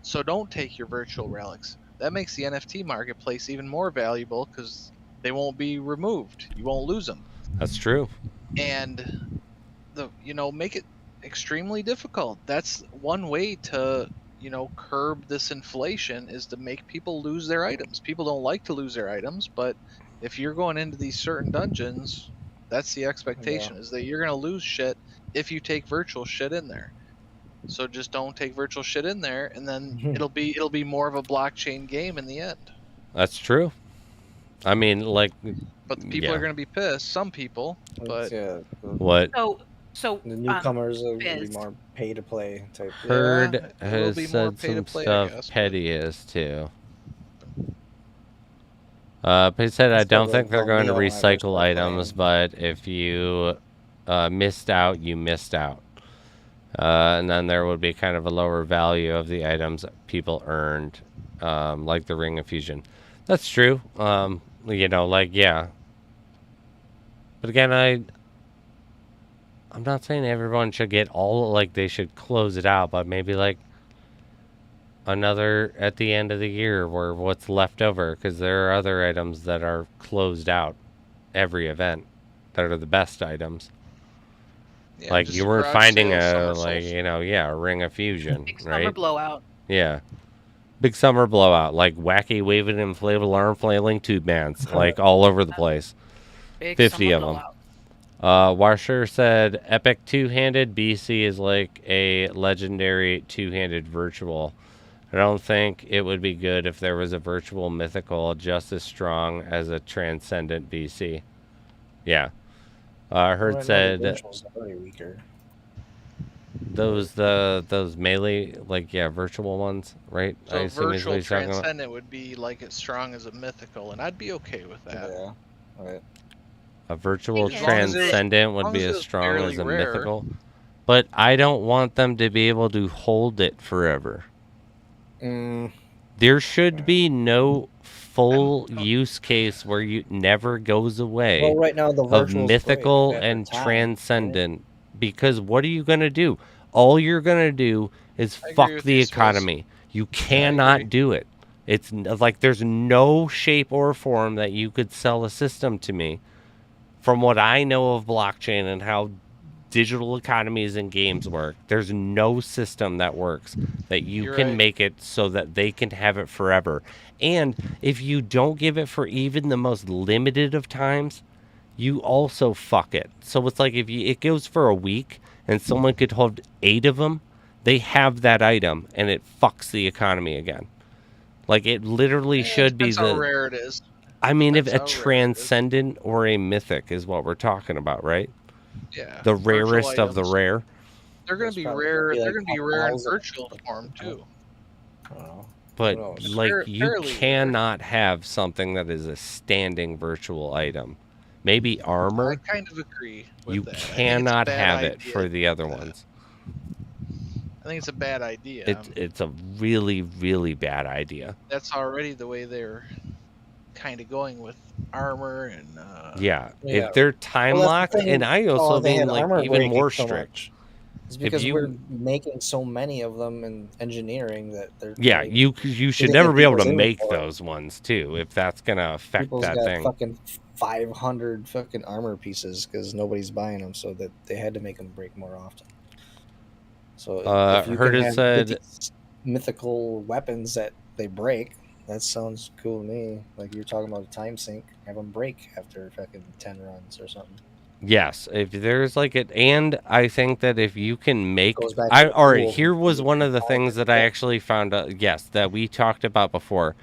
So don't take your virtual relics. That makes the NFT marketplace even more valuable because they won't be removed. You won't lose them. That's true. And make it extremely difficult. That's one way to curb this inflation, is to make people lose their items. People don't like to lose their items, but if you're going into these certain dungeons, that's the expectation, is that you're going to lose shit if you take virtual shit in there. So just don't take virtual shit in there, and then it'll be more of a blockchain game in the end. That's true. I mean, like, But the people are going to be pissed. Some people, but yeah, what So the newcomers will be Fizz. more pay to play type. Herd it will has be more said pay to some play, I stuff. guess, but- Petty is too. But he said, I Still don't think they're don't going to kneel when I recycle start items, but if you missed out, you missed out. And then there would be kind of a lower value of the items that people earned, like the Ring of Fusion. That's true. Yeah. But again, I'm not saying everyone should get all, like, they should close it out, but maybe, like, another at the end of the year where what's left over, because there are other items that are closed out every event that are the best items. yeah, Like, just you weren't garage finding sales, a, summer like, solstice. a Ring of Fusion, big summer right? blowout. Yeah. Big summer blowout, like wacky waving inflatable arm flailing tube bands, like all over the place. Big 50 summer of 'em. blowout. Washer said, Epic two-handed BC is like a legendary two-handed virtual. I don't think it would be good if there was a virtual mythical just as strong as a transcendent BC. Yeah. Herd said virtual's already weaker. those melee, like, virtual ones, right? I So assume is what virtual he's talking about. transcendent would be like as strong as a mythical, and I'd be okay with that. Yeah. Right. A virtual As long as it- transcendent would long be as it as was strong fairly as a rare. mythical. But I don't want them to be able to hold it forever. There should be no full use case where you never goes away Well, right now the of virtual's mythical great, but and at the time, transcendent, because what are you going to do? All you're going to do is I agree fuck with the you, Spiz. economy. You cannot do it. It's like there's no shape or form that you could sell a system to me, from what I know of blockchain and how digital economies in games work. There's no system that works that you You're can right. make it so that they can have it forever. And if you don't give it for even the most limited of times, you also fuck it. So it's like if it goes for a week and someone could hold 8 of them, they have that item and it fucks the economy again. Like it literally should be Depends how rare it is. I mean, if Depends a how rare it is. transcendent or a mythic is what we're talking about, right? Yeah. The virtual rarest of the items. rare. They're gonna It's be probably rare. be They're like gonna be a rare in thousand. virtual form too. I don't know. But Who knows? like you Fairly rare. cannot have something that is a standing virtual item. Maybe I armor. kind of agree with You that. I think it's a cannot bad have it idea. for the other ones. I think it's a bad idea. It's a really, really bad idea. That's already the way they're kind of going with armor and. Yeah. Yeah. If they're time Well, that's locked, the thing. and I also They mean had like armor even breaking more so strict. much. It's because you- we're making so many of them in engineering that they're Yeah, like, you should they never get be able to people's make inventory. those ones too, if that's gonna affect people's that got thing. fucking 500 fucking armor pieces because nobody's buying them, so that they had to make them break more often. So if you Heard can it have said mythical weapons that they break, that sounds cool to me. Like you're talking about a time sink, have them break after fucking 10 runs or something. yes, if there's like it, and I think that if you can make, Goes back to the all right, pool. here was You one can of the buy things it. that I actually found out. Yes, that we talked about before.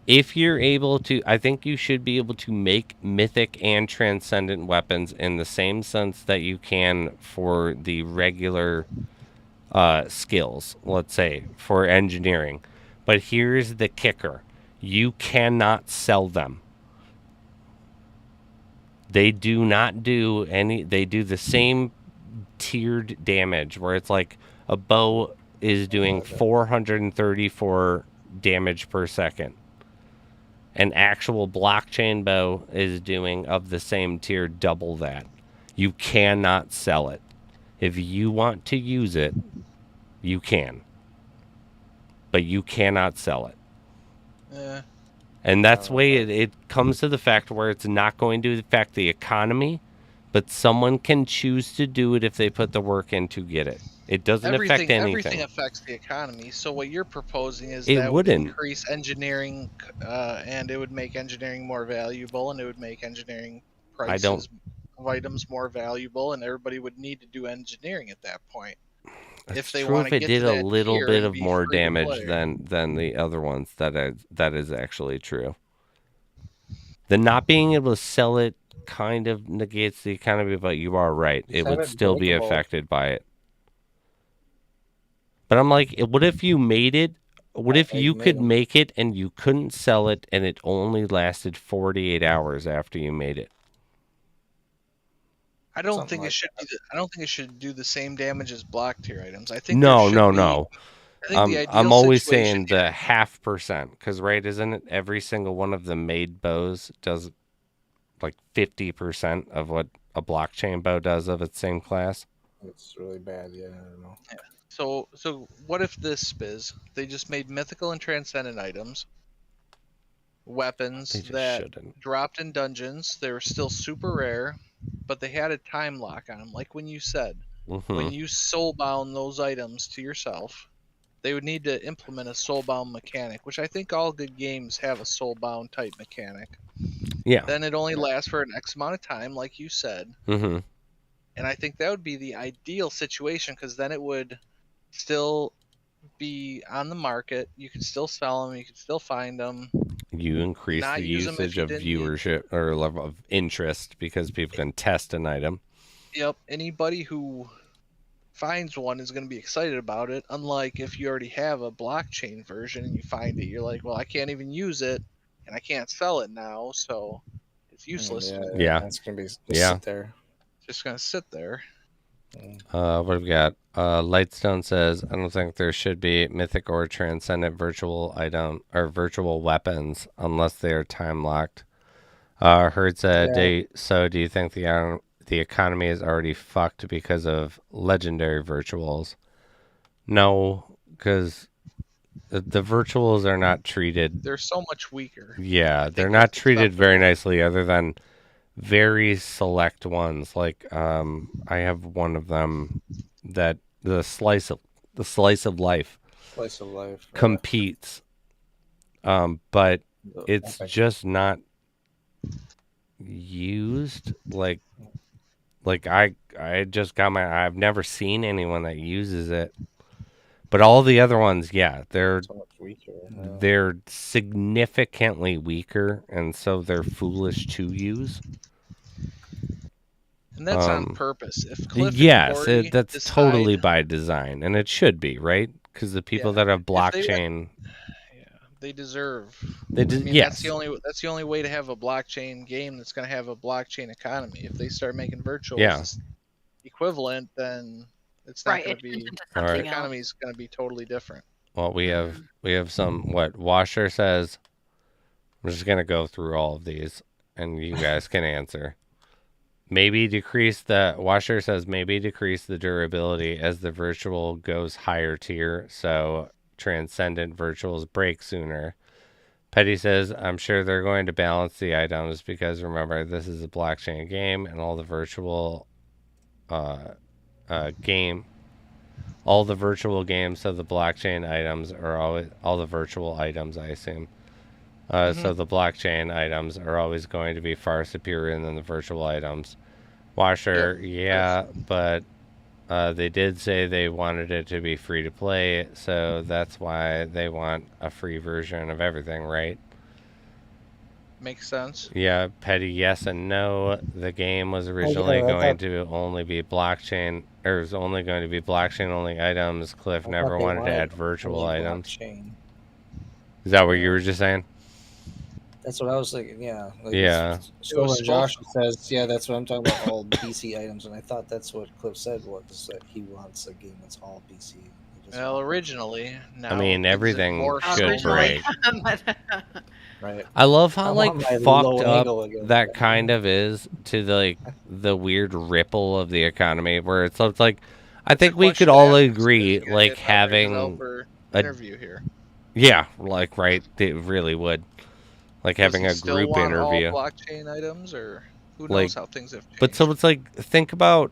If you're able to, I think you should be able to make mythic and transcendent weapons in the same sense that you can for the regular skills, let's say, for engineering. But here's the kicker. You cannot sell them. They do not do any, they do the same tiered damage where it's like a bow is doing 434 damage per second. An actual blockchain bow is doing of the same tier double that. You cannot sell it. If you want to use it, you can. But you cannot sell it. Yeah. And that's way it comes to the fact where it's not going to affect the economy, but someone can choose to do it if they put the work in to get it. It doesn't affect anything. Everything affects the economy. So what you're proposing is It that would wouldn't. increase engineering, and it would make engineering more valuable, and it would make engineering prices of items more valuable, and everybody would need to do engineering at that point. It's if they true want if to it get did to a that little tier bit and of be more free to damage play. than the other ones. That is actually true. The not being able to sell it kind of negates the economy, but you are right. It Just would have it still be breakable. affected by it. But I'm like, what if you made it? What if you could make it and you couldn't sell it and it only lasted 48 hours after you made it? I don't Something think like it should. I don't think it should do the same damage as block tier items. I think No. I think the ideal I'm always situation, saying the 0.5%, because right, isn't it every single one of the made bows does like 50% of what a blockchain bow does of its same class? It's really bad. Yeah, I don't know. So what if TheSpiz they just made mythical and transcendent items, weapons They just that shouldn't. dropped in dungeons. They were still super rare, but they had a time lock on them. Like when you said, when you soulbound those items to yourself, they would need to implement a soulbound mechanic, which I think all good games have a soulbound type mechanic. Yeah. Then it only lasts for an X amount of time, like you said. Mm-hmm. And I think that would be the ideal situation, because then it would still be on the market. You could still sell them. You could still find them. You increase Not the use 'em if usage you of didn't need- viewership or level of interest because people can test an item. Yep. Anybody who finds one is going to be excited about it. Unlike if you already have a blockchain version and you find it, you're like, well, I can't even use it and I can't sell it now, so it's useless. Yeah. That's gonna be just Yeah. sit there. It's just going to sit there. What have we got? Lightstone says, I don't think there should be mythic or transcendent virtual item or virtual weapons unless they are time locked. Herd said, so do you think the economy is already fucked because of legendary virtuals? No, because the virtuals are not treated. They're so much weaker. Yeah, they're not treated very nicely other than very select ones. Like I have one of them that the slice of life Slice of life. competes, but it's Epic. just not used. Like I just got I've never seen anyone that uses it. But all the other ones, yeah, they're So much weaker. they're significantly weaker, and so they're foolish to use. And that's on purpose. If Cliff and Yes, Corey that's decide, totally by design, and it should be, right? Because the people that have if they want- blockchain, they deserve. they do, I mean, yes, that's the only way to have a blockchain game that's going to have a blockchain economy. If they start making virtuals Yeah. equivalent, then it's not Right, going it to turns be. into All right. something The else. economy is going to be totally different. Well, we have some what Washer says. I'm just gonna go through all of these, and you guys can answer. Maybe decrease the Washer says maybe decrease the durability as the virtual goes higher tier, so transcendent virtuals break sooner. Petty says, I'm sure they're going to balance the items because remember, this is a blockchain game and all the virtual game, all the virtual games, so the blockchain items are always, all the virtual items, I assume. So the blockchain items are always going to be far superior than the virtual items. Washer, yeah, but they did say they wanted it to be free to play, so that's why they want a free version of everything, right? Makes sense. Yeah, Petty, yes and no. The game was originally going to only be blockchain, or it was only going to be blockchain only items. Cliff never wanted to add virtual items. Blockchain. Is that what you were just saying? That's what I was thinking. Yeah. Like Yeah. So Josh says, yeah, that's what I'm talking about. All BC items, and I thought that's what Cliff said was that he wants a game that's all BC. Well, originally, now I mean, everything should break. Right. I love how I like want my fucked low up angle again. that kind of is to the weird ripple of the economy, where it's like, I think we could all agree, like having interview here. Yeah, like right, it really would, like having a Still group want interview. all blockchain items, or who Like, knows how things have changed. But so it's like, think about,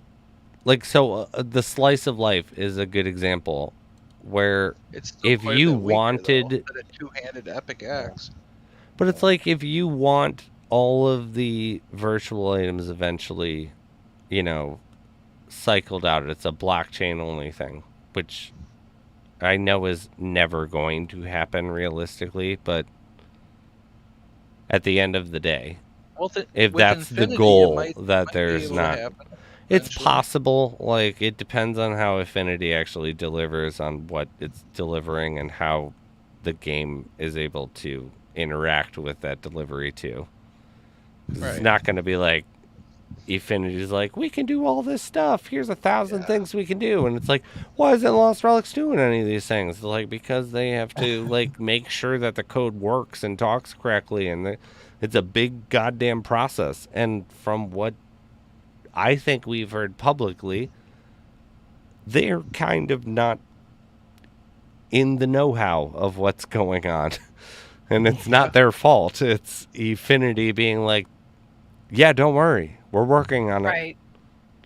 like, so the slice of life is a good example, where It's still if quite a you bit weaker, wanted, though, than a two-handed epic axe. but it's like if you want all of the virtual items eventually, you know, cycled out, it's a blockchain only thing, which I know is never going to happen realistically, but at the end of the day, Well, if with that's the Infinity, goal, might that be there's able to not, happen it's eventually. possible. Like, it depends on how Affinity actually delivers on what it's delivering and how the game is able to interact with that delivery too. 'Cause It's Right. not going to be like Affinity's like, we can do all this stuff. Here's 1,000 things we can do, and it's like, why isn't Lost Relics doing any of these things? Like, because they have to like make sure that the code works and talks correctly, and it's a big goddamn process. And from what I think we've heard publicly, they're kind of not in the know-how of what's going on. And it's not their fault. It's Affinity being like, yeah, don't worry. We're working on it. Right.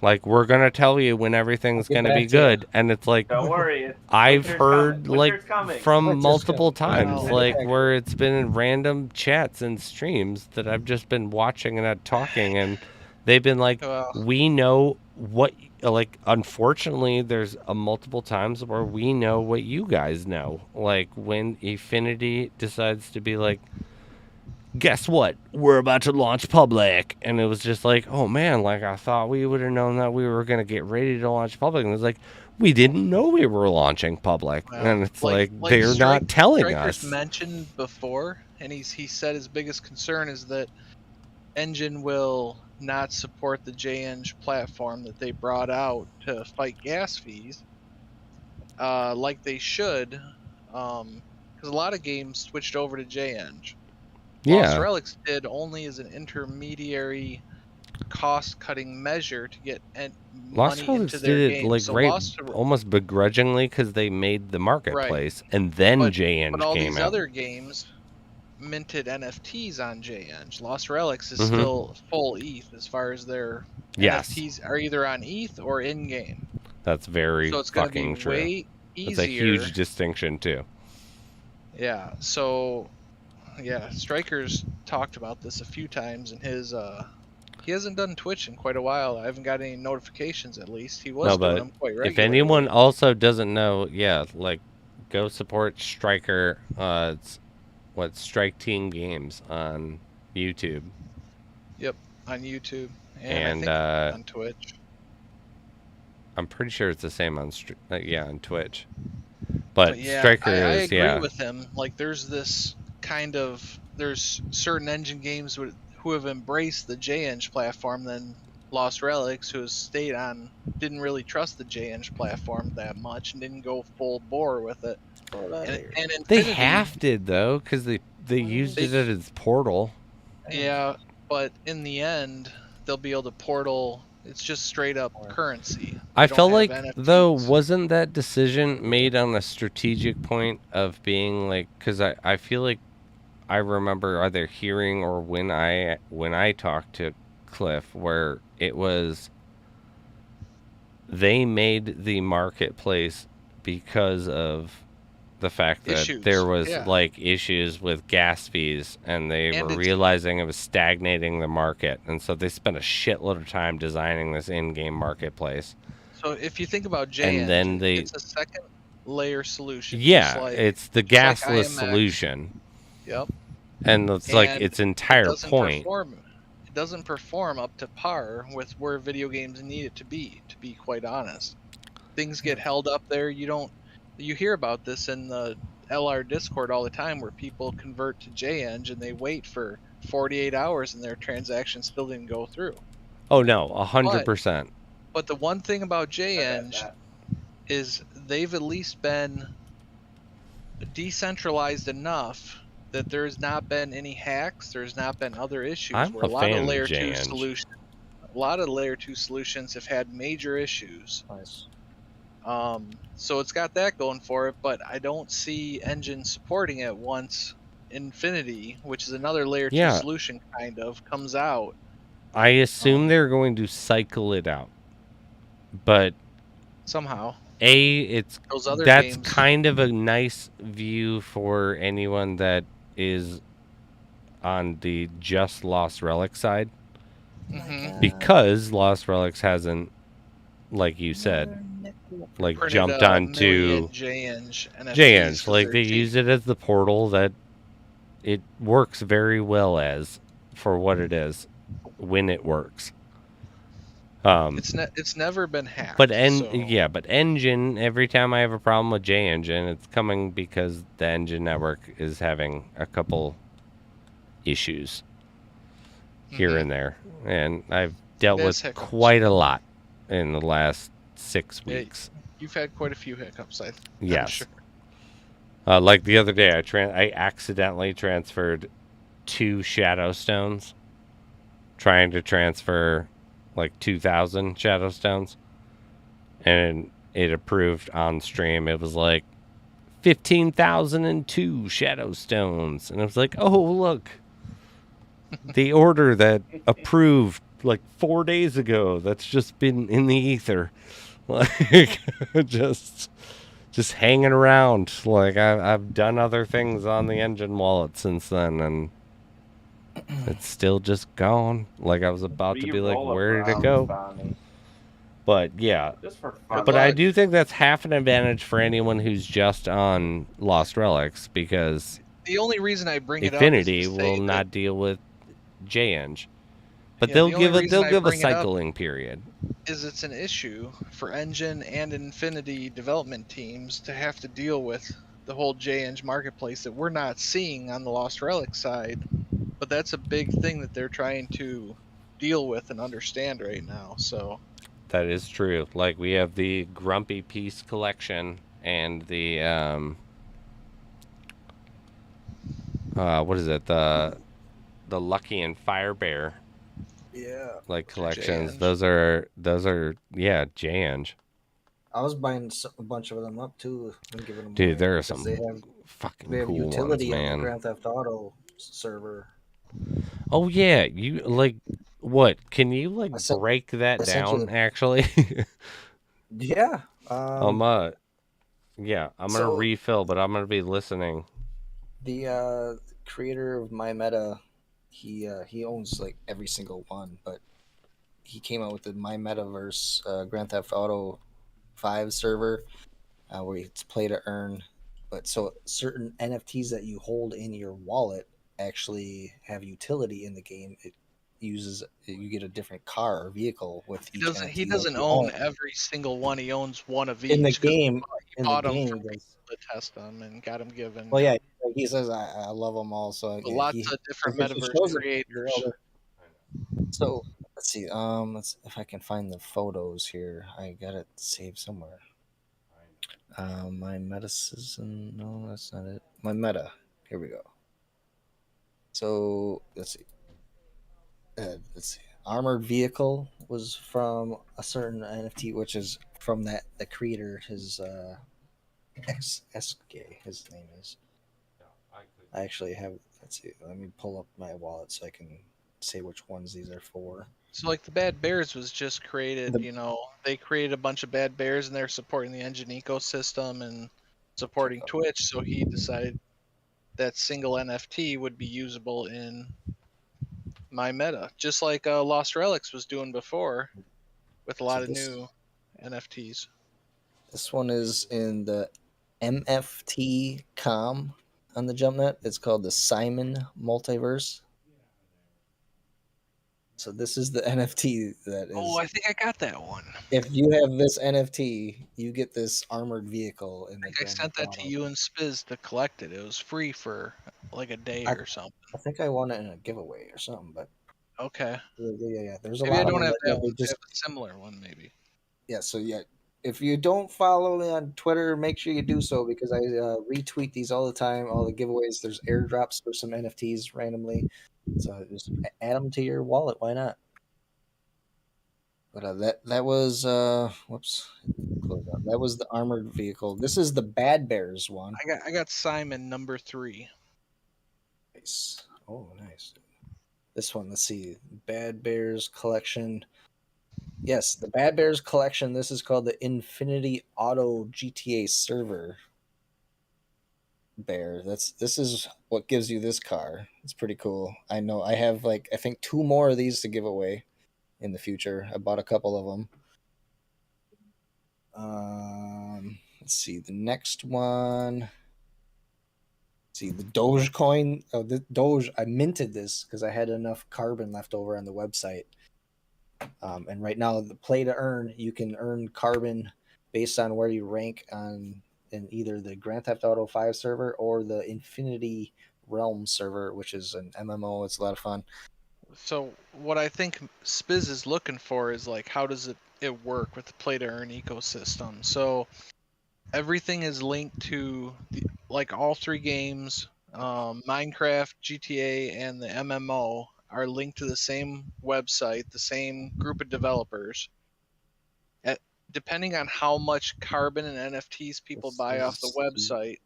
Like, we're going to tell you when everything's going to be good. And it's like, Don't worry. I've winter's heard, coming. like, Winter's coming. from Winter's multiple coming. times, Wow. like, where it's been in random chats and streams that I've just been watching and not talking. And they've been like, Well, we know what, like, unfortunately, there's multiple times where we know what you guys know. Like, when Affinity decides to be like, guess what? We're about to launch public. And it was just like, oh man, like I thought we would have known that we were going to get ready to launch public. And it was like, we didn't know we were launching public. Well, and it's like they're Strike- not telling Striker's us. mentioned before, and he said his biggest concern is that Engine will not support the JEng platform that they brought out to fight gas fees, like they should, because a lot of games switched over to JEng. Lost Yeah. Relics did only as an intermediary cost-cutting measure to get Lost money Relics into their did it game. like So right, Lost- almost begrudgingly because they made the marketplace and then But JEng all came these out. other games minted NFTs on JEng. Lost Relics is Mhm. still full ETH as far as their Yes. NFTs are either on ETH or in game. That's very So it's going to be fucking true. way It's a easier. huge distinction too. Yeah. So yeah, Striker's talked about this a few times in his he hasn't done Twitch in quite a while. I haven't got any notifications at least. He was No, doing but them quite if regularly. anyone also doesn't know, yeah, like go support Striker. It's what Strike Team Games on YouTube. Yep, on YouTube And, I think on Twitch. I'm pretty sure it's the same on on Twitch. But yeah, Striker I is agree with him. Like there's certain engine games who have embraced the JEng platform than Lost Relics, who has didn't really trust the JEng platform that much and didn't go full bore with it. And They Infinity, half did though, because they used it as Portal. Yeah, but in the end, they'll be able to portal. It's just straight up currency. I They don't felt have like, though, NFTs. wasn't that decision made on a strategic point of being like, because I feel like I remember either hearing or when I talked to Cliff, where it was they made the marketplace because of the fact that there was like issues with gas fees, and they were realizing it was stagnating the market, and so they spent a shitload of time designing this in-game marketplace. So if you think about JEng, and then it's a second layer solution. Yeah, it's the gasless solution. Yep. And it's like its entire point. It doesn't perform up to par with where video games need it to be quite honest. Things get held up there. You hear about this in the LR Discord all the time, where people convert to JEng and they wait for 48 hours and their transaction still didn't go through. Oh no, 100%. But the one thing about JEng is they've at least been decentralized enough that there's not been any hacks, there's not been other issues. I'm a fan of layer JEng. 2 solutions, a lot of layer 2 solutions have had major issues. Nice. So it's got that going for it, but I don't see Engine supporting it once Infinity, which is another layer 2 solution kind of, comes out. I assume they're going to cycle it out. But somehow that's games. kind of a nice view for anyone that is on the just Lost Relics side. Because Lost Relics hasn't, like you said, like jumped onto JEng. Like they use it as the portal that it works very well as for what it is when it works. It's never been hacked. But Engine, every time I have a problem with JEng, it's coming because the Engine network is having a couple issues here and there. And I've dealt with quite a lot in the last 6 weeks. You've had quite a few hiccups, yes. I'm sure. Like the other day, I accidentally transferred 2 Shadow Stones, trying to transfer like 2,000 Shadow Stones, and it approved on stream. It was like 15,002 Shadow Stones, and I was like, oh look, the order that approved like 4 days ago that's just been in the ether, like just hanging around. Like I've done other things on the Engine wallet since then, and it's still just gone. Like I was about to be like, where did it go? But yeah, but I do think that's half an advantage for anyone who's just on Lost Relics, because the only reason I bring Infinity will not deal with JEng, but they'll give a cycling period. It's an issue for Engine and Infinity development teams to have to deal with the whole JEng marketplace that we're not seeing on the Lost Relics side. But that's a big thing that they're trying to deal with and understand right now. So that is true. Like we have the Grumpy Piece collection and the what is it? The Lucky and Fire Bear. Yeah. Like collections. Those are JEng. I was buying a bunch of them up too and giving them Dude, away, there are some fucking cool utility ones, man. on Grand Theft Auto server. Oh yeah, you like what? Can you like Essen- break that essentially, down? Actually, yeah. I'm yeah, I'm gonna So refill, but I'm gonna be listening. the creator of My Meta, he owns like every single one, but he came out with the My Metaverse Grand Theft Auto 5 server where it's play to earn. But so certain NFTs that you hold in your wallet actually have utility in the game. It uses you get a different car or vehicle with He each doesn't. He NFT that doesn't you own own every single one. He owns one of in the each because game. he In the bought them game, from he does. people to test them and got them given. Well, yeah, he says I love them all. So But yeah, lots of different it metaverse shows it. creators. So let's see. Let's if I can find the photos here. I got it saved somewhere. My meta season. No, that's not it. My meta. Here we go. So let's see. Let's see. Armored vehicle was from a certain NFT, which is from the creator. His SK. His name is. I actually have. Let's see. Let me pull up my wallet so I can say which ones these are for. So like the Bad Bears was just created. The They created a bunch of Bad Bears and they're supporting the engine ecosystem and supporting Twitch. So he decided that single NFT would be usable in My Meta, just like Lost Relics was doing before with a so lot of new NFTs. this one is in the MFT com on the JumpNet. It's called the Simon Multiverse. So this is the NFT that Oh, is. I think I got that one. If you have this NFT, you get this armored vehicle in the I Grand sent Theft that to Auto. you and Spiz to collect it. It was free for like a day I, or something. I think I won it in a giveaway or something, but Okay. yeah. There's a Maybe I lot of don't them have that that they one. I just have a similar one, maybe. yeah. So yeah, if you don't follow me on Twitter, make sure you do so because I retweet these all the time. All the giveaways. There's airdrops for some NFTs randomly, so just add them to your wallet. Why not? But that was whoops, close out. That was the armored vehicle. This is the Bad Bears one. I got Simon number 3. Nice. Oh, nice. This one, let's see, Bad Bears collection. Yes, the Bad Bears collection. This is called the Infinity Auto GTA server. Bear. This is what gives you this car. It's pretty cool. I know I have like I think 2 more of these to give away in the future. I bought a couple of them. Let's see the next one. Let's see the Dogecoin. Oh, the Doge. I minted this because I had enough carbon left over on the website. And right now, the play to earn, you can earn carbon based on where you rank on in either the Grand Theft Auto 5 server or the Infinity Realm server, which is an MMO. It's a lot of fun. So what I think Spiz is looking for is like how does it work with the play to earn ecosystem. So everything is linked to like all 3 games, Minecraft, GTA, and the MMO are linked to the same website, the same group of developers. Depending on how much carbon and NFTs people buy off the website,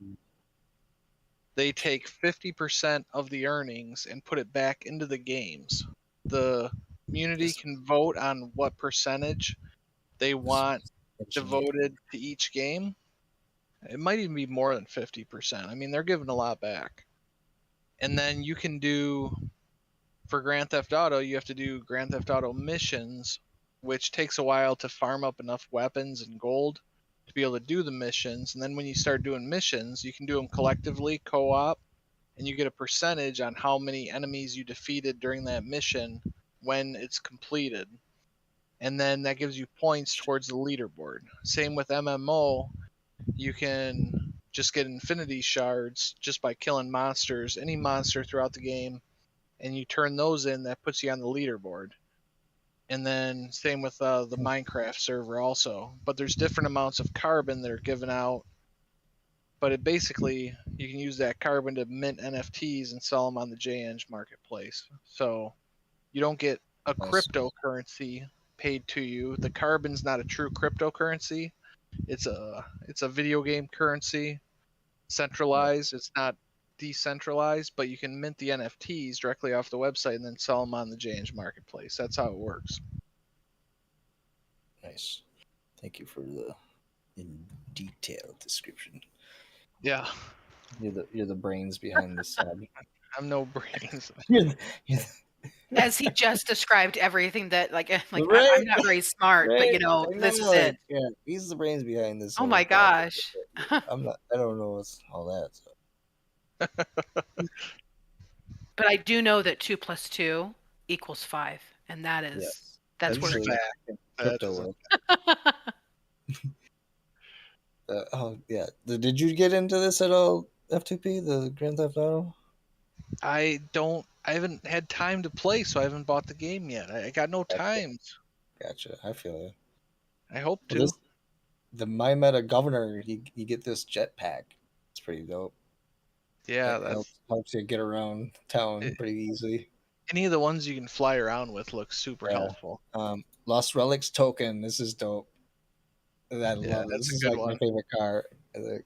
they take 50% of the earnings and put it back into the games. The community can vote on what percentage they want devoted to each game. It might even be more than 50%. I mean, they're giving a lot back. And then you can do, for Grand Theft Auto, you have to do Grand Theft Auto missions, which takes a while to farm up enough weapons and gold to be able to do the missions. And then when you start doing missions, you can do them collectively, co-op, and you get a percentage on how many enemies you defeated during that mission when it's completed. And then that gives you points towards the leaderboard. Same with MMO, you can just get infinity shards just by killing monsters, any monster throughout the game, and you turn those in, that puts you on the leaderboard. And then same with the Minecraft server also. But there's different amounts of carbon that are given out. But it basically, you can use that carbon to mint NFTs and sell them on the JEng marketplace. So you don't get a cryptocurrency paid to you. The carbon's not a true cryptocurrency. It's a video game currency, centralized. It's not decentralized, but you can mint the NFTs directly off the website and then sell them on the JNJ marketplace. That's how it works. Nice. Thank you for the in detailed description. Yeah, You're the brains behind this. I'm no brains. you're As he just described everything that, like Right. I'm not very smart, but right. I this is know, like, it. yeah, he's the brains behind this. Oh whole my project. gosh. I'm not. I don't know what's all that. So. But I do know that 2 + 2 = 5, and that's Yes. that's where Usually fact. in That crypto is a- world. Oh yeah. Did you get into this at all? F2P, the Grand Theft Auto. I haven't had time to play, so I haven't bought the game yet. I got no time. Gotcha. I feel you. I hope to. Well, the My Meta governor, you get this jetpack. It's pretty dope. Yeah, It that's helps you get around town pretty easily. any of the ones you can fly around with look super Yeah. helpful. Lost Relics token. This is dope. I Yeah, love it. that's This a is good like one. my favorite car.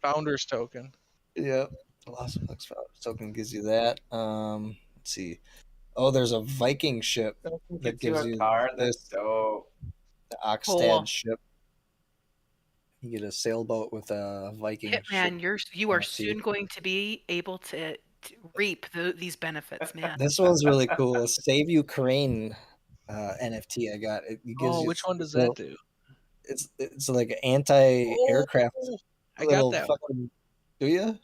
Founder's token. Yep. Lost Relics token gives you that. Let's see. Oh, there's a Viking ship that gives you a car. That's this. dope. The Oxstad Cool. ship. You get a sailboat with a Viking ship. Hitman, you are NFT. soon going to be able to reap these benefits, man. This one's really cool. Save Ukraine NFT I got. It gives you Which one does little- that do? It's like an anti-aircraft I got little that. fucking. Do you?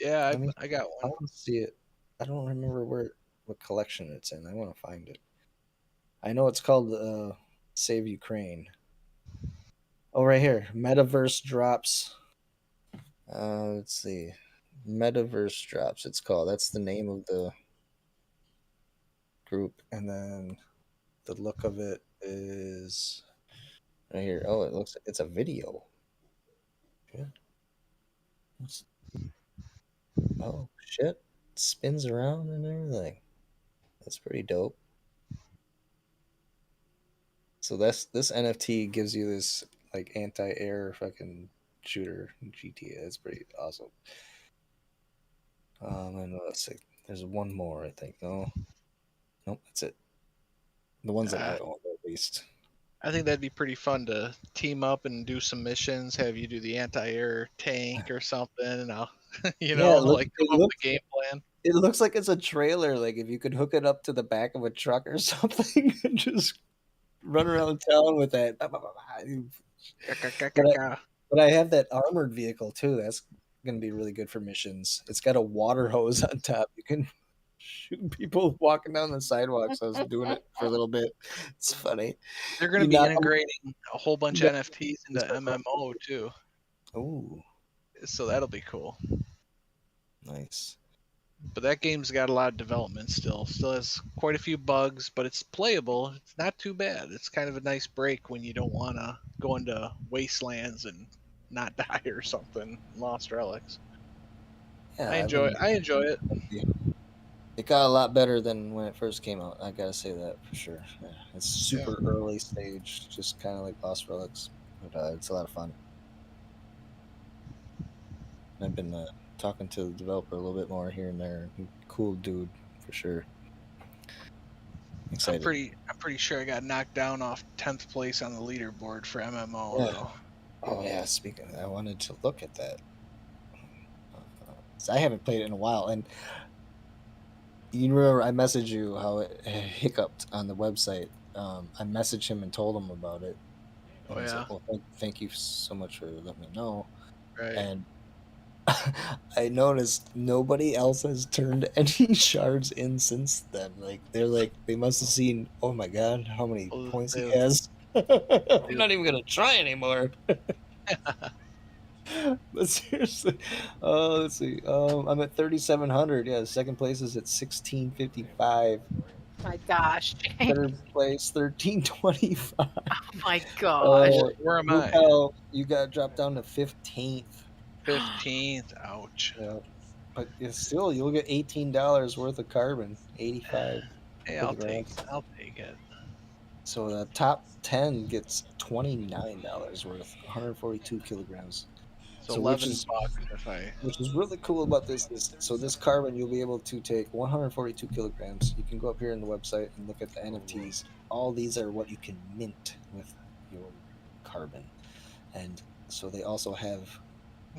Yeah, Let me- I got I one. want to see it. I don't remember what collection it's in. I want to find it. I know it's called Save Ukraine. Oh, right here. Metaverse drops. Let's see. Metaverse drops. It's called. That's the name of the group, and then the look of it is right here. Oh, it's a video. Yeah. Oh shit! It spins around and everything. That's pretty dope. So this NFT gives you this like anti-air fucking shooter GTA. That's pretty awesome. And let's see. There's one more, I think. No, nope, that's it. The ones that I own, at least. I think that'd be pretty fun to team up and do some missions. Have you do the anti-air tank or something, and I'll, Yeah, like come up with a game plan. It looks like it's a trailer. Like if you could hook it up to the back of a truck or something and just run around town with that. But I have that armored vehicle too. That's going to be really good for missions. It's got a water hose on top. You can shoot people walking down the sidewalks. I was doing it for a little bit. It's funny. They're going to be integrating a whole bunch of NFTs into MMO too. Oh, So that'll be cool. nice. But that game's got a lot of development still. Still has quite a few bugs, but it's playable. It's not too bad. It's kind of a nice break when you don't want to go into wastelands and not die or something. Lost Relics. Yeah, I enjoy it. It got a lot better than when it first came out. I gotta say that for sure. Yeah, it's super early stage, just kind of like Lost Relics, but it's a lot of fun. I've been talking to the developer a little bit more here and there. Cool dude for sure. Excited. I'm pretty sure I got knocked down off 10th place on the leaderboard for MMO. Yeah. Though. Oh yeah, speaking of that, I wanted to look at that. I haven't played it in a while, and you remember I messaged you how it hiccuped on the website. I messaged him and told him about it. Oh yeah. Like, well, thank you so much for letting me know. Right. And I noticed nobody else has turned any shards in since then. Like they must have seen. Oh my god, how many points he has? I'm not even gonna try anymore. But seriously, let's see. I'm at 3,700. Yeah, second place is at 1,655. My gosh. Third place 1,325. Oh my gosh. Where am Look I? how you got dropped down to 15th. 15th. Ouch. Yeah, but still, you'll get $18 worth of carbon. 85. Hey, I'll take it. So the top 10 gets $29 worth, 142 kilograms. So So 11 bucks if I. which is really cool about this is, so this carbon you'll be able to take 142 kilograms. You can go up here on the website and look at the NFTs. All these are what you can mint with your carbon, and so they also have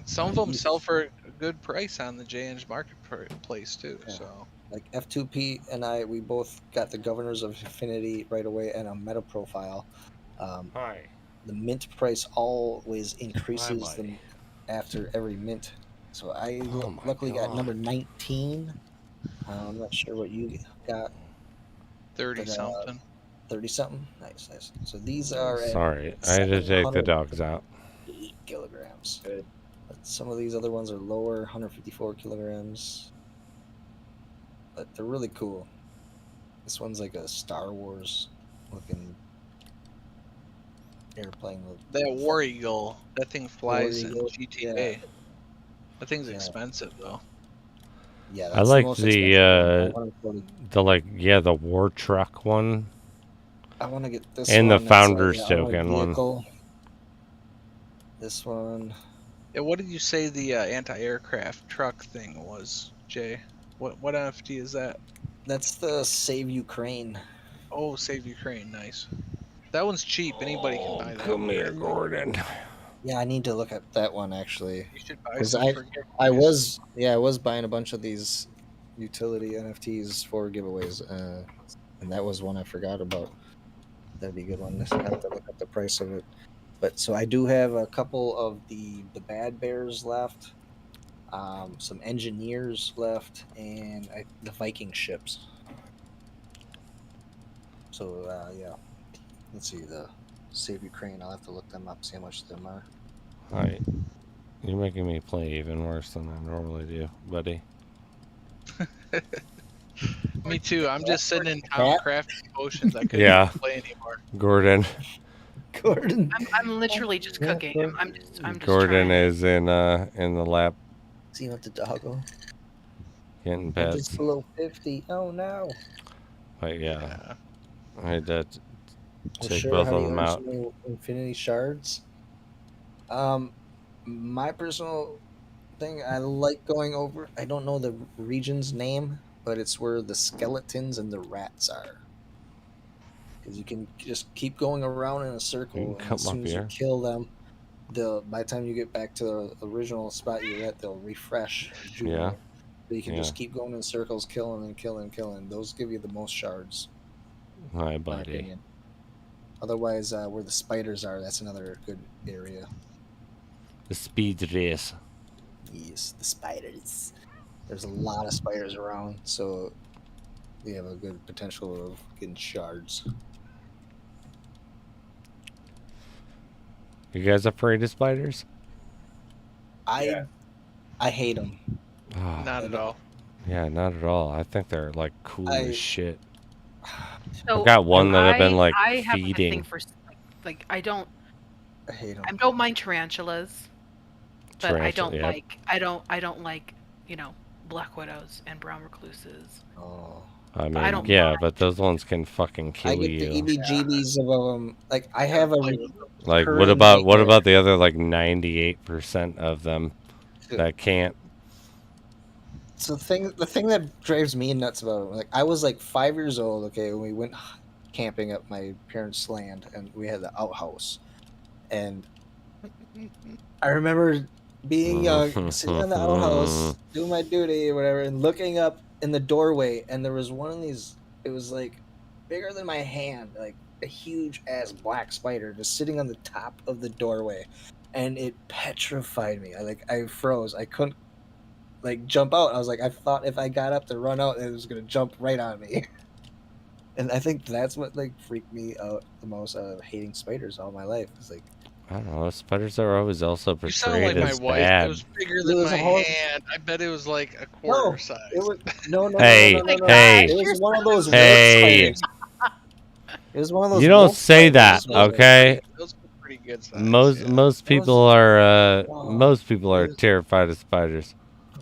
Some of them sell for a good price on the JN's marketplace too. Yeah. So like F2P and we both got the Governors of Infinity right away and a meta profile. Hi. The mint price always Hi, increases buddy. after every mint. So I Oh my luckily got God. number 19. I'm not sure what you got. 30 But, something. 30 something. Nice. So these are at Sorry, I had to take the 708 dogs out. kilograms. But some of these other ones are lower, 154 kilograms. But they're really cool. This one's like a Star Wars looking airplane. That War Eagle, that thing flies in Eagle, GTA. yeah. That thing's Yeah. expensive though. Yeah, I that's like most the expensive one. the war truck one. I want to get this And one. the that's Founder's I want a Token one. vehicle. This one. Yeah, what did you say the anti-aircraft truck thing was, Jay? What NFT is that? That's the Save Ukraine. Oh, Save Ukraine, nice. That one's cheap. Anybody can buy that. Come here, Gordon. Yeah, I need to look at that one actually. You should buy 'Cause some for I giveaways. was buying a bunch of these utility NFTs for giveaways, and that was one I forgot about. That'd be a good one. I have to look up the price of it. But so I do have a couple of the Bad Bears left, some Engineers left, and the Viking ships. So yeah, let's see the Save Ukraine. I'll have to look them up, see how much them are. Alright. You're making me play even worse than I normally do, buddy. Me too. I'm just sitting in town crafting potions. I couldn't Yeah. even play anymore. Gordon. Gordon. I'm literally just Yeah, cooking. I'm just Gordon trying. is in the lab See what the doggo. getting I'm pets. just below 50. Oh no. But yeah, I had to Well, take sure, both how of do you them earn out. so many Infinity shards. My personal thing, I like going over. I don't know the region's name, but it's where the skeletons and the rats are. Because you can just keep going around in a circle, and come as soon up as here. you kill them, by the time you get back to the original spot you're at, they'll refresh. Yeah. But you can Yeah. just keep going in circles, killing and killing and killing. Those give you the most shards. Hi, in my buddy. opinion. Otherwise, where the spiders are, that's another good area. The speed race. Yes, the spiders. There's a lot of spiders around, so they have a good potential of getting shards. You guys afraid of spiders? I hate them. Ah, Not at all. yeah, not at all. I think they're like cool I- as shit. So I've got one that I've been like I have a thing feeding. for like I don't I hate them. I don't mind tarantulas, but I don't Tarantula, yep. I don't like black widows and brown recluses. Oh, I mean, I don't yeah, mind. but those ones can fucking kill I get you. the EBGBs of them. Like I have a Play with them. Like, what recurring about nightmare. the other like 98% of them that can't? So the thing that drives me nuts about it, like I was like 5 years old, okay, when we went camping at my parents' land, and we had the outhouse, and I remember being young, sitting on the outhouse, doing my duty or whatever, and looking up in the doorway, and there was one of these. It was like bigger than my hand, like a huge ass black spider, just sitting on the top of the doorway, and it petrified me. I froze. I couldn't jump out. I was like, I thought if I got up to run out, it was gonna jump right on me. And I think that's what freaked me out the most out of hating spiders all my life. It's like, I don't know. Spiders are always also You sound like portrayed my as wife. bad. It was bigger than was my a whole- hand. I bet it was like a quarter no, size. it was no. Hey, It was one of those hey. wolf spiders. It was one of those. You don't wolf say that, spiders. okay? Those were pretty good size. Most yeah. most people are terrified of spiders.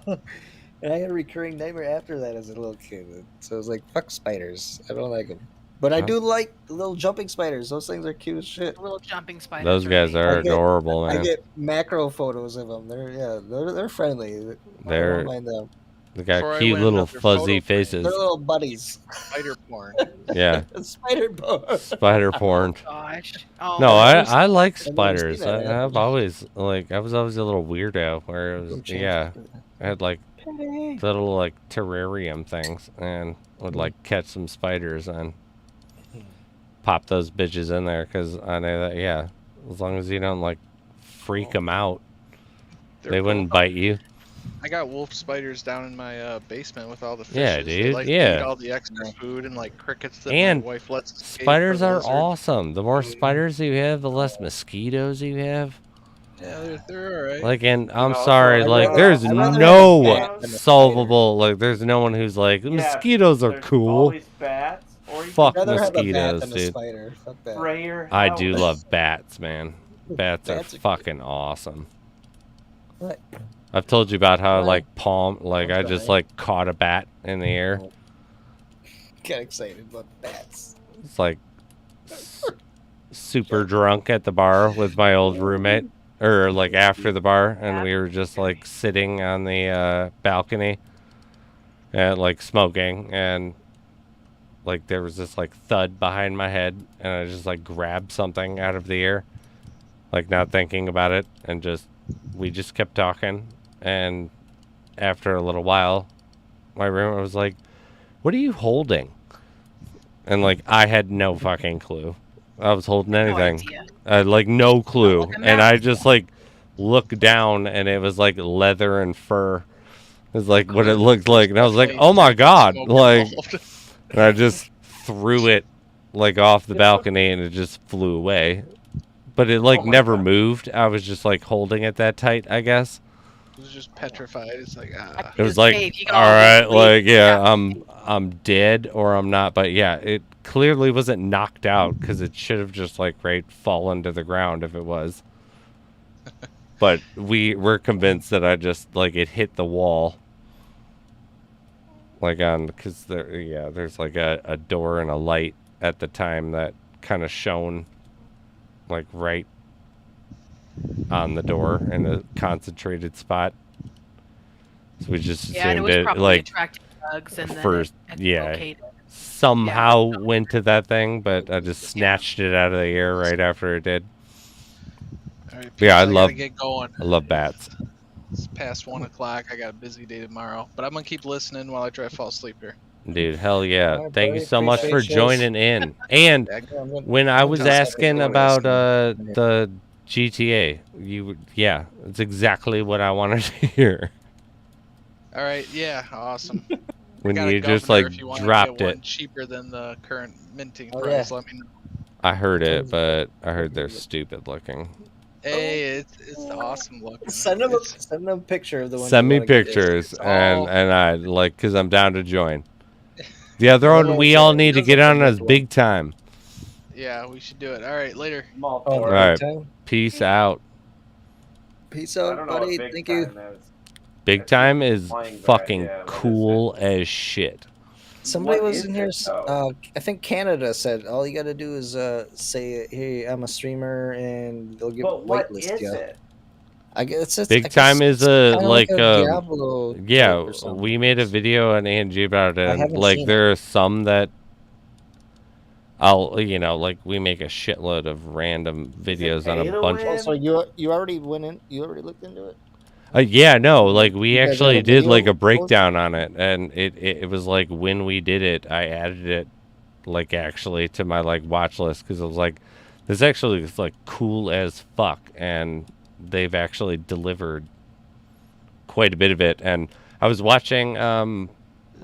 And I had a recurring nightmare after that as a little kid. So it was like, fuck spiders. I don't like them. But I do like the little jumping spiders. Those things are cute as shit. Little jumping spiders. Those guys neat. are I get- adorable, I man. get macro photos of them. They're friendly. I They're don't mind them. they Before got I cute went little another photo fuzzy frame. faces. They're little buddies. Spider porn. Yeah, Spider boa. spider porn. Gosh. Oh, No, I've I like I've never spiders. seen that, yeah. I've always I was always a little weirdo where it was I had like Petty. little like terrarium things and would like catch some spiders and pop those bitches in there because I know that as long as you don't like freak them out, They're they cool. wouldn't bite you. I got wolf spiders down in my basement with all the fishes. Yeah, They dude, like to yeah. eat all the extra food and like crickets that And my wife lets escape Spiders for are lizards. awesome. The more spiders you have, the less mosquitoes you have. Yeah, they're all right. Like, and I'm also, sorry, I'd like, rather- there's I'd rather no have a bat than a solvable, like, there's no one who's like, Yeah, mosquitoes are there's cool. always bats, or you Fuck I'd rather have a bat mosquitoes, than a dude. spider. Fuck that. spray your I house. do love bats, man. Bats are Bats are fucking awesome. What? I've told you about how, Yeah. like, I I'm just, sorry. like, caught a bat in the air. Get excited about bats. It's like super drunk at the bar with my old roommate, or like after the bar, and we were just like sitting on the balcony and like smoking, and like there was this like thud behind my head, and I just like grabbed something out of the air, like not thinking about it, and we just kept talking, and after a little while, my roommate was like, "What are you holding?" And like I had no fucking clue. I was holding no anything. idea. I had like no clue. like a And I mouse. just like looked down and it was like leather and fur. It's like what it looked like. And I was like, oh my God. Smoke Like, involved. and I just threw it like off the balcony and it just flew away. But it like Oh my never God. moved. I was just like holding it that tight, I guess. It was just petrified. It's like It was Just like, Dave, you got all all right, this like, weight. yeah, I'm dead or I'm not. But yeah, it clearly wasn't knocked out because it should have just like fallen to the ground if it was. But we're convinced that I just like it hit the wall. Like because there's like a door and a light at the time that kind of shone like right on the door in a concentrated spot. So we just Yeah, and it assumed was it probably like attracting bugs and then first- it yeah. located. somehow went to that thing, but I just snatched it out of the air right after it did. all right, Yeah, I gotta love- get going. I love bats. It's past 1 o'clock. I got a busy day tomorrow, but I'm gonna keep listening while I try to fall asleep here. Dude, hell yeah. Alright, Thank you buddy, so much for appreciate you. joining in. And when I was asking about the GTA, it's exactly what I wanted to hear. All right, yeah, awesome. When Got a you just governor like if you wanna dropped get one it. cheaper than the current minting Oh, price. yeah. Let me know. I heard it, but I heard they're stupid looking. Hey, it's awesome looking. Send them It's- a picture of the one. Send you me wanna get. pictures It's and all- I like because I'm down to join. The other one Yeah, we so all it need to doesn't get on look is like big time. Yeah, we should do it. All right, later. I'm all Oh, for Right. it. big time. Peace out. Peace I out, don't know buddy. what big Thank you. time is. Big It's time is flying by, fucking yeah, what is cool as shit. Somebody What was is in here. it, though? I think Canada said all you got to do is say, "Hey, I'm a streamer," and they'll give But what whitelist is you. it? I guess it's Big I guess time is it's a kinda like Diablo yeah, type or something. we made a video on Angie about it. I And haven't like seen there are some that like we make a shitload of random videos on a pay to bunch. win? Oh, so you already went in? You already looked into it? Yeah, no, like we You guys actually have a did like video a breakdown on it, and it was like when we did it, I added it like actually to my like watch list because I was like, this actually is like cool as fuck, and they've actually delivered quite a bit of it. And I was watching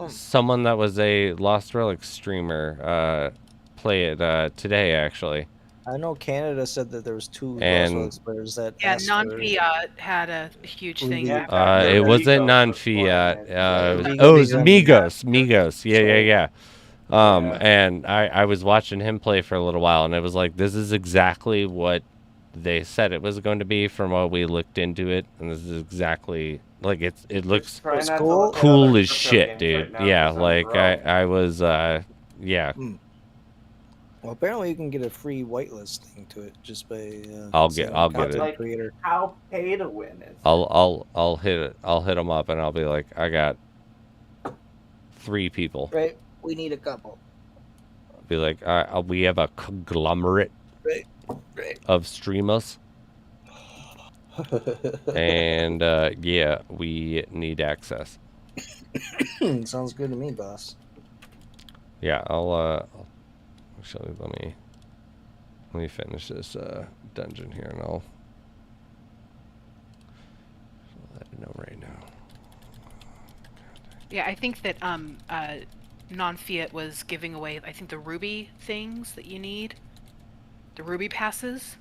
someone that was a Lost Relics streamer play it today actually. I know Canada said that there was two And- Lost players that Yeah, asked for- non-fiat had a huge thing. Yeah. Yeah. It wasn't Migos non-fiat. was Migos. It was Migos. Migos. Yeah. Yeah. And I was watching him play for a little while, and it was like, this is exactly what they said it was going to be from what we looked into it, and this is exactly like it looks Try It's not to cool. look at cool other as crypto shit, games dude. right now Yeah, 'cause I'm like broke. I was yeah. Well, apparently you can get a free whitelisting to it just by. I'll saying get content it. Like, creator. how pay to win is it? I'll hit it. I'll hit them up and I'll be like, I got 3 people. Right. We need a couple. I'll be like, we have a conglomerate Right. of streamers, and yeah, we need access. Sounds good to me, boss. Yeah, I'll actually let me finish this dungeon here, and I'll let it know right now. Yeah, I think that non-Fiat was giving away, I think, the ruby things that you need, the ruby passes,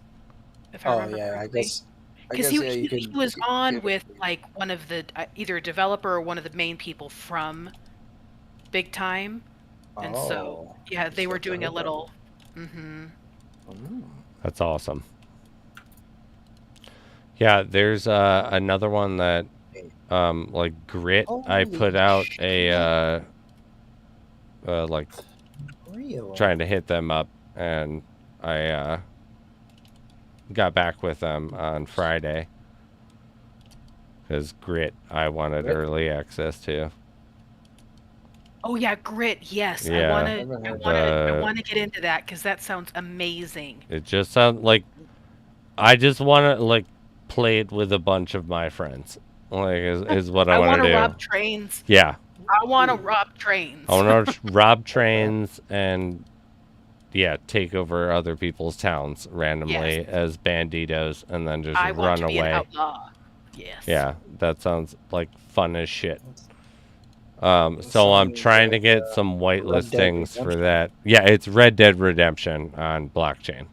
if I remember I correctly. guess. Because yeah, he was on with like one of the either a developer or one of the main people from Big Time, and so yeah, they were doing a little. That's awesome. Yeah, there's another one that like Grit. I put out a like trying to hit them up, and I got back with them on Friday because Grit I wanted early access to. Oh yeah, Grit. Yes, Yeah, I want to get into that because that sounds amazing. It just sounds like I just want to like play it with a bunch of my friends. Like is what I want to do. Rob trains. Yeah. I want to rob trains. I want to rob trains and take over other people's towns randomly as banditos and then just I run want to away. Be an outlaw. Yes. Yeah, that sounds like fun as shit. So I'm trying to get some white listings for that. Yeah, it's Red Dead Redemption on blockchain.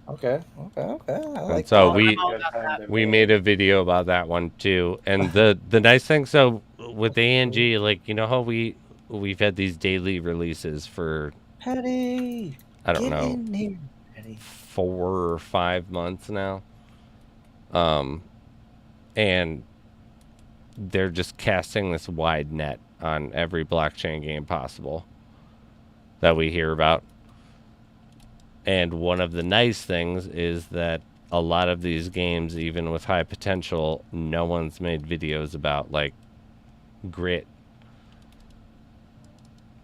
Okay. I like and so that. we made a video about that one too. And the nice thing, so with ANG, like, you know how we've had these daily releases for Petty. I don't Get know, in here, Petty. 4 or 5 months now. And they're just casting this wide net on every blockchain game possible that we hear about. And one of the nice things is that a lot of these games, even with high potential, no one's made videos about, like Grit.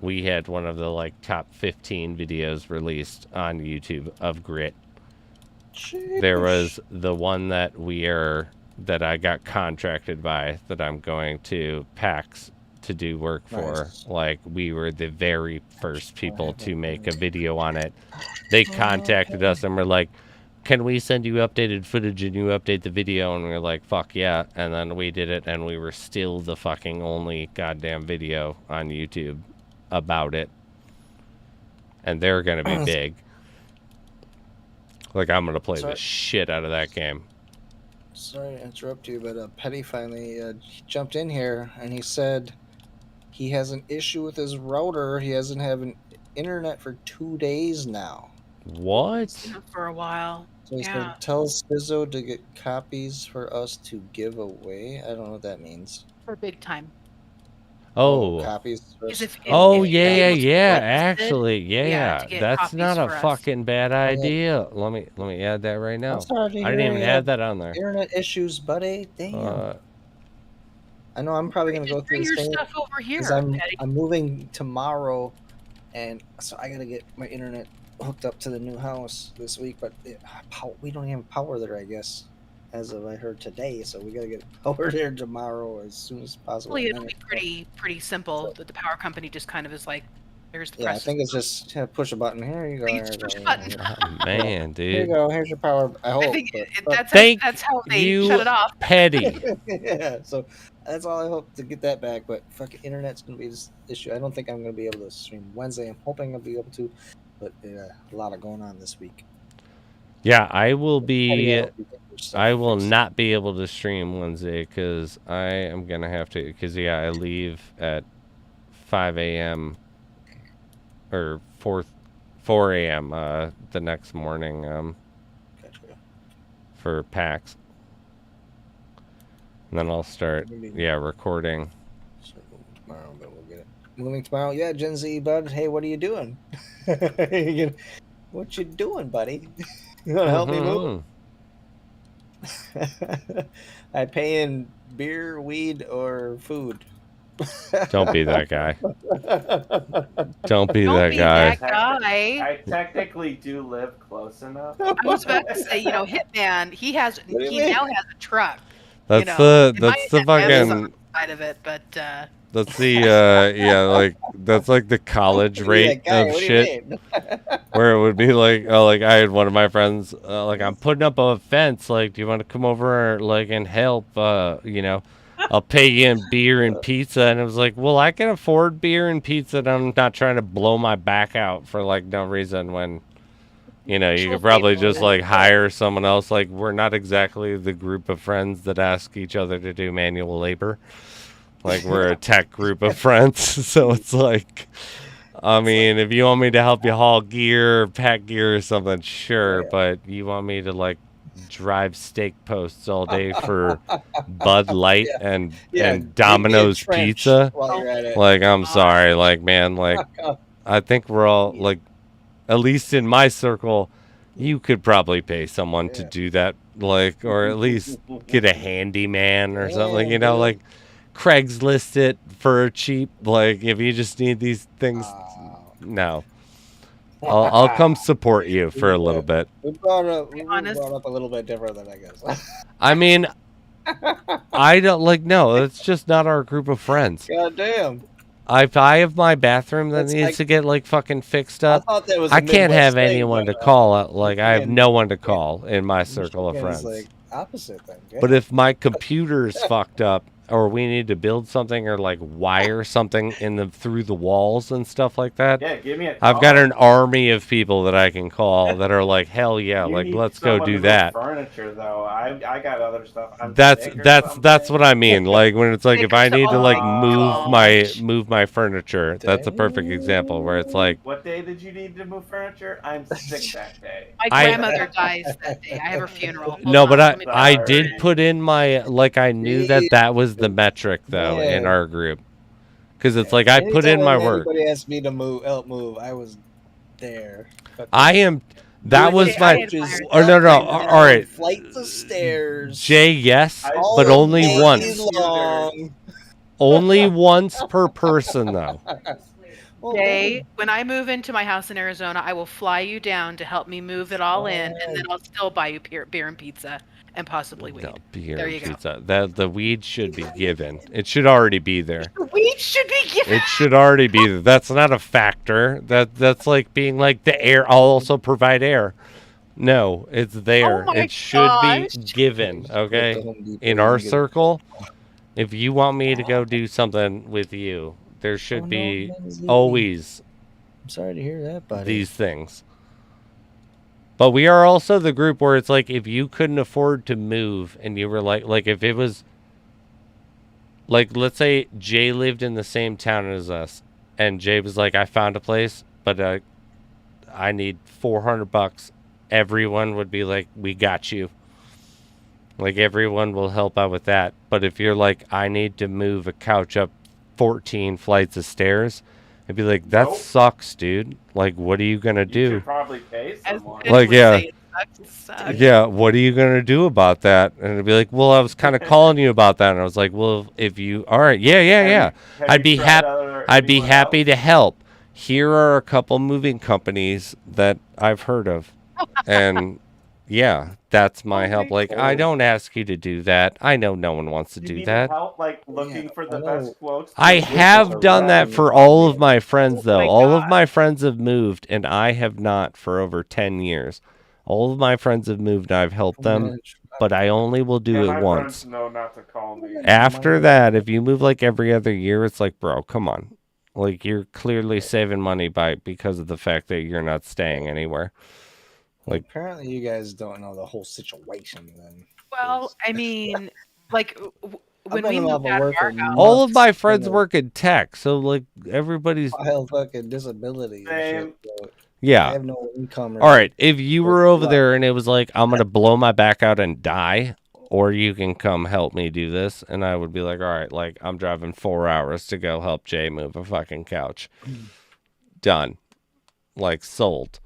We had one of the like top 15 videos released on YouTube of Grit. Jeez. There was the one that that I got contracted by that I'm going to PAX to do work for. Nice. Like, we were the very first people to make a video on it. They contacted us and were like, can we send you updated footage and you update the video? And we were like, fuck yeah. And then we did it, and we were still the fucking only goddamn video on YouTube about it. And they're gonna be big. Like, I'm gonna play the shit out of that game. Sorry to interrupt you, but Petty finally jumped in here and he said he has an issue with his router. He hasn't had an internet for 2 days now. What? For a while. So he said, tell Spizzo to get copies for us to give away. I don't know what that means. For Big Time. Oh. Copies. Actually, yeah. That's not a fucking bad idea. Let me add that right now. I didn't even have that on there. Internet issues, buddy. Damn. I know I'm probably gonna go through your this thing stuff over here. because I'm moving tomorrow, and so I gotta get my internet hooked up to the new house this week. But we don't even have power there, I guess, as of I heard today. So we gotta get power there tomorrow as soon as possible. Well, it'll be pretty simple. The power company just kind of is like, there's the I think it's just push a button. Here you go. Push a button. Oh, man, dude. Here you go. Here's your power. I hope. That's how they shut it off. Petty. Yeah. So that's all I hope to get that back. But fucking internet's gonna be this issue. I don't think I'm gonna be able to stream Wednesday. I'm hoping I'll be able to, but a lot of going on this week. Yeah, I will be. I will not be able to stream Wednesday because I am gonna have to. Because I leave at 5 a.m. or 4 a.m. The next morning for PAX, and then I'll start recording. Tomorrow, but we'll get it moving tomorrow. Yeah, Gen Z bud. Hey, what are you doing? What you doing, buddy? You want to help me move? I pay in beer, weed, or food. Don't be that guy. Don't be Don't that be guy. that guy. I technically do live close enough. I was about to say, Hitman. He do you now mean? has a truck. That's It might the have Amazon fucking side of it, but that's the like that's like the college rate guy, of what do you shit. mean? Where it would be like, oh, like I had one of my friends, like I'm putting up a fence. Like, do you want to come over, like, and help? I'll pay you in beer and pizza. And it was like, well, I can afford beer and pizza, and I'm not trying to blow my back out for like no reason. When, you could probably just like hire someone else. Like, we're not exactly the group of friends that ask each other to do manual labor. Like, we're a tech group of friends, so it's like. I mean, if you want me to help you haul gear, pack gear or something, sure. Yeah. But you want me to, like, drive steak posts all day for Bud Light and Domino's Pizza? While you're at it. Like, I'm sorry. Like, man, like, I think we're all, like, at least in my circle, you could probably pay someone to do that. Like, or at least get a handyman or something, like. Craigslist it for cheap. Like, if you just need these things, no. I'll come support you for a little bit. We brought up a little bit different than I guess. I mean, I don't no. It's just not our group of friends. God damn. If I have my bathroom that That's needs to get like fucking fixed up, I thought that was I a can't have Midwest thing, anyone to but, call. Like, I have no one to call in my circle of Michigan's, friends. like opposite thing. Yeah. But if my computer's fucked up, or we need to build something, or like wire something through the walls and stuff like that, Yeah, give me a call. I've got an army of people that I can call that are like, hell yeah, You like need let's go someone do to move that. Furniture though, I got other stuff. I'm That's sick or that's something. what I mean. Like when it's like if I need to like Oh, move my furniture, that's a perfect example where it's like, What day did you need to move furniture? I'm sick that day. my grandmother dies that day. I have her funeral. Hold no, on, but let me- I did put in my I knew that was the metric though in our group, because it's like I put in my work. Anybody asked me to help move, I was there. I am. That was my. Couches Oh no, up and all right. down Flights of stairs. Jay, yes, All but all only day once. long. Only once per person though. Well, Jay, when I move into my house in Arizona, I will fly you down to help me move it all in, and then I'll still buy you beer and pizza, and possibly weed. No, beer There and you go. pizza. The weed should be given. It should already be there. Weed should be given. It should already be there. That's not a factor. That's like being like the air. I'll also provide air. No, it's there. Oh my It should be gosh. given. Okay. Home Depot, In you our can get- circle, if you want me to go do something with you, there should Oh, no, be Lindsay. always I'm sorry to hear that, buddy. these things. But we are also the group where it's like if you couldn't afford to move and you were like if it was like, let's say Jay lived in the same town as us and Jay was like, I found a place, but I need $400. Everyone would be like, we got you. Like everyone will help out with that. But if you're like, I need to move a couch up 14 flights of stairs, I'd be like, that Nope. sucks, dude. Like, what are you gonna You do? should probably pay As someone. kids Like, would yeah. say, it sucks, it sucks. Yeah, what are you gonna do about that? And it'd be like, well, I was kind of calling you about that, and I was like, well, if you, all right, yeah. Have I'd you be tried happy. I'd be anyone happy else? to help. Here are a couple moving companies that I've heard of, and yeah, that's my help. Like, I don't ask you to do that. I know no one wants to You do need that. help, like looking for the I know. best quotes. I to have use done that around for your all of audience. my friends, though. my All of God. my friends have moved, and I have not for over 10 years. All of my friends have moved, and I've helped them, but I only will do Yeah, it my once. friends know not to call me. After that, if you move like every other year, it's like, bro, come on. Like, you're clearly saving money because of the fact that you're not staying anywhere. Like, Apparently, you guys don't know the whole situation. Then Well, I mean, like when been we involved moved in out of work our for house, all of my friends kinda- work in tech, so like everybody's file fucking disability. And shit, so I yeah. have no income. Or All right, if you were over Well- there and it was like, I'm gonna blow my back out and die, or you can come help me do this, and I would be like, all right, like I'm driving 4 hours to go help Jay move a fucking couch. Done. Like, sold.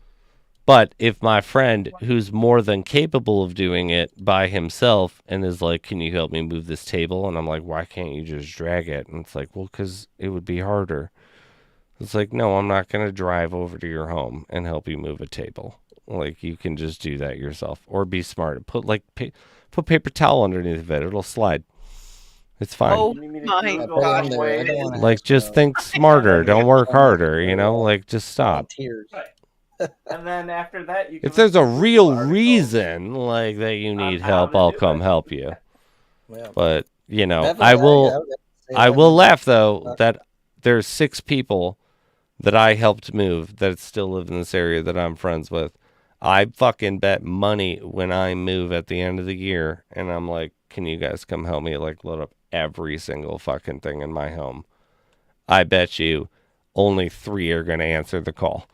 But if my friend who's more than capable of doing it by himself and is like, can you help me move this table? And I'm like, why can't you just drag it? And it's like, well, because it would be harder. It's like, no, I'm not going to drive over to your home and help you move a table. Like, you can just do that yourself. Or be smart. Put paper towel underneath of it. It'll slide. It's fine. Oh You need me to my Google gosh, some I ways? don't wanna Like, have just to think smarter. Don't work harder, you know? Yeah. Like, just stop. volunteers. And then after that, you can If there's a read Google real articles reason, like, that you on need how help, to I'll do come it. help you. Yeah. But, you know, Definitely, I will would say I that will we- laugh, though, that there's 6 people that I helped move that still live in this area that I'm friends with. I fucking bet money when I move at the end of the year, and I'm like, can you guys come help me, like, load up every single fucking thing in my home? I bet you only 3 are going to answer the call.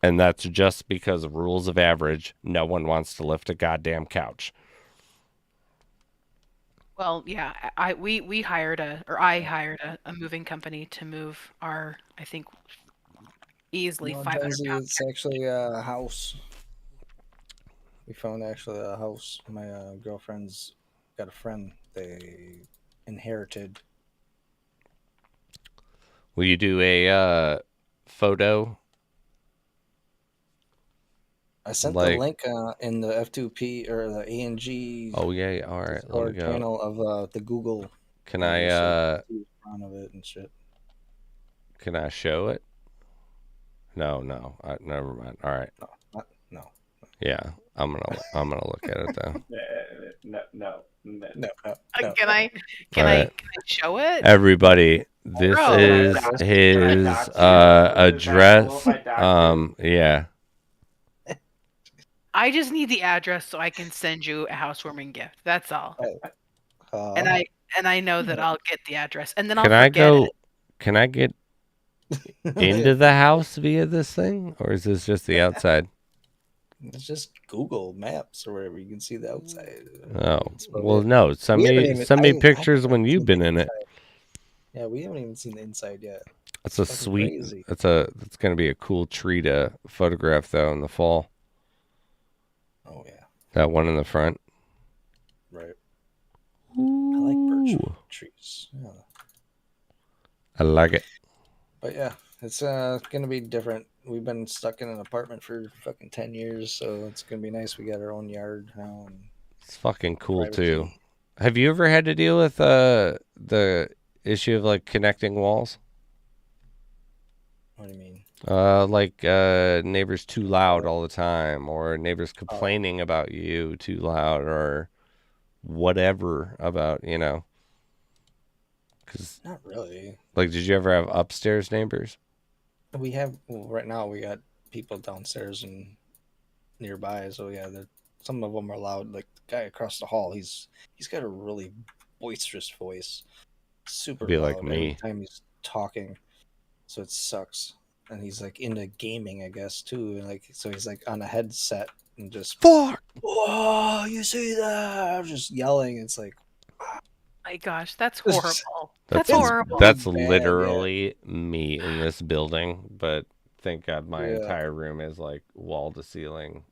And that's just because of rules of average. No one wants to lift a goddamn couch. Well, yeah, I hired a moving company to move our, I think, easily No, 500 Jonesy, pounds. it's actually a house. We found actually a house. My girlfriend's got a friend they inherited. Will you do a photo? I sent Like- the link in the F2P or the ANG Oh, yeah. All right. Let me Discord go. channel of the Google. Can and just, I like, see the front of it and shit. can I show it? No. Never mind. All right. No. Yeah. I'm gonna look at it though. No. Can I Alright. show it? Everybody, this Bro. is his address. Yeah. I just need the address so I can send you a housewarming gift. That's all. And I know that I'll get the address, and then I'll Can I forget go? it. Can I get into the house via this thing, or is this just the outside? It's just Google Maps or wherever you can see the outside. Oh, That's about well, it. no. Send We haven't me even- send me I pictures haven't when you've seen been the in it. inside. Yeah, we haven't even seen the inside yet. It's a fucking sweet. crazy. It's gonna be a cool tree to photograph though in the fall. Oh yeah, That one in the front. right. I like birch Ooh, trees. Yeah. I like it. But yeah, it's gonna be different. We've been stuck in an apartment for fucking 10 years, so it's gonna be nice. We got our own yard now. And It's fucking cool privacy. too. Have you ever had to deal with the issue of like connecting walls? What do you mean? Like neighbors too loud all the time, or neighbors complaining about you too loud, or whatever about, you know. Because, Not really. like, did you ever have upstairs neighbors? We have right now. We got people downstairs and nearby. So yeah, some of them are loud. Like the guy across the hall, he's got a really boisterous voice, super Be loud like me. every time he's talking. So it sucks. And he's like into gaming, I guess too. And like so, he's like on a headset and just Fuck! whoa, you see that? Just yelling. It's like My gosh, that's This is- horrible. That's It's horrible. That's bad, yeah. literally me in this building, but thank God my Yeah. entire room is like wall to ceiling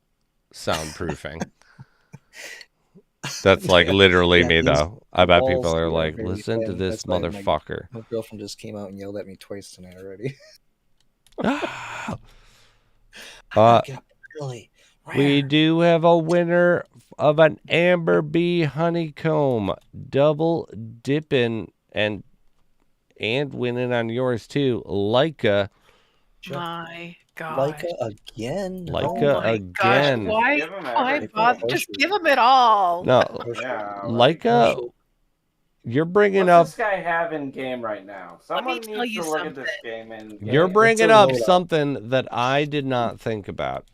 soundproofing. That's like literally Yeah, me these though. I bet walls people are are like, very listen to thin. this That's why my- motherfucker. my girlfriend just came out and yelled at me twice tonight already. Get up early. We do have a winner of an Amber Bee Honeycomb double dipping and winning on yours too. Leica. My gosh. Leica again. Leica Oh my again. gosh. Why? Give 'em Why everything. bother? Just give them it all. No, Yeah. Leica, you're bringing up What's this guy have in game right now? Let me Someone tell needs you to look at this something. game and you're What's bringing a up loadout? something that I did not think about.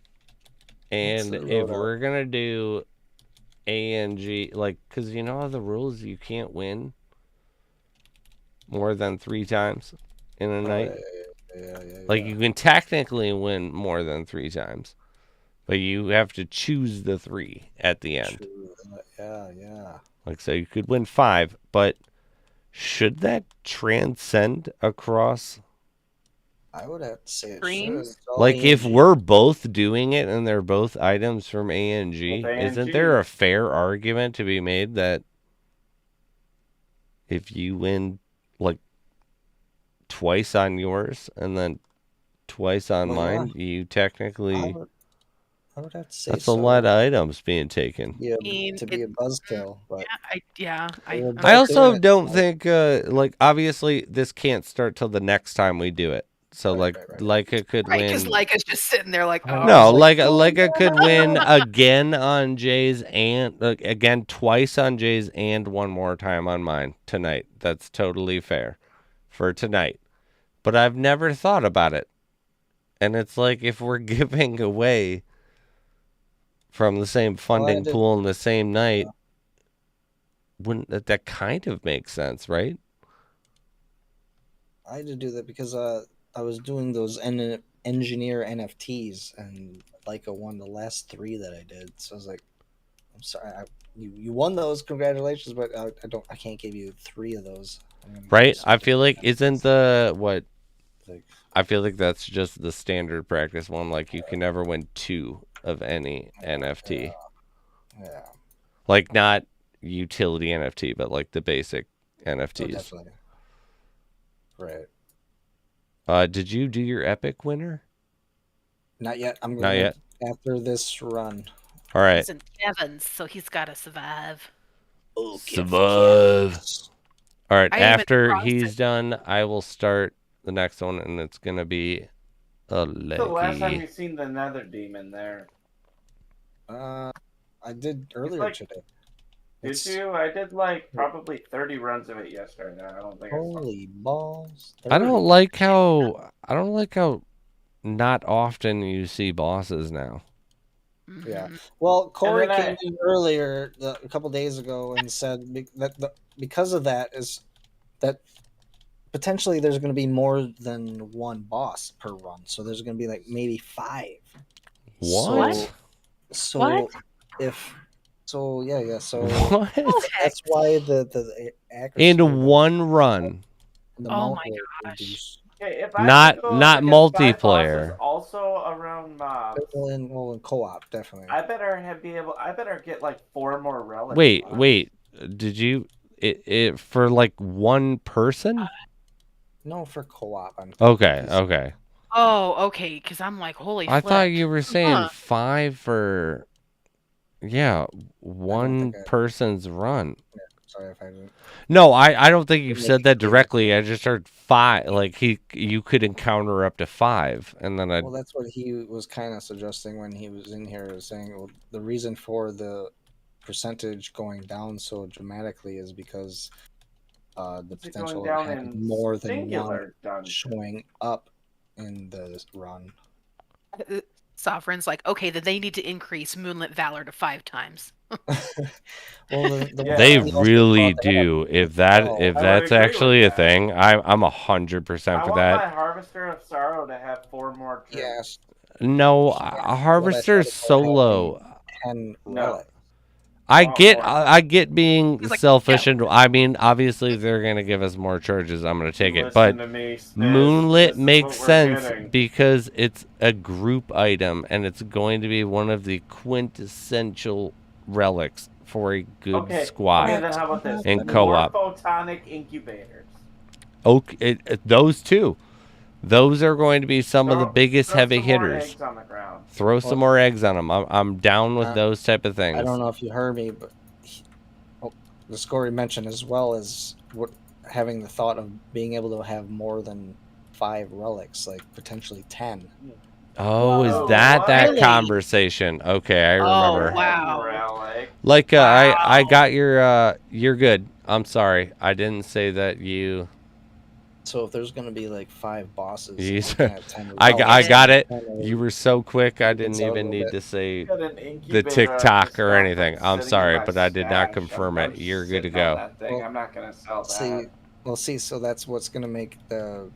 And What's a if loadout? we're gonna do ANG, like, cause you know how the rules, you can't win more than 3 times in a night. Yeah. Like, you can technically win more than 3 times, but you have to choose the 3 at the end. True. Yeah. Like, so you could win 5, but should that transcend across I would have to say it Dreams? should. It's all Like, if A&G. we're both doing it and they're both items from A&G, With isn't A&G. there a fair argument to be made that if you win, like, twice on yours and then twice on Well, yeah. mine, you technically... I would have to say That's so. a lot of items being taken. Yeah, mean, to be a buzzkill, but I we're I both also doing it. don't think, like, obviously, this can't start till the next time we do it. So, Right, like, right. Leica could right, because win. Leica's just sitting there like, I oh. know. No, Like, Leica could win again on Jay's and again twice on Jay's and one more time on mine tonight. That's totally fair for tonight. But I've never thought about it. And it's like if we're giving away from the same funding pool in the same night, wouldn't that kind of makes sense, right? I had to do that because I was doing those engineer NFTs, and Leica won the last 3 that I did. So I was like, I'm sorry, you won those, congratulations, but I can't give you 3 of those. Right? I feel like isn't the what? Like, I feel like that's just the standard practice one. Like you can never win 2 of any NFT. Yeah. Like not utility NFT, but like the basic NFTs. Definitely. Right. Did you do your epic winner? Not yet. I'm Not gonna yet. after this run. All right. He's in Kevin's, so he's got to survive. Oh, Survive. All right. I am in After the he's process. done, I will start the next one, and it's gonna be a The last time leggy. you've seen the Nether Demon there. I did earlier like- today. Did you? I did like probably 30 runs of it yesterday. I don't think I saw. Holy balls! I don't like how not often you see bosses now. Yeah. Mhm. Well, Corey then came in earlier a couple days ago and said because of that is that potentially there's going to be more than one boss per run. So there's going to be like maybe 5. What? So What? yeah. So What? that's why the accuracy In one run. the Oh amount my will gosh. reduce. Okay, if I Not- could go not against 5 multiplayer. bosses also around mobs. Well, in co-op, definitely. I better I better get like 4 more relics. Wait. Did you it for like one person? No, for co-op. Okay. Oh, okay. Because I'm like, holy. I thought flip. you were saying Huh. 5 for one think I- person's run. Sorry if I didn't. No, I don't think you've Make said it that clear. directly. I just heard 5. Like you could encounter up to 5, and then I. Well, that's what he was kind of suggesting when he was in here, saying well, the reason for the percentage going down so dramatically is because the It's potential going of down having in more than one singular dungeon. showing up in the run. Sovereign's like, okay, then they need to increase Moonlit Valor to 5 times. Well, Yeah. They he also really brought that up. do. If that's I would that's agree actually with a that. thing, I'm 100% I for want that. my Harvester of Sorrow to have 4 more trips. Yes, No, Yeah, a harvester's what I said about solo. 10 No. relics. I want get more. I get being He's like, selfish, and I mean, obviously they're gonna give us more charges. I'm gonna take it, Listen but to me, Spiz. Moonlit This is makes what we're sense getting. because it's a group item, and it's going to be one of the quintessential relics for a good Okay, squad. okay, then how about this? In More co-op. photonic incubators. Okay, those two. Those are going to be some of the Throw- biggest throw heavy some more hitters. eggs on the ground. Throw some more eggs on them. I'm down with Uh, those type of things. I don't know if you heard me, but the Scory mentioned as well as having the thought of being able to have more than 5 relics, like potentially 10. Oh, is Whoa, that what? that Really? conversation? Okay, I Oh, remember. wow. Relic. Like I Wow. got your you're good. I'm sorry. I didn't say that you So if there's going to be like 5 bosses, You we said- can have 10 I relics. got it. 10 relics. You were so quick I didn't It's a even little need bit- to say Got an the incubator TikTok of or stuff anything. that's I'm sitting sorry, in my but I did not stash. confirm I'm it. You're good to sitting on go. that thing. Well, I'm not gonna sell that. See, so that's what's going to make the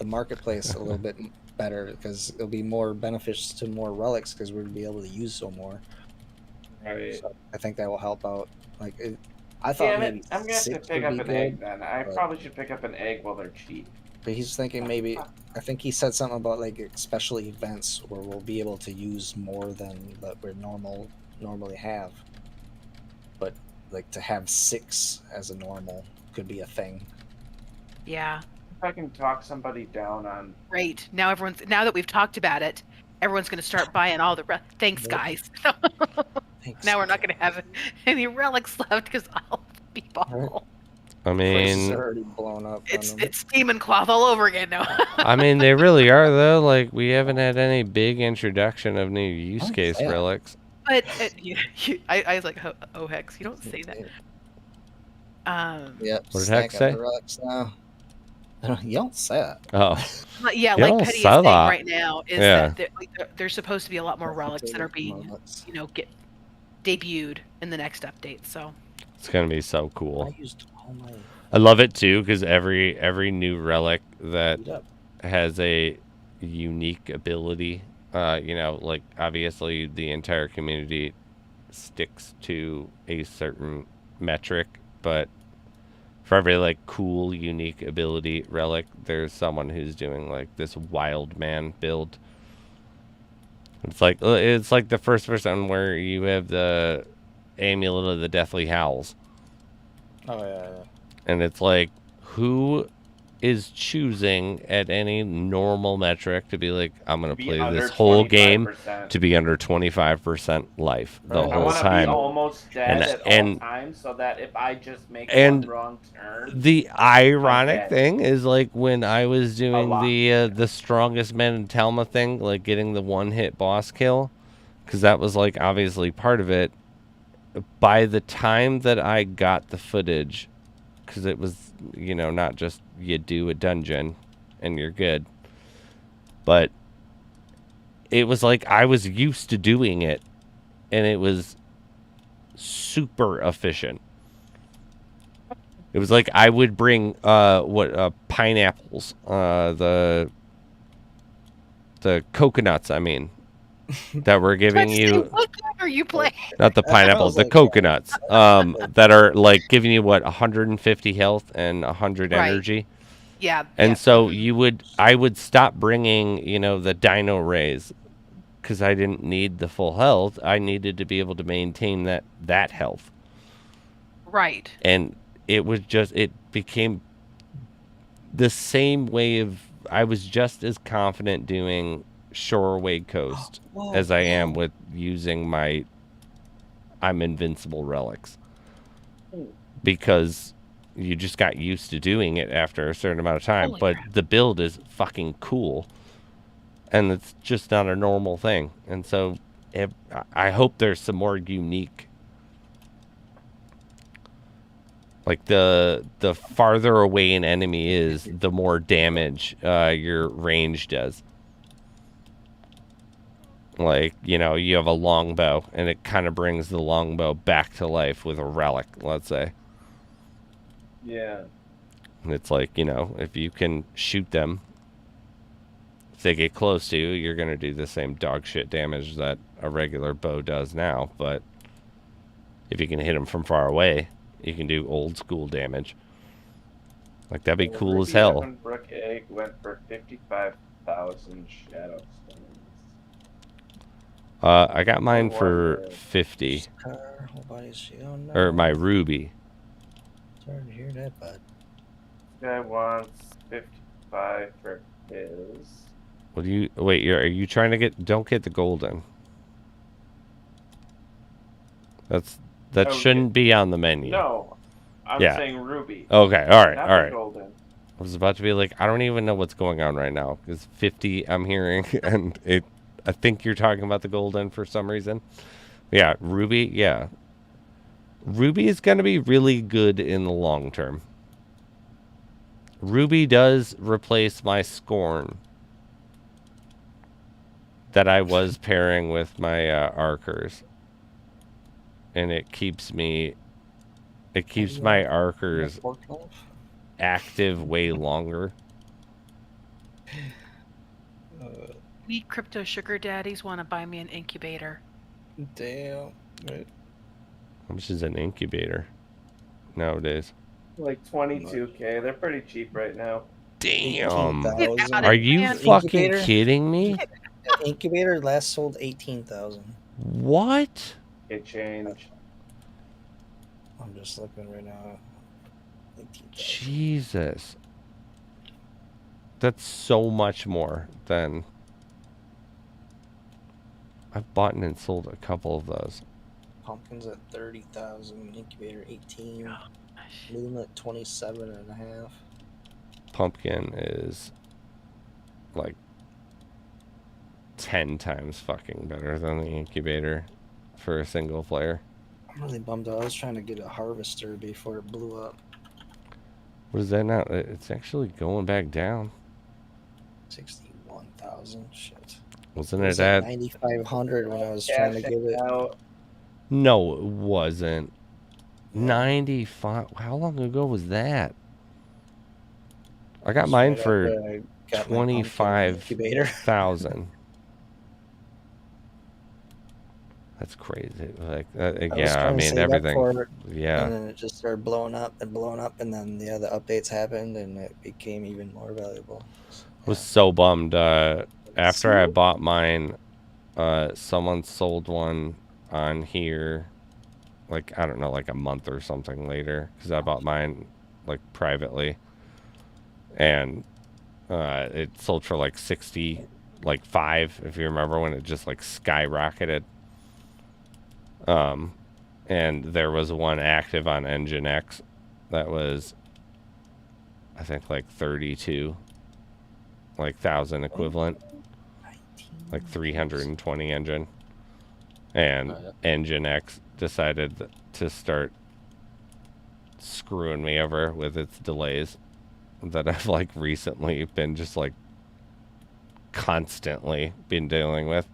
marketplace a little bit better because it'll be more beneficial to more relics because we're going to be able to use so more. Right. So I think that will help out. Like I thought Damn maybe it! I'm gonna have to 6 pick would up be an good, egg then. I but- probably should pick up an egg while they're cheap. but he's thinking maybe I think he said something about like special events where we'll be able to use more than what we normally have. But like to have 6 as a normal could be a thing. Yeah. If I can talk somebody down on. Great. Now that we've talked about it, everyone's going to start buying all the thanks, Yep. guys. Thanks. Now we're not going to have any relics left because I'll be ball. I Prices mean, are already blown up. on them. It's demon cloth all over again now. I mean, they really are though. Like, we haven't had any big introduction of new use case Yeah. relics. But I was like, oh Hex, you don't say that. Yep. What did stack Hex up say? the relics now. You don't say that. Oh, Yeah, You like don't Petty is say saying that. right now is Yeah. that there's supposed to be a lot more relics that are being, get debuted in the next update. So it's gonna be so cool. I used all my. I love it too because every new relic that Yep. has a unique ability, like obviously the entire community sticks to a certain metric, but for every like cool unique ability relic, there's someone who's doing like this wild man build. It's like the first person where you have the amulet of the deathly howls. Oh yeah. And it's like, who is choosing at any normal metric to be like, I'm going to Be play under this whole game 25%. to be under 25% life the Right. I whole want to be time? almost dead at and- all times, so that if I just make and one wrong turn, The ironic dead. thing is like when I was doing lot. the strongest men in Talma thing, like getting the one-hit boss kill, because that was like obviously part of it. By the time that I got the footage, because it was, not just you do a dungeon and you're good, but it was like I was used to doing it and it was super efficient. It was like I would bring pineapples, the coconuts, I mean, that were giving you. what game are you playing? Not the pineapple, the coconuts, that are like giving you 150 health and 100 Right. energy. Yeah. And yeah. so I would stop bringing, the dino rays because I didn't need the full health. I needed to be able to maintain that health. Right. And it became the same way of, I was just as confident doing Shore Wade Coast as I am with using I'm invincible relics, because you just got used to doing it after a certain amount of time. Holy but crap. the build is fucking cool, and it's just not a normal thing. And so I hope there's some more unique, like the farther away an enemy is, the more damage your range does. Like, you have a longbow, and it kind of brings the longbow back to life with a relic, let's say. yeah. And it's like, if you can shoot them, if they get close to you, you're going to do the same dog shit damage that a regular bow does now. But if you can hit them from far away, you can do old school damage. Like, that'd be cool as hell. Ruby Brook Egg went for 55,000 shadow stones. I got mine for 50. Or my ruby. Sorry to hear that, bud. Guy wants 55 for his. What do you... Wait, are you trying to get... Don't get the golden. That shouldn't be on the menu. No, I'm Yeah. saying ruby. Okay, alright, Not alright. the golden. I was about to be like, I don't even know what's going on right now. Because 50 I'm hearing, and I think you're talking about the golden for some reason. Yeah, ruby, yeah. Ruby is going to be really good in the long term. Ruby does replace my Scorn that I was pairing with my Archers. And it keeps my Archers active way longer. We crypto sugar daddies want to buy me an incubator. Damn. Right. How much is an incubator nowadays? Like 22k. They're pretty cheap right now. Damn. 18,000. Are you Man. fucking Incubator? kidding me? The incubator last sold 18,000. What? It changed. I'm just looking right now. 18,000. Jesus. That's so much more than... I've bought and sold a couple of those. Pumpkins at 30,000. Incubator 18. Moon at 27.5. Pumpkin is like 10 times fucking better than the incubator for a single player. I'm really bummed out. I was trying to get a harvester before it blew up. What is that now? It's actually going back down. 61,000. Shit. Wasn't It was it at at... 9,500 when I was trying to get it. Out. No, it wasn't. 95. How long ago was that? I got mine Right for after I got my pumpkin incubator. 25,000. That's crazy. Like, I was yeah, I trying to mean, save up everything. for it, Yeah. and then it just started blowing up, and then the other updates happened, and it became even more valuable. Was so bummed. After I bought mine, someone sold one on here, like, I don't know, like a month or something later, because I bought mine, like, privately. And it sold for, like, 60, like, 5, if you remember, when it just, like, skyrocketed. And there was one active on Engine X that was, I think, like 32, like 1,000 equivalent, like 320 engine. And Engine X decided to start screwing me over with its delays that I've like recently been just like constantly been dealing with.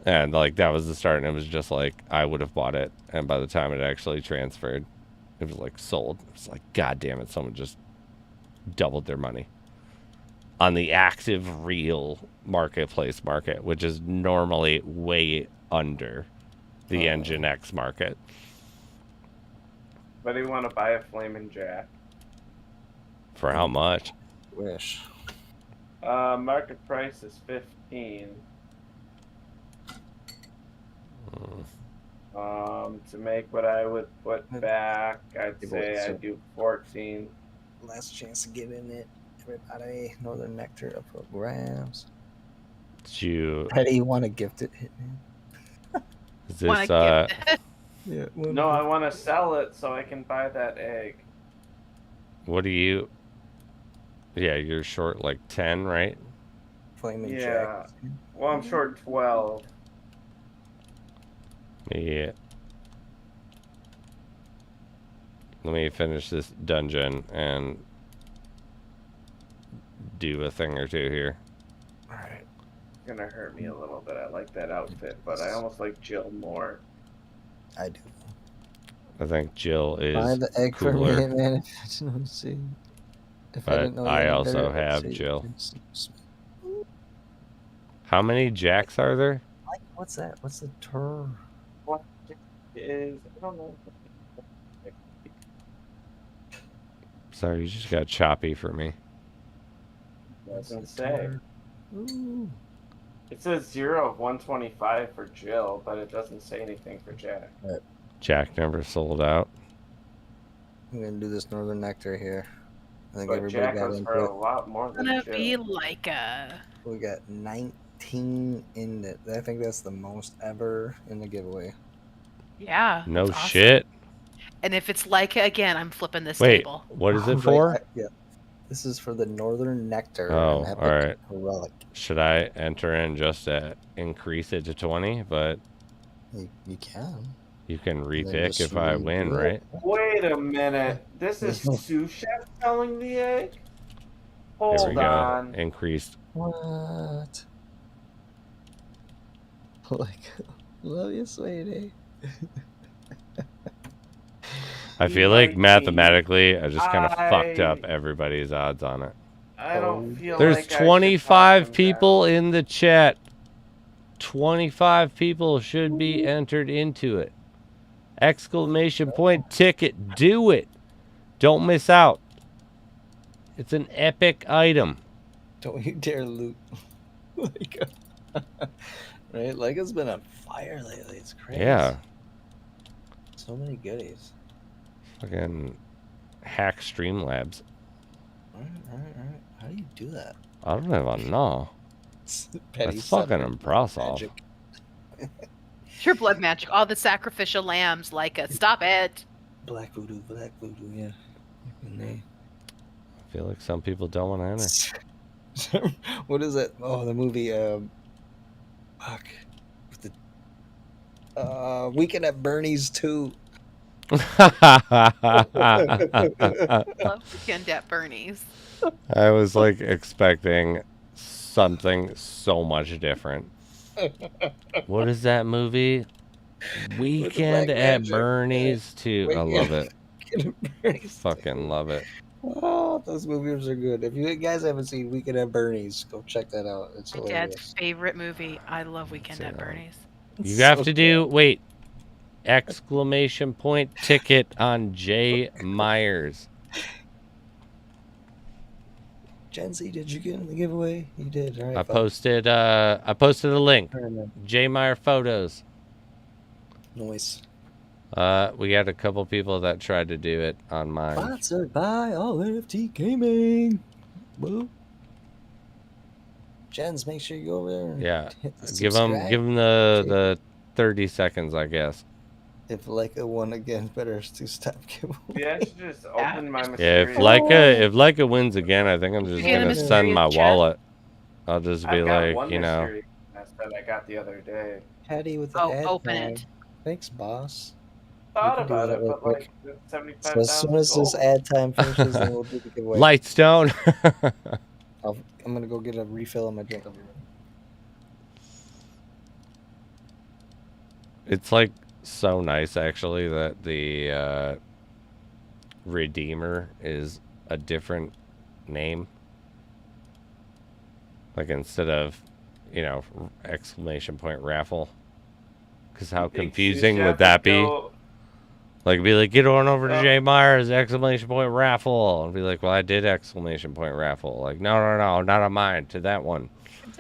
And like that was the start, and it was just like I would have bought it, and by the time it actually transferred, it was like sold. It's like, God damn it, someone just doubled their money on the active real marketplace market, which is normally way under the Engine X market. But do you want to buy a Flamin' Jack? For how much? Wish. Market price is 15. To make what I would put back, I'd say I'd do 14. Last chance to get in it. Everybody, Northern Nectar up for grabs. Did you? How do you want to gift it, Hitman? Is this Yeah. No, I want to sell it so I can buy that egg. what do you? Yeah, you're short like 10, right? Flaming Yeah. Jack. Well, I'm short 12. Yeah. Let me finish this dungeon and do a thing or two here. Alright. It's gonna hurt me a little bit. I like that outfit, but I almost like Jill more. I do. I think Jill is Buy the egg for me, cooler, Hitman. If I didn't see. If I but didn't know I any also better, I'd have say- Jill. How many jacks are there? Like, what's that? What's the term? What is? I don't know. Sorry, you just got choppy for me. Doesn't say. Ooh. It says 0 of 125 for Jill, but it doesn't say anything for Jack. Jack never sold out. I'm gonna do this Northern Nectar here. I think But everybody Jack got goes into for it. a lot more It's than gonna Jill. be like a. We got 19 in it. I think that's the most ever in the giveaway. Yeah. No that's awesome. shit. And if it's like it again, I'm flipping this Wait, table. what is it Right, for? yeah. This is for the Northern Nectar. Oh, an epic alright. Relic. Should I enter in just to increase it to 20? But You can. you can then repick just if I win, redo it. right? Wait a minute. This is Sous Chef selling the egg? Here Hold we go. on. Increased. What? Like, love you, sweetie. I feel like 19. mathematically, I just kind of fucked up I- everybody's odds on it. I don't feel There's like I should 25 talk him people down. in the chat. 25 people should be entered into it. Exclamation point ticket. Do it. Don't miss out. It's an epic item. Don't you dare loot Lego. Right? Lego's been on fire lately. It's crazy. Yeah. So many goodies. Fucking hack Streamlabs. Alright. How do you do that? I don't even know. Petty That's fucking seven impressive. magic. Pure blood magic. All the sacrificial lambs. Like, stop it. Black voodoo, yeah. I feel like some people don't want to enter. What is it? Oh, the movie. Fuck. With the Weekend at Bernie's 2. Love Weekend at Bernie's. I was like expecting something so much different. What is that movie? Weekend black at magic. Bernie's too. I love it. Weekend at Bernie's 2. Fucking love it. Oh, those movies are good. If you guys haven't seen Weekend at Bernie's, go check that out. It's My hilarious. dad's favorite movie. I love Weekend at Bernie's. You have So to do wait. Exclamation point ticket on J Myers. Gen Z, did you get in the giveaway? You did. All right. I posted a link. JMeyerPhotos. Noise. We got a couple people that tried to do it on mine. Sponsored by All FT Gaming. Woo. Jens, make sure you go over there. And Yeah. hit the Give them subscribe. the 30 seconds, I guess. If Leica won again, better to stop giveaway. Yeah, I should just open my Yeah, mysterious. if Leica wins again, I think I'm just You get a gonna send my mysterious chest? wallet. I'll just be I've got like, one you know. mysterious chest that I got the other day. Patty with the Oh, ad open time. it. Thanks, boss. Thought can do about that it, real but quick. like it's 75,000 So as soon as this gold. ad time finishes, then we'll do the giveaway. Lightstone. I'm gonna go get a refill on my drink. I'll be right back. It's like so nice actually that the Redeemer is a different name. Like instead of, you know, exclamation point raffle. Because how confusing would that be? Like, be like, get on over to J Myers, exclamation point raffle. And be like, well, I did exclamation point raffle. Like, no, not on mine, to that one.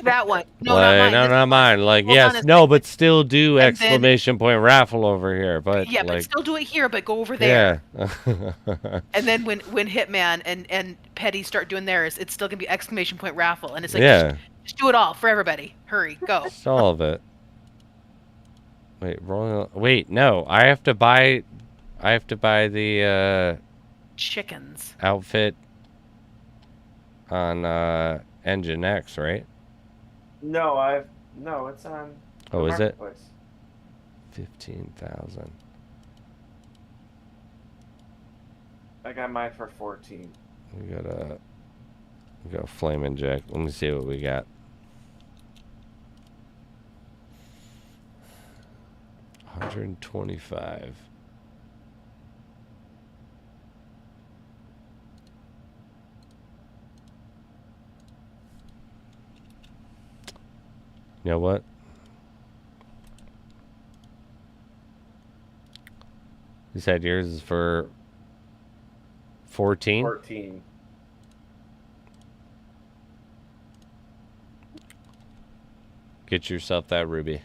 That one. No, like, not mine. no, This not one. mine. Like, Hold on yes, a no, second. but still do And then- exclamation point raffle over here. But Yeah, but like, still do it here, but go over there. yeah. And then when Hitman and Petty start doing theirs, it's still gonna be exclamation point raffle, and it's like Yeah. just do it all for everybody. Hurry, go. Just all of it. Wait, no. I have to buy the Chickens. outfit on Engine X, right? No, it's on. the Oh, is it? marketplace. 15,000. I got mine for 14. We got a flame inject. Let me see what we got. 125. You know what? You said yours is for 14? 14. Get yourself that ruby.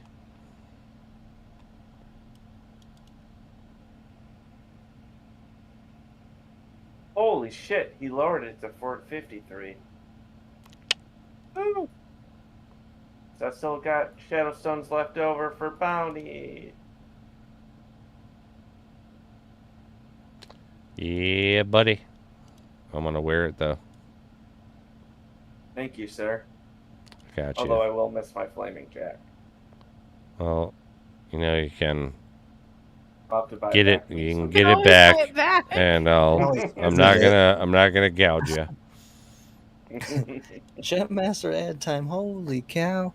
Holy shit, he lowered it to 453. Woo! So I still got Shadow Stones left over for bounty. Yeah, buddy. I'm gonna wear it though. Thank you, sir. Got you. Although I will miss my flaming jack. Well, you know you can I'll have to buy get it. back from You can some- get always it back, buy it back. and Always I'm do not that. gonna gouge you. Jetmaster ad time. Holy cow.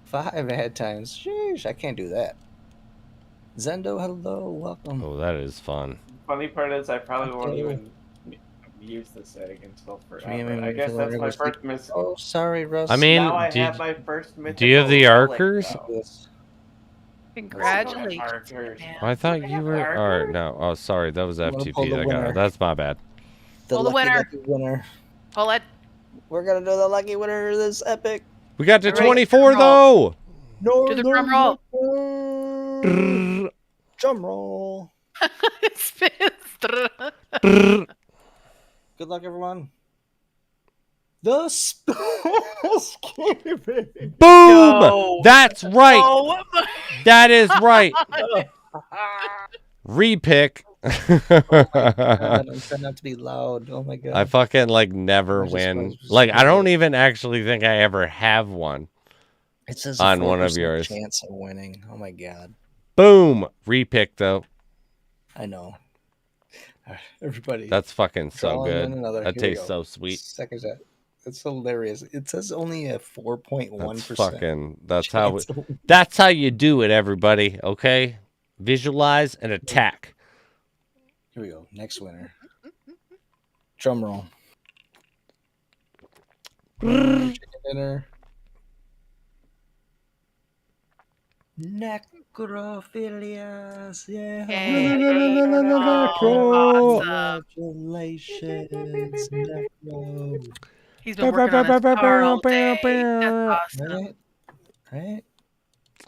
5 ad times. Sheesh, I can't do that. Zendo, hello, welcome. Oh, that is fun. Funny part is I probably won't Okay. even use this egg until forever. Dreaming I guess until that's my everyone's first miss. Oh, sorry, Russ. I mean, now I do have you- my first mythical. do you have the relic, archers? though. Yes. Congratulations. Archers. man. Oh, I thought you were. Or Archer? no. Oh, sorry. That was I'm gonna pull FTP. the That got. winner. That's my bad. Pull the winner. lucky winner. Pull it. We're gonna do the lucky winner of this epic. We got to All right, 24 drum roll. though. Do the drum roll. Drum roll. Spiz. Good luck, everyone. The Spiz. Boom! No. That's right. Oh my That is right. God. Repick. I'm trying not to be loud. Oh my god. I fucking like never Where's the win. Spiz? Like I don't even actually think I ever have one. It says on a one of 4% yours. chance of winning. Oh my god. Boom. Repick though. I know. Everybody. That's fucking so drawing good. in another. That Here we tastes go. so sweet. Second shot. It's hilarious. It says only a 4.1%. That's fucking. That's how you do it, everybody. Okay. Visualize and attack. Here we go. Next winner. Drum roll. Chicken dinner. Necrophilias. Yeah. Hey. Necro. Congratulations, Necro. He's been working on his car all day. That's awesome. Right?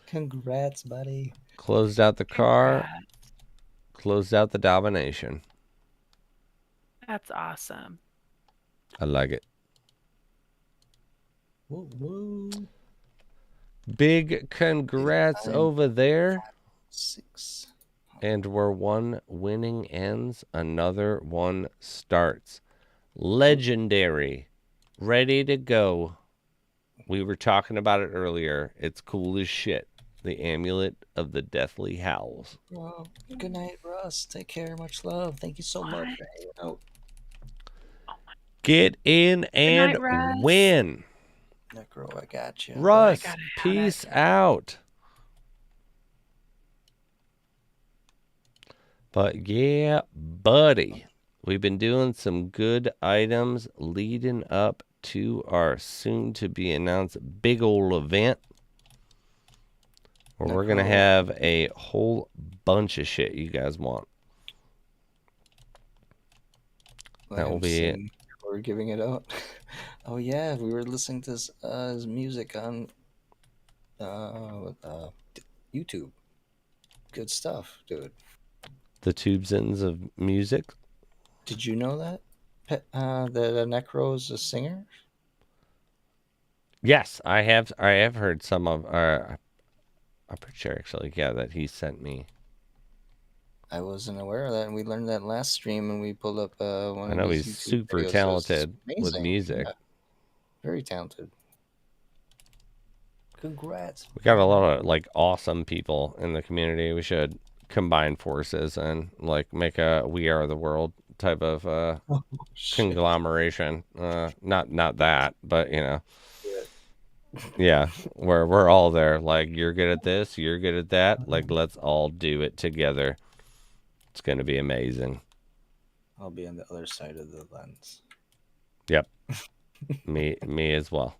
Congrats, buddy. Closed out the car. Congrats. Closed out the domination. That's awesome. I like it. Whoa, whoa. Big congrats over there. 6. And where one winning ends, another one starts. Legendary. Ready to go. We were talking about it earlier. It's cool as shit. The Amulet of the Deathly Howls. Well, good night, Russ. Take care. Much love. Thank you so much. Oh, Get in and night, Russ. win. Necro, I got you. Russ, gotta have peace it. out. But yeah, buddy, we've been doing some good items leading up to our soon-to-be announced big old event. Where we're going to have a whole bunch of shit you guys want. That will be it. We're giving it out. Oh yeah, we were listening to his music on YouTube. Good stuff, dude. The tubesins of music. Did you know that? That Necro is a singer? Yes, I have heard some of I'm pretty sure actually, yeah, that he sent me. I wasn't aware of that, and we learned that last stream, and we pulled up one. I know of his he's YouTube super videos, so it's talented with amazing. music. Yeah. Very talented. Congrats. We got a lot of like awesome people in the community. We should combine forces and like make a We Are the World type of conglomeration. Not that, but you know. Yeah, where we're all there. Like, you're good at this, you're good at that. Like, let's all do it together. It's gonna be amazing. I'll be on the other side of the lens. Yep. me as well.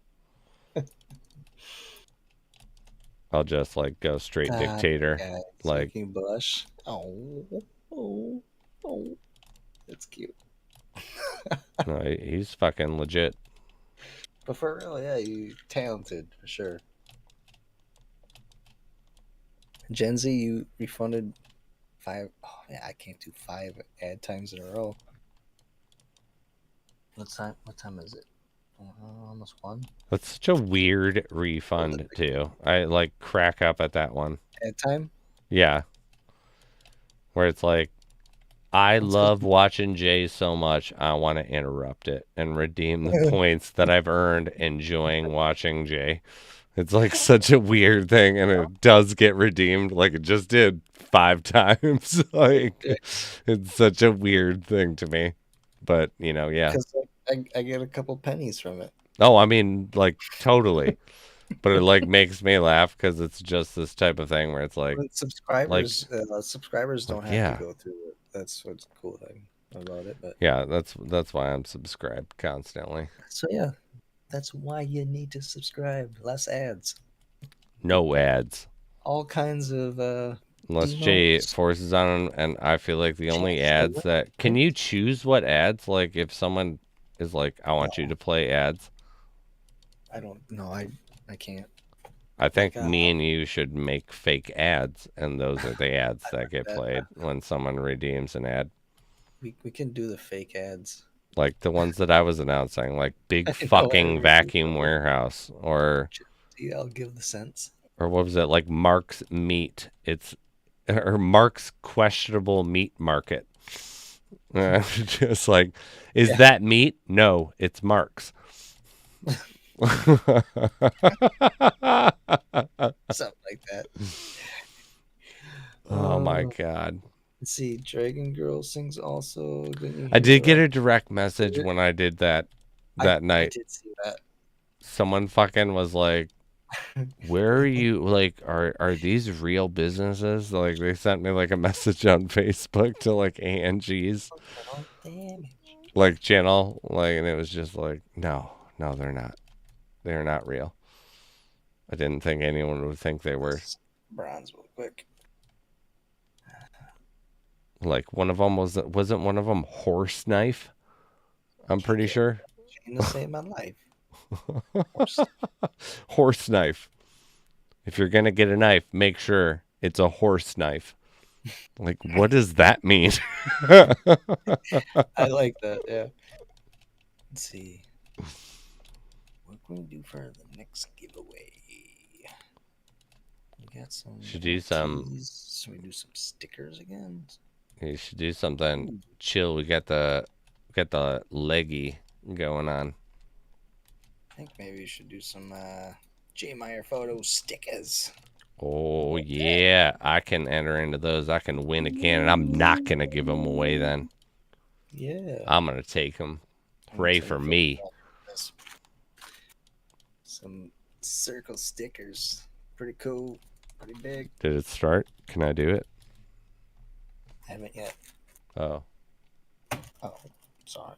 I'll just like go straight dictator. Yeah, like making blush. Oh, that's cute. no, he's fucking legit. But for real, yeah, you talented for sure. Gen Z, you refunded 5. Oh yeah, I can't do 5 ad times in a row. What time is it? Almost 1. That's such a weird refund too. I like crack up at that one. Ad time? Yeah. Where it's like, I love watching Jay so much, I want to interrupt it and redeem the points that I've earned enjoying watching Jay. It's like such a weird thing, and it does get redeemed like it just did 5 times. Like, it's such a weird thing to me. But, you know, yeah. Because I get a couple pennies from it. Oh, I mean, like, totally. But it, like, makes me laugh because it's just this type of thing where it's like... When subscribers don't have to go through it. That's what's the cool thing about it. But yeah, that's why I'm subscribed constantly. So, yeah, that's why you need to subscribe. Less ads. No ads. All kinds of Unless Jay Emotes. forces on them, and I feel like the only Jay, ads what? that... Can you choose what ads? Like, if someone is like, I want you to play ads. I don't know. I can't. I think Like, me and you should make fake ads, and those are the ads I that get that- played when someone redeems an ad. we can do the fake ads. Like the ones that I was announcing, like big I know, I fucking remember. vacuum warehouse, or See, I'll give the cents. what was it? Like Mark's Meat. Or Mark's Questionable Meat Market. Just like, is that meat? No, it's Mark's. Something like that. Oh my god. Let's see. Dragon Girl sings also. Didn't you I did get hear a direct message when I did that I night. did see that. Someone fucking was like, where are you, like, are these real businesses? Like, they sent me like a message on Facebook to like Angie's Oh, damn it. like channel, like, and it was just like, no, they're not. They're not real. I didn't think anyone would think they were. Bronze real quick. Like, one of them wasn't one of them Horse Knife? I'm pretty sure. Ain't to save my life. Horse Knife. If you're gonna get a knife, make sure it's a horse knife. Like, what does that mean? I like that, yeah. Let's see. What can we do for the next giveaway? We got some. Should do some- NFTs. Should we do some stickers again? You should do something chill. We got the leggy going on. I think maybe we should do some JMeyerPhotos stickers. Oh yeah, I can enter into those. I can win again, and I'm not gonna give them away. Then Yeah. I'm gonna take them. Hooray for me! Some circle stickers. Pretty cool. Pretty big. Did it start? Can I do it? Haven't yet. Oh, Oh, sorry.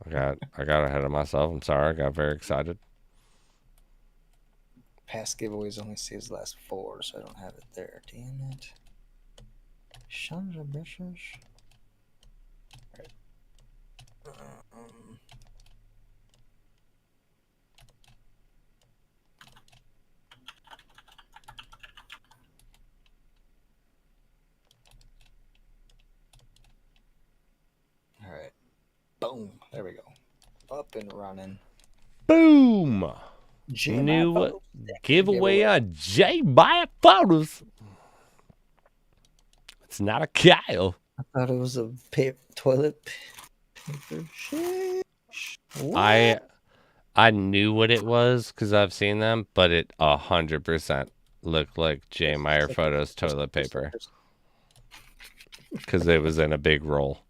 I got ahead of myself. I'm sorry. I got very excited. Past giveaways only saves the last 4, so I don't have it there. Damn it. Chandra British. Right. All right. Boom. There we go. Up and running. Boom! JMeyerPhotos New sticker giveaway on JMeyerPhotos. It's not a Kyle. I thought it was a toilet paper. I knew what it was because I've seen them, but it 100% looked like JMeyerPhotos toilet paper because it was in a big roll.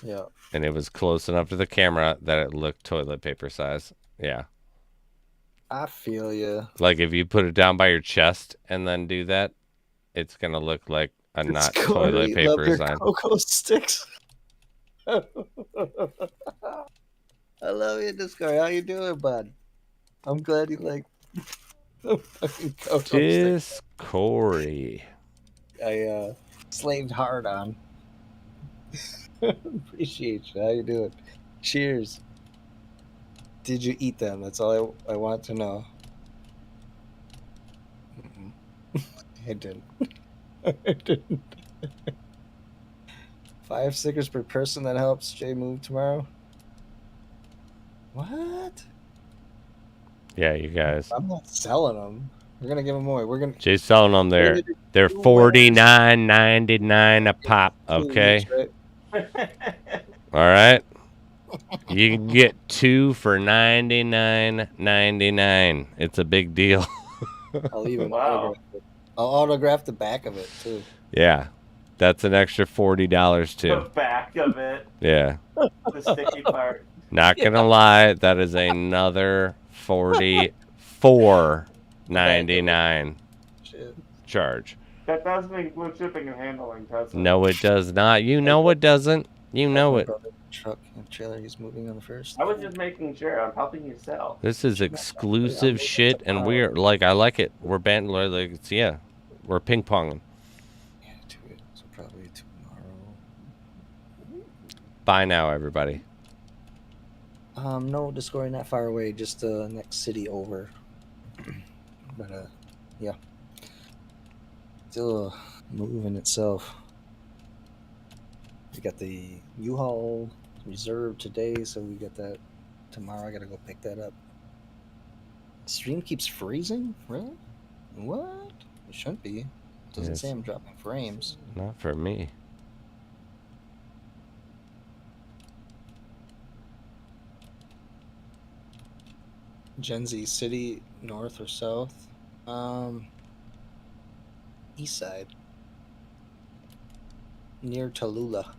Yeah. And it was close enough to the camera that it looked toilet paper size. Yeah. I feel you. Like if you put it down by your chest and then do that, it's going to look like a not toilet paper size. Cocoa sticks. I love you, Discord. How you doing, bud? I'm glad you like fucking cocoa sticks. Discory. I slaved hard on. Appreciate you. How you doing? Cheers. Did you eat them? That's all I want to know. I didn't. I didn't. 5 stickers per person. That helps Jay move tomorrow. What? Yeah, you guys. I'm not selling them. We're gonna give them away. We're gonna. Jay's selling them there. They're $49.99 a pop. Okay. All right. You can get 2 for $99.99. It's a big deal. I'll even Wow. autograph it. I'll autograph the back of it too. Yeah. That's an extra $40 The too. back of it, Yeah. the sticky part. Not gonna lie, that is another $44.99 Shit. charge. That doesn't include shipping and handling, does it? No, it does not. You know it doesn't. You know it. Truck and trailer. He's moving on the first. I was just making sure. I'm helping you sell. This is exclusive shit, and we're like, I like it. We're banned. Like, it's, yeah, We're ping ponging. Yeah, so probably tomorrow. Bye now, everybody. No, Discord not far away, just the next city over. But yeah. Still a move in itself. We got the U-Haul reserved today, so we got that tomorrow. I gotta go pick that up. Stream keeps freezing? Really? What? It shouldn't be. It doesn't say I'm dropping frames. Not for me. Gen Z city, north or south? East side. Near Tallulah.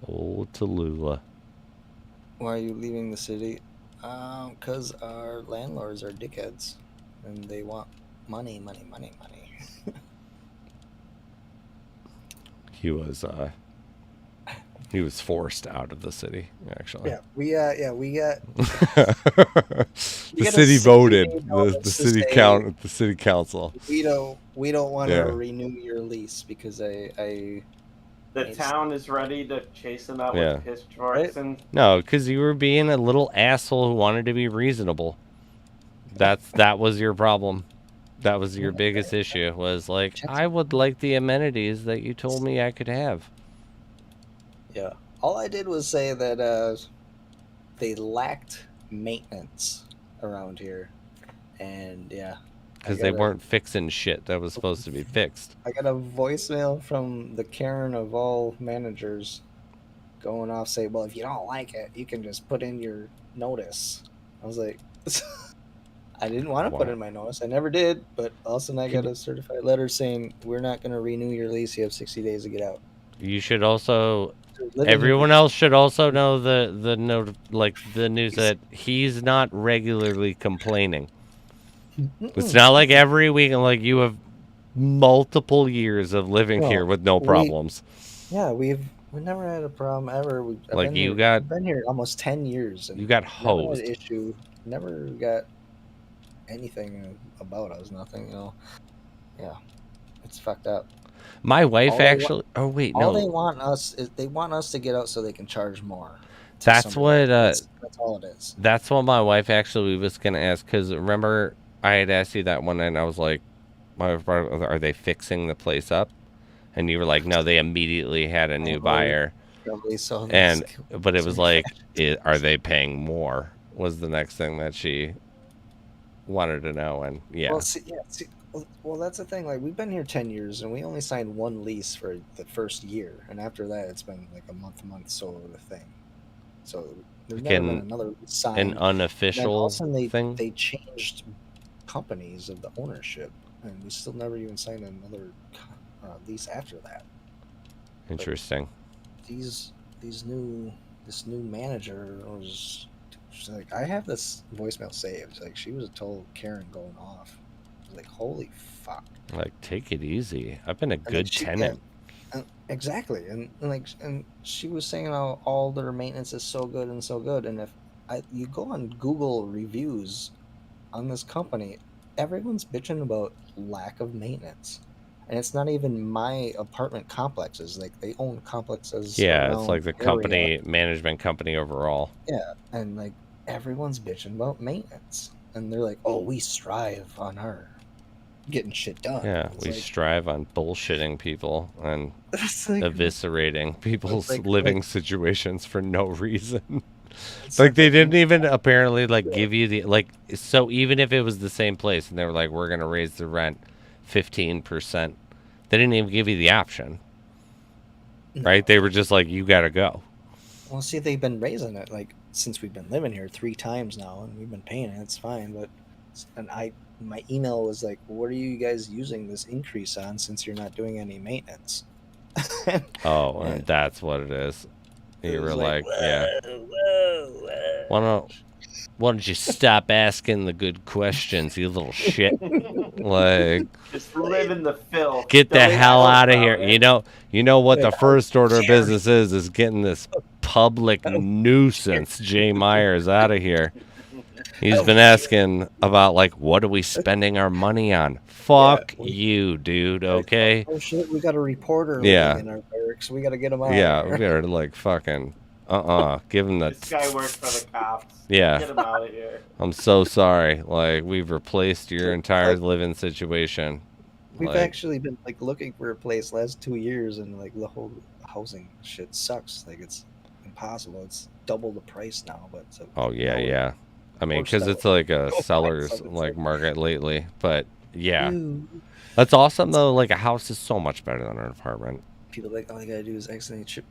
Old Tallulah. Why are you leaving the city? Because our landlords are dickheads. And they want money. He was forced out of the city, actually. Yeah, we got The got a city 60-day voted. The notice to city say, the city council. we don't want to Yeah. renew your lease because The town is ready to chase him out Yeah. with pitchforks and No, because you were being a little asshole who wanted to be reasonable. That was your problem. That was your biggest issue. Was like, I would like the amenities that you told me I could have. Yeah. All I did was say that they lacked maintenance around here. And yeah. Because they weren't fixing shit that was supposed to be fixed. I got a voicemail from the Karen of all managers going off say, well, if you don't like it, you can just put in your notice. I was like, I didn't want to put in my notice. I never did, but all of a sudden I got a certified letter saying, we're not going to renew your lease. You have 60 days to get out. You should also, everyone else should also know the news that he's not regularly complaining. It's not like every week, like you have multiple years of living here with no problems. We've never had a problem ever. Like I've been here almost 10 years. And you got hosed. Never had an issue. Never got anything about us. Nothing. Yeah, it's fucked up. My wife actually. All they want us is they want us to get out so they can charge more. That's what. That's all it is. That's what my wife actually was gonna ask. Because remember, I had asked you that one, and I was like, "Are they fixing the place up?" And you were like, "No, they immediately had a new buyer." Probably so. But it was like, "Are they paying more?" Was the next thing that she wanted to know, and yeah. Well, that's the thing. Like, we've been here 10 years, and we only signed one lease for the first year, and after that, it's been like a month sort of thing. So there's never been another lease signed. An unofficial thing. They changed companies of the ownership, and we still never even signed another lease after that. Interesting. But this new manager was. She's like, I have this voicemail saved. Like, she was a total Karen going off. Like, holy fuck. Like, take it easy. I've been a good tenant. Exactly. And she was saying how all their maintenance is so good. And if you go on Google reviews on this company, everyone's bitching about lack of maintenance. And it's not even my apartment complexes. Like, they own complexes. Yeah, it's like the company, management company overall. Yeah, and like everyone's bitching about maintenance. And they're like, oh, we strive on our getting shit done. Yeah, we strive on bullshitting people and eviscerating people's living situations for no reason. Like, they didn't even apparently give you the so even if it was the same place and they were like, we're gonna raise the rent 15%, they didn't even give you the option. Right? They were just like, you gotta go. Well, see, they've been raising it since we've been living here 3 times now, and we've been paying it. It's fine, but my email was like, what are you guys using this increase on since you're not doing any maintenance? And that's what it is. You were like, yeah. Why don't you stop asking the good questions, you little shit? Like, just live in the filth. Get the hell out of here. You know what the first order of business is getting this public nuisance Jay Myers out of here. He's been asking about like what are we spending our money on? Fuck we- you, dude. Okay. Oh shit, we got a reporter Yeah. living in our barracks. We got to get him out. Yeah, of we there. better like fucking give him This guy the. works for the cops. Yeah. Get him out of here. I'm so sorry. Like we've replaced your entire Like- living situation. We've Like, actually been like looking for a place last 2 years, and like the whole housing shit sucks. Like it's impossible. It's double the price now, but so oh yeah, now we're- yeah. I mean, Or because sell it's it. like a Go find seller's something like second. market lately. But yeah, Ew. that's awesome though. Like a house is so much better than an apartment. People like all they gotta do is accidentally trip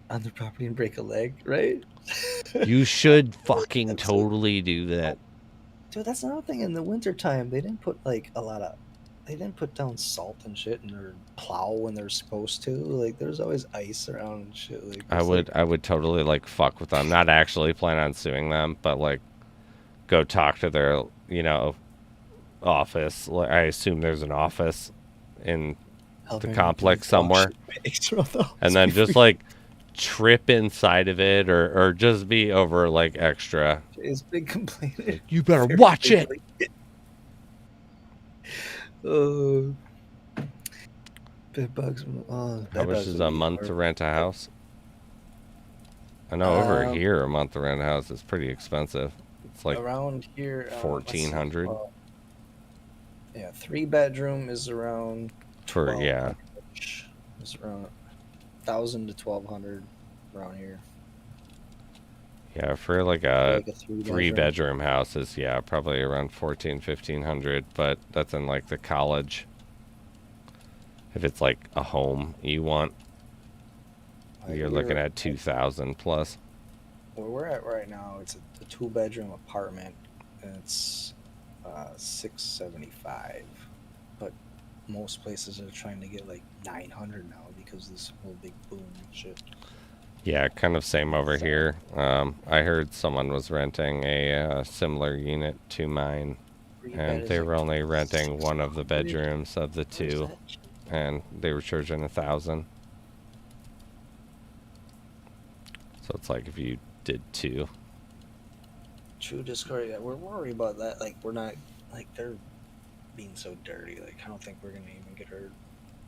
on the property and break a leg, right? You should fucking That's so- totally do that. Dude, that's another thing. In the wintertime, they didn't put like a lot of. They didn't put down salt and shit in their plow when they're supposed to. Like, there's always ice around and shit. Like, I it's would like- I would totally like fuck with them. Not actually plan on suing them, but like go talk to their, office. Like, I assume there's an office in helping complex people wash somewhere. their bags around the house and then before just like trip inside of it or just be over like extra. His big complaint. You better watch it. Oh, bed bugs. Oh, How bed much bugs is would a be month to hard. rent a house? I know over Um, here a month to rent a house is pretty expensive. It's like Around here, let's see, 1400 yeah, 3-bedroom is around for 1200. It's around 1,000 to 1,200 around here. yeah for like a Like a 3-bedroom. 3-bedroom house is probably around 1500, but that's in like the college. If it's like a home you want, you're looking at 2,000 plus. Where we're at right now, it's a 2-bedroom apartment, and it's $675. But most places are trying to get like 900 now because of this whole big boom and shit. Yeah, kind of same over here. I heard someone was renting a similar unit to mine, and they were only renting one of the bedrooms of the two, and they were charging 1,000. So it's like if you did two. True Discord. Yeah, we're worried about that. Like, we're not, like, they're being so dirty. Like, I don't think we're gonna even get our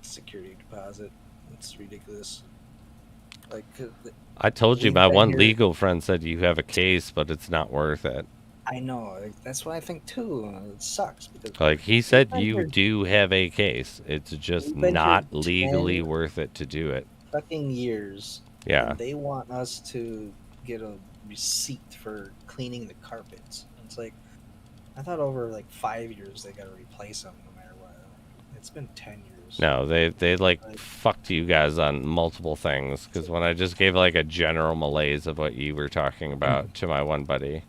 security deposit. It's ridiculous. Like, 'cause I told you We've my been one here- legal friend said you have a case, but it's not worth it. I know. Like, that's what I think too. It sucks because Like he said, been you here- do have a case. It's just We've been here not legally 10 worth it to do it. fucking years. Yeah. And they want us to get a receipt for cleaning the carpets. It's like, I thought over like 5 years they gotta replace them no matter what. It's been 10 years. No, they like Like- fucked you guys on multiple things. Because when I just gave like a general malaise of what you were talking about to my one buddy,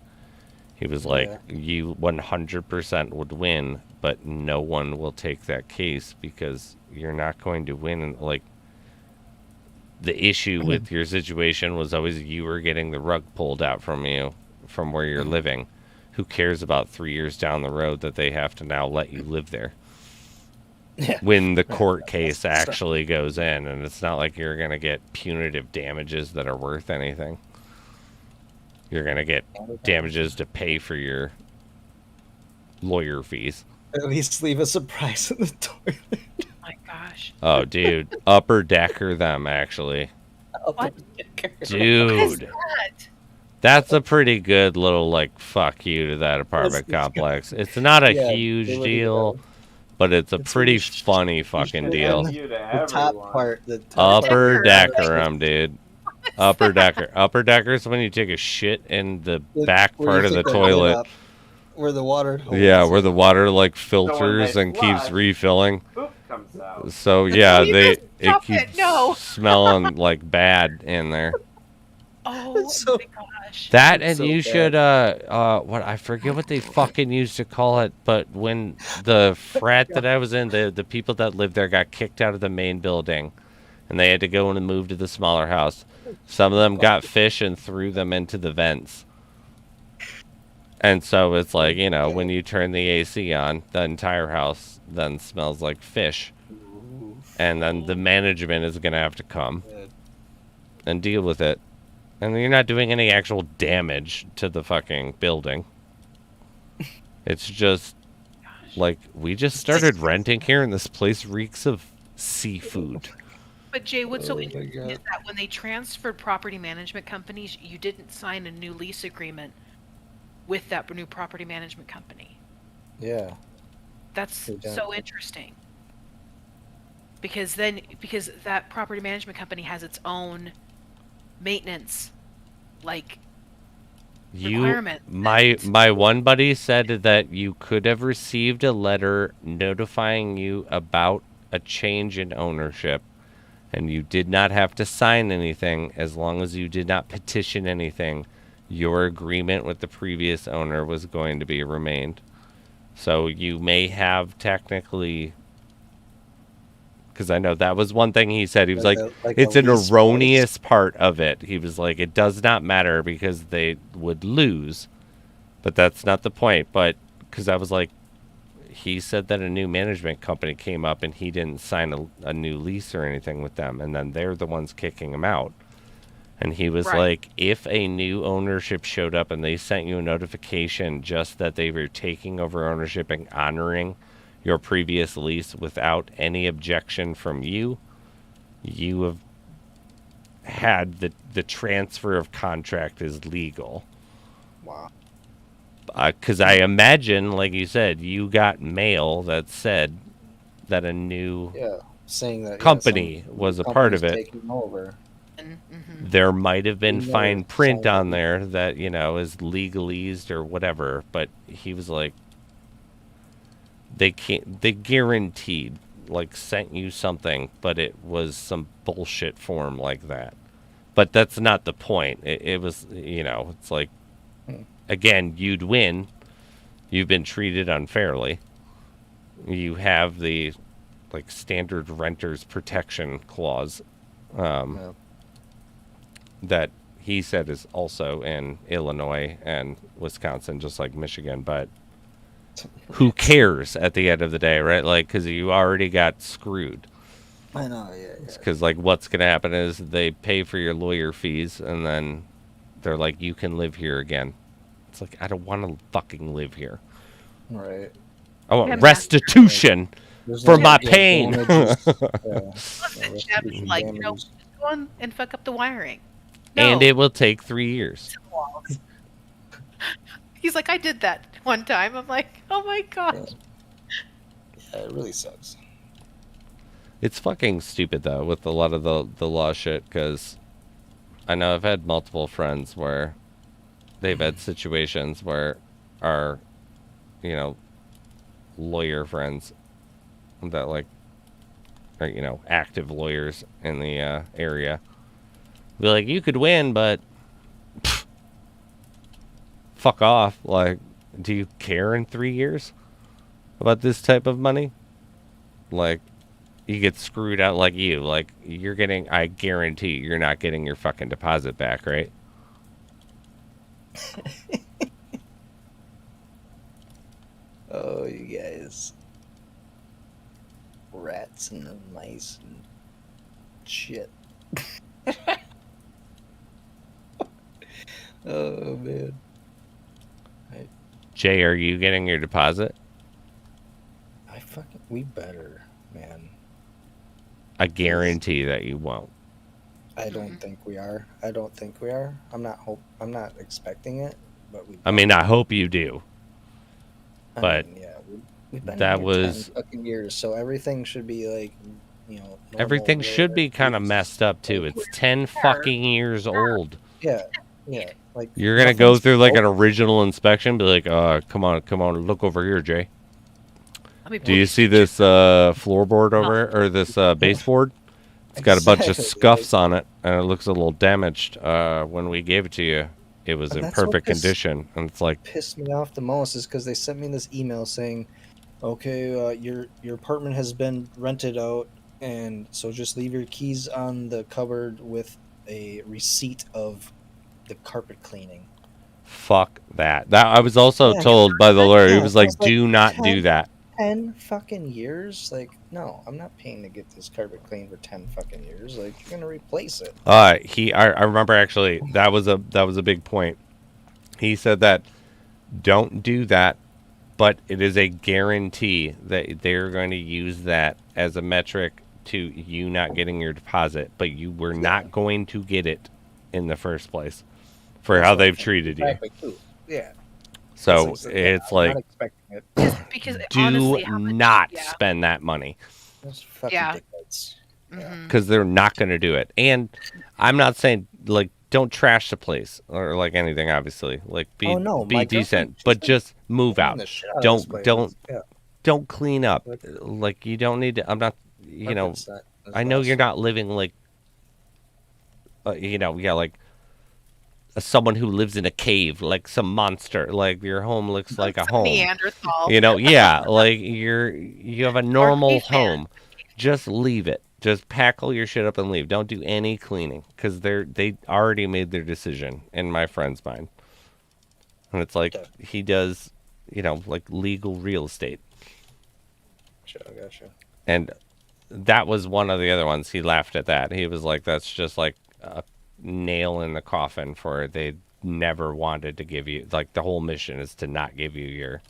he was like, Yeah. "You 100% would win, but no one will take that case because you're not going to win." And like, the issue with your situation was always you were getting the rug pulled out from you from where you're living. Who cares about 3 years down the road that they have to now let you live there? Yeah. When the court case actually goes in, and it's not like you're going to get punitive damages that are worth anything. You're going to get damages to pay for your lawyer fees. At least leave a surprise in the toilet. Oh my gosh. Oh, dude. Upper decker them, actually. What? Dude. That? That's a pretty good little, like, fuck you to that apartment Yes, complex. It's not a Yeah, huge they would deal, do but it's a It's pretty really funny fucking should deal. end You to the top everyone. part. The top Upper part. decker 'em, dude. Upper decker. Upper decker's when you take a shit in the back Where you part of the take lid toilet. up, where the water holds Yeah, it. where the water like they filters and keeps flush, refilling. Poop comes out. So yeah, Jesus, it stop it, keeps no. smelling like bad in there. Oh So- my gosh. That and so you bad. should what I forget what they fucking used to call it, but when the frat that I was in, the people that lived there got kicked out of the main building and they had to go in and move to the smaller house. Some of them got fish and threw them into the vents. And so it's like, you know, when you turn the AC on, the entire house then smells like fish. And then the management is going to have to come and deal with it. And you're not doing any actual damage to the fucking building. It's just like we just started renting here, and this place reeks of seafood. But Jay, what's so Oh my interesting God. is that when they transferred property management companies, you didn't sign a new lease agreement with that new property management company. Yeah. That's They don't. so interesting. Because that property management company has its own maintenance, like, requirement. My one buddy said that you could have received a letter notifying you about a change in ownership, and you did not have to sign anything as long as you did not petition anything. Your agreement with the previous owner was going to be remained. So you may have technically, because I know that was one thing he said. He was like, it's an erroneous part of it. He was like, it does not matter because they would lose, but that's not the point. But because I was like, he said that a new management company came up and he didn't sign a new lease or anything with them, and then they're the ones kicking him out. And he was like, if a new ownership showed up and they sent you a notification just that they were taking over ownership and honoring your previous lease without any objection from you, you have had the transfer of contract is legal. Wow. Because I imagine, like you said, you got mail that said that a new saying that company was a part of it. Taking over. There might have been fine print on there that, you know, is legalese or whatever, but he was like, they guaranteed, like, sent you something, but it was some bullshit form like that. But that's not the point. It was, you know, it's like, again, you'd win. You've been treated unfairly. You have the, like, standard renter's protection clause that he said is also in Illinois and Wisconsin, just like Michigan. But who cares at the end of the day, right? Like, because you already got screwed. I know, yeah. Because, like, what's going to happen is they pay for your lawyer fees, and then they're like, you can live here again. It's like, I don't want to fucking live here. Right. I want restitution for my pain. Listen, like, you know, just go on and fuck up the wiring. No. And it will take 3 years. He's like, I did that one time. I'm like, oh my god. Yeah, it really sucks. It's fucking stupid, though, with a lot of the law shit, because I know I've had multiple friends where they've had situations where our, you know, lawyer friends that, like, are, you know, active lawyers in the area be like, you could win, but fuck off. Like, do you care in 3 years about this type of money? Like, you get screwed out like you. Like, you're getting, I guarantee you're not getting your fucking deposit back, right? Oh, you guys. Rats and mice and shit. Oh, man. Jay, are you getting your deposit? We better, man. I guarantee that you won't. I don't think we are. I'm not expecting it, but we. I mean, I hope you do. But we've been that here was 10 fucking years, so everything should be like, you know. everything should be kind of messed up too. It's 10 fucking years old. Yeah. Like, you're gonna go through like an original inspection, be like, come on, look over here, Jay. Do you see this floorboard over or this baseboard? It's got a bunch of scuffs on it, and it looks a little damaged. When we gave it to you, it was in perfect condition, and it's like, pissed me off the most is because they sent me this email saying, okay, your apartment has been rented out, and so just leave your keys on the cupboard with a receipt of the carpet cleaning. Fuck that. I was also told by the lawyer, he was like, do not do that. 10 fucking years? Like, no, I'm not paying to get this carpet cleaned for 10 fucking years. Like, you're gonna replace it. I remember actually that was a big point. He said that don't do that but it is a guarantee that they're going to use that as a metric to you not getting your deposit, but you were not going to get it in the first place for how they've treated you. Yeah. So it's like, I'm not expecting it. Because do honestly, how much, not yeah. spend that money. Those fucking Yeah. dickheads. Mhm. Because they're not going to do it. And I'm not saying, like, don't trash the place or, like, anything, obviously. Like, be Oh, no, be my decent, girlfriend but just just move clean out. the shit out of this place. Yeah. Don't clean up. Like- Like, you don't need to, I'm not, you know, Carpet's not as I know nice. you're not living, like, you know, yeah, like, someone who lives in a cave, like some monster. Like, your home looks like a home. Neanderthal. You know, yeah, like you have a normal caveman. home. Just leave it. Just pack all your shit up and leave. Don't do any cleaning because they already made their decision in my friend's mind. And it's like he does, you know, like legal real estate. Gotcha. And that was one of the other ones. He laughed at that. He was like, "That's just like a nail in the coffin for they never wanted to give you. Like the whole mission is to not give you your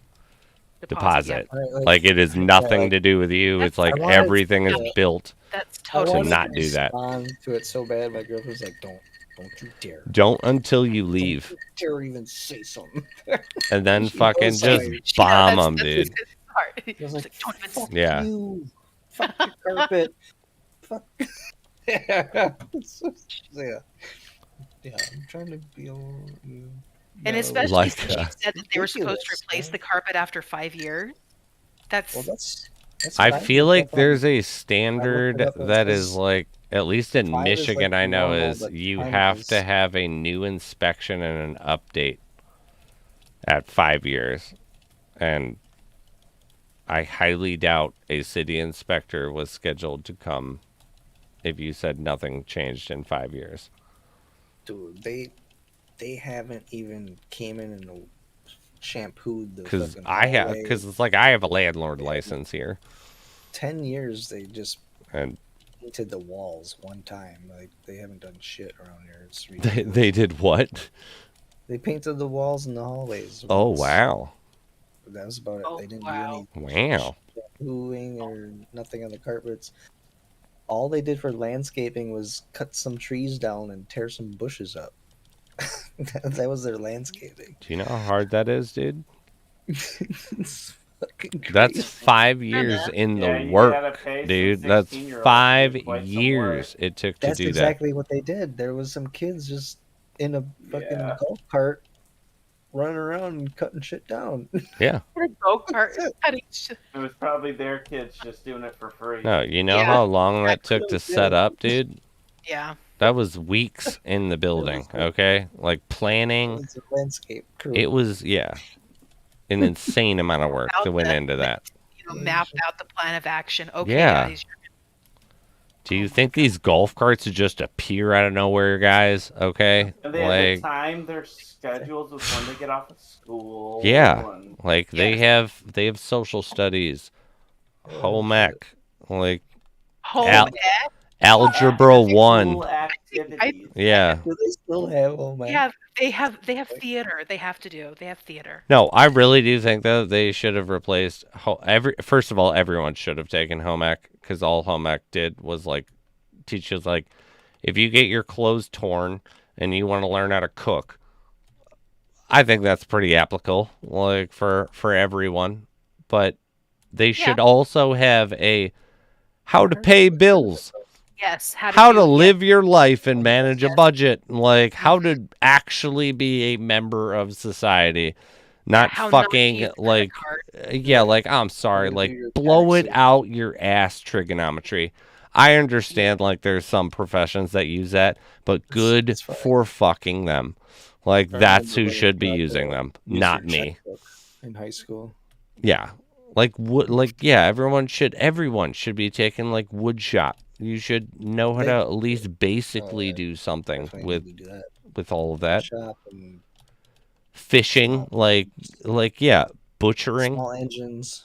deposit. Yeah. Right, Like it is nothing to do with you. It's like I wanted everything is to- built That's I totally wanted not to do that. respond to it so bad. My girlfriend's like, "Don't you dare! Don't until you leave, Don't you dare even say something." and then She fucking knows just I- bomb them, that's dude. his part. I was He's like, don't even "Fuck Yeah. you, fuck your carpet, fuck." Yeah, yeah. I'm trying to be all you. And know. especially Like, since you said that they were supposed to ridiculous, replace man. the carpet after 5 years. That's Well, that's I what feel looked like up on- there's a it standard up, it that says is like, at least in 5 is, Michigan, like, I know normal, is but you 10 have is- to have a new inspection and an update at 5 years, and I highly doubt a city inspector was scheduled to come if you said nothing changed in 5 years. Dude, they haven't even came in and shampooed the Because fucking hallway. because it's like I have a landlord license here, 10 years they just and painted the walls one time. Like they haven't done shit around here. It's they, ridiculous. they did what? They painted the walls in the hallways. Oh once. wow, But that was about it. Oh, They didn't wow. do any wow. shampooing or nothing on the carpets. All they did for landscaping was cut some trees down and tear some bushes up. that was their landscaping. Do you know how hard that is, dude? It's fucking That's crazy. 5 years man. in Yeah, the you work, gotta pay some dude. That's 16-year-olds to 5 do quite some years it took to That's do exactly what they did. There was some kids just in a fucking Yeah. golf cart running around and cutting shit down. that. Yeah. go-kart cutting shit. It was probably their kids just doing it for free. No, you know Yeah. how long that That took to could've set been- up, dude? Yeah. That was weeks in the building, okay? Like planning. It's a landscape crew. It was, yeah, an insane amount of work that went into that. Mapped out the plan of action. Okay, Yeah. guys. Do you think these golf carts would just appear out of nowhere, guys? Okay? And they have Like, to time their schedules with when they get off of school. Yeah. and- like they Yes. have social studies, Oh, home ec, like Home Al- ec. Algebra School 1. activities. Yeah. Do they still have? Oh my! Yeah, they have theater. They have to do. They have theater. No, I really do think though they should have replaced first of all, everyone should have taken home ec because all home ec did was like teach us like if you get your clothes torn and you want to learn how to cook, I think that's pretty applicable like for everyone. But they should also have a how to pay bills, Yes. how to do- live your life and manage a Yes. budget, like how to actually be a member of society. Not how not to fucking use the like credit card. yeah, like I'm sorry, How to like do your blow it taxes. out your ass trigonometry. I understand like there's some professions that use that, but good it's fine. for fucking them. Like I that's who remember should be when I using got them, Use not your me. checkbook in high school. Yeah. Like yeah, everyone should be taking like wood shop. You should know how to at least basically yeah. do something Definitely with need to do that. all of that. Shop and Fishing, like yeah, butchering, small engines.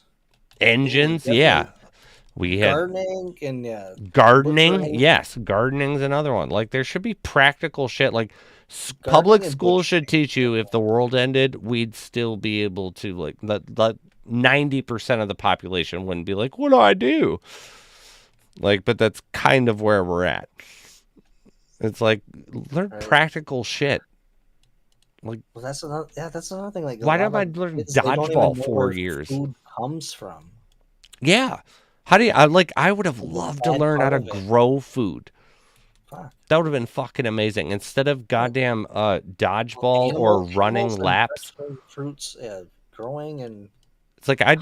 engines, Definitely. yeah. We had Gardening and gardening, butchering. yes, gardening's another one. Like there should be practical shit. Like Gardening public and schools should teach you if the world ended, we'd still be able to like let 90% of the population wouldn't be like, what do I do? Like, but that's kind of where we're at. It's like, learn Right. practical shit. Like, Well, that's another. Yeah, that's another thing. Like, a why lot don't I of learn kids, they don't even dodgeball know 4 where years? food comes from. Yeah. How do you, I would have The loved to bad learn how part to of it. grow food. Fuck. That would have been fucking amazing. Instead of goddamn dodgeball or Animals running and laps. vegetables, fruits, growing and It's like I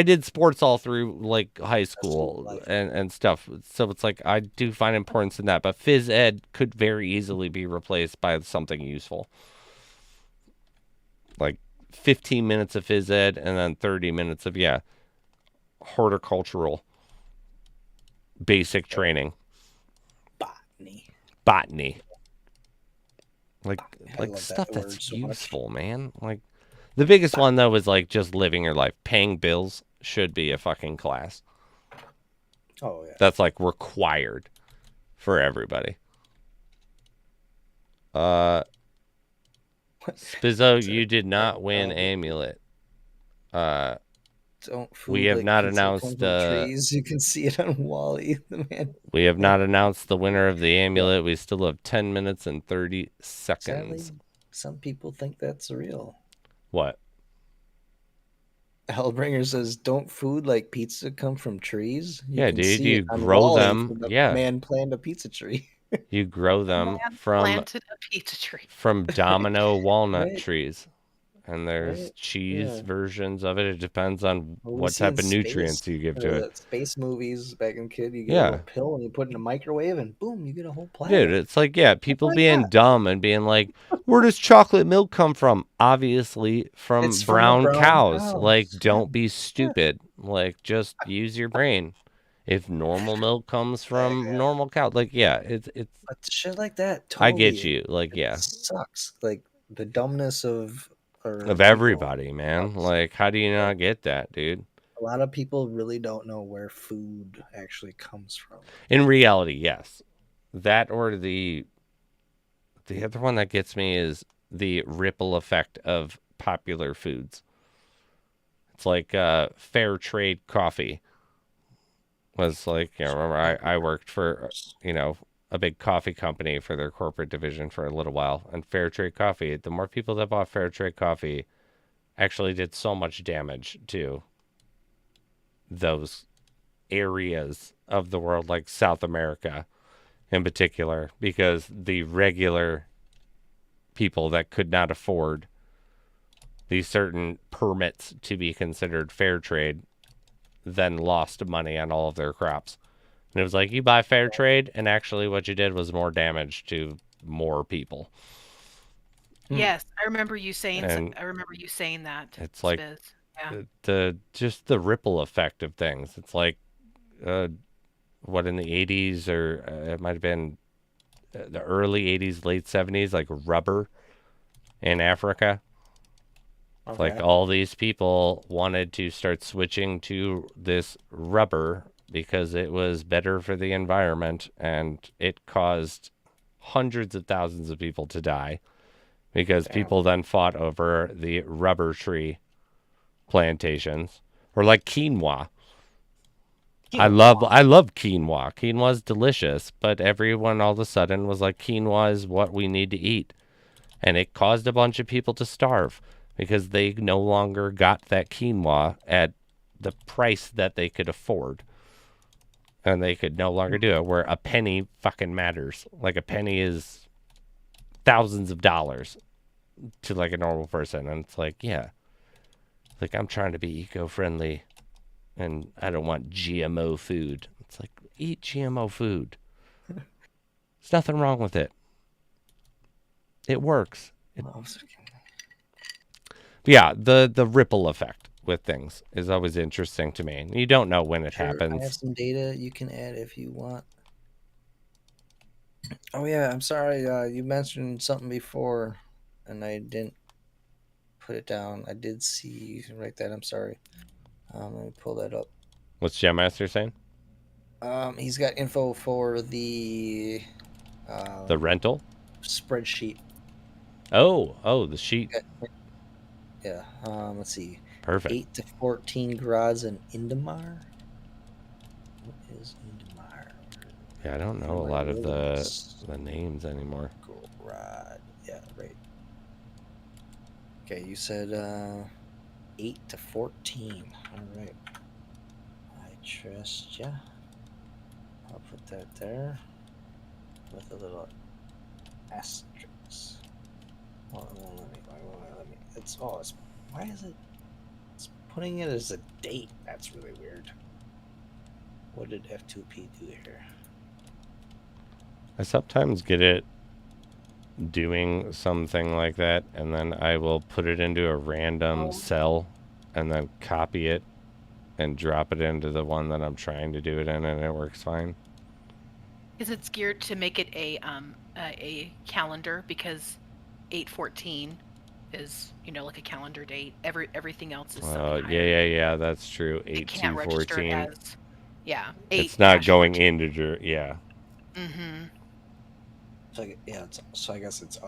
did sports all through like high vegetable school life. and stuff. So it's like I do find importance in that, but phys ed could very easily be replaced by something useful. Like 15 minutes of phys ed and then 30 minutes of horticultural basic training. Botany. Like I love that stuff word that's so much. useful, man. Like the biggest one though is like just living your life. Paying bills should be a fucking class. Oh yeah. That's like required for everybody. Spizzo, you did not win amulet. Don't food We have like not pizza come announced from trees. You can see it on Wally, the man. we have not announced the winner of the amulet. We still have 10 minutes and 30 seconds. Sadly, some people think that's real. What? Hellbringer says, "Don't food like pizza come from trees?" Yeah, can dude, see you it on grow Wall-E them. from the Yeah. man planted a pizza tree. You grow them Man from planted a pizza tree. domino walnut Right. trees. And there's Right, cheese yeah. versions of it. It depends on Well, we what see type in of nutrients space, you give or to it. the space movies back in kid, you get a Yeah. little pill and you put it in a microwave and boom, you get a whole Dude, planet. it's like, people like being that. dumb and being like, where does chocolate milk come from? Obviously from It's from the brown brown cows. Like, cows. don't be stupid. Like, just use your brain. If normal milk comes from normal cow, like, it's But shit like that, I totally, get you. Like, it sucks. Like the dumbness of people everybody, man. sucks. Like, how do you not get that, dude? A lot of people really don't know where food actually comes from. In reality, yes. That or the other one that gets me is the ripple effect of popular foods. It's like fair trade coffee was like, remember I worked for, a big coffee company for their corporate division for a little while. And fair trade coffee, the more people that bought fair trade coffee actually did so much damage to those areas of the world, like South America in particular, because the regular people that could not afford these certain permits to be considered fair trade then lost money on all of their crops. And it was like, you buy fair trade, and actually what you did was more damage to more people. Yes, I remember you saying. And I remember you saying that. it's like Spiz. Yeah. the ripple effect of things. It's like, what in the 80s, or it might have been the early 80s, late 70s, like rubber in Africa. Okay. Like all these people wanted to start switching to this rubber because it was better for the environment, and it caused hundreds of thousands of people to die because people then fought over the rubber tree plantations. Or like quinoa. I love quinoa. Quinoa is delicious, but everyone all of a sudden was like, quinoa is what we need to eat. And it caused a bunch of people to starve because they no longer got that quinoa at the price that they could afford. And they could no longer do it, where a penny fucking matters. Like a penny is thousands of dollars to like a normal person. And it's like, like I'm trying to be eco-friendly and I don't want GMO food. It's like, eat GMO food. There's nothing wrong with it. It works. Yeah, the ripple effect with things is always interesting to me. You don't know when it happens. I have some data you can add if you want. Oh yeah, I'm sorry. You mentioned something before, and I didn't put it down. I did see right that. I'm sorry. Let me pull that up. What's Gemmaster saying? He's got info for the rental spreadsheet. Oh, the sheet. Yeah. Let's see. Perfect. 8 to 14 grads in Indamar. What is Indamar? Yeah, I don't know a lot of the names anymore. Grad. Yeah, right. Okay, you said 8 to 14. All right. I trust ya. I'll put that there with a little asterisk. Oh, it won't let me. Why won't it let me? It's why is it? It's putting it as a date. That's really weird. What did F2P do here? I sometimes get it doing something like that, and then I will put it into a random cell and then copy it and drop it into the one that I'm trying to do it in, and it works fine. Is it geared to make it a calendar, because 8/14 is, you know, like a calendar date. Everything else is something higher. Yeah, that's true. It 8 can't to register 14. as, yeah. It's not going 8-14. integer. Yeah. Mm-hmm. So I guess it's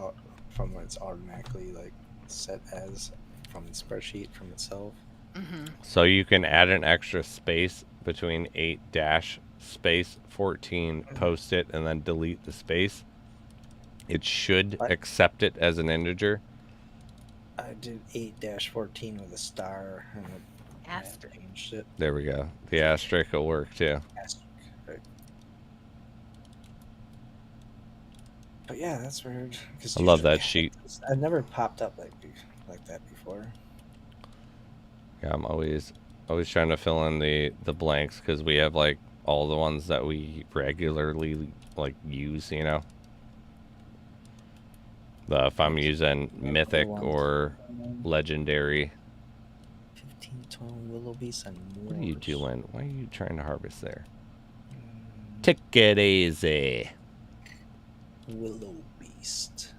from what it's automatically like set as from the spreadsheet from itself. Mm-hmm. So you can add an extra space between 8-14, post it, and then delete the space. It should accept it as an integer. I did 8-14 with a star and Asterisk. changed it. There we go. The asterisk will work too. Asterisk, right. But yeah, that's weird. I love that sheet. I've never popped up like that before. Yeah, I'm always trying to fill in the blanks, because we have like all the ones that we regularly like use, you know. If I'm using mythic or legendary. 15-tone willow-beast and more. What are you doing? Why are you trying to harvest there? Take it easy. Willow-beast.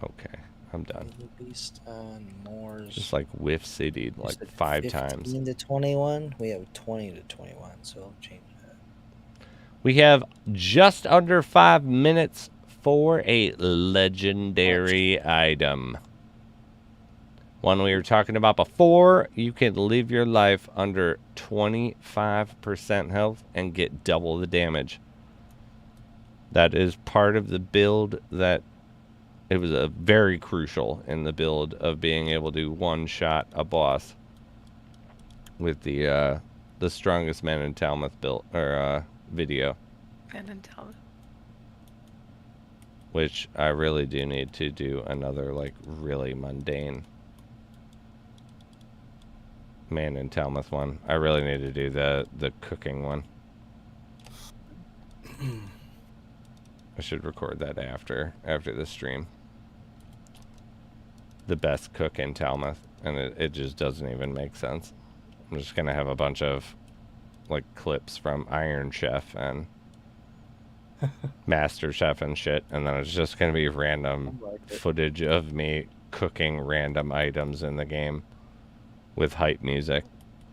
Okay, I'm done. Willow-beast and Moors. Just like whiff city'd You like said 5 times. 15 to 21. We have 20 to 21, so I'll change that. We have just under 5 minutes for a legendary item. One we were talking about before. You can live your life under 25% health and get double the damage. That is part of the build that it was a very crucial in the build of being able to one-shot a boss with the strongest man in Talmuth build or video. And in Talmuth. Which I really do need to do another like really mundane man in Talmuth one. I really need to do the cooking one. I should record that after the stream. The best cook in Talmuth, and it just doesn't even make sense. I'm just gonna have a bunch of like clips from Iron Chef and Master Chef and shit, and then it's just gonna be random footage of me cooking random items in the game with hype music,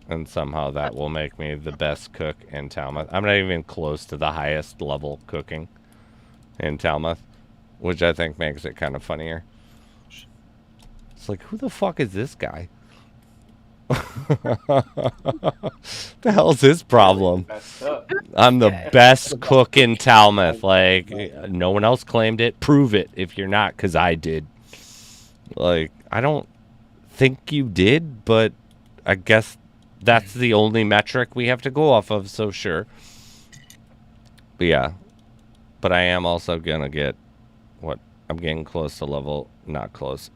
and somehow that will make me the best cook in Talmuth. I'm not even close to the highest level cooking in Talmuth, which I think makes it kind of funnier. It's like, who the fuck is this guy? The hell's his problem? I'm the best cook in Talmuth. Like, no one else claimed it. Prove it if you're not, because I did. Like, I don't think you did, but I guess that's the only metric we have to go off of, so sure. But yeah. But I am also gonna get what? I'm getting close to level. Not close.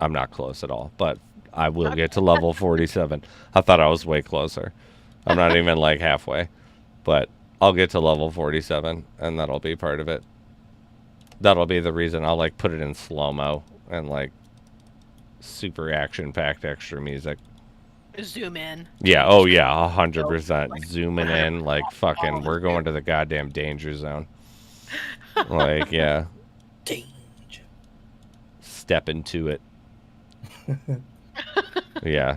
I'm not close at all, but I will get to level 47. I thought I was way closer. I'm not even like halfway, but I'll get to level 47, and that'll be part of it. That'll be the reason I'll like put it in slow-mo and like super action-packed extra music. Zoom in. Yeah, oh yeah, 100%. Zooming in like fucking, we're going to the goddamn danger zone. Like, yeah. Danger. Step into it. Yeah.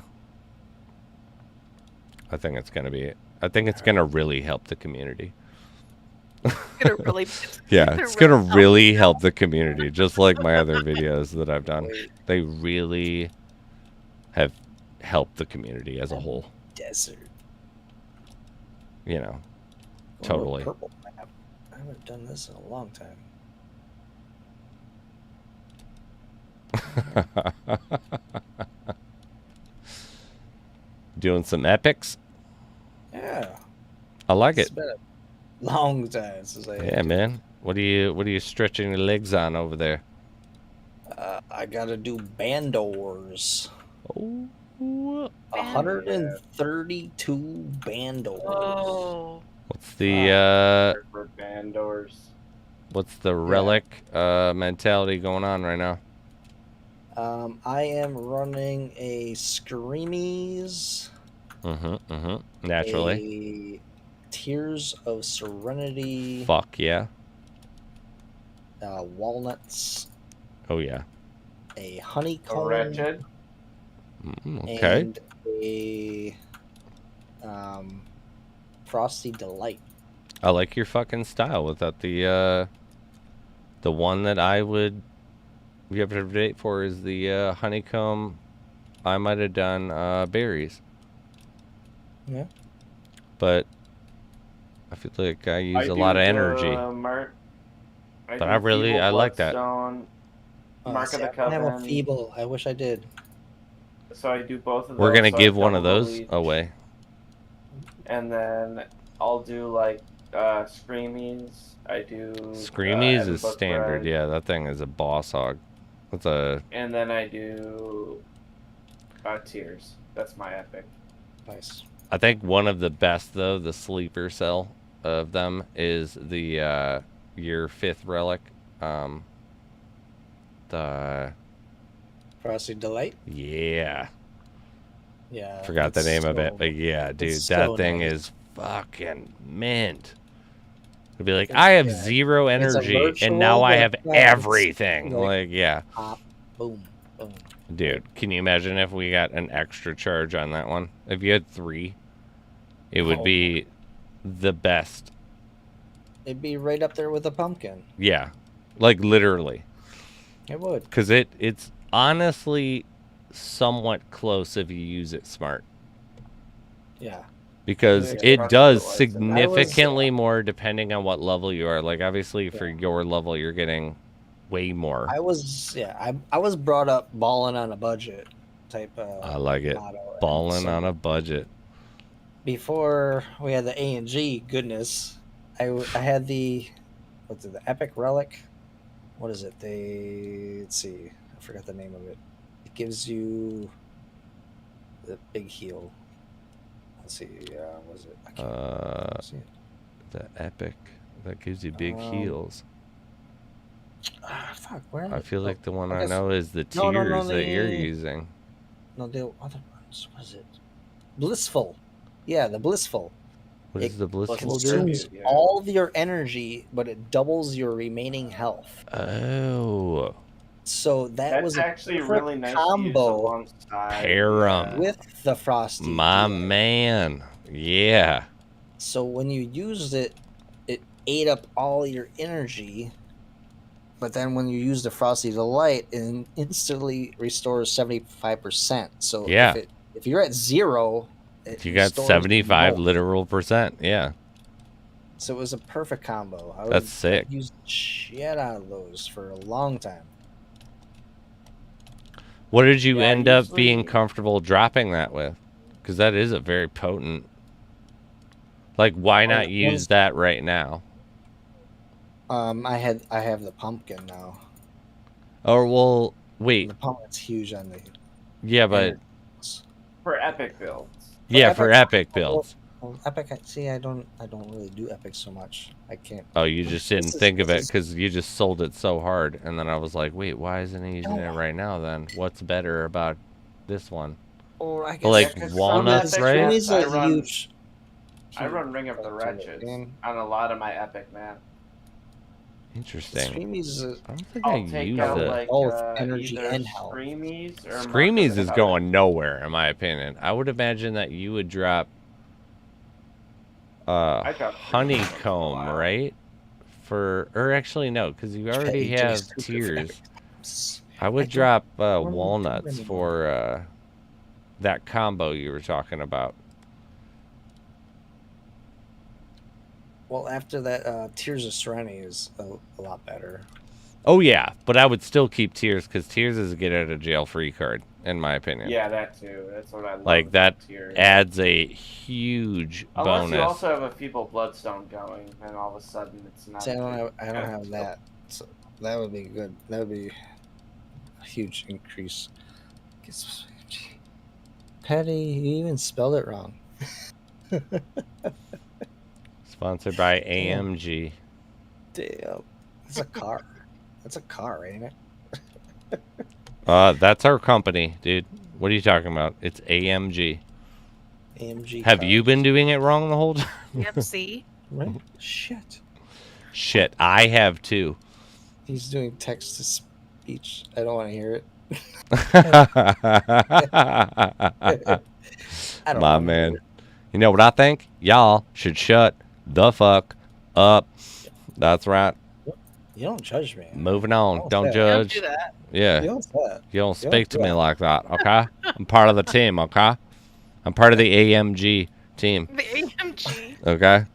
I think it's going to really help the community. Gonna really, Yeah, it's going to really help the community, just like my other videos that I've done. They really have help the community as a whole. Desert. You know, Oh, totally. purple map. I haven't done this in a long time. Doing some epics. Yeah. I like It's it. been a long time since I Yeah, man. What are you stretching your legs on over there? I gotta do Bandors. Oh, 132 Bandors. Oh. what's the For Bandors. what's the relic mentality going on right now? I am running a Screamies, Naturally. a Tears of Serenity, Fuck yeah. Walnuts, Oh yeah. a A Honeycomb, wretched. Okay. and a Frosty Delight. I like your fucking style without the one that I would be up to date for is the honeycomb. I might have done berries. Yeah. But I feel like I use a do lot of the energy. But I like that. Bloodstone, Mark See, of the I don't have a Coven. feeble. I wish I did. So I do both of those. We're gonna so give I one of double those each. away. And then I'll do like Screamies. I do Screamies Evan is Book standard. Bread. Yeah, that thing is a boss hog. That's a And then I do Tears. That's my epic. Nice. I think one of the best though, the sleeper cell of them is the your 5th relic. The Frosty Delight. yeah. Yeah. Forgot the it's name of it, so- but yeah, dude, it's that so thing nice. is fucking mint. It'd be like, It's- I have yeah. 0 It's a energy, and now virtual, I but have yeah, it's everything. like- Like, yeah, Pop, boom, boom. dude, can you imagine if we got an extra charge on that one? If you had 3, it would Oh. be the best. It'd be right up there with a pumpkin. Yeah, like literally, It would. because it's honestly somewhat close if you use it smart. Yeah. Because Yeah, it trust does the lights. significantly more depending on what level you are. Like obviously for Yeah. your level you're getting way more. I was brought up balling on a budget type I like it. motto. And Balling so on a budget. before we had the A&G goodness, I had the epic relic. What is it? Let's see. I forgot the name of it. It gives you the big heal. Let's see. What is it? I can't see it. The epic that gives you big heals. Fuck. Where? I feel like the one I guess- know is the No, no, tears no, that you're the- using. No, the other ones. What is it? Blissful. Yeah, the blissful. What is It the blissful do? Consumes Yeah. all of your energy, but it doubles your remaining health. Oh, So that That's was a actually perfect really nice to use combo alongside. Pair 'em. with the frosty. my deal. man. Yeah. So when you used it, it ate up all your energy. But then when you use the frosty delight, it instantly restores 75%. So Yeah. if you're at 0, it You got restores 75 more. literal percent. Yeah. So it was a perfect combo. That's sick. I've used shit out of those for a long time. What did you Yeah, end up usually- being comfortable dropping that with? Because that is a very potent. Like, why not use that right now? I have the pumpkin now. Or well, wait, The pumpkin's huge on the. yeah, but For epic builds. yeah, for epic- epic builds. Well, epic. See, I don't really do epic so much. I can't. Oh, you just didn't This is- think of this it is- because you just sold it so hard, and then I was like, wait, why isn't he using it No. right now? Then what's better about this one? Or I guess Like Yeah, 'cause walnuts, some right? epic Screamies builds, are huge. I run Ring of the Huge Wretches game. on a lot of my epic, man. Interesting. Screamies. I don't think I'll I take use out it. like Both energy either and health. Screamies or Mark of Screamies the is Coven. going nowhere, in my opinion. I would imagine that you would drop I dropped Screamies honeycomb, once in a while. right? Or actually no, because you already Yeah, have just- tears. I I would don't drop really do walnuts anymore. for that combo you were talking about. Well, after that, Tears of Serenity is a lot better. Oh yeah, but I would still keep Tears because Tears is a get out of jail free card, in my opinion. Yeah, that too. That's what I love. Like that Tier. adds a huge Unless bonus. you also have a Feeble Bloodstone going, and all of a sudden it's not. See, I don't have that. So that would be good. That would be a huge increase. Petty, you even spelled it wrong. Sponsored by AMG. Damn, it's a car. That's a car, ain't it? That's our company, dude. What are you talking about? It's AMG. AMG. Have you been doing it wrong the whole time? Yep, see? Right? Shit. Shit, I have too. He's doing text to speech. I don't want to hear it. I don't My wanna man. hear it. You know what I think? Y'all should shut the fuck up. That's right. You don't judge me. Moving on. Oh, Don't shit. Don't judge. do that. Yeah. You don't say that. You don't You speak to don't me do like that, okay? I'm part of the team, okay? I'm part of the AMG team, The AMG. okay?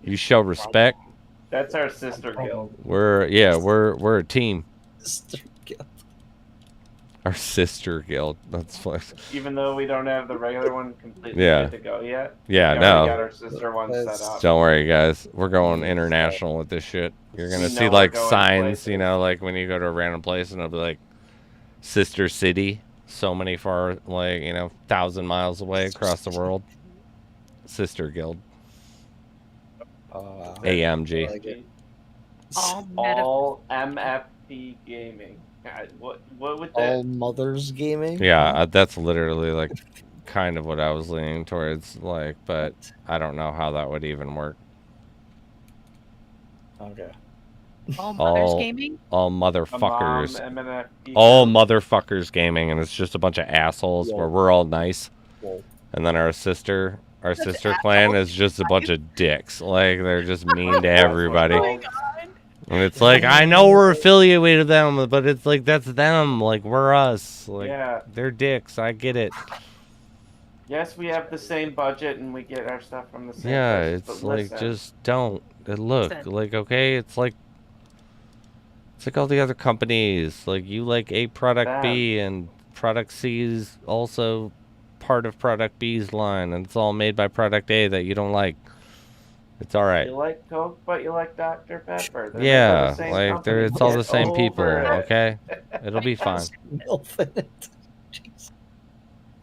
You show respect. That's our sister guild. We're a team. Our sister guild. That's funny. Even though we don't have the regular one completely Yeah. good to go yet. Yeah, we no. already got our sister one set up. Don't worry, guys. We're going international with this shit. You're gonna You see know like we're going signs, places. you know, like when you go to a random place and it'll be like sister city, so many far, like 1,000 miles away across the world. Sister guild, AMG. I like it. All MFP gaming. God, what would that? All Mothers Gaming. Yeah, that's literally like kind of what I was leaning towards, like, but I don't know how that would even work. Okay. All Mothers All- Gaming? All A mom, motherfuckers. MNFP. All motherfuckers gaming, and it's just a bunch of assholes Whoa. where we're all nice, Whoa. and then our sister That's clan assholes. is just a bunch of dicks. Like they're just mean to everybody, Oh my god. and it's like I know we're affiliated with them, but it's like that's them. Like we're us. Like Yeah. they're dicks. I get it. Yes, we have the same budget and we get our stuff from the same. Yeah, places, it's but like listen, just don't look Listen. like okay. It's like all the other companies. Like you like A product B and product C is also part of product B's line, and it's all made by product A that you don't like. It's all right. You like Coke, but you like Dr. Pepper. They're made by Yeah, the same like company. it's all the Get same people. over it. Okay, it'll be fine. MILF in it. Jeez.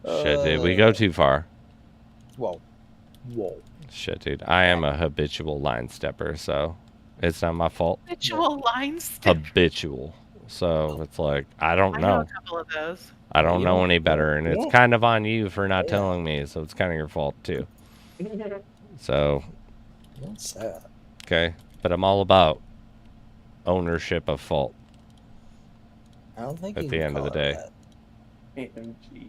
Shit, dude, we go too far. Whoa. Whoa. Shit, dude, I am a habitual line stepper, so it's not my fault. Habitual line step. Habitual. So it's like I don't I know a know. couple of those. I don't You know don't- any better, and it's yeah. kind of on you for not Yeah. telling me, so it's kind of your fault too. So, What's that? okay, but I'm all about ownership of fault. I don't think At you the can end of the call it day. that. AMG.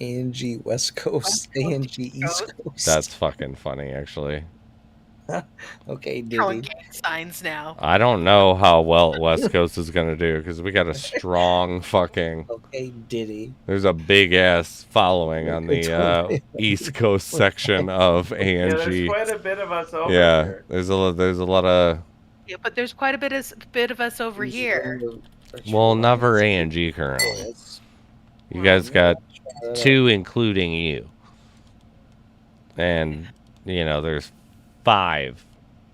ANG West Coast, ANG East Coast. That's fucking funny, actually. okay, Throwing Diddy. gang signs now. I don't know how well West Coast is gonna do because we got a strong fucking. Okay, Diddy. There's a big ass following on the East Coast section of Yeah, there's ANG. quite a bit of us over Yeah, here. there's a lot of. Yeah, but there's quite a bit of us over here. Well, never ANG currently. You guys got 2, including you, and there's 5,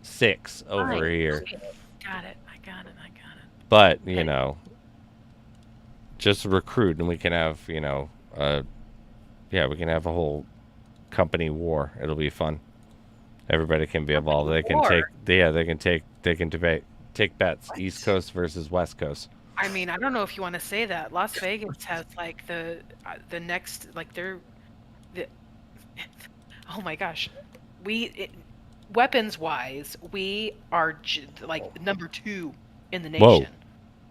6 over Fine. here. Got it. I got it. But Okay. just recruit, and we can have we can have a whole company war. It'll be fun. Everybody can be involved. They can war? take bets. What? East Coast versus West Coast. I mean, I don't know if you want to say that. Las Vegas has like the next like they're the oh my gosh, weapons wise we are like number 2 in the nation. Whoa.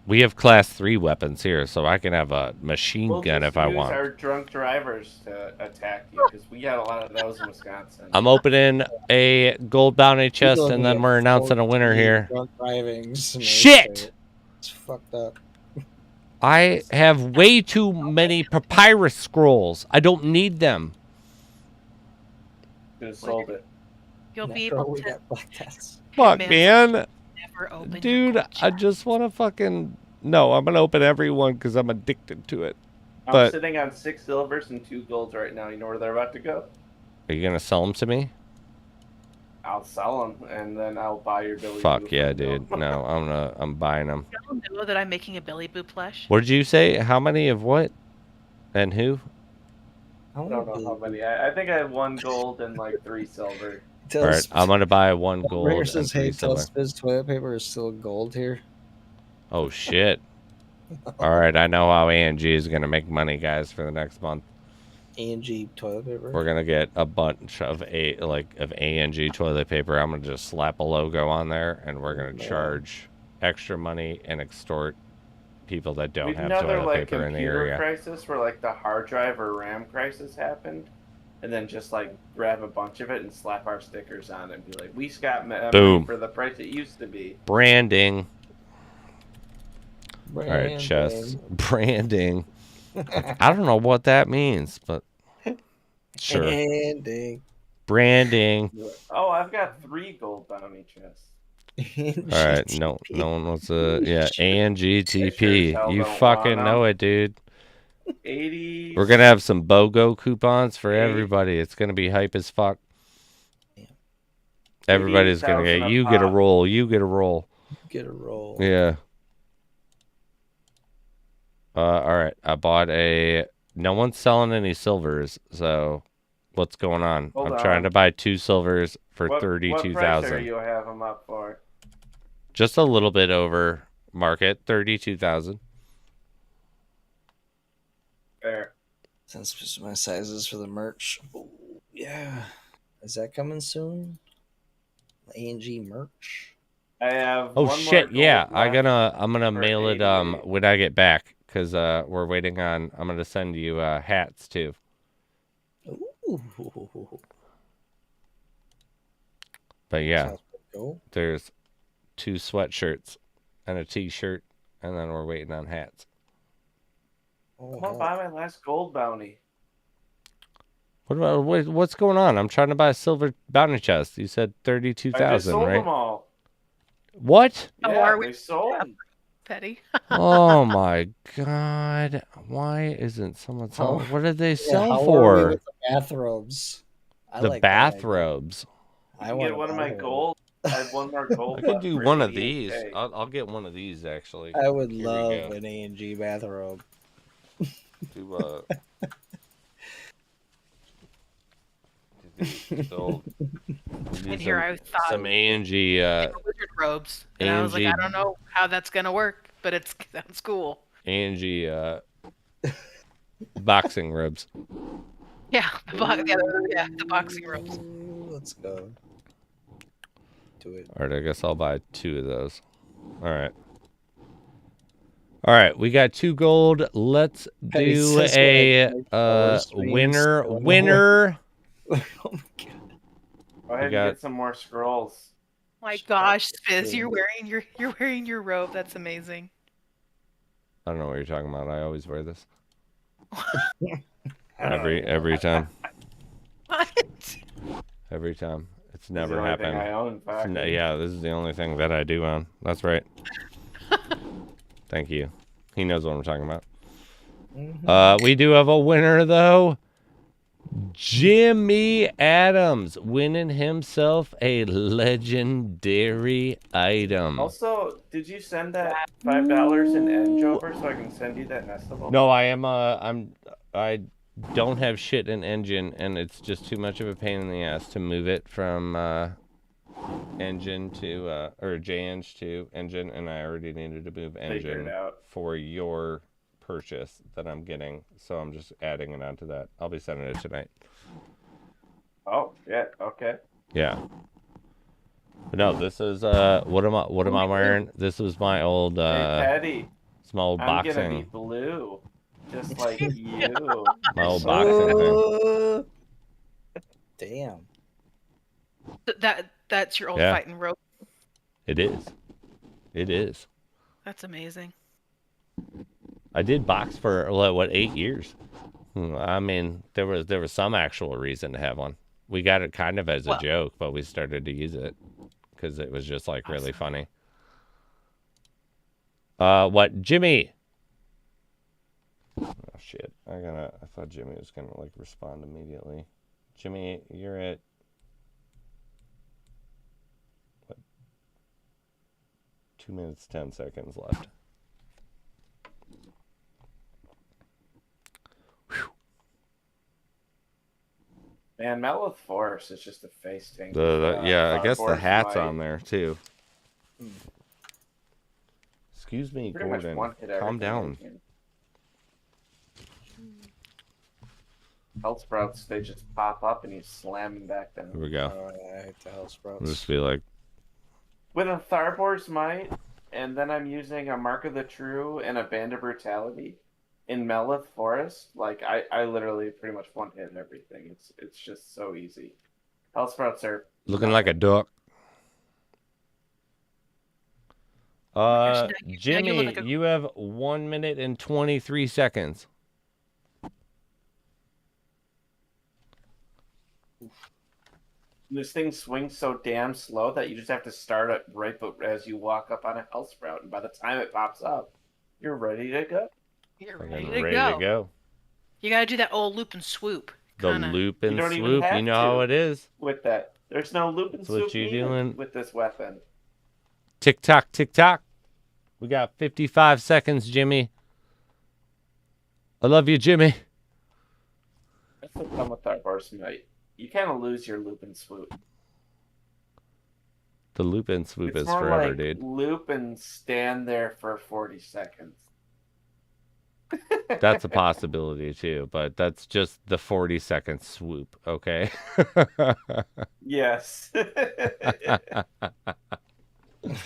We have class 3 weapons here, so I can have a machine We'll gun just if I use want. our drunk drivers to attack you because we got a lot of those in Wisconsin. I'm opening a gold bounty chest, and then we're announcing a winner here. Drunk driving. Shit! It's fucked up. I have way too many papyrus scrolls. I don't need them. Could have sold it. You'll be After all, able we to. got black cats. Fuck, Hitman's man. never open Dude, your I just want to fucking... No, I'm going to open every one because I'm addicted to it. I'm But sitting on 6 silvers and 2 golds right now. You know where they're about to go? are you going to sell them to me? I'll sell them, and then I'll buy your Billy Fuck Boo yeah, from you. dude. No, I'm buying them. Y'all know that I'm making a Billy Boo plush. What did you say? How many of what? And who? I don't know how many. I think I have 1 gold and like 3 silver. All right, I'm going to buy 1 gold Ringer and says, 3 hey, silver. TheSpiz toilet paper is still gold here. Oh, shit. All right, I know how A&G is going to make money, guys, for the next month. A&G toilet paper. We're going to get a bunch of A&G toilet paper. I'm going to just slap a logo on there, and we're going to charge extra money and extort people that don't have Another toilet like paper in the computer area. crisis where like the hard drive or RAM crisis happened, and then just like grab a bunch of it and slap our stickers on it and be like, we got memory Boom. for the price it used to be. Branding. Branding. All right, chests. Branding. I don't know what that means, but sure. Branding. Branding. Oh, I've got 3 gold bounty chests. All right, no one wants to. Yeah, ANGTP. Sure as hell You don't fucking want know 'em. it, dude. 80. We're gonna have some BOGO coupons for Eight. everybody. It's gonna be hype as fuck. Everybody's gonna 80,000 get. a You get a pop. roll. You get a roll. Get a roll. Yeah. All right. I bought a. No one's selling any silvers, so what's going on? Hold I'm trying on. to buy 2 silvers for What price 32,000. are you have them up for? Just a little bit over market, 32,000. Fair. Since my sizes for the merch. Ooh, yeah. Is that coming soon? A&G merch. I have Oh one shit! more Yeah, gold I'm left gonna for mail it 88. when I get back because we're waiting on. I'm gonna send you hats too. Ooh. But yeah, Sounds pretty cool. there's 2 sweatshirts and a t-shirt, and then we're waiting on hats. Oh, I'm gonna buy my last gold bounty. What's going on? I'm trying to buy a silver bounty chest. You said I just 32,000, sold right? them all. What? Oh, Yeah, are we- they sold. Petty. Oh my god! Why isn't someone selling? What did they sell how are we for? with the bathrobes? I The like that idea. bathrobes. I You want get one of my bathrobe. gold. I have one more gold. I could left do for one of 88K. these. I'll get one of these actually. I would Here we love go. an A&G bathrobe. To so And here I thought some ANG wizard robes, and I was like, I ANG don't know how that's gonna work, but it sounds cool. ANG boxing ribs. Yeah, the boxing robes. Ooh, let's go. Do it. All right, I guess I'll buy 2 of those. All right. All right, we got 2 gold. Let's Petty do says when I a make power streams, winner. going Winner. Oh my god. Go ahead and got- get some more scrolls. My gosh, Spiz, you're wearing your robe. That's amazing. I don't know what you're talking about. I always wear this. Every time. What? Every time. It's It's the never only thing happened. I own, in fact. Yeah, this is the only thing that I do own. That's right. Thank you. He knows what I'm talking about. We do have a winner though. Jimmy Adams winning himself a legendary item. Also, did you send that $5 in Edge over so I can send you that nestable? No, I don't have shit in engine, and it's just too much of a pain in the ass to move it from engine to or JEng to engine, and I already needed to move Figure engine it out. for your purchase that I'm getting, so I'm just adding it onto that. I'll be sending it tonight. Oh, yeah, okay. Yeah. But no, this is what am I wearing? This was my old Hey, Patty, it's my old I'm gonna be boxing blue, just like you. my old boxing thing. Damn. That's your old Yeah. fighting robe. It is. It is. That's amazing. I did box for what 8 years. I mean, there was some actual reason to have one. We got it kind of as a joke, but we started to use it because it was just like really funny. What, Jimmy? Oh shit! I thought Jimmy was gonna like respond immediately. Jimmy, you're at what? 2 minutes 10 seconds left. Man, Mellow Forest is just a face thing. Yeah, I guess the hat's might- on there too. Excuse me, Pretty much Gordon. one-hit Calm everything down. I can. Health sprouts, they just pop up and you slam them back down. Here we go. I hate the hell sprouts. We'll just be like, With a Tharbor's Might, and then I'm using a Mark of the True and a Band of Brutality in Melith Forest. Like I literally pretty much one hit everything. It's just so easy. Health sprouts are looking like a duck. gosh, now you Jimmy, look like a- you have 1 minute and 23 seconds. This thing swings so damn slow that you just have to start it right as you walk up on a health sprout, and by the time it pops up, you're ready to go. You're Fucking ready to go. You gotta do that old loop and swoop. The Kinda. loop You and don't even swoop, you have know how to. it is. With that, there's no loop and That's what swoop you needed doing. with this weapon. Tick tock, tick tock. We got 55 seconds, Jimmy. I love you, Jimmy. That's the problem with our horse might. You kind of lose your loop and swoop. The loop and swoop It's is more forever, like dude. loop and stand there for 40 seconds. That's a possibility too, but that's just the 40-second swoop, okay? Yes.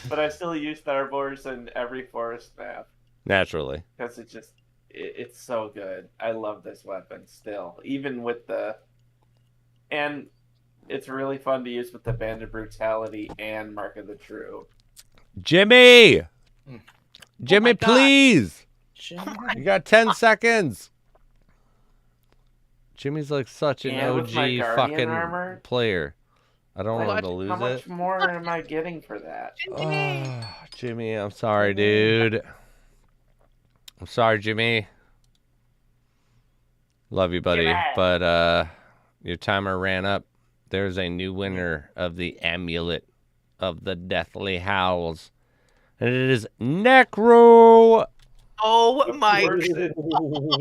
But I still use Tharbors in every forest map Naturally. because it's so good. I love this weapon still, even with the, and it's really fun to use with the Band of Brutality and Mark of the True. Jimmy! Jimmy, my God. please! Oh You got 10 seconds. Jimmy's like such an And with my OG Guardian fucking armor? player. I don't want him to lose How it. much more am I getting for that? Oh, Jimmy, I'm sorry, dude. I'm sorry, Jimmy. Love you, buddy. Jimmy. But your timer ran up. There's a new winner of the Amulet of the Deathly Howls. And it is Necro. Oh my!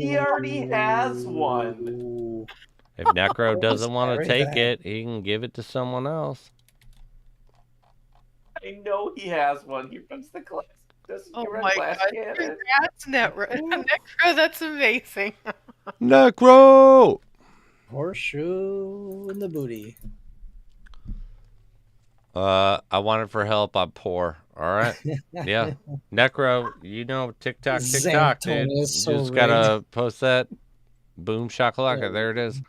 He already has one. If Necro doesn't want to Very take bad. it, he can give it to someone else. I know he has one. He runs the class. Doesn't Oh he run my glass God! cannon? That's Necro. That's amazing. Necro! Horseshoe in the booty. I want it for help. I'm poor. All right. Yeah. Necro, you know, TikTok, TikTok, dude. Xantone You is so just gotta post that. Boom shakalaka. There it is.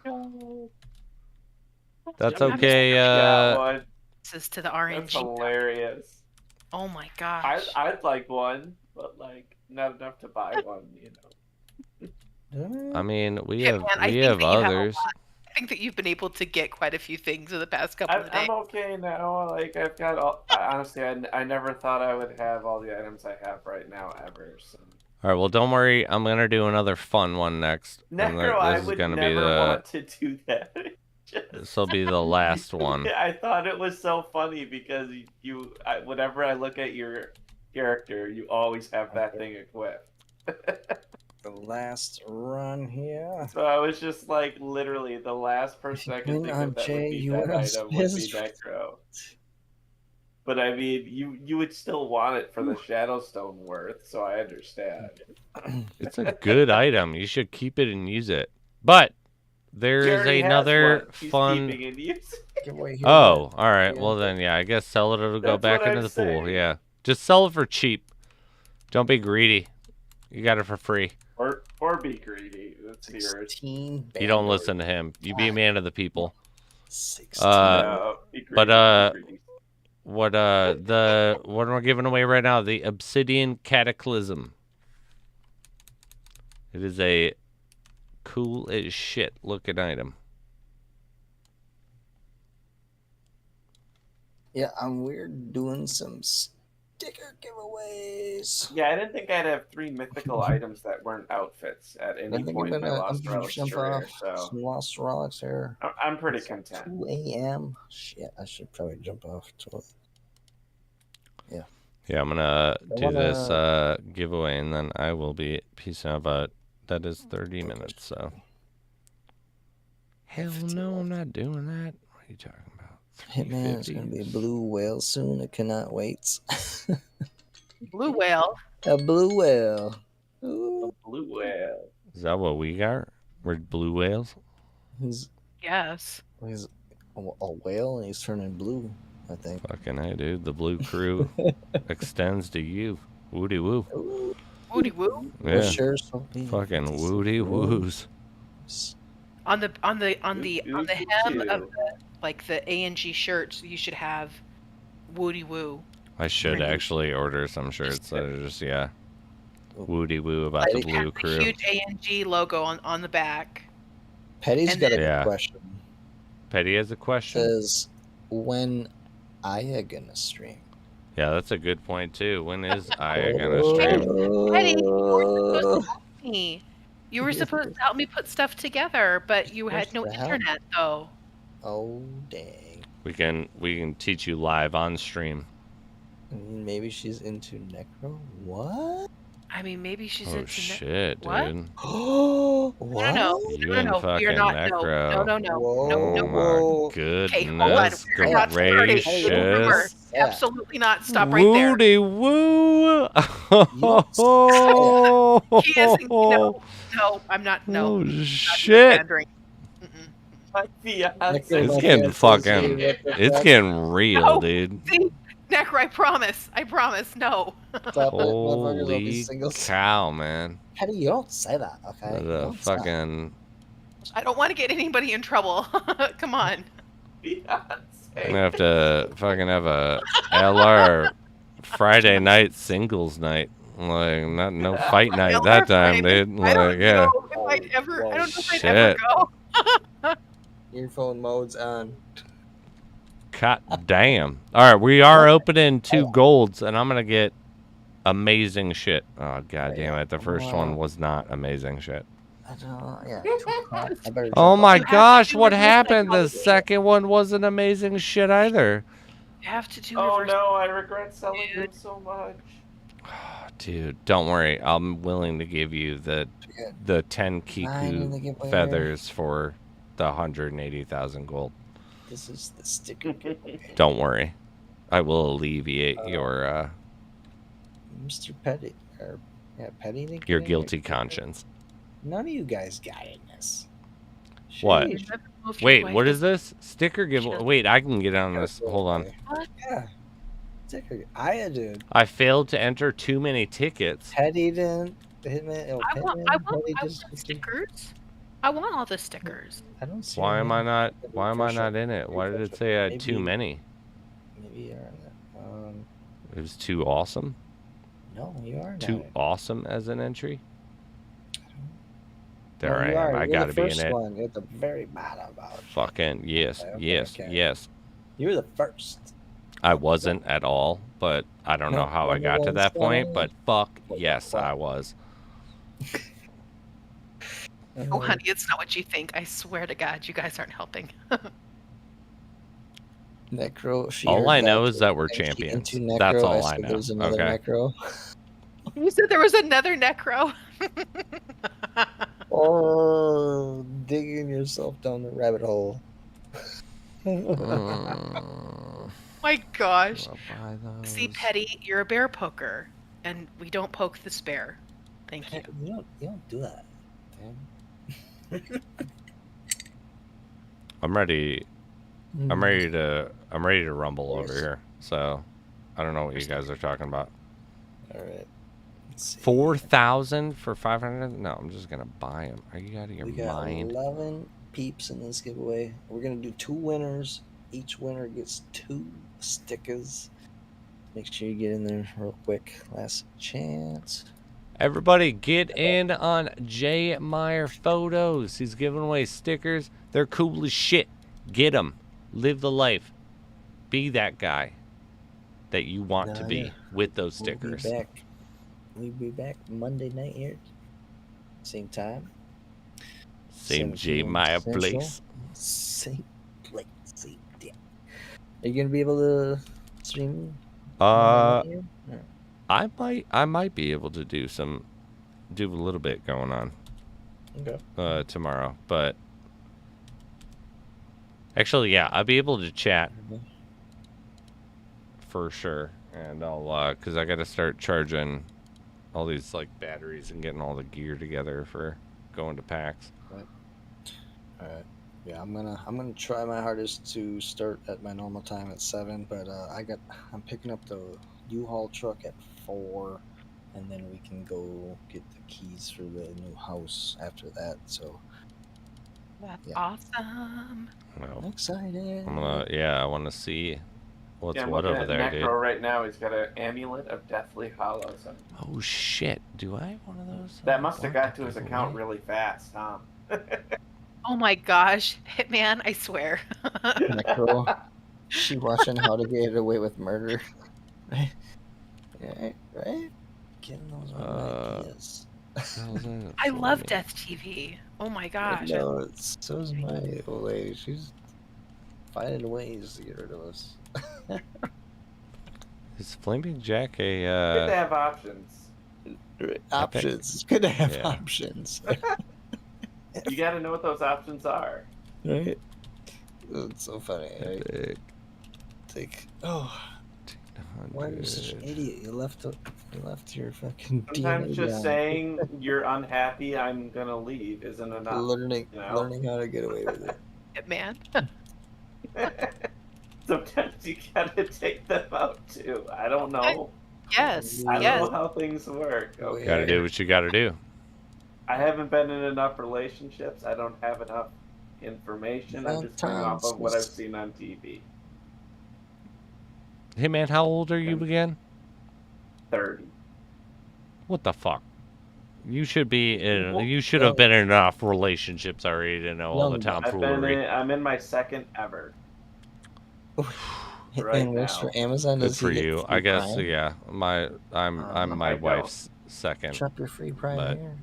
That's okay. Yeah, one. This is to the That's RNG. hilarious. Oh my gosh! I'd like one, but like not enough to buy one. You know. I mean, we Yeah, have man, I we think have that you have a others. I think that you've been able to get quite a few things in the past couple of days. I'm okay now. Like I've got all. Honestly, I never thought I would have all the items I have right now ever. So. All right. Well, don't worry. I'm gonna do another fun one next. And Necro, I this is would gonna never be the. want to do that. This will be the last one. I thought it was so funny because whenever I look at your character, you always have that thing equipped. The last run here. So I was just like, literally, the last person I could Win think on of that Jay, would be you that win on item would be Spiz. Necro. But I mean, you would still want it for the Shadowstone worth, so I understand. It's a good item. You should keep it and use it. But there He is already has another one. He's fun. keeping it used. Give away here. Oh, all right. Yeah. Well then, yeah. I guess sell it. It'll go That's back what into I'm the pool. saying. Yeah. Just sell it for cheap. Don't be greedy. You got it for free. Or be greedy. That's yours. 16 You don't band listen to him. You be a man of the people. 16. No, be greedy, but, be greedy. What we're giving away right now? The Obsidian Cataclysm. It is a cool as shit looking item. Yeah, we're doing some sticker giveaways. Yeah, I didn't think I'd have 3 mythical items that weren't outfits at any I think point in my I'm Lost gonna Relics jump career, off so some Lost Relics here. I'm pretty It's like content. 2 a.m. Shit, I should probably jump off to it. Yeah, I'm gonna do this giveaway, and then I will be peacing out. But that is 30 minutes, so. Hell no, I'm not doing that. What are you talking about? Hitman is gonna be a blue whale soon. I cannot wait. Blue whale. A blue whale. A Ooh. blue whale. Is that what we got? We're blue whales? He's Yes. a whale and he's turning blue, I think. Fucking hey, dude. The blue crew extends to you. Woody woo. Ooh. Woody woo. Yeah. Sure, so Fucking woody woos. On the hem Ooh, of too. the like the A&G shirts, you should have Woody woo. I should Printed. actually order some shirts that are just, yeah. Woody woo about the It has blue the crew. huge A&G logo on the back. Petty's And got a then- Yeah. good question. Petty has a question? Says, when Aya gonna stream? Yeah, that's a good point, too. When is Aya gonna stream? Petty, you were supposed to help me. You were supposed to help me put stuff together, but you had no Supposed to help. internet though. Oh dang! We can teach you live on stream. Maybe she's into necro. What? I mean, maybe she's Oh into shit, What? dude. Oh, what? No, You no, and no, we fucking are not. Necro. No, no, Whoa. no, no. Oh my Okay, hold on. goodness We're not starting. gracious. Remember, absolutely not. Stop right there. Woody woo! He is. No, I'm not. No. Oh not doing shit! pandering. Mm-mm. My fiance. It's getting fucking. It's getting real, No. dude. See, Necro, I promise. I promise. No. Stop it, motherfuckers will be Holy singles. cow, man! Petty, you don't say that, okay? You The don't say that. fucking. I don't want to get anybody in trouble. Come on. I'm gonna have to fucking have a LR Friday night singles night. Like, no fight night LR that time, Friday. dude. I Like, don't yeah. know if I'd ever. I don't know if I'd Shit. ever go. Earphone mode's on. God damn. Alright, we are opening 2 golds, and I'm gonna get amazing shit. Oh, god damn it. The first one was not amazing shit. I don't. Yeah. I better Oh jump my You have to gosh, do what reverse happened? The psychology. second one wasn't amazing shit either. You have to do Oh reverse. no, I regret selling them so much. Dude, don't worry. I'm willing to give you the 10 Mine in the Kiku giveaway. feathers for the 180,000 gold. This is the sticker giveaway. Don't worry. I will alleviate your Mr. Petty. Or, yeah, Petty. didn't your get guilty it. conscience. None of you guys got in this. What? You Sheesh. never know if your Wait, wife what is this? Sticker giveaway. Wait, I can get on this. Hold on. Yeah. Sticker. Aya, dude. I failed to enter too many tickets. Petty didn't. Hitman. Oh, I want Petty the just. stickers. I want all the stickers. I don't see. Why your am I name. not? Why am I not in it? Why did it say I had too Maybe- many? Maybe you're in it. It was too awesome. No, you are Too not. awesome as an entry. There No, I you am. are. I You're gotta the be in first it. one. You're at the very bottom of it. Fucking yes, Okay, yes, okay. yes. You're the first. I wasn't at all, but I don't know No, how I when got you to that point. said- But fuck, What the yes, fuck? I was. Oh, honey, it's not what you think. I swear to God, you guys aren't helping. Necro. She All heard I know that is that we're and she champions. into That's Necro. all I said know. There's another Okay. Necro. You said there was another Necro. Oh, digging yourself down the rabbit hole. My gosh. I'll buy See, those. Petty, you're a bear poker, and we don't poke the spare. Thank you. You don't do that. Damn. I'm ready. Mm. I'm ready to rumble over here. So, I don't know what you guys are talking about. All right. Let's see. 4,000 for 500? No, I'm just gonna buy them. Are you out of your We got mind? 11 peeps in this giveaway. We're gonna do 2 winners. Each winner gets 2 stickers. Make sure you get in there real quick. Last chance. Everybody get in on JMeyerPhotos. He's giving away stickers. They're cool as shit. Get them. Live the life. Be that guy that you want to be with those stickers. We'll be back Monday night here. Same time. Same 7 J p.m. Meyer Central. place. Same place. Same day. Are you gonna be able to stream? I might be able to do a little bit going on. Okay. Tomorrow, but actually, yeah, I'll be able to chat for sure, and I'll cause I gotta start charging all these like batteries and getting all the gear together for going to PAX. Right. All right. Yeah, I'm gonna try my hardest to start at my normal time at 7, but I'm picking up the U-Haul truck at 4, and then we can go get the keys for the new house after that. So That's Yeah. awesome. I'm Well, excited. I want to see what's I'm what looking over at there, Necro dude. right now. He's got an amulet of Deathly Hollows. Oh shit! Do I have one of those? That must have Want got to his give account away? really fast, huh? Oh my gosh, Hitman! I swear. Necro. She watching How to Get Away with Murder. Right? Right? Getting those ideas. I love Death TV. Oh my gosh. No, so is my old lady. She's finding ways to get rid of us. Is Flaming Jack Good to a? have options. Options. It's good to have Yeah. options. You got to know what those options are. Right? It's so funny. Right? Epic Like, oh, why are you such an 100. idiot? You left your fucking Sometimes DNA just behind. saying you're unhappy, I'm gonna leave, isn't enough. learning you know? learning how to get away with it. Hitman. Sometimes you gotta take them out too. I don't know. Yes. I don't Yes. know how things work. Okay. Gotta do what you gotta do. I haven't been in enough relationships. I don't have enough information. I'm just going off of what I've seen on TV. Hey man, how old are you again? 30. What the fuck? You should be in. Well, You should have been in enough relationships already to know all the tomfoolery. I'm in my second ever. Right Hitman works now. for Amazon. Good Does for he get you. free I guess Prime? yeah. I'm I my don't. wife's second. Drop your free Prime But- here.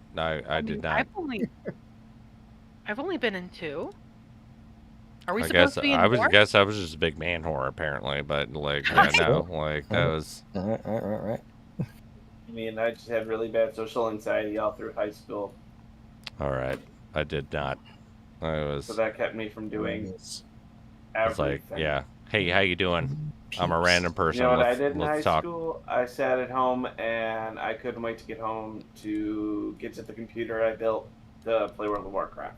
I did not. I've only been in 2. Are we I supposed guess to be in I was more? guess I was just a big man whore apparently, but like yeah, no, like that was Right. I mean, I just had really bad social anxiety all through high school, all right. I did not. I was. so that kept me from doing I was like, everything. yeah. Hey, how you doing? I'm a random person. You know what I let's did in high let's talk. school? I sat at home and I couldn't wait to get home to get to the computer I built to play World of Warcraft.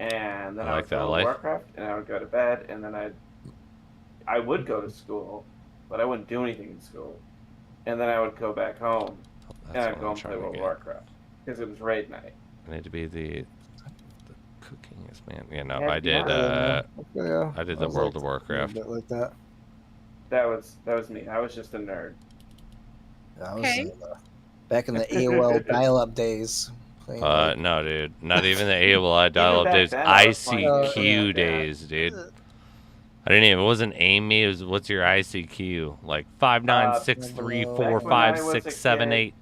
And then I I like would play that World life. of Warcraft and I would go to bed and then I would go to school, but I wouldn't do anything in school. And then I would go back home and That's I'd what go I'm and play trying to World of get. Warcraft because it was raid night. I need to be the cookingest man. Yeah, no, Heck I did. Yeah, I did the World of Warcraft. A bit like that. That was me. I was just a nerd. I was Okay. back in the AOL dial-up days. playing, like, No, dude. Not even the AOL dial-up back days. then, I was playing ICQ yeah. days, dude. I didn't even. It wasn't AIM-me. It was what's your ICQ? Like 596345678.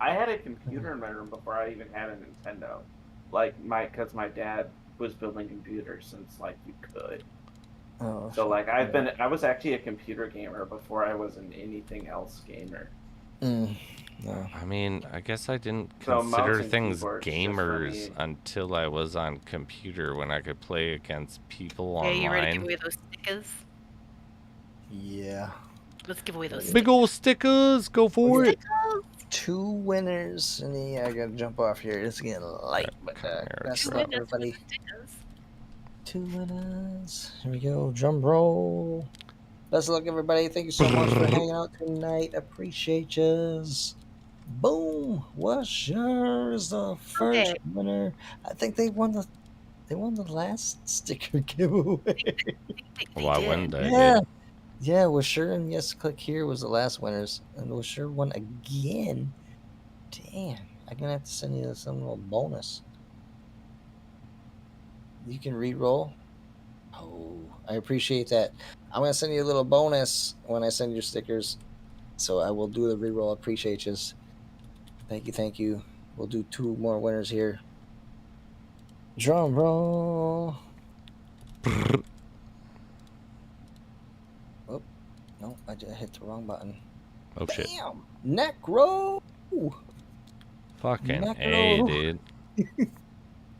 I had a computer in my room before I even had a Nintendo. Like because my dad was building computers since like you could. oh, So like I was actually a computer gamer before I was an anything else gamer. no. I mean, I guess I didn't So mouse consider and things keyboards just for gamers me. until I was on computer when I could play against people Hey, you ready to give online. away those stickers? Yeah. Let's give away those Big old stickers, go for it. 2 winners, and then I gotta jump off here. It's getting light, but Come here, best Trevor. luck, stickers. everybody. Stickers. 2 winners. Here we go. Drum roll. Best of luck, everybody. Thank you so much for hanging out tonight. Appreciate yous. Boom. Washer is the first Okay. winner. I think they won the last sticker giveaway. They Why did. wouldn't they? Yeah. dude? Yeah, Washer and Yes Click Here was the last winners. And Washer won again Damn, I'm gonna have to send you some little bonus. You can re-roll. Oh, I appreciate that. I'm gonna send you a little bonus when I send your stickers. So I will do the re-roll. Appreciate you. Thank you, thank you. We'll do 2 more winners here. Drum roll. Oh, no, I just hit the wrong button. Oh shit. Bam! Necro! Fucking A, Necro. dude.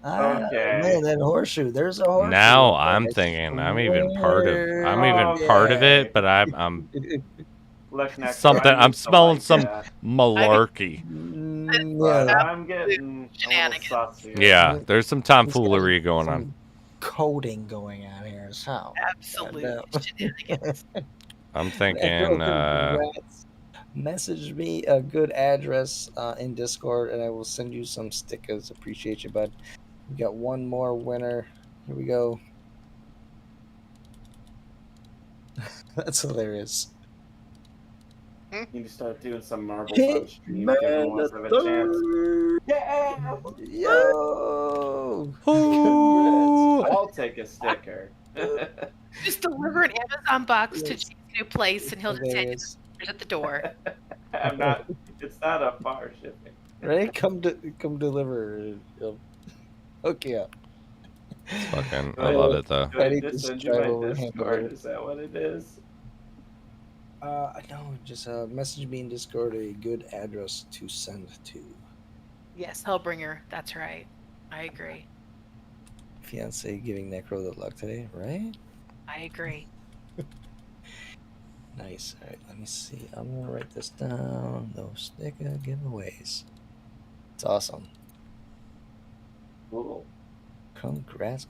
Okay. Man, that horseshoe. There's a horseshoe. Now I'm thinking I'm even part of it, but I'm Look, next something. time I'm it's smelling like some that. malarkey. But Yeah, I'm getting a Shenanigans. little sus here. Yeah, there's some tomfoolery going some on. coding going on here. So Absolute shenanigans. I'm thinking. congrats. Message me a good address in Discord, and I will send you some stickers. Appreciate you, bud. We got one more winner. Here we go. That's hilarious. You need to start doing some marbles Hit on stream. man Give everyone the a chance. third. Yeah! Yo! Ooh. Congrats. I'll take a sticker. Just deliver an Amazon box to James' new place, and he'll just hand you Hilarious. the stickers at the door. I'm not. It's not a far shipping. Right? Come deliver. He'll hook you up. Fucking, I love it though. Do I Petty just send just you drive my over and Discord? handle it. Is that what it is? No, just message me in Discord a good address to send to. Yes, Hellbringer. That's right. I agree. Fiance giving Necro the luck today, right? I agree. Nice. All right, let me see. I'm gonna write this down. Those sticker giveaways. It's awesome. Cool. Congrats.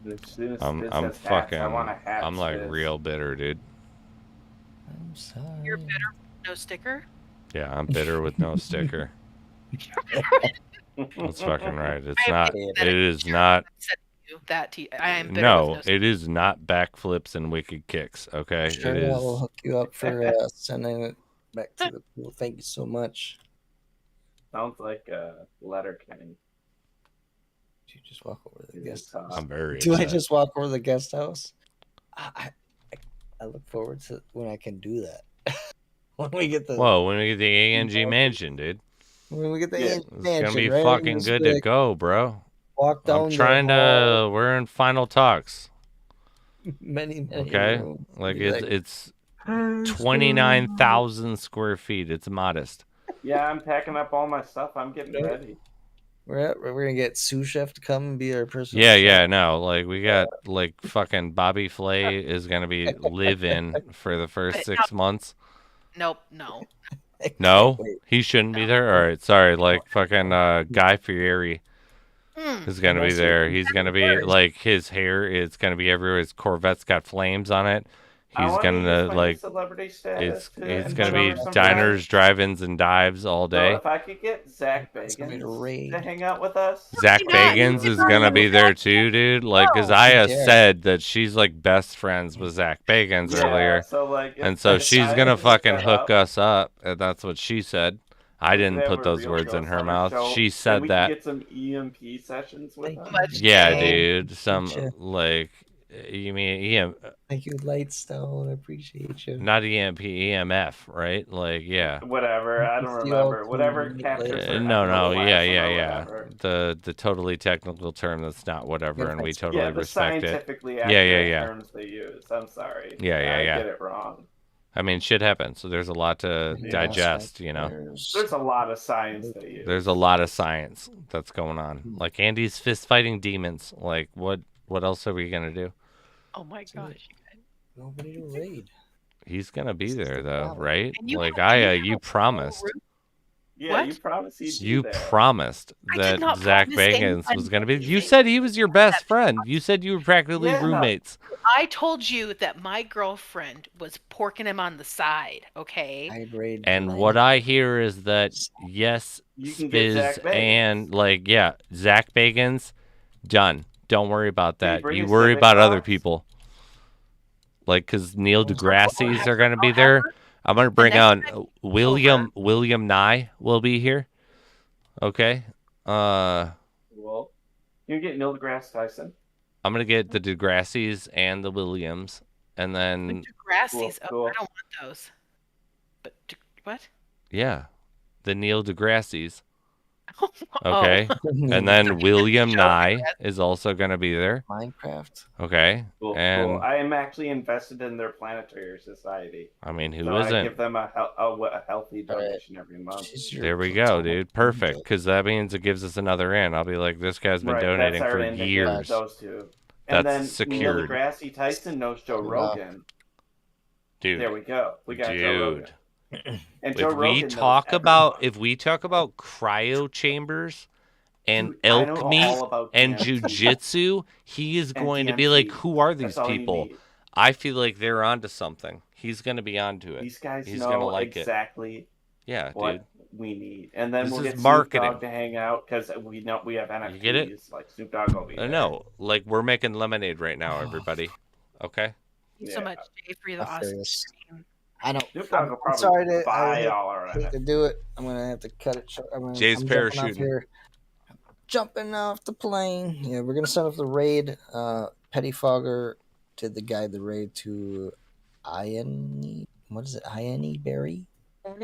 As soon as I'm Spiz has hats, fucking. I want a hat, I'm like Spiz. real bitter, dude. I'm sorry. You're bitter. No sticker. Yeah, I'm bitter with no sticker. That's fucking right. It's I am not. bitter It that is not. said you that I am bitter No, with no it is not backflips and wicked kicks. Okay, Sure, it I will is. hook you up for sending it back to the pool. Thank you so much. Sounds like a letter Kenny. Did you just walk over to the Is it guest tough? house? I'm very. Do I upset. just walk over to the guest house? I look forward to when I can do that. when we get the Whoa, when we get the ANG mansion, dude, when we get the Yeah. it's mansion, gonna be right? fucking Just good be to like, go, bro. walk down I'm trying the hall, to. We're in final talks. many Okay, rooms. like Be it's 29,000 square feet. It's modest. Yeah, I'm packing up all my stuff. I'm getting Right. ready. we're gonna get sous chef to come and be our personal. Yeah, chef. yeah, no, like we got like fucking Bobby Flay is gonna be live in for the first But 6 months. Nope. No. I can't No, wait. he shouldn't be No. there. All right, sorry. Like fucking Guy Fieri Hmm. is gonna be Unless there. you- He's gonna be like his hair is gonna be everywhere. His Corvette's got flames on it. I He's wanna gonna use my like celebrity status to it's invite gonna be over some diners, friends. drive-ins, and dives all So day. if I could get Zach It's gonna be a Bagans raid. to hang out with us. Zach Why not? Bagans is gonna be there too, dude. Like, cause No. Aya Yeah. said that she's like best friends with Zach Bagans Yeah, earlier. so like, if And so That's she's I gonna can fucking set hook up, us up. And that's what she said. I we could didn't have put a those real words in Ghost her Hunter mouth. show, She and said we that. Could get some EMP sessions with Thank us. you. Much Yeah, Hey. dude. Some Gotcha. like you mean Thank you, Lightstone. I appreciate you. not EMP, EMF, right? Like yeah. Whatever, I don't It's the old remember. Whatever two captures later. her No, echo yeah, plasma or yeah. whatever. The totally technical term that's not whatever, and we Yes. totally Yeah, the respect it. scientifically Yeah, accurate yeah. terms they use. I'm sorry. Yeah, yeah, I yeah. get it wrong. I mean, shit happens, so there's a lot to Yeah. digest, you know. There's a lot of science they use. There's a lot of science that's going on. Like Andy's fist fighting demons. Like what else are we gonna do? Oh my gosh. Nobody to raid. He's gonna be This is there the though, problem. right? And you Like have- and you have you a promised. whole room- Yeah, What? you promised he'd be You there. promised I did that not Zach promise Bagans was gonna be. anyone You anything. said he was your best friend. You said you were practically Yeah. roommates. I told you that my girlfriend was porking him on the side. Okay. I'd raid. And tonight. what I hear is that yes, You can get Zach Spiz Bagans. and like yeah, Zach Bagans, done. Don't worry about Can you that. bring You his worry civic about other box? people. Like, cause Neil Oh, deGrasse's are gonna be there. I'm gonna bring next on time William Nye will be here. Okay. Cool. You get Neil deGrasse Tyson. I'm gonna get the DeGrassi's and the Williams, and The then Degrassi's. Oh, Cool. I don't want those. But what? yeah, the Neil deGrassi's. Oh. Okay. And then William Show Nye is also gonna be there. Minecraft. Okay. Cool. And Cool. I am actually invested in their planetary society. I mean, who So I isn't? give them a healthy donation every month. She's your There we go, platonic dude. Perfect. angel. Because that means it gives us another in. I'll be like, this guy's been Right, donating that's for our end to years. Those two. That's And then secured. Neil deGrasse Tyson knows Joe Wow. Rogan. Dude. There we go. We got Joe Rogan. Dude. And Joe If we Rogan knows talk about everyone. cryo chambers and Dude, I know elk all meat about and DMT. jujitsu, he is And going to be like, DMT. who are these That's all you people? need. I feel like they're onto something. He's going to be onto it. These guys He's know gonna like exactly Yeah, what dude. we need. And then This we'll is get marketing. Snoop Dogg to hang out because we know we have NFTs. You get it? Like Snoop Dogg will be I there. know. Like, we're making lemonade right now, everybody. Okay? Thank you so Yeah. much, Jay, for the I feel awesome this. stream. I don't. Snoop Dogg will I'm probably sorry to. buy I all our hate to NFTs. do it. I'm gonna have to cut it short. Jay's I'm jumping off parachuting. here. Jumping off the plane. Yeah, we're gonna set up the raid. Pettifogger did the guide the raid to Ione. What is it? Ione Berry?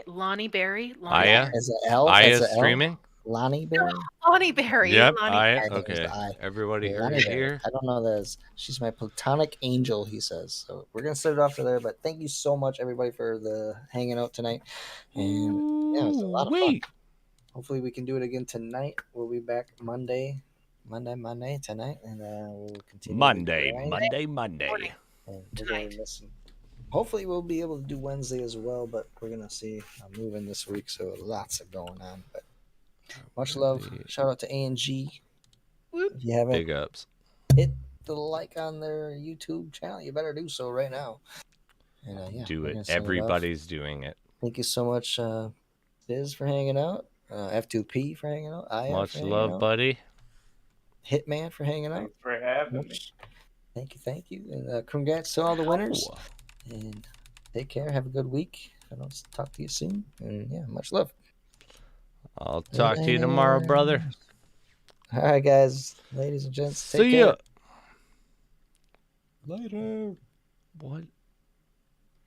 Lonnie Berry. Aya? As a L. Aya As a L? streaming? Lonnie Berry. Lonnie Berry. Yep. Lonnie Aya. I think it was Okay. the I. Everybody heard Lonnie it Berry. here. I don't know that as she's my platonic angel, he says. So we're gonna set it off to there. But thank you so much, everybody, for the hanging out tonight. And yeah, it was a lot of fun. Wait. Hopefully we can do it again tonight. We'll be back Monday tonight, and we'll continue. Monday. the grind. Morning. And we're gonna listen. Hopefully we'll be able to do Wednesday as well, but we're gonna see. I'm moving this week, so lots of going on. But much love. Shout out to A&G. If you haven't Big ups. hit the like on their YouTube channel, you better do so right now. And yeah, Do we're it. gonna send off. Everybody's doing it. Thank you so much, Biz, for hanging out. F2P for hanging out. Much love, buddy. Hitman for hanging out. Thanks for having me. Thank you. And congrats to all the winners. Oh. And take care. Have a good week. If I don't talk to you soon. And yeah, much love. I'll talk to you tomorrow, brother. All right, guys, ladies and gents. Take See care. ya. Later. What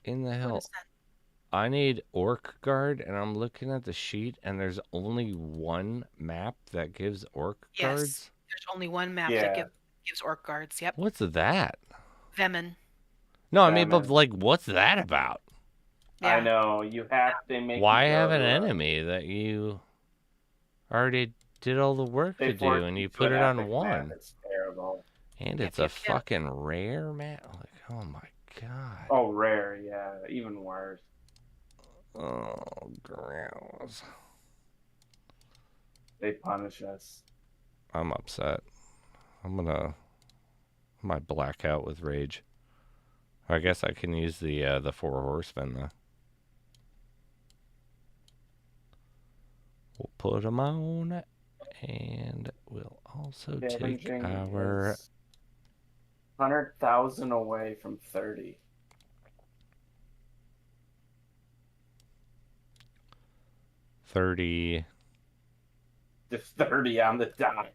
in the What hell? is that? I need Orc Guard, and I'm looking at the sheet, and there's only one map that gives Orc Yes. Guards. There's only one map Yeah. that gives orc guards. Yep. What's that? Vemin. No, I mean, but Salmon. like, what's that about? Yeah. I know you have to make. Why you go have an to a- enemy that you already did all the work they to do, forced and you to put an it on epic one? map. It's terrible. And Yep, it's a yep, yep. fucking rare map. Like, oh my god. Oh, rare, yeah, even worse. Oh, gross. They punish us. I'm upset. I might black out with rage. I guess I can use the 4 horsemen though. We'll put them on, and we'll also take Scavenging our. is 100,000 away from 30. 30. Just 30 on the dot.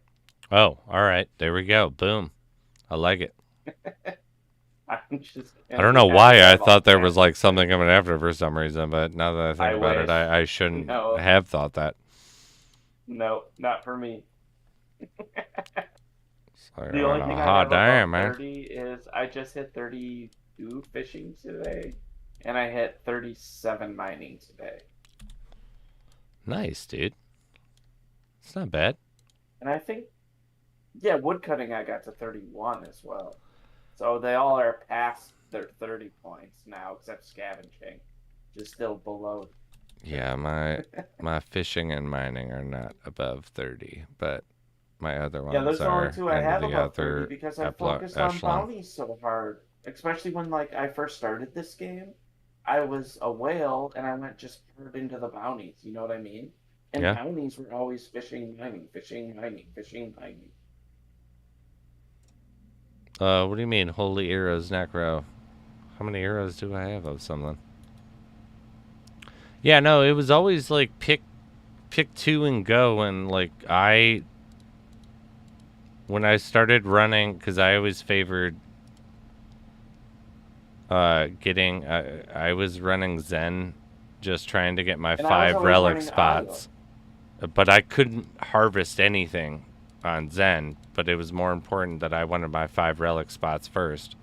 Oh, all right. There we go. Boom. I like it. I'm just. I don't know why I thought there was like something coming after for some reason, but now that I think I about it, wish. I shouldn't No. have thought that. No, not for me. Sorry, The only thing I hot have damn, above man. 30 is I just hit 32 fishing today, and I hit 37 mining today. Nice, dude. It's not bad. And I think, yeah, woodcutting I got to 31 as well. So they all are past their 30 points now, except scavenging, which is still below. Yeah, my fishing and mining are not above 30, but my other ones Yeah, those are the are only two I into have the above 30 other because I epla- focused on echelon. bounties so hard. Especially when like I first started this game, I was a whale and I went just hard into the bounties. You know what I mean? And Yeah. bounties were always fishing, mining, fishing, mining, fishing, mining. What do you mean, holy arrows, necro? How many arrows do I have of something? Yeah, no, it was always like pick 2 and go, and like when I started running, because I always favored getting I was running Zen, just trying to get my And I was 5 always relic running spots, but I couldn't harvest anything on Zen, but it was more important that I wanted my 5 relic spots first.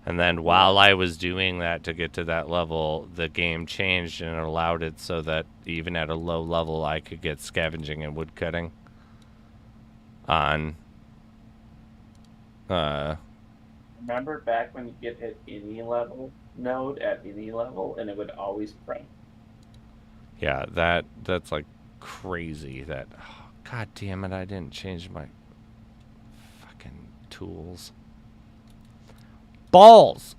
And then while I was doing that to get to that level, the game changed and it allowed it so that even at a low level I could get scavenging and woodcutting on Remember back when you get hit any level node at any level and it would always print? yeah, that's like crazy. That god damn it, I didn't change my fucking tools. Balls.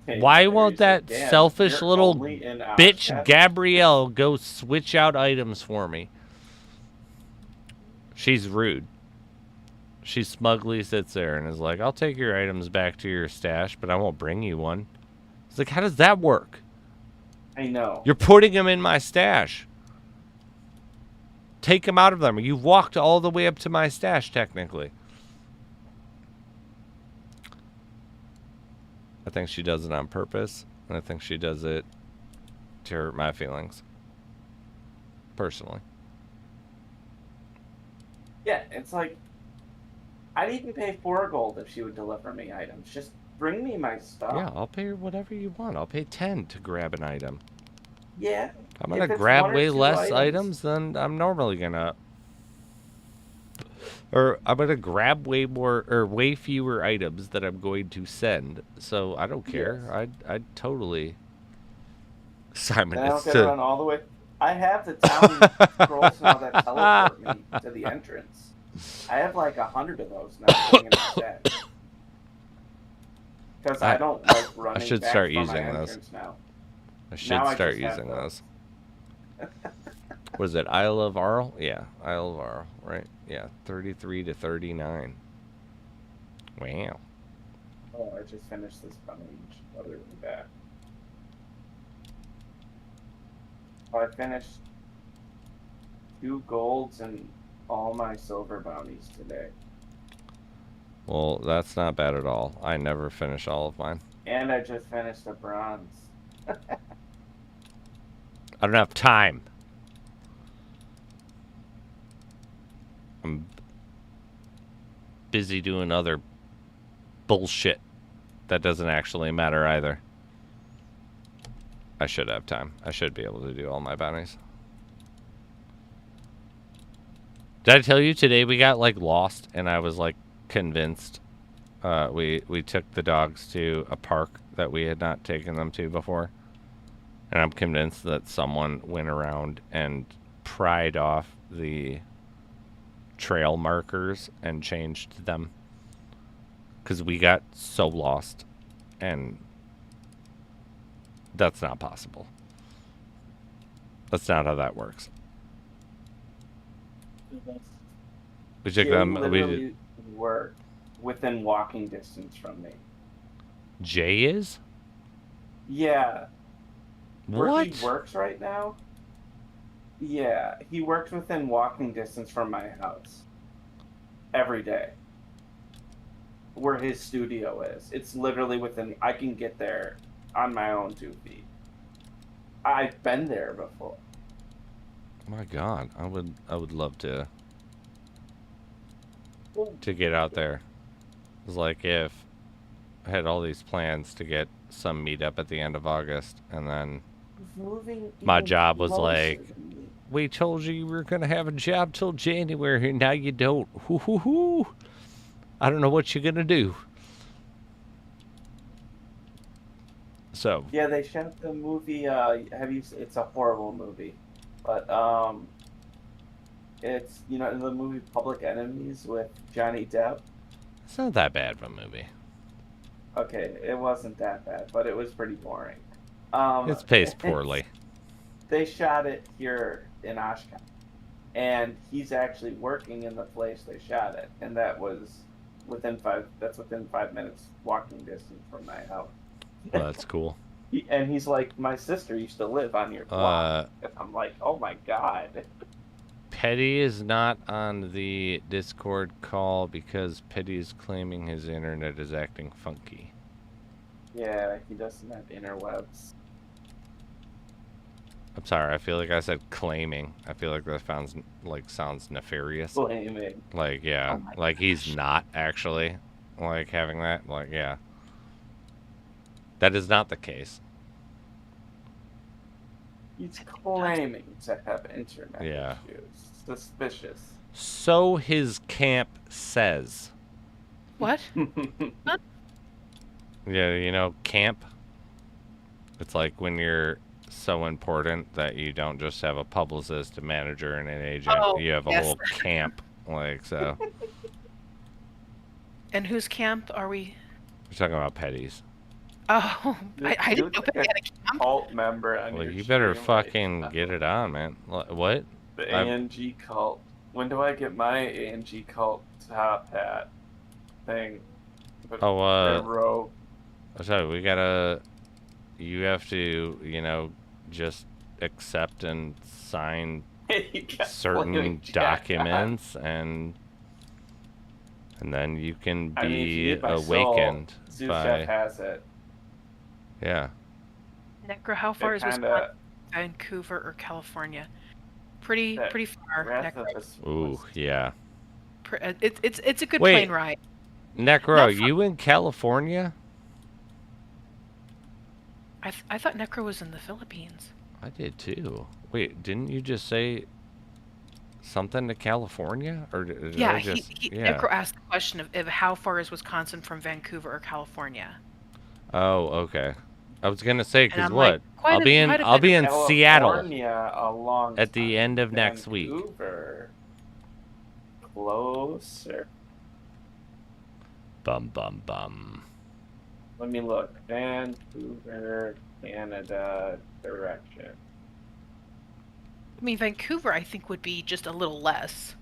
Hey, Why won't that again, selfish you're little only in bitch Oshkosh. Gabrielle go switch out items for me? She's rude. She smugly sits there and is like, I'll take your items back to your stash, but I won't bring you one. It's like, how does that work? I know. You're putting them in my stash. Take them out of them. You've walked all the way up to my stash, technically. I think she does it on purpose, and I think she does it to hurt my feelings. Personally. Yeah, it's like, I'd even pay 4 gold if she would deliver me items. Just bring me my stuff. Yeah, I'll pay her whatever you want. I'll pay 10 to grab an item. Yeah. I'm If gonna it's grab 1 or way 2 less items than I'm normally gonna. Or I'm gonna grab way more or way fewer items that I'm going to send. So I don't care. Yes. I'd totally. Simon, And I don't it's gotta run all the way. I have the town scrolls now that teleport me to the entrance. I have like 100 of those now sitting in my stash. Because I don't like running should back start from using my those. entrance now. I should Now I start just have using those. those. What is it? Isle of Arl? Yeah, Isle of Arl, right? Yeah, 33 to 39. Wow. Oh, I just finished this challenge. I'll be back. Oh, I finished 2 golds and all my silver bounties today. Well, that's not bad at all. I never finish all of mine. And I just finished a bronze. I don't have time. I'm busy doing other bullshit that doesn't actually matter either. I should have time. I should be able to do all my bounties. Did I tell you today we got like lost and I was like convinced we took the dogs to a park that we had not taken them to before, and I'm convinced that someone went around and pried off the trail markers and changed them because we got so lost, and that's not possible. That's not how that works. We took Jay them. literally work within walking distance from me. Jay is? Yeah. Where What? he works right now? Yeah, he works within walking distance from my house. Every day. Where his studio is. It's literally within, I can get there on my own 2 feet. I've been there before. My God, I would love to get out there. It's like if I had all these plans to get some meetup at the end of August, and then my job was like, we told you were gonna have a job till January, and now you don't. Hoo hoo hoo. I don't know what you're gonna do. So Yeah, they shot the movie. Have you? It's a horrible movie, but it's the movie Public Enemies with Johnny Depp. it's not that bad of a movie. Okay, it wasn't that bad, but it was pretty boring. It's paced poorly. They shot it here in Oshkosh, and he's actually working in the place they shot it, and that was within 5 minutes walking distance from my house. Well, that's cool. And he's like, my sister used to live on your block. And I'm like, oh my god. Petty is not on the Discord call because Petty is claiming his internet is acting funky. Yeah, he doesn't have interwebs. I'm sorry, I feel like I said claiming. I feel like that sounds nefarious. Blaming. Like, yeah, Oh my like he's gosh. not actually, like, having that. Like, yeah. That is not the case. He's claiming to have internet Yeah. issues. Suspicious. So his camp says. What? Yeah, you know, camp? It's like when you're so important that you don't just have a publicist, a manager, and an agent. Oh, You have a yes. whole camp. Like, so. And whose camp are we? We're talking about Petty's. Oh, I You didn't know look Petty like had a camp. Cult member on Well, your you better stream fucking right get now. it on, man. What? The I've- ANG cult. When do I get my ANG cult top hat thing? But Oh, robe. So you have to, you know, just accept and sign You got certain flaming jack on. documents and then you can I mean, if you be need my awakened Zoo by, Chef has it. yeah. Necro, how far It is Wisconsin, kinda Vancouver, or California? Pretty That far. Wrath Necro. of us Ooh, was- yeah. It's a good Wait. plane ride. Necro, Not you in California? I thought Necro was in the Philippines. I did too. Wait, didn't you just say something to California? Or did Yeah, I just, yeah. Necro asked the question of how far is Wisconsin from Vancouver or California? Oh, okay. I was gonna say, And cause I'm what? like, quite I'll a- be in quite a I'll bit be of in Seattle California along at the end of next week. Vancouver. Closer. Bum bum bum. Let me look. Vancouver, Canada direction. I mean, Vancouver, I think, would be just a little less.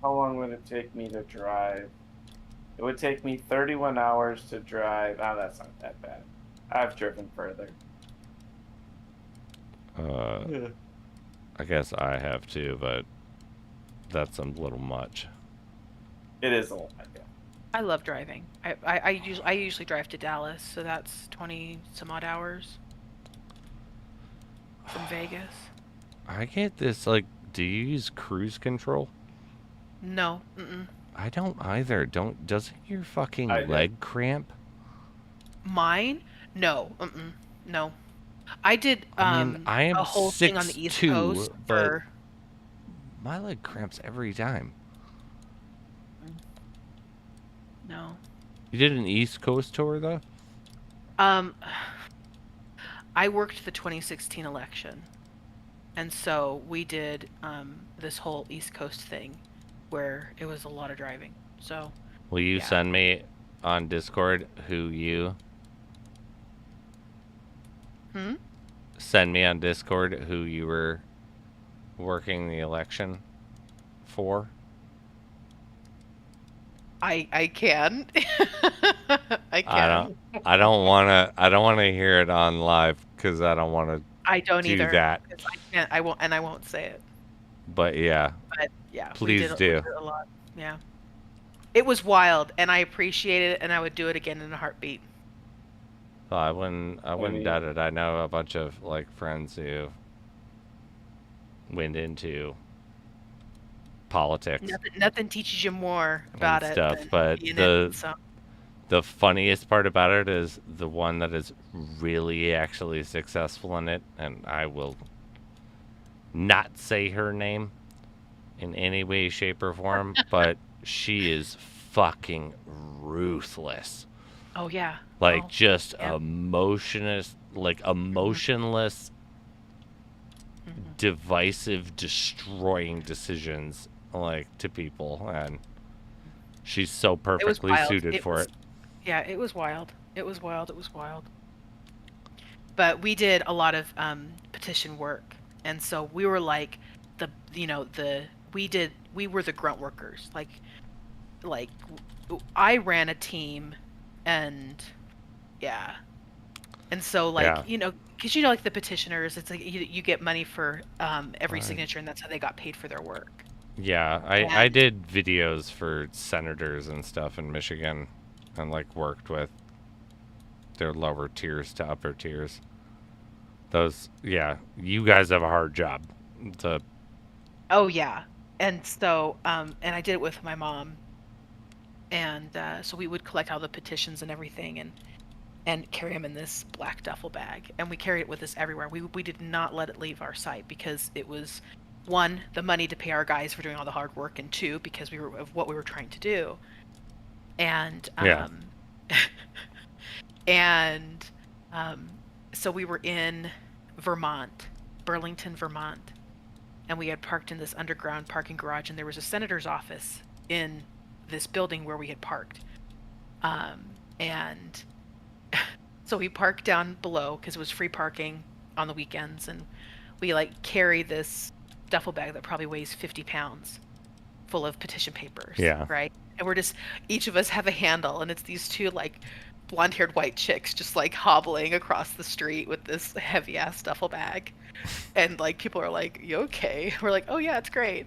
How long would it take me to drive? It would take me 31 hours to drive. Oh, that's not that bad. I've driven further. I guess I have too, but that's a little much. It is a lot. Yeah. I love driving. I usually drive to Dallas, so that's 20 some odd hours from Vegas. I get this, like, do you use cruise control? No, I don't either. Doesn't your fucking I do. leg cramp? mine, no, no. I did I mean, I am a whole thing on the East 6'2", Coast but for. my leg cramps every time. No. You did an East Coast tour though? I worked the 2016 election, and so we did this whole East Coast thing, where it was a lot of driving. So. Will you Yeah. send me on Discord who you send me on Discord who you were working the election for? I can. I can. I don't want to hear it on live cuz I don't want to I don't do either. that. 'Cause I can't. I won't, and I won't say it. But yeah, But yeah, Please we did do. we did a lot. Yeah, it was wild, and I appreciate it, and I would do it again in a heartbeat. well, I wouldn't mean- doubt it. I know a bunch of like friends who went into politics Nothing teaches you more about and it stuff, than but being in the it, so. the funniest part about it is the one that is really actually successful in it, and I will not say her name in any way, shape, or form, but she is fucking ruthless. Oh yeah. Like Oh, just yeah. emotionless, emotionless, mhm. divisive, destroying decisions like to people, and she's so It was perfectly wild. suited for was- it. Yeah, it was wild. It was wild. It was wild. But we did a lot of petition work, and so we were like we were the grunt workers. Like I ran a team, and Yeah. And so, like, Yeah. you know, because you know, like the petitioners, it's like you get money for every Right. signature, and that's how they got paid for their work. Yeah, I And did videos for senators and stuff in Michigan, and like worked with their lower tiers to upper tiers. Those, yeah, you guys have a hard job. To oh yeah, and so and I did it with my mom, and so we would collect all the petitions and everything, and carry them in this black duffel bag, and we carried it with us everywhere. We did not let it leave our sight because it was, one, the money to pay our guys for doing all the hard work, and two, because we were of what we were trying to do. And Yeah. and so we were in Vermont, Burlington, Vermont, and we had parked in this underground parking garage, and there was a senator's office in this building where we had parked. And so we parked down below because it was free parking on the weekends, and we like carry this duffel bag that probably weighs 50 pounds full of petition papers. Yeah. Right. And we're just, each of us have a handle, and it's these two like blonde-haired white chicks just like hobbling across the street with this heavy ass duffel bag. And like people are like, "You okay?" We're like, "Oh yeah, it's great."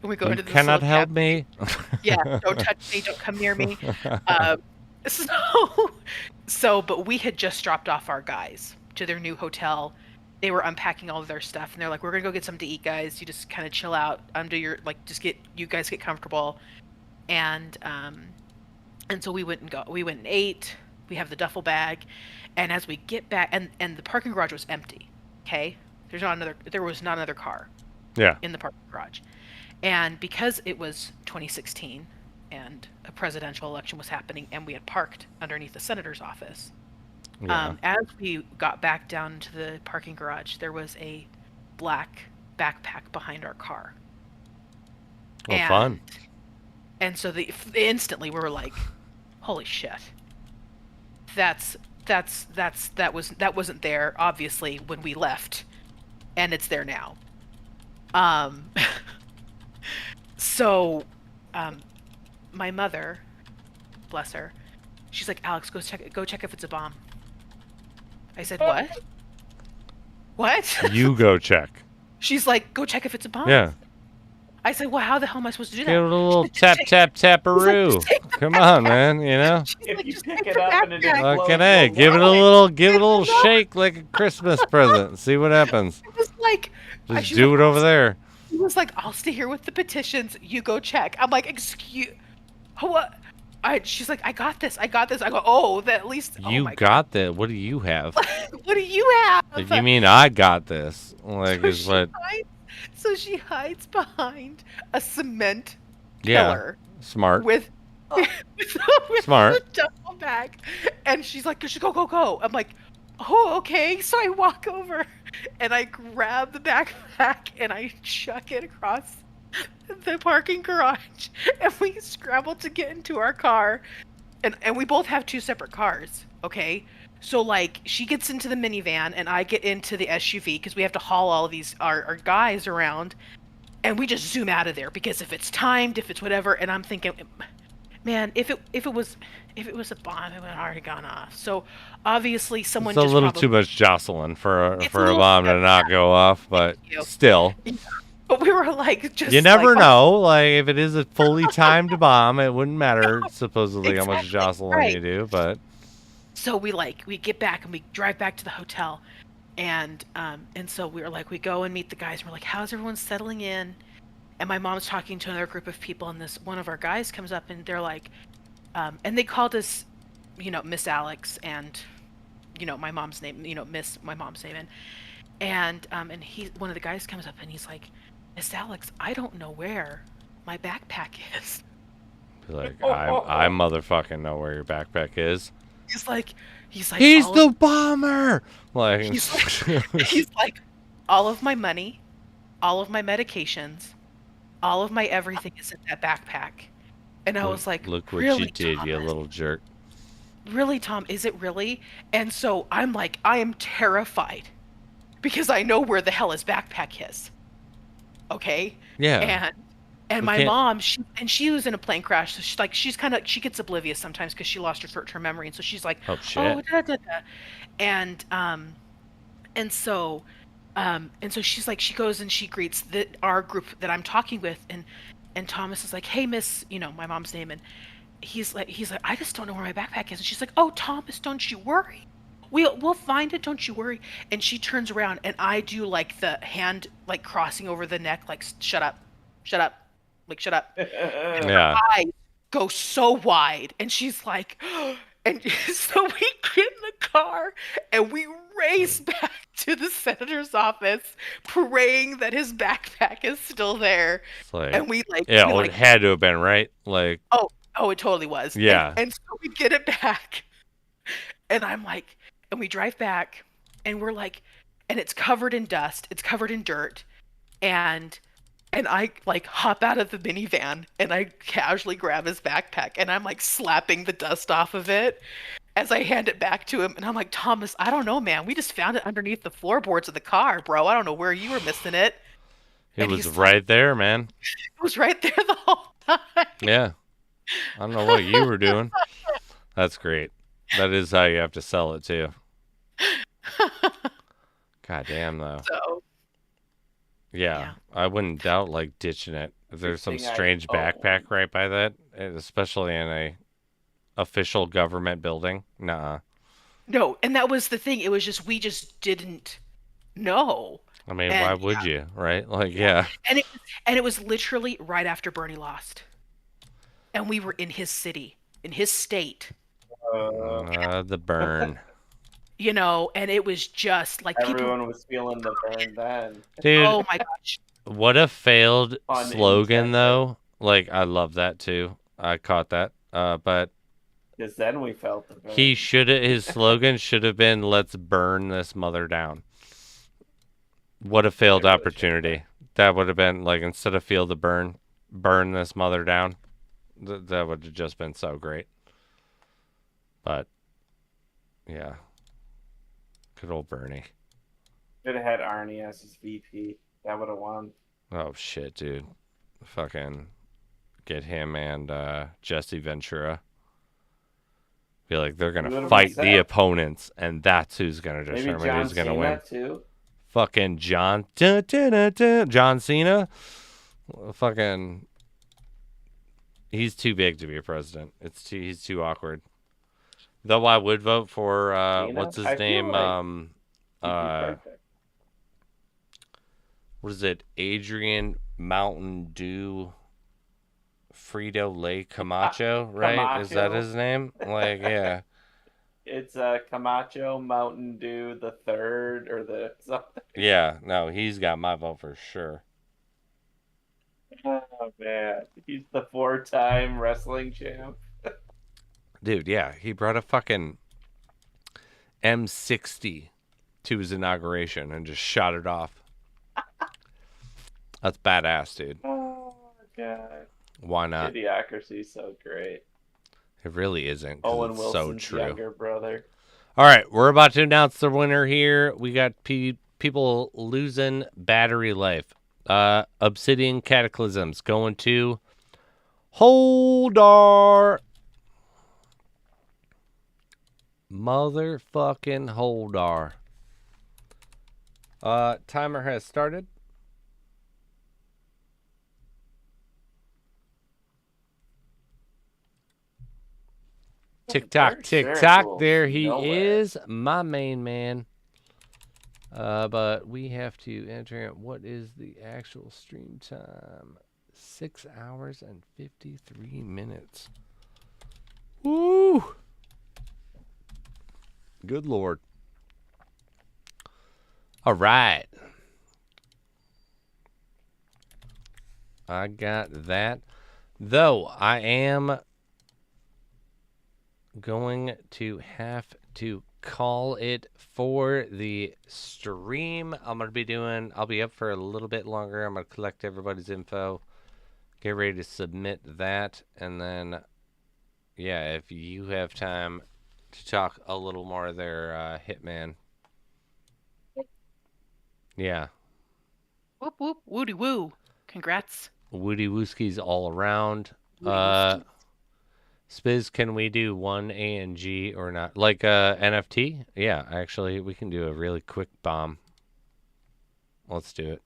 And we go You into this cannot little help cab- me. Yeah, don't touch me, don't come near me. So, but we had just dropped off our guys to their new hotel. They were unpacking all of their stuff, and they're like, "We're gonna go get something to eat, guys. You just kind of chill out, do your like, you guys get comfortable." And so we went and ate. We have the duffel bag, and as we get back, and the parking garage was empty. Okay, there was not another car Yeah. in the parking garage, and because it was 2016 and a presidential election was happening, and we had parked underneath the senator's office. Yeah. As we got back down to the parking garage, there was a black backpack behind our car. Well, fun. And so instantly we were like, "Holy shit! That wasn't there obviously when we left, and it's there now." So, my mother, bless her, she's like, "Alex, go check if it's a bomb." I said, "What? What?" You go check. She's like, "Go check if it's a bomb." Yeah. I said, "Well, how the hell am I supposed to do that?" Give it a little She's like, tap "Just taparoo. just take the Come on, backpack." man. You know. She's If like, you "Just pick take it the up and it just backpack." blows Fucking A. the Give it a wall. little. Give it a little shake like a Christmas present. See what happens. It was like, Just she's do like, it over there. He was like, "I'll stay here with the petitions. You go check." I'm like, "Excuse, what?" She's like, I got this. I go, "Oh, that at least." Oh You my got that. What do you have? God. What do you have? Like, you mean I got this? Like, So is she what? she hides behind a cement Yeah. pillar Smart. with Smart. a duffel bag, and she's like, "Just go." I'm like, "Oh, okay." So I walk over, and I grab the backpack, and I chuck it across the parking garage, and we scramble to get into our car, and we both have two separate cars. Okay, so like she gets into the minivan, and I get into the SUV because we have to haul all of these our guys around, and we just zoom out of there because if it's timed, if it's whatever, and I'm thinking, man, if it was a bomb, it would have already gone off. So obviously someone It's a just little probably, too much jostling for It's a a little bomb to not go off, but Thank you. still, but we were like, just you never like, know. Like, if it is a fully timed bomb, it wouldn't matter supposedly how much Exactly, jostling right. you do, but So we get back and we drive back to the hotel, and so we were like, we go and meet the guys, and we're like, "How's everyone settling in?" And my mom's talking to another group of people, and this one of our guys comes up, and they're like, and they called us, Miss Alex, and my mom's name, Miss my mom's name, and one of the guys comes up and he's like, "Miss Alex, I don't know where my backpack is." be like, I motherfucking know where your backpack is. He's like, He's all the of- bomber. Like, he's like, all of my money, all of my medications, all of my everything is in that backpack. And I was like, look what really, you did, you Thomas? little jerk. Really, Tom, is it really? And so I'm like, I am terrified because I know where the hell his backpack is. Okay? Yeah. And We my can't. mom, she was in a plane crash, so she gets oblivious sometimes because she lost her short-term memory, and so she's like, Oh oh, shit. da, da, da. and um, and so, she's like, she goes and she greets our group that I'm talking with, and Thomas is like, hey, Miss, my mom's name, and he's like, I just don't know where my backpack is, and she's like, oh, Thomas, don't you worry. We'll find it, don't you worry. And she turns around and I do like the hand like crossing over the neck, like shut up, shut up, like shut up. And her Yeah. eyes go so wide, and she's like, and so we get in the car and we race back to the senator's office, praying that his backpack is still there. It's like, And we yeah, well, it had to have been, right? Like, oh, it totally was. yeah. And so we get it back, and I'm like, and we drive back, and we're like, and it's covered in dust, it's covered in dirt, and I like hop out of the minivan and I casually grab his backpack and I'm like slapping the dust off of it as I hand it back to him, and I'm like, Thomas, I don't know, man. We just found it underneath the floorboards of the car, bro. I don't know where you were missing it. It And was he's right there, man. It was right there the whole time. Yeah. I don't know what you were doing. That's great. That is how you have to sell it, too. God damn, though. So, Yeah. I wouldn't doubt, like, ditching it. If there's some Everything I strange own. backpack right by that, especially in a official government building. Nuh-uh. no, and that was the thing. It was just we just didn't know. I mean, And why would you, right? Like, yeah. And it was literally right after Bernie lost. And we were in his city, in his state. The burn. And it was just like Everyone was feeling the burn then. Dude, oh my gosh. what a failed Unintended. slogan, though. Like, I love that, too. I caught that. But Because then we felt the burn. his slogan should have been, let's burn this mother down. What a failed It really opportunity. That would have been, like, instead of feel the burn this mother down. That would have just been so great. But, yeah. Good old Bernie. Should have had Arnie as his VP. That would have won. Oh, shit, dude. Fucking get him and Jesse Ventura. Feel like they're going He to would've fight been the set. opponents, and that's who's going to Maybe determine John who's going to Cena win. too. Fucking John Cena. Fucking, he's too big to be a president. He's too awkward. Though I would vote for Cena? what's his I feel name? like He'd be perfect. What is it? Adrian Mountain Dew Frito Lay Camacho, right? Is that Camacho. his name? Like, yeah. It's Camacho Mountain Dew the third or the something. Yeah, no, he's got my vote for sure. Oh man, he's the 4-time wrestling champ. Dude, yeah, he brought a fucking M60 to his inauguration and just shot it off. That's badass, dude. Oh god, Why not? Idiocracy's so great. It really isn't, 'cause Owen it's Wilson's so true. younger brother. All right, we're about to announce the winner here. We got people losing battery life. Obsidian Cataclysms going to Holdar. Motherfucking Holdar. Timer has started. Tick tock, tick tock. There he is, my main man. But we have to enter in what is the actual stream time. 6 hours and 53 minutes. Woo! Good Lord. All right. I got that. Though I am going to have to call it for the stream. I'll be up for a little bit longer. I'm going to collect everybody's info, get ready to submit that, and then, yeah, if you have time to talk a little more there, Hitman. Yeah. Whoop whoop woody woo. Congrats. Woody Wooskies all around. Woody Wooskies. Spiz, can we do one A and G or not? Like NFT? Yeah, actually, we can do a really quick bomb. Let's do it.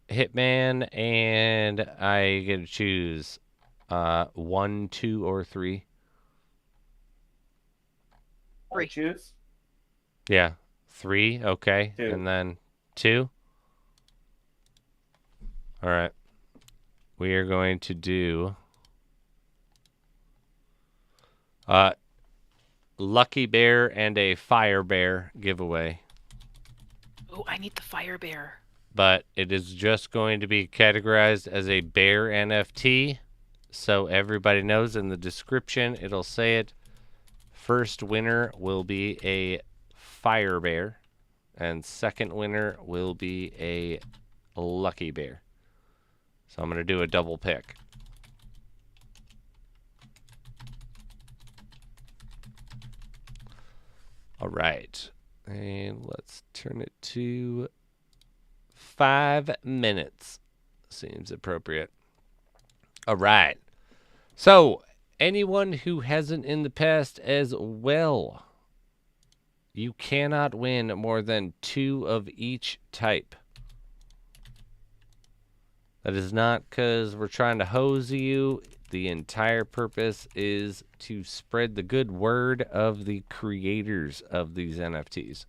Hitman, and I get to choose 1, 2, or 3. I choose. Yeah, 3. Okay, 2. and then 2. All right. We are going to do Lucky Bear and a Fire Bear giveaway. Oh, I need the fire bear. But it is just going to be categorized as a bear NFT. So everybody knows in the description, it'll say it. First winner will be a Fire Bear. And second winner will be a Lucky Bear. So I'm going to do a double pick. All right. And let's turn it to 5 minutes. Seems appropriate. All right. So, anyone who hasn't in the past as well, you cannot win more than 2 of each type. That is not because we're trying to hose you. The entire purpose is to spread the good word of the creators of these NFTs.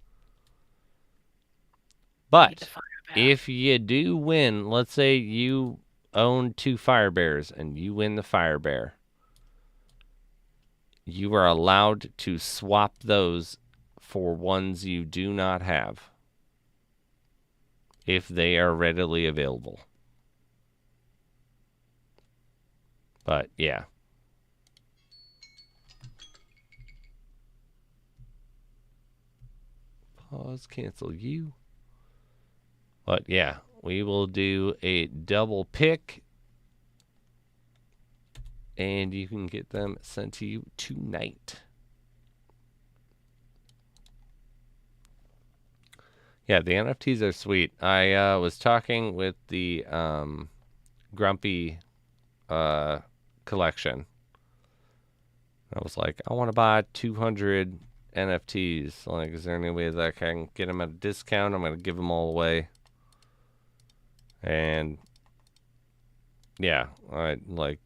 But if you do win, let's say you own 2 Fire Bears and you win the Fire Bear, you are allowed to swap those for ones you do not have if they are readily available. But yeah. Pause, cancel you. But yeah, we will do a double pick. And you can get them sent to you tonight. Yeah, the NFTs are sweet. I was talking with the Grumpy collection. I was like, I want to buy 200 NFTs. Like, is there any way that I can get them at a discount? I'm going to give them all away. And yeah,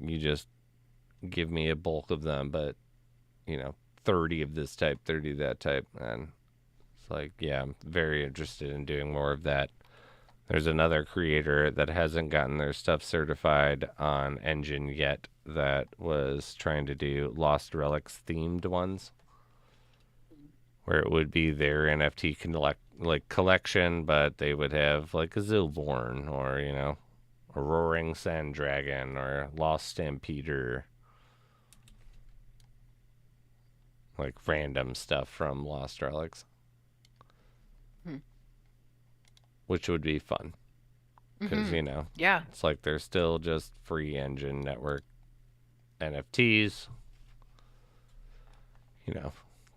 you just give me a bulk of them, but 30 of this type, 30 of that type, and it's like, yeah, I'm very interested in doing more of that. There's another creator that hasn't gotten their stuff certified on Engine yet that was trying to do Lost Relics themed ones, where it would be their NFT collection, but they would have like a Zilborn or a Roaring Sand Dragon or Lost Stampeder. Like random stuff from Lost Relics. Which would be fun. Because, yeah, it's like they're still just free Engine Network NFTs.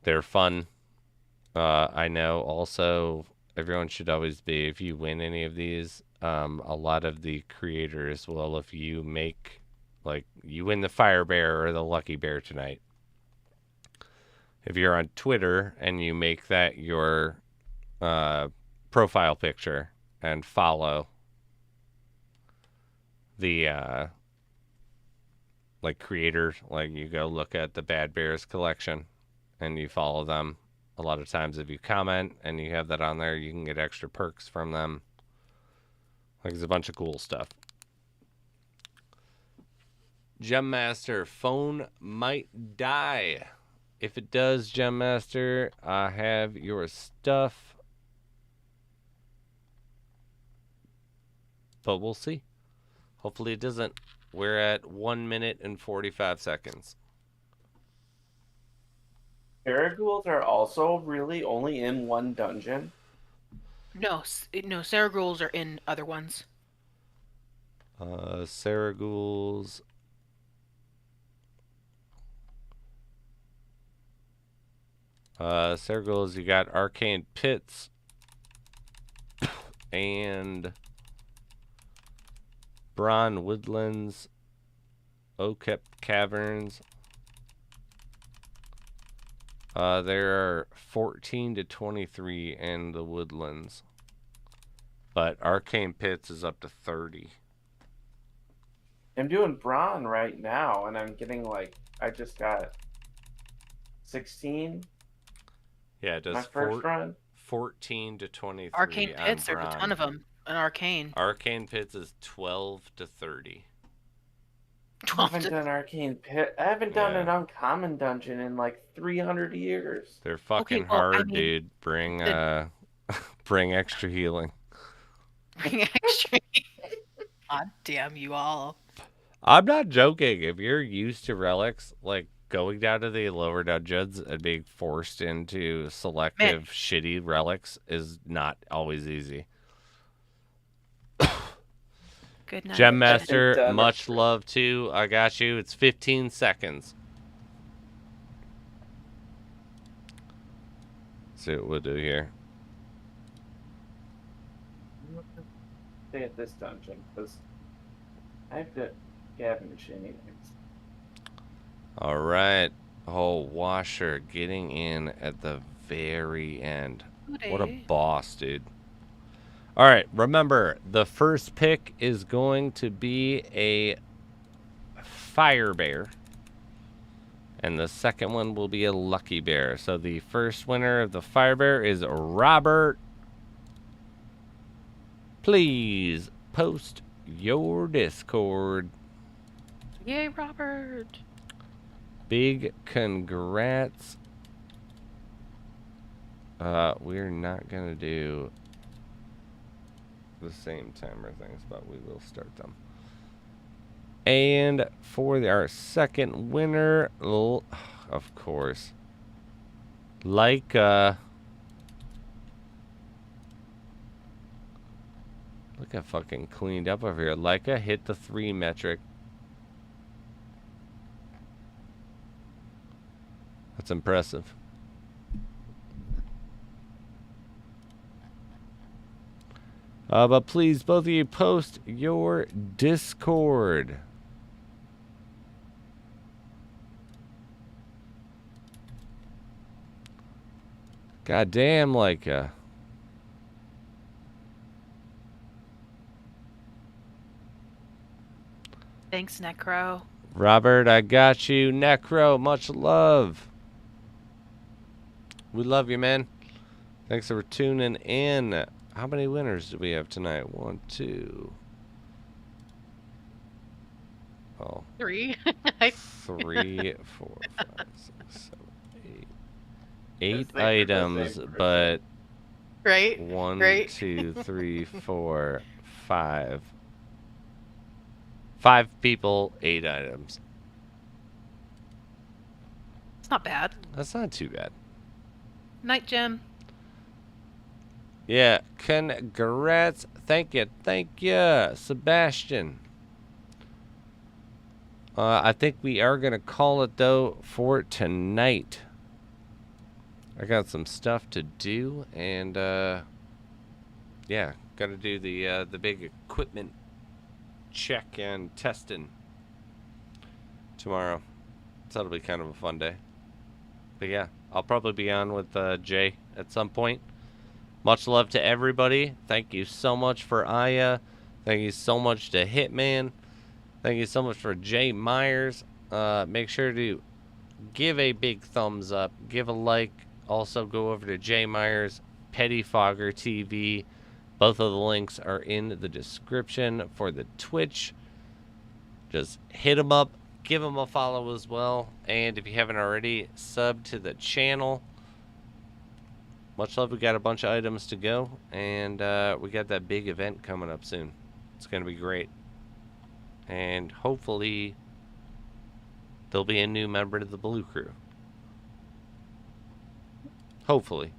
They're fun. I know also everyone should always be, if you win any of these, a lot of the creators will, if you make, like, you win the Fire Bear or the Lucky Bear tonight, if you're on Twitter and you make that your profile picture and follow the creator, like you go look at the Bad Bears collection and you follow them, a lot of times if you comment and you have that on there, you can get extra perks from them. Like, there's a bunch of cool stuff. Gem Master, phone might die. If it does, Gem Master, I have your stuff. But we'll see. Hopefully it doesn't. We're at 1 minute and 45 seconds. Baragools are also really only in one dungeon? No, Saraghouls are in other ones. Saraghouls. Saraghouls, you got Arcane Pits and Bron Woodlands, Okep Caverns. There are 14 to 23 in the Woodlands. But Arcane Pits is up to 30. I'm doing Brawn right now, and I'm getting like, I just got 16. Yeah, it does My first run. 14 to 23 Arcane on Pits, there's a Bron. ton of them. An Arcane. Arcane Pits is 12 to 30. I haven't done Arcane Pit. I haven't done Yeah. an uncommon dungeon in like 300 years. They're fucking well, I hard, mean, dude. Bring bring extra healing. Bring extra. God damn you all. I'm not joking. If you're used to relics, like going down to the lower dungeons and being forced into selective shitty relics is not always easy. Good night. Gem Master, Done. much love too. I got you. It's 15 seconds. See what we'll do here. Stay at this dungeon because I have to scavenge anyways. All right. Oh, Washer getting in at the very end. What a boss, dude. All right. Remember, the first pick is going to be a Fire Bear. And the second one will be a Lucky Bear. So the first winner of the Fire Bear is Robert. Please post your Discord. Yay, Robert. Big congrats. We're not going to do the same timer things, but we will start them. And for our second winner, of course, Leica. Look at fucking cleaned up over here. Leica hit the 3 metric. That's impressive. But please, both of you, post your Discord. God damn, Leica. Thanks, Necro. Robert, I got you. Necro, much love. We love you, man. Thanks for tuning in. How many winners do we have tonight? 1, 2. Oh. 3. 3, 4, 5, 6, 7, 8. 8 Same for items, the same but Right? 1, Right? 2, 3, 4, 5. 5 people, 8 items. It's not bad. That's not too bad. Night, Jim. Yeah, congrats. Thank you, Sebastian. I think we are going to call it, though, for tonight. I got some stuff to do, and, yeah, got to do the big equipment check and testing tomorrow. So that'll be kind of a fun day. But, yeah, I'll probably be on with Jay at some point. Much love to everybody. Thank you so much for Aya. Thank you so much to Hitman. Thank you so much for Jay Myers. Make sure to give a big thumbs up. Give a like. Also go over to Jay Myers, PettiFoggerTV. Both of the links are in the description for the Twitch. Just hit them up. Give them a follow as well. And if you haven't already, sub to the channel. Much love. We got a bunch of items to go, and we got that big event coming up soon. It's going to be great. And hopefully there'll be a new member to the Blue Crew. Hopefully.